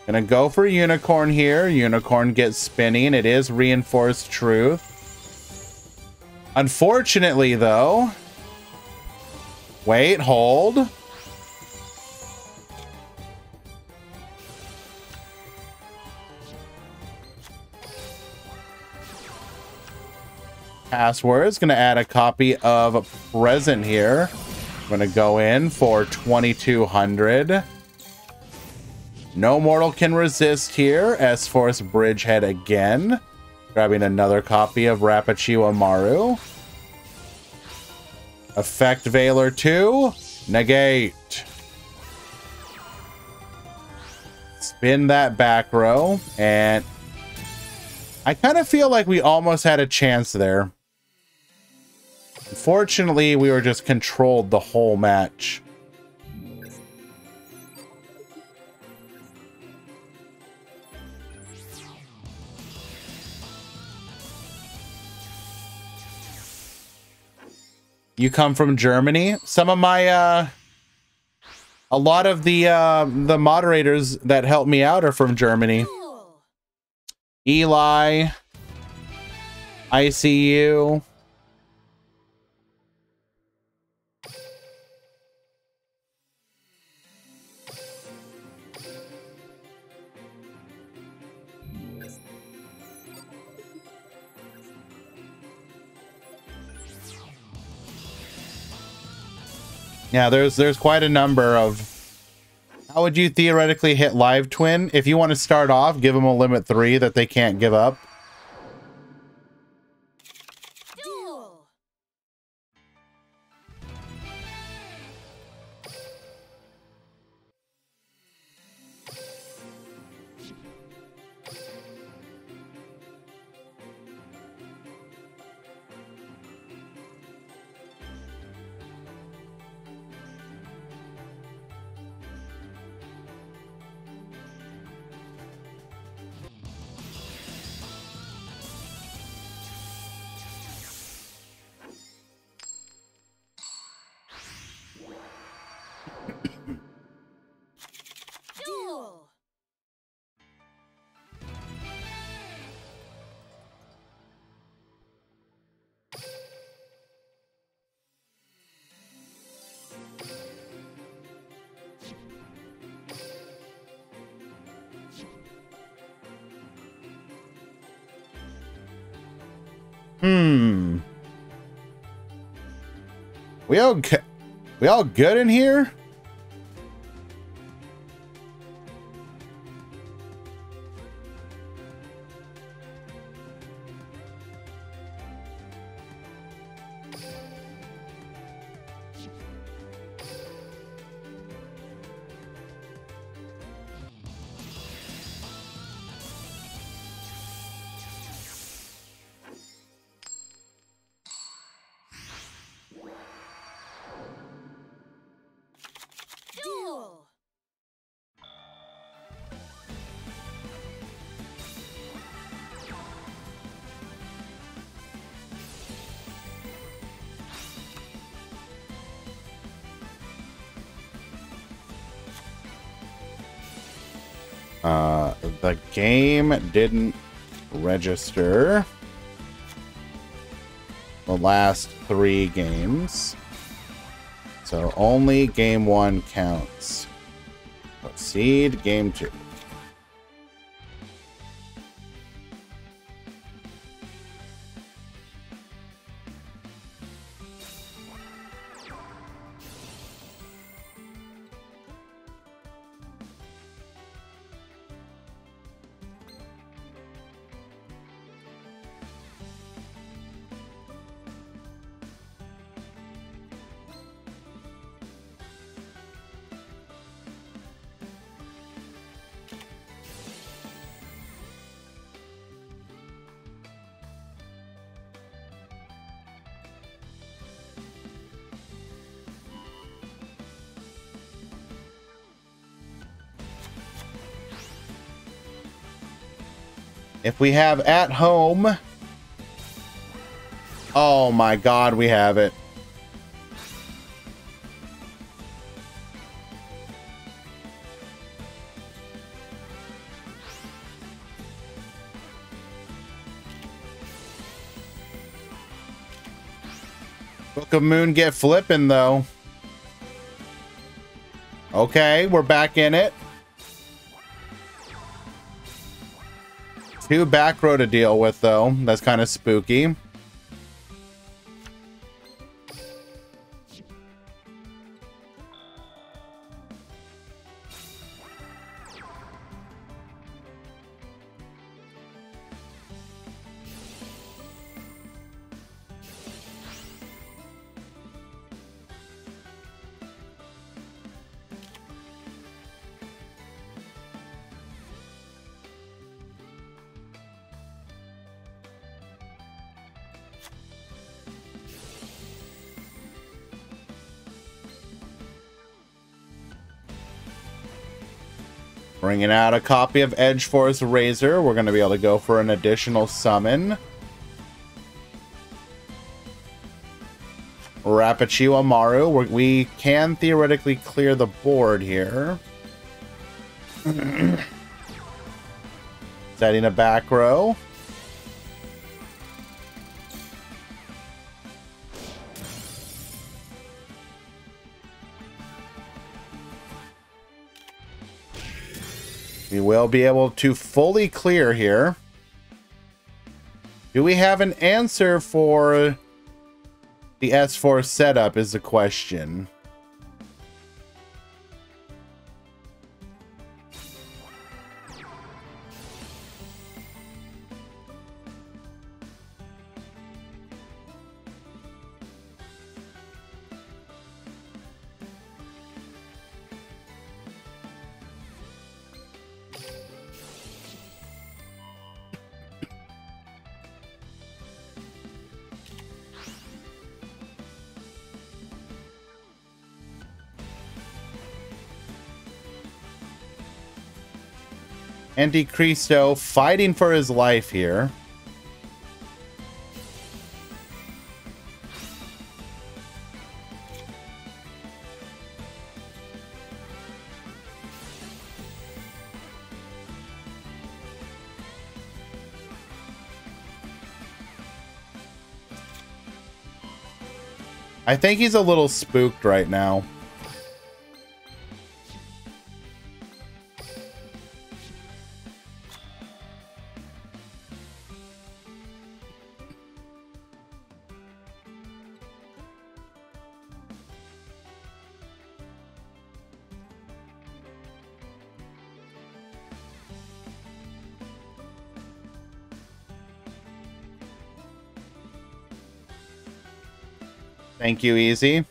Gonna go for Unicorn here. Unicorn gets spinning. It is Reinforced Truth. Unfortunately, though... Wait, hold. Password's gonna add a copy of Present here. I'm gonna go in for 2,200. No Mortal Can Resist here. S-Force Bridgehead again. Grabbing another copy of Rapichiwa Maru. Effect Veiler 2. Negate. Spin that back row. And I kind of feel like we almost had a chance there. Unfortunately, we were just controlled the whole match. You come from Germany? Some of my, a lot of the moderators that help me out are from Germany. Eli, ICU. Yeah, there's quite a number of... How would you theoretically hit Live Twin? If you want to start off, give them a limit 3 that they can't give up. Duel. Duel. We all good in here? Duel. The game didn't register the last 3 games. So only game 1 counts. Proceed game 2. If we have at home... Oh my god, we have it. Book of Moon get flipping though. Okay, we're back in it. 2 back row to deal with though. That's kind of spooky. Bringing out a copy of Edgeforce Razor. We're going to be able to go for an additional summon. Rapichiwa Maru. We can theoretically clear the board here. Setting a back row. We will be able to fully clear here. Do we have an answer for the S4 setup is the question. Anticristo fighting for his life here. I think he's a little spooked right now. Thank you, Easy.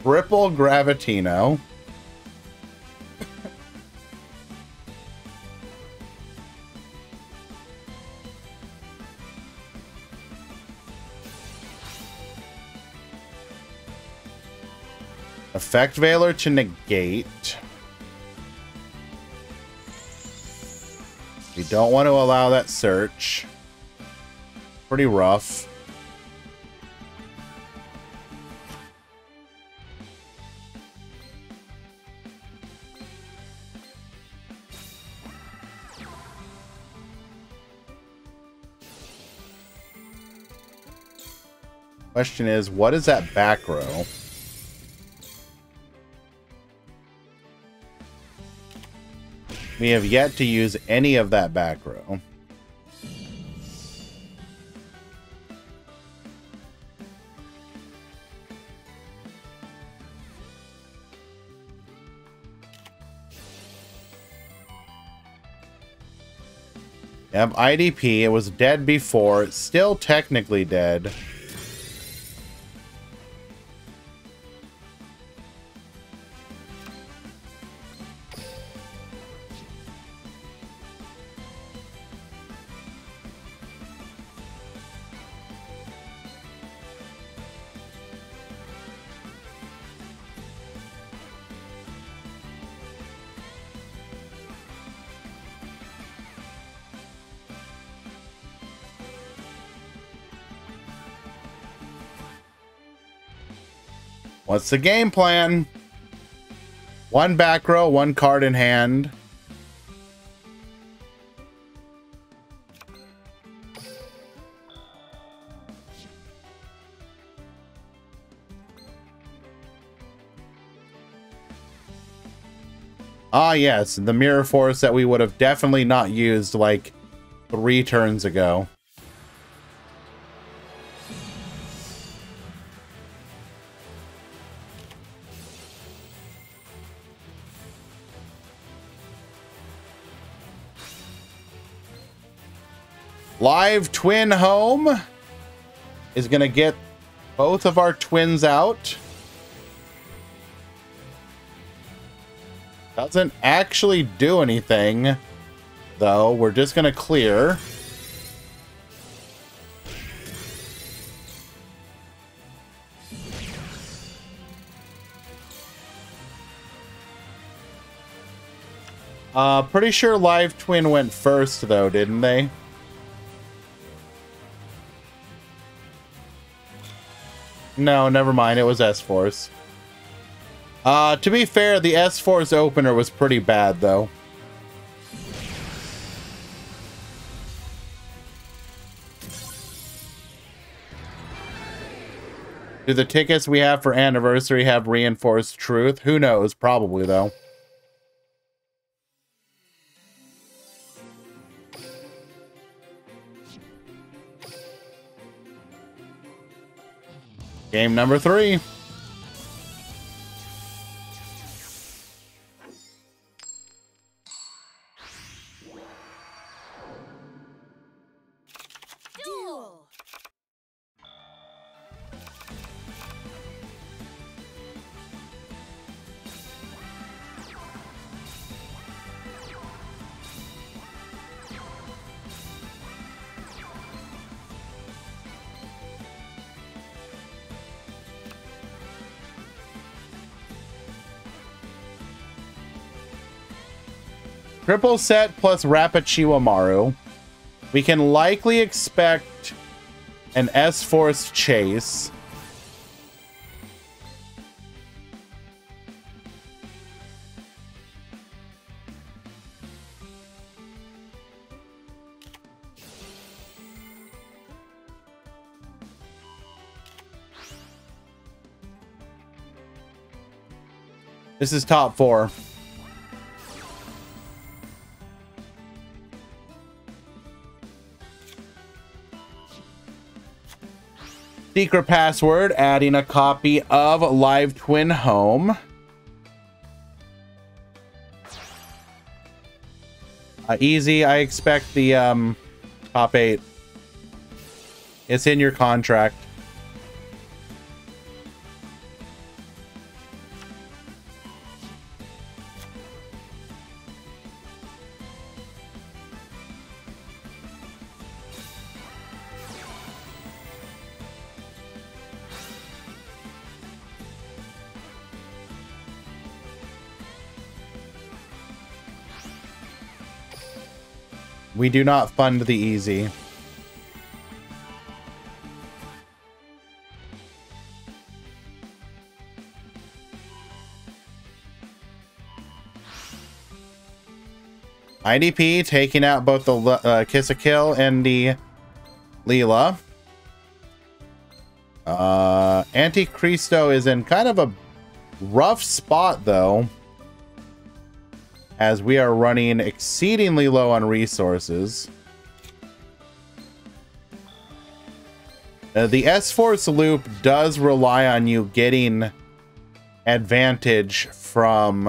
Triple Gravitino. Effect Veiler to negate. We don't want to allow that search. Pretty rough. Question is, what is that back row? We have yet to use any of that back row. Yep, IDP. It was dead before. It's still technically dead. What's the game plan? One back row, one card in hand. Ah, yes, the Mirror Force that we would have definitely not used like 3 turns ago. Live Twin Home is going to get both of our twins out. Doesn't actually do anything, though. We're just going to clear. Pretty sure Live Twin went first, though, didn't they? No, never mind. It was S-Force. To be fair, the S-Force opener was pretty bad, though. Do the tickets we have for Anniversary have Reinforced Truth? Who knows? Probably, though. Game number 3. Duel. Triple set plus Rapichiwamaru. We can likely expect an S-Force chase. This is top 4. Secret password, adding a copy of Live Twin Home. Easy, I expect the top 8. It's in your contract. We do not fund the easy. IDP taking out both the Kiss a Kill and the Leela. Anticristo is in kind of a rough spot, though, as we are running exceedingly low on resources. The S-Force loop does rely on you getting advantage from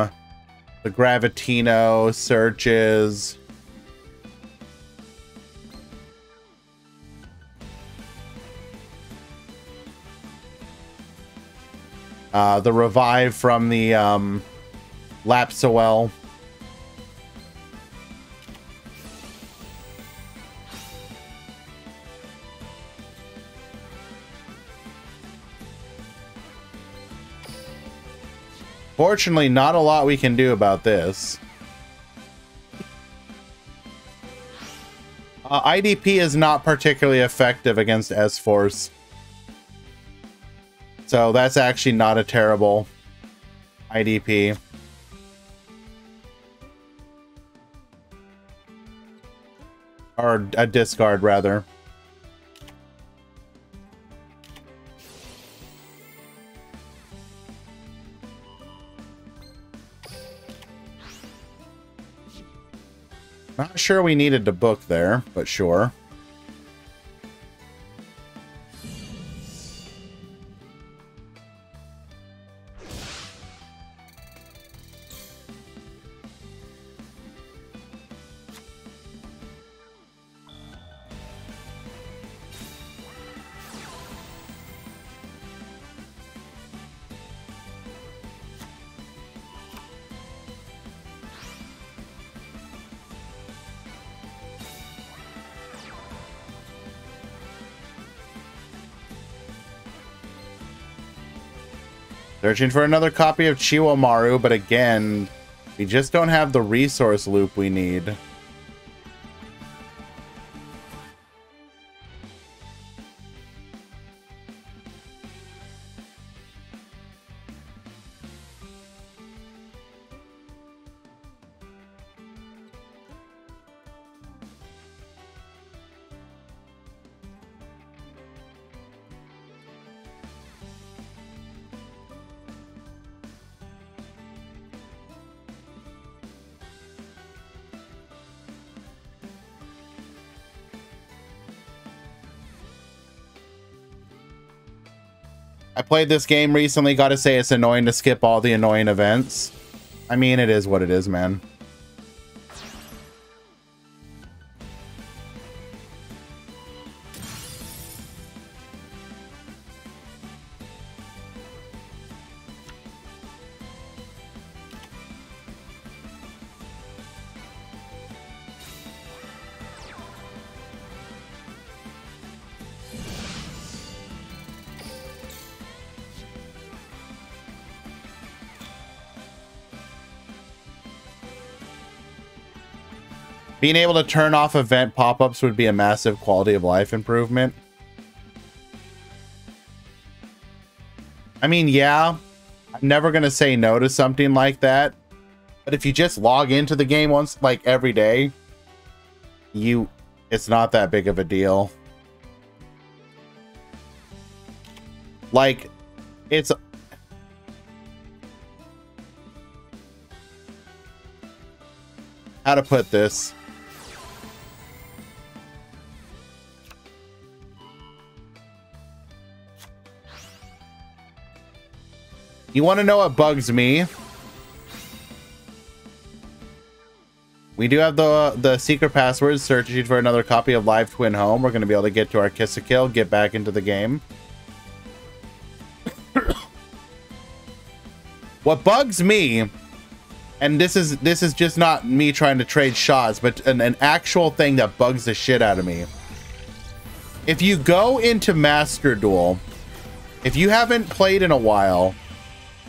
the Gravitino searches. The revive from the Lapsowell. Fortunately, not a lot we can do about this. IDP is not particularly effective against S-Force. So that's actually not a terrible IDP. Or a discard, rather. Not sure we needed to book there, but sure. Searching for another copy of Chiwamaru, but again, we just don't have the resource loop we need. I played this game recently, gotta say it's annoying to skip all the annoying events. I mean, it is what it is, man. Being able to turn off event pop-ups would be a massive quality of life improvement. I mean, yeah, I'm never going to say no to something like that. But if you just log into the game once, like every day, it's not that big of a deal. Like, it's... How to put this? You want to know what bugs me? We do have the secret passwords. Searching for another copy of Live Twin Home. We're going to be able to get to our Kiss a Kill, get back into the game. What bugs me, and this is just not me trying to trade shots, but an actual thing that bugs the shit out of me. If you go into Master Duel, if you haven't played in a while,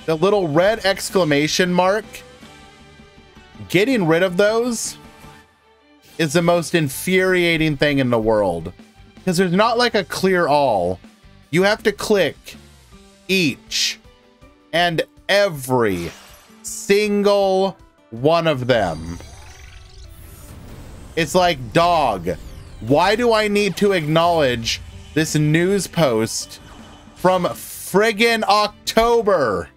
the little red exclamation mark, getting rid of those is the most infuriating thing in the world. Because there's not like a clear all. You have to click each and every single one of them. It's like, dog, why do I need to acknowledge this news post from friggin' October?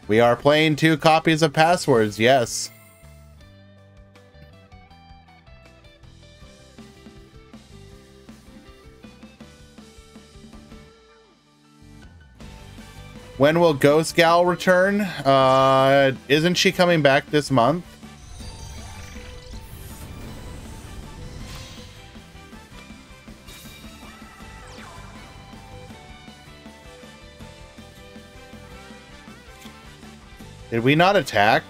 We are playing 2 copies of passwords, yes. When will Ghost Gal return? Isn't she coming back this month? Did we not attack?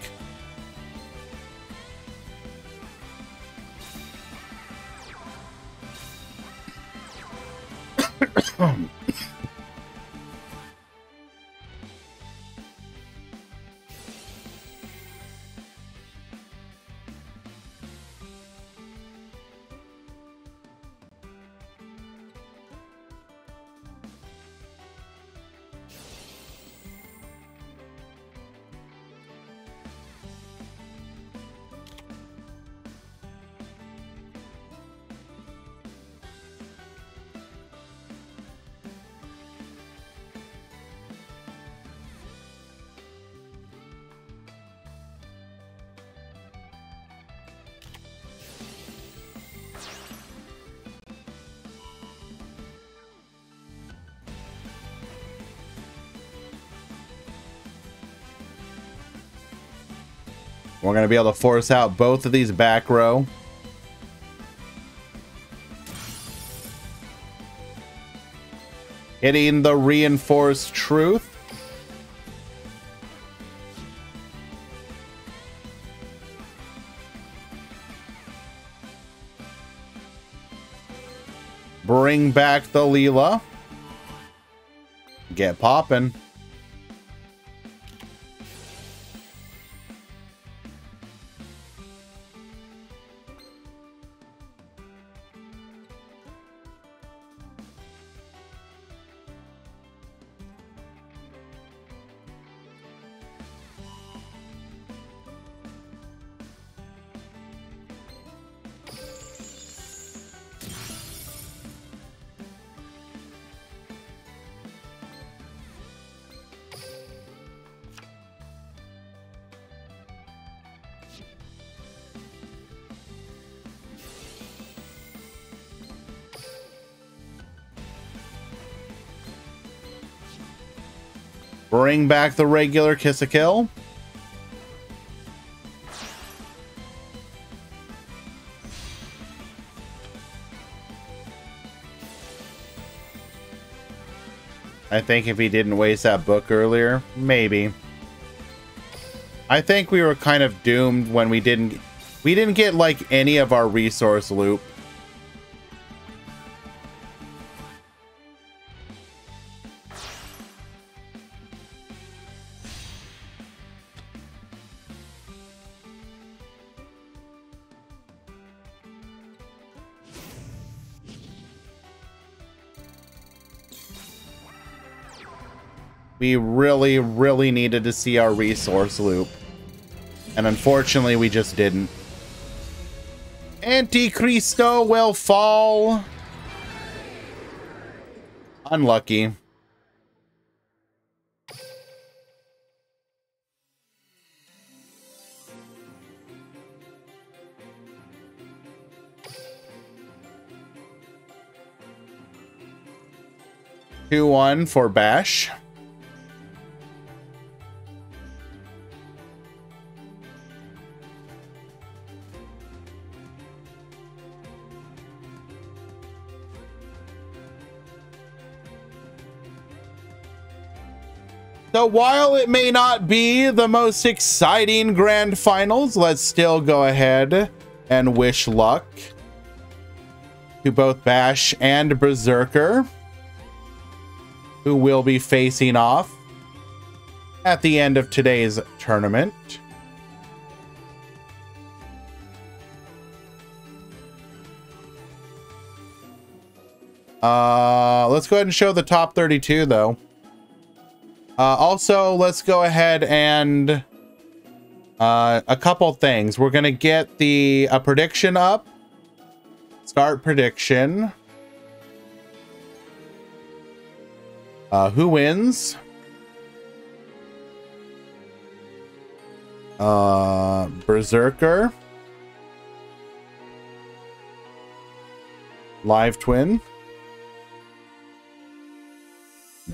We're going to be able to force out both of these back row. Hitting the Reinforced Truth. Bring back the Leela. Get poppin'. Bring back the regular Kiss a Kill. I think if he didn't waste that book earlier, maybe. I think we were kind of doomed when we didn't get like any of our resource loop. We really, really needed to see our resource loop. And unfortunately, we just didn't. Anticristo will fall. Unlucky. Two 1 for Bash. So while it may not be the most exciting grand finals, let's still go ahead and wish luck to both Bash and Berserker, who will be facing off at the end of today's tournament. Let's go ahead and show the top 32 though. Also, let's go ahead and a couple things. We're gonna get a prediction up. Start prediction. Who wins? Berserker. Live Twin.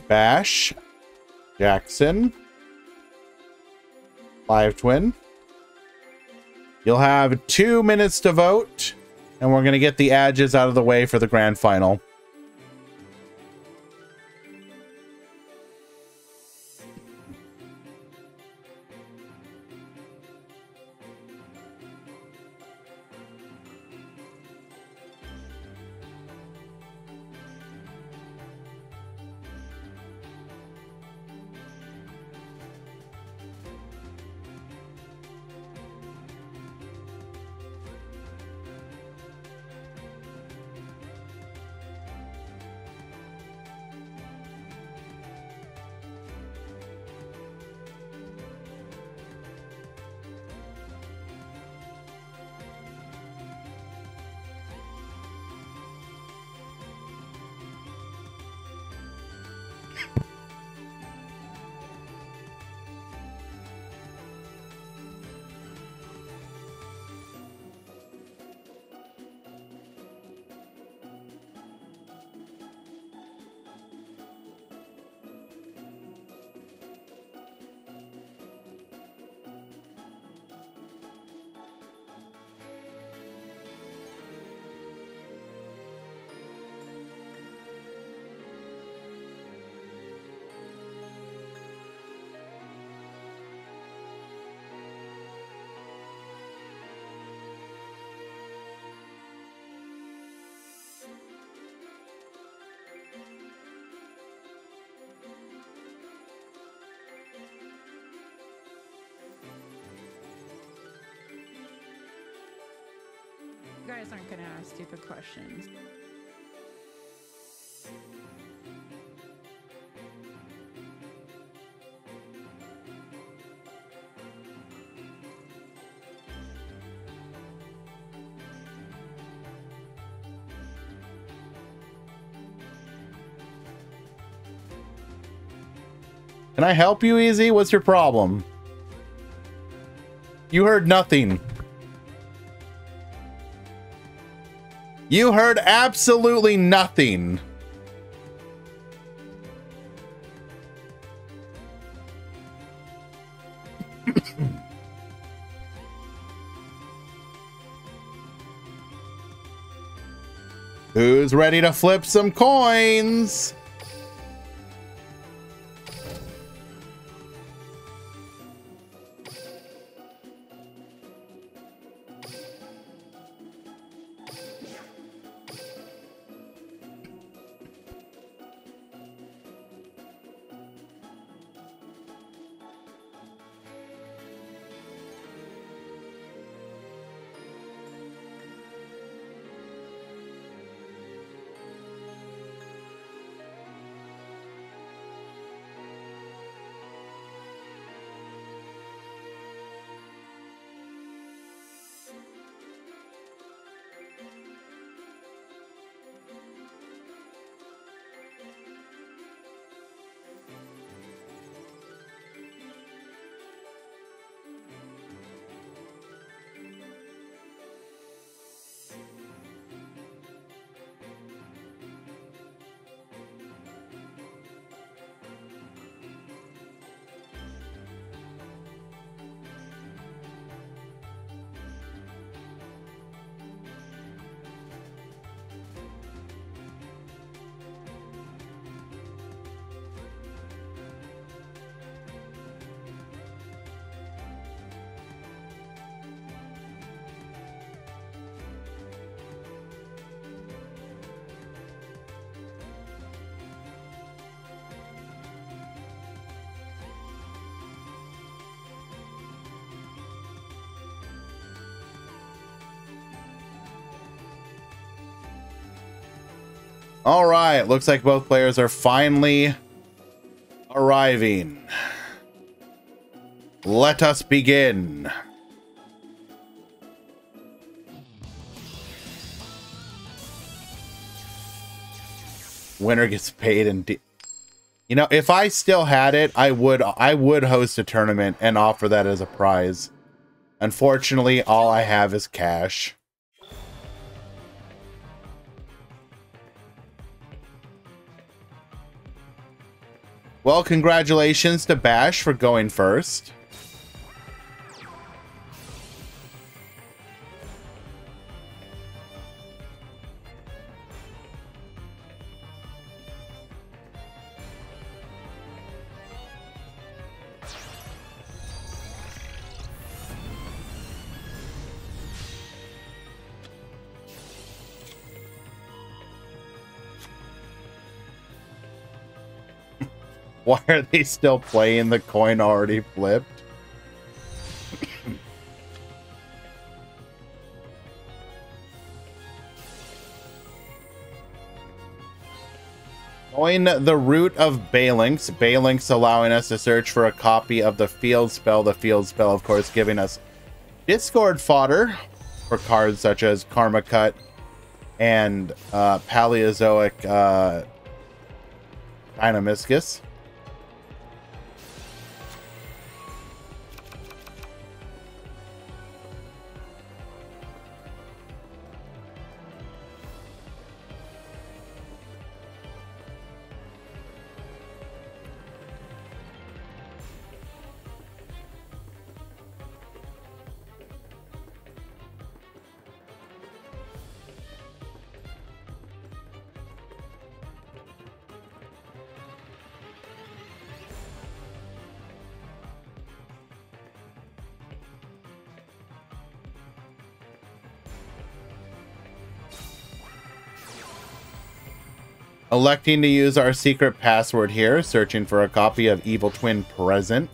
Bash. Jackson. Live Twin. You'll have 2 minutes to vote, and we're going to get the edges out of the way for the grand final. guys aren't gonna ask stupid questions. Can I help you, Easy? What's your problem? You heard nothing. You heard absolutely nothing. Who's ready to flip some coins? All right, looks like both players are finally arriving. Let us begin. Winner gets paid in you know, if I still had it, I would host a tournament and offer that as a prize. Unfortunately, all I have is cash. Well, congratulations to Bash for going first. Why are they still playing the coin already flipped? Going the route of Balinx. Balinx allowing us to search for a copy of the field spell. The field spell, of course, giving us Discord fodder for cards such as Karma Cut and Paleozoic Dynamiscus. Electing to use our secret password here, searching for a copy of Evil Twin Present.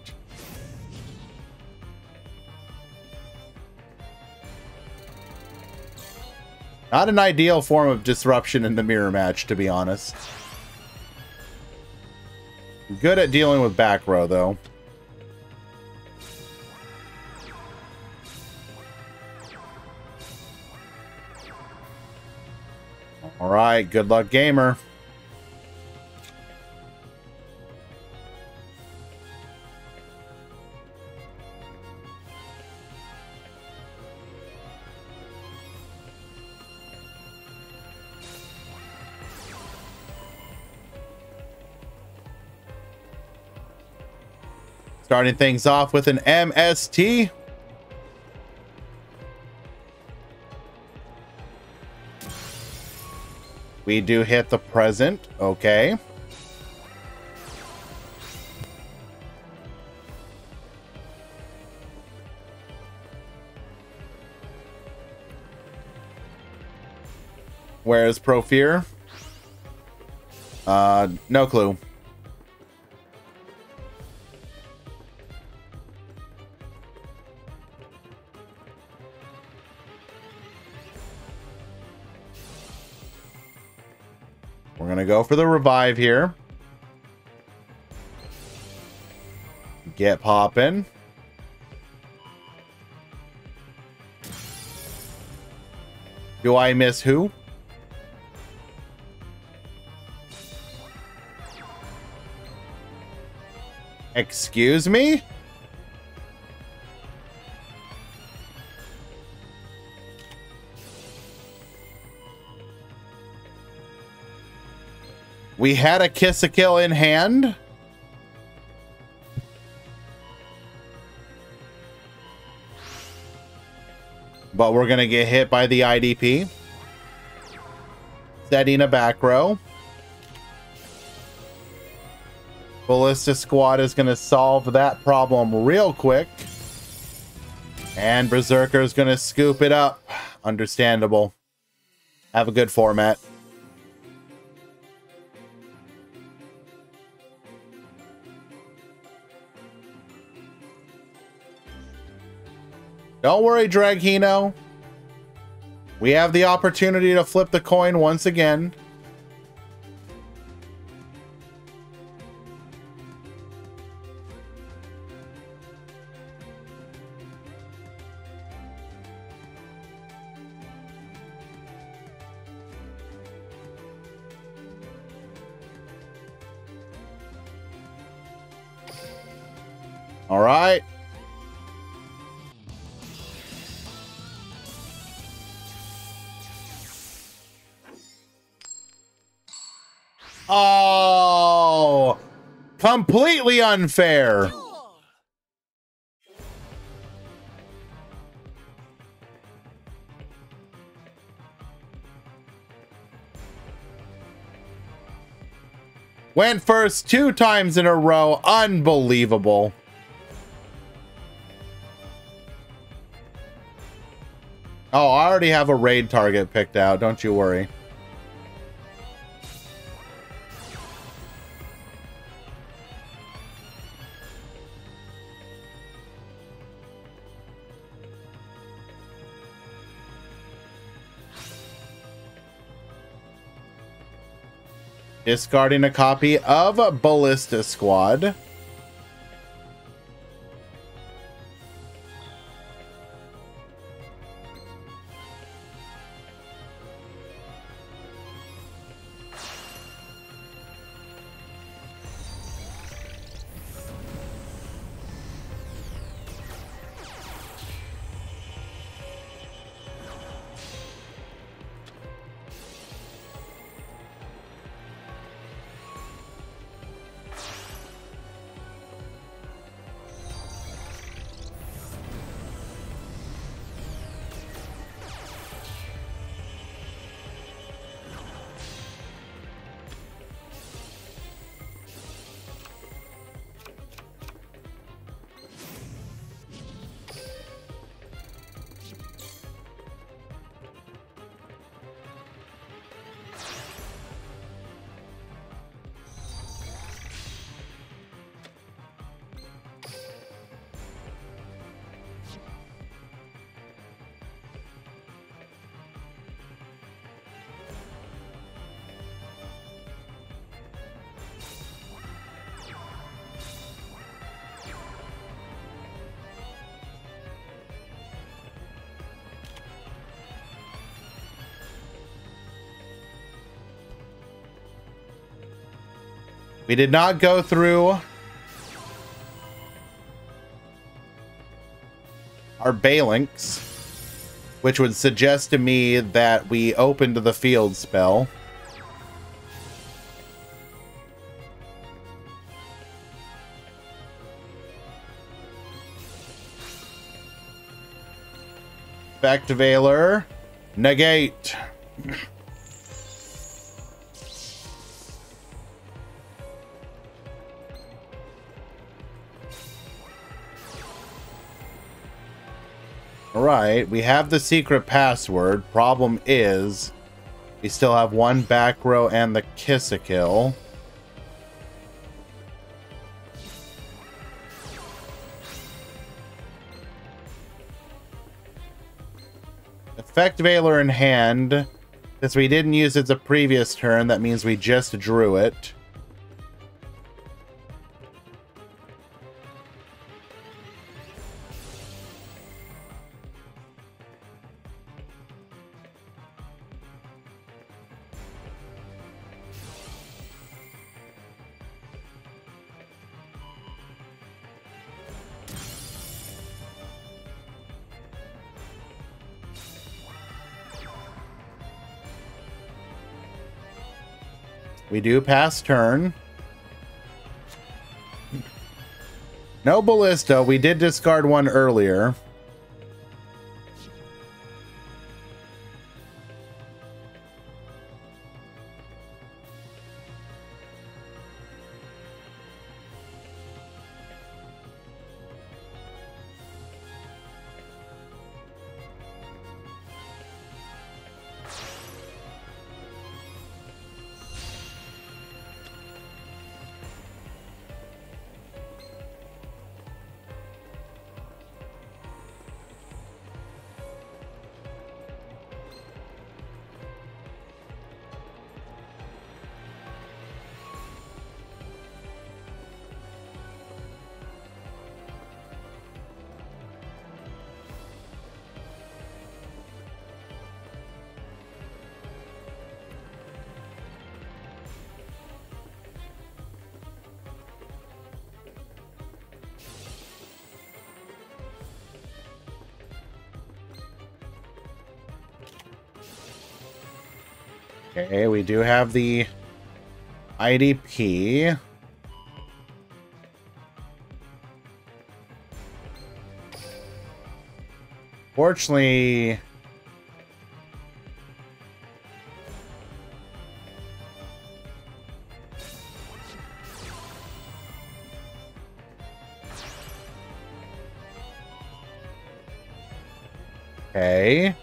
Not an ideal form of disruption in the mirror match, to be honest. Good at dealing with back row, though. All right, good luck, gamer. Starting things off with an MST. We do hit the present. Okay. Where's Profear? No clue. We're going to go for the revive here. Get poppin'. Do I miss who? Excuse me? We had a kiss-a-kill in hand. But we're going to get hit by the IDP. Setting a back row. Ballista Squad is going to solve that problem real quick. And Berserker is going to scoop it up. Understandable. Have a good format. Don't worry, Draghino. We have the opportunity to flip the coin once again. All right. Oh, completely unfair. Went first 2 times in a row. Unbelievable. Oh, I already have a raid target picked out. Don't you worry. Discarding a copy of Ballista Squad. We did not go through our Balinks, which would suggest to me that we opened the field spell. Back to Valor. Negate. Alright, we have the secret password. Problem is, we still have one back row and the Kiss-a-Kill. Effect Valor in hand. Since we didn't use it the previous turn, that means we just drew it. We do pass turn. No Ballista. We did discard one earlier. Okay, we do have the IDP. Fortunately, okay.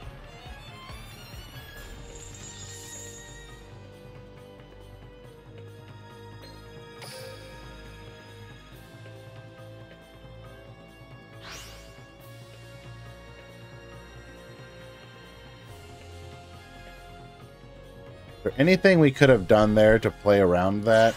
Is there anything we could have done there to play around that?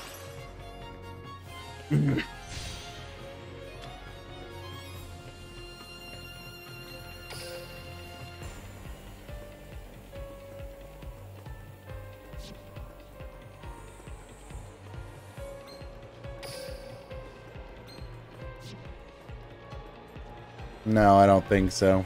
No, I don't think so.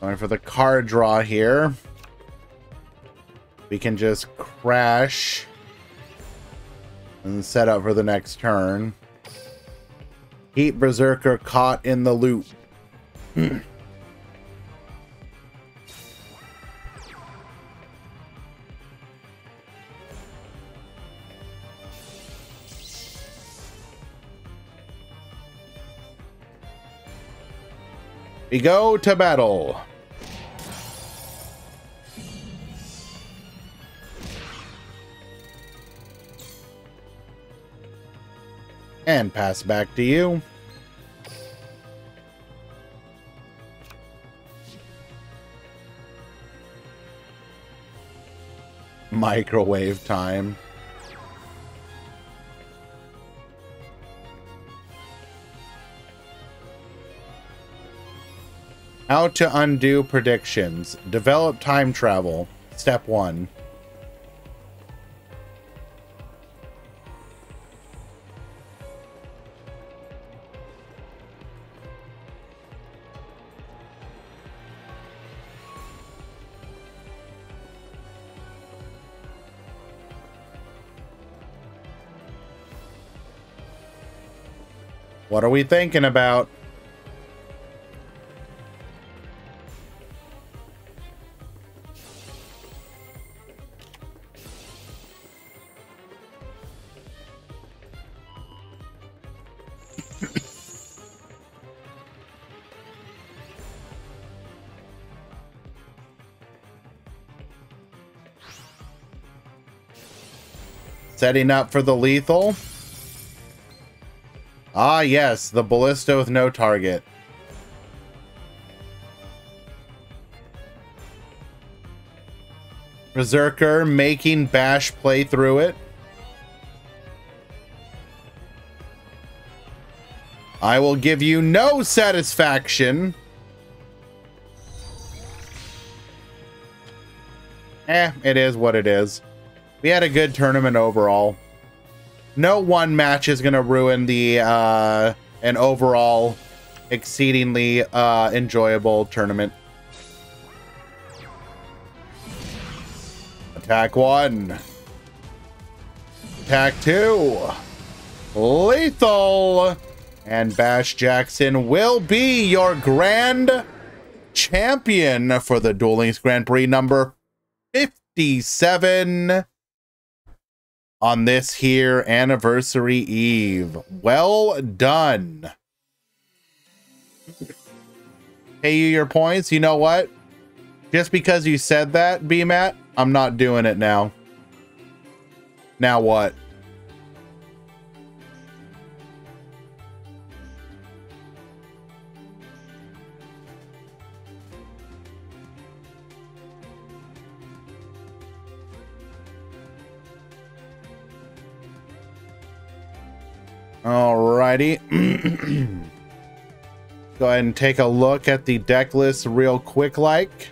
Going for the card draw here. We can just crash and set up for the next turn. Heat Berserker caught in the loop. We go to battle. And pass back to you. Microwave time. How to undo predictions. Develop time travel. Step 1. What are we thinking about? Setting up for the lethal. Ah, yes, the ballista with no target. Berserker making Bash play through it. I will give you no satisfaction. It is what it is. We had a good tournament overall. No one match is going to ruin the an overall exceedingly enjoyable tournament. Attack 1. Attack 2. Lethal. And Bash Jackson will be your grand champion for the Duel Links Grand Prix number 57. On this here anniversary eve. Well done. Pay you your points. You know what? Just because you said that, BMAT, I'm not doing it now. Now what? Alrighty. Go ahead and take a look at the deck list real quick like.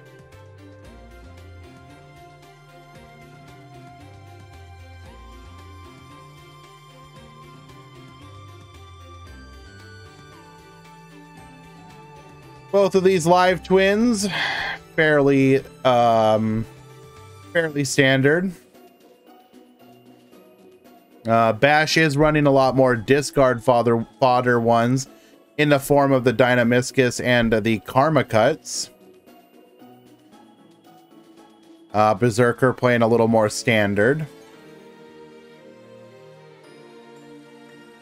Both of these live twins, fairly standard. Bash is running a lot more discard fodder ones in the form of the Dynamiscus and the Karma Cuts. Berserker playing a little more standard.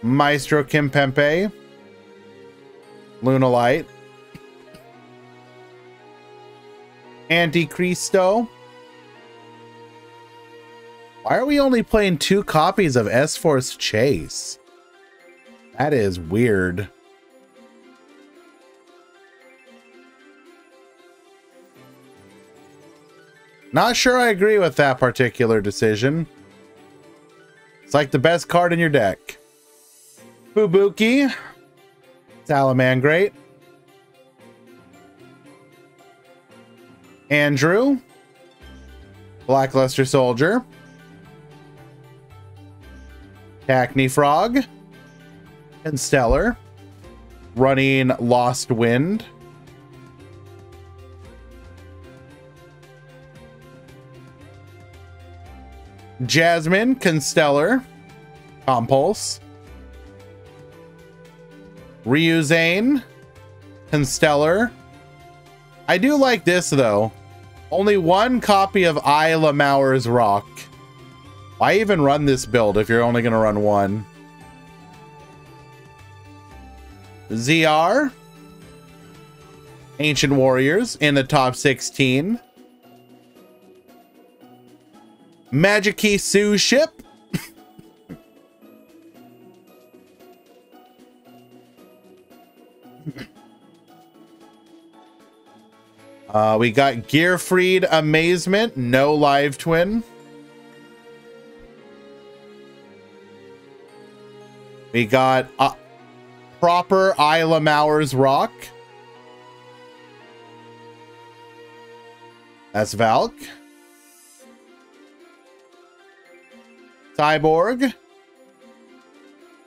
Maestro Kimpembe. Lunalight. Anticristo. Why are we only playing 2 copies of S-Force Chase? That is weird. Not sure I agree with that particular decision. It's like the best card in your deck. Fubuki. Salamangreat. Andrew. Blackluster Soldier. Hackney Frog. And Stellar. Running Lost Wind. Jasmine, Constellar, Compulse. Ryuzane, Constellar. I do like this though. Only 1 copy of Isla Maur's Rock. Why even run this build if you're only going to run 1? ZR. Ancient Warriors in the top 16. Magic Key Sue Ship. We got Gearfried Amazement, no live twin. We got proper Isla Mowers Rock. That's Valk. Cyborg.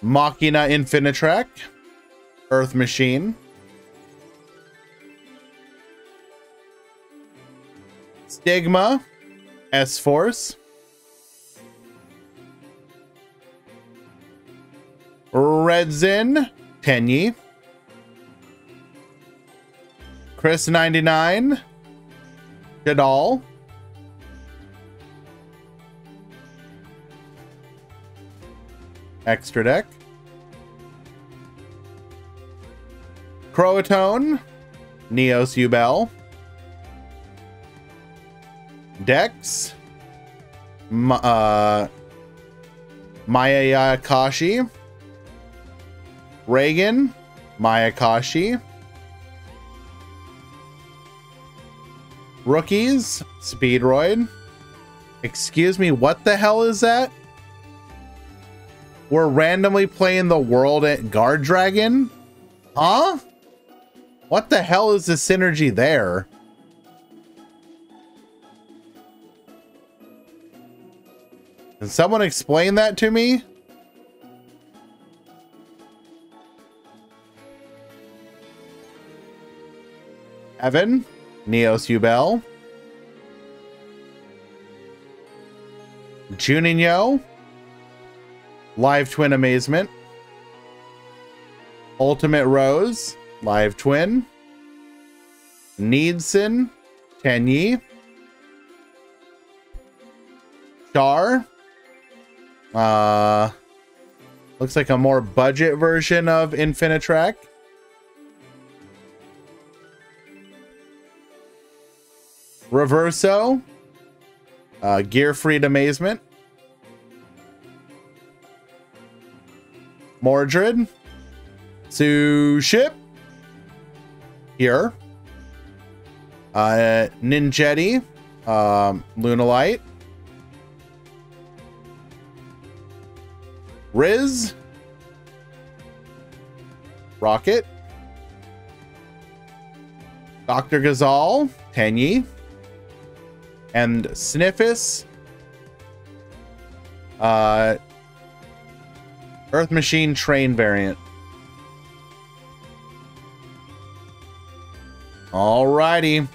Machina Infinitrek. Earth Machine. Stigma. S-Force. Redzin. Tenyi. Chris 99. Jadal. Extra deck. Croatone. Neos Ubel. Dex. Maya Akashi. Reagan. Mayakashi. Rookies. Speedroid. Excuse me, what the hell is that? We're randomly playing the world at Guard Dragon? Huh? What the hell is the synergy there? Can someone explain that to me? Evan, Neos Ubel, Juninho, Live Twin Amazement, Ultimate Rose, Live Twin, Needson, Tenyi, Char, looks like a more budget version of Infinitrack. Reverso, Gearfried Amazement, Mordred, Suship, here, Ninjetti, Lunalight, Riz, Rocket, Dr. Gazal, Tenyi, and Sniffus, Earth Machine Train variant. Alrighty.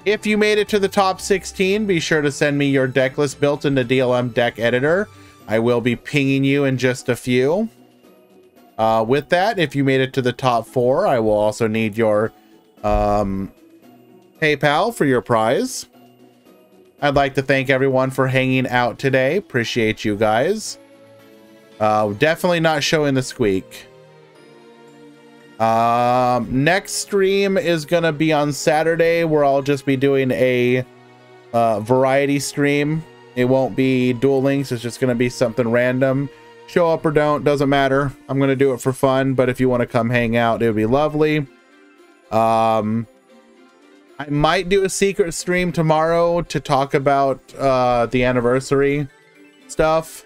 If you made it to the top 16, be sure to send me your deck list built in the DLM deck editor. I will be pinging you in just a few. With that, if you made it to the top 4, I will also need your PayPal for your prize. I'd like to thank everyone for hanging out today. Appreciate you guys. Definitely not showing the squeak. Next stream is gonna be on Saturday, where I'll just be doing a variety stream. It won't be Duel Links, it's just gonna be something random. Show up or don't, doesn't matter. I'm gonna do it for fun, but if you want to come hang out, it would be lovely. I might do a secret stream tomorrow to talk about the anniversary stuff.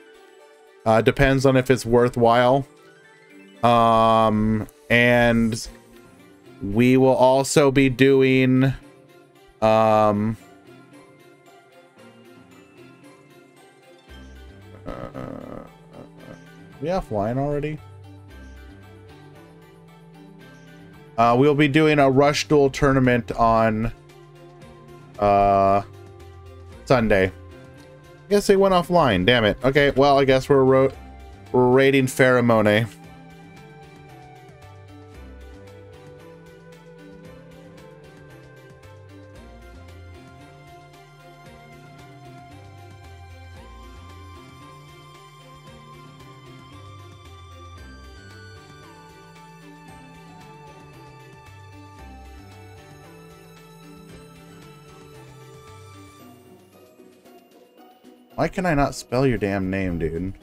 Depends on if it's worthwhile. And we will also be doing we offline already? We'll be doing a Rush Duel tournament on Sunday. I guess they went offline. Damn it. Okay, well, I guess we're raiding Pheromone. Why can I not spell your damn name, dude?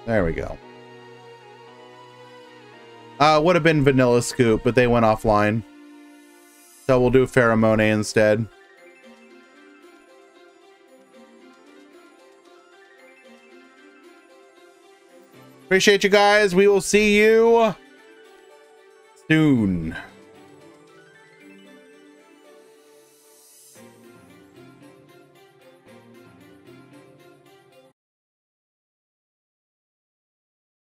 There we go. Would have been Vanilla Scoop, but they went offline. So we'll do Pheromone instead. Appreciate you guys. We will see you soon.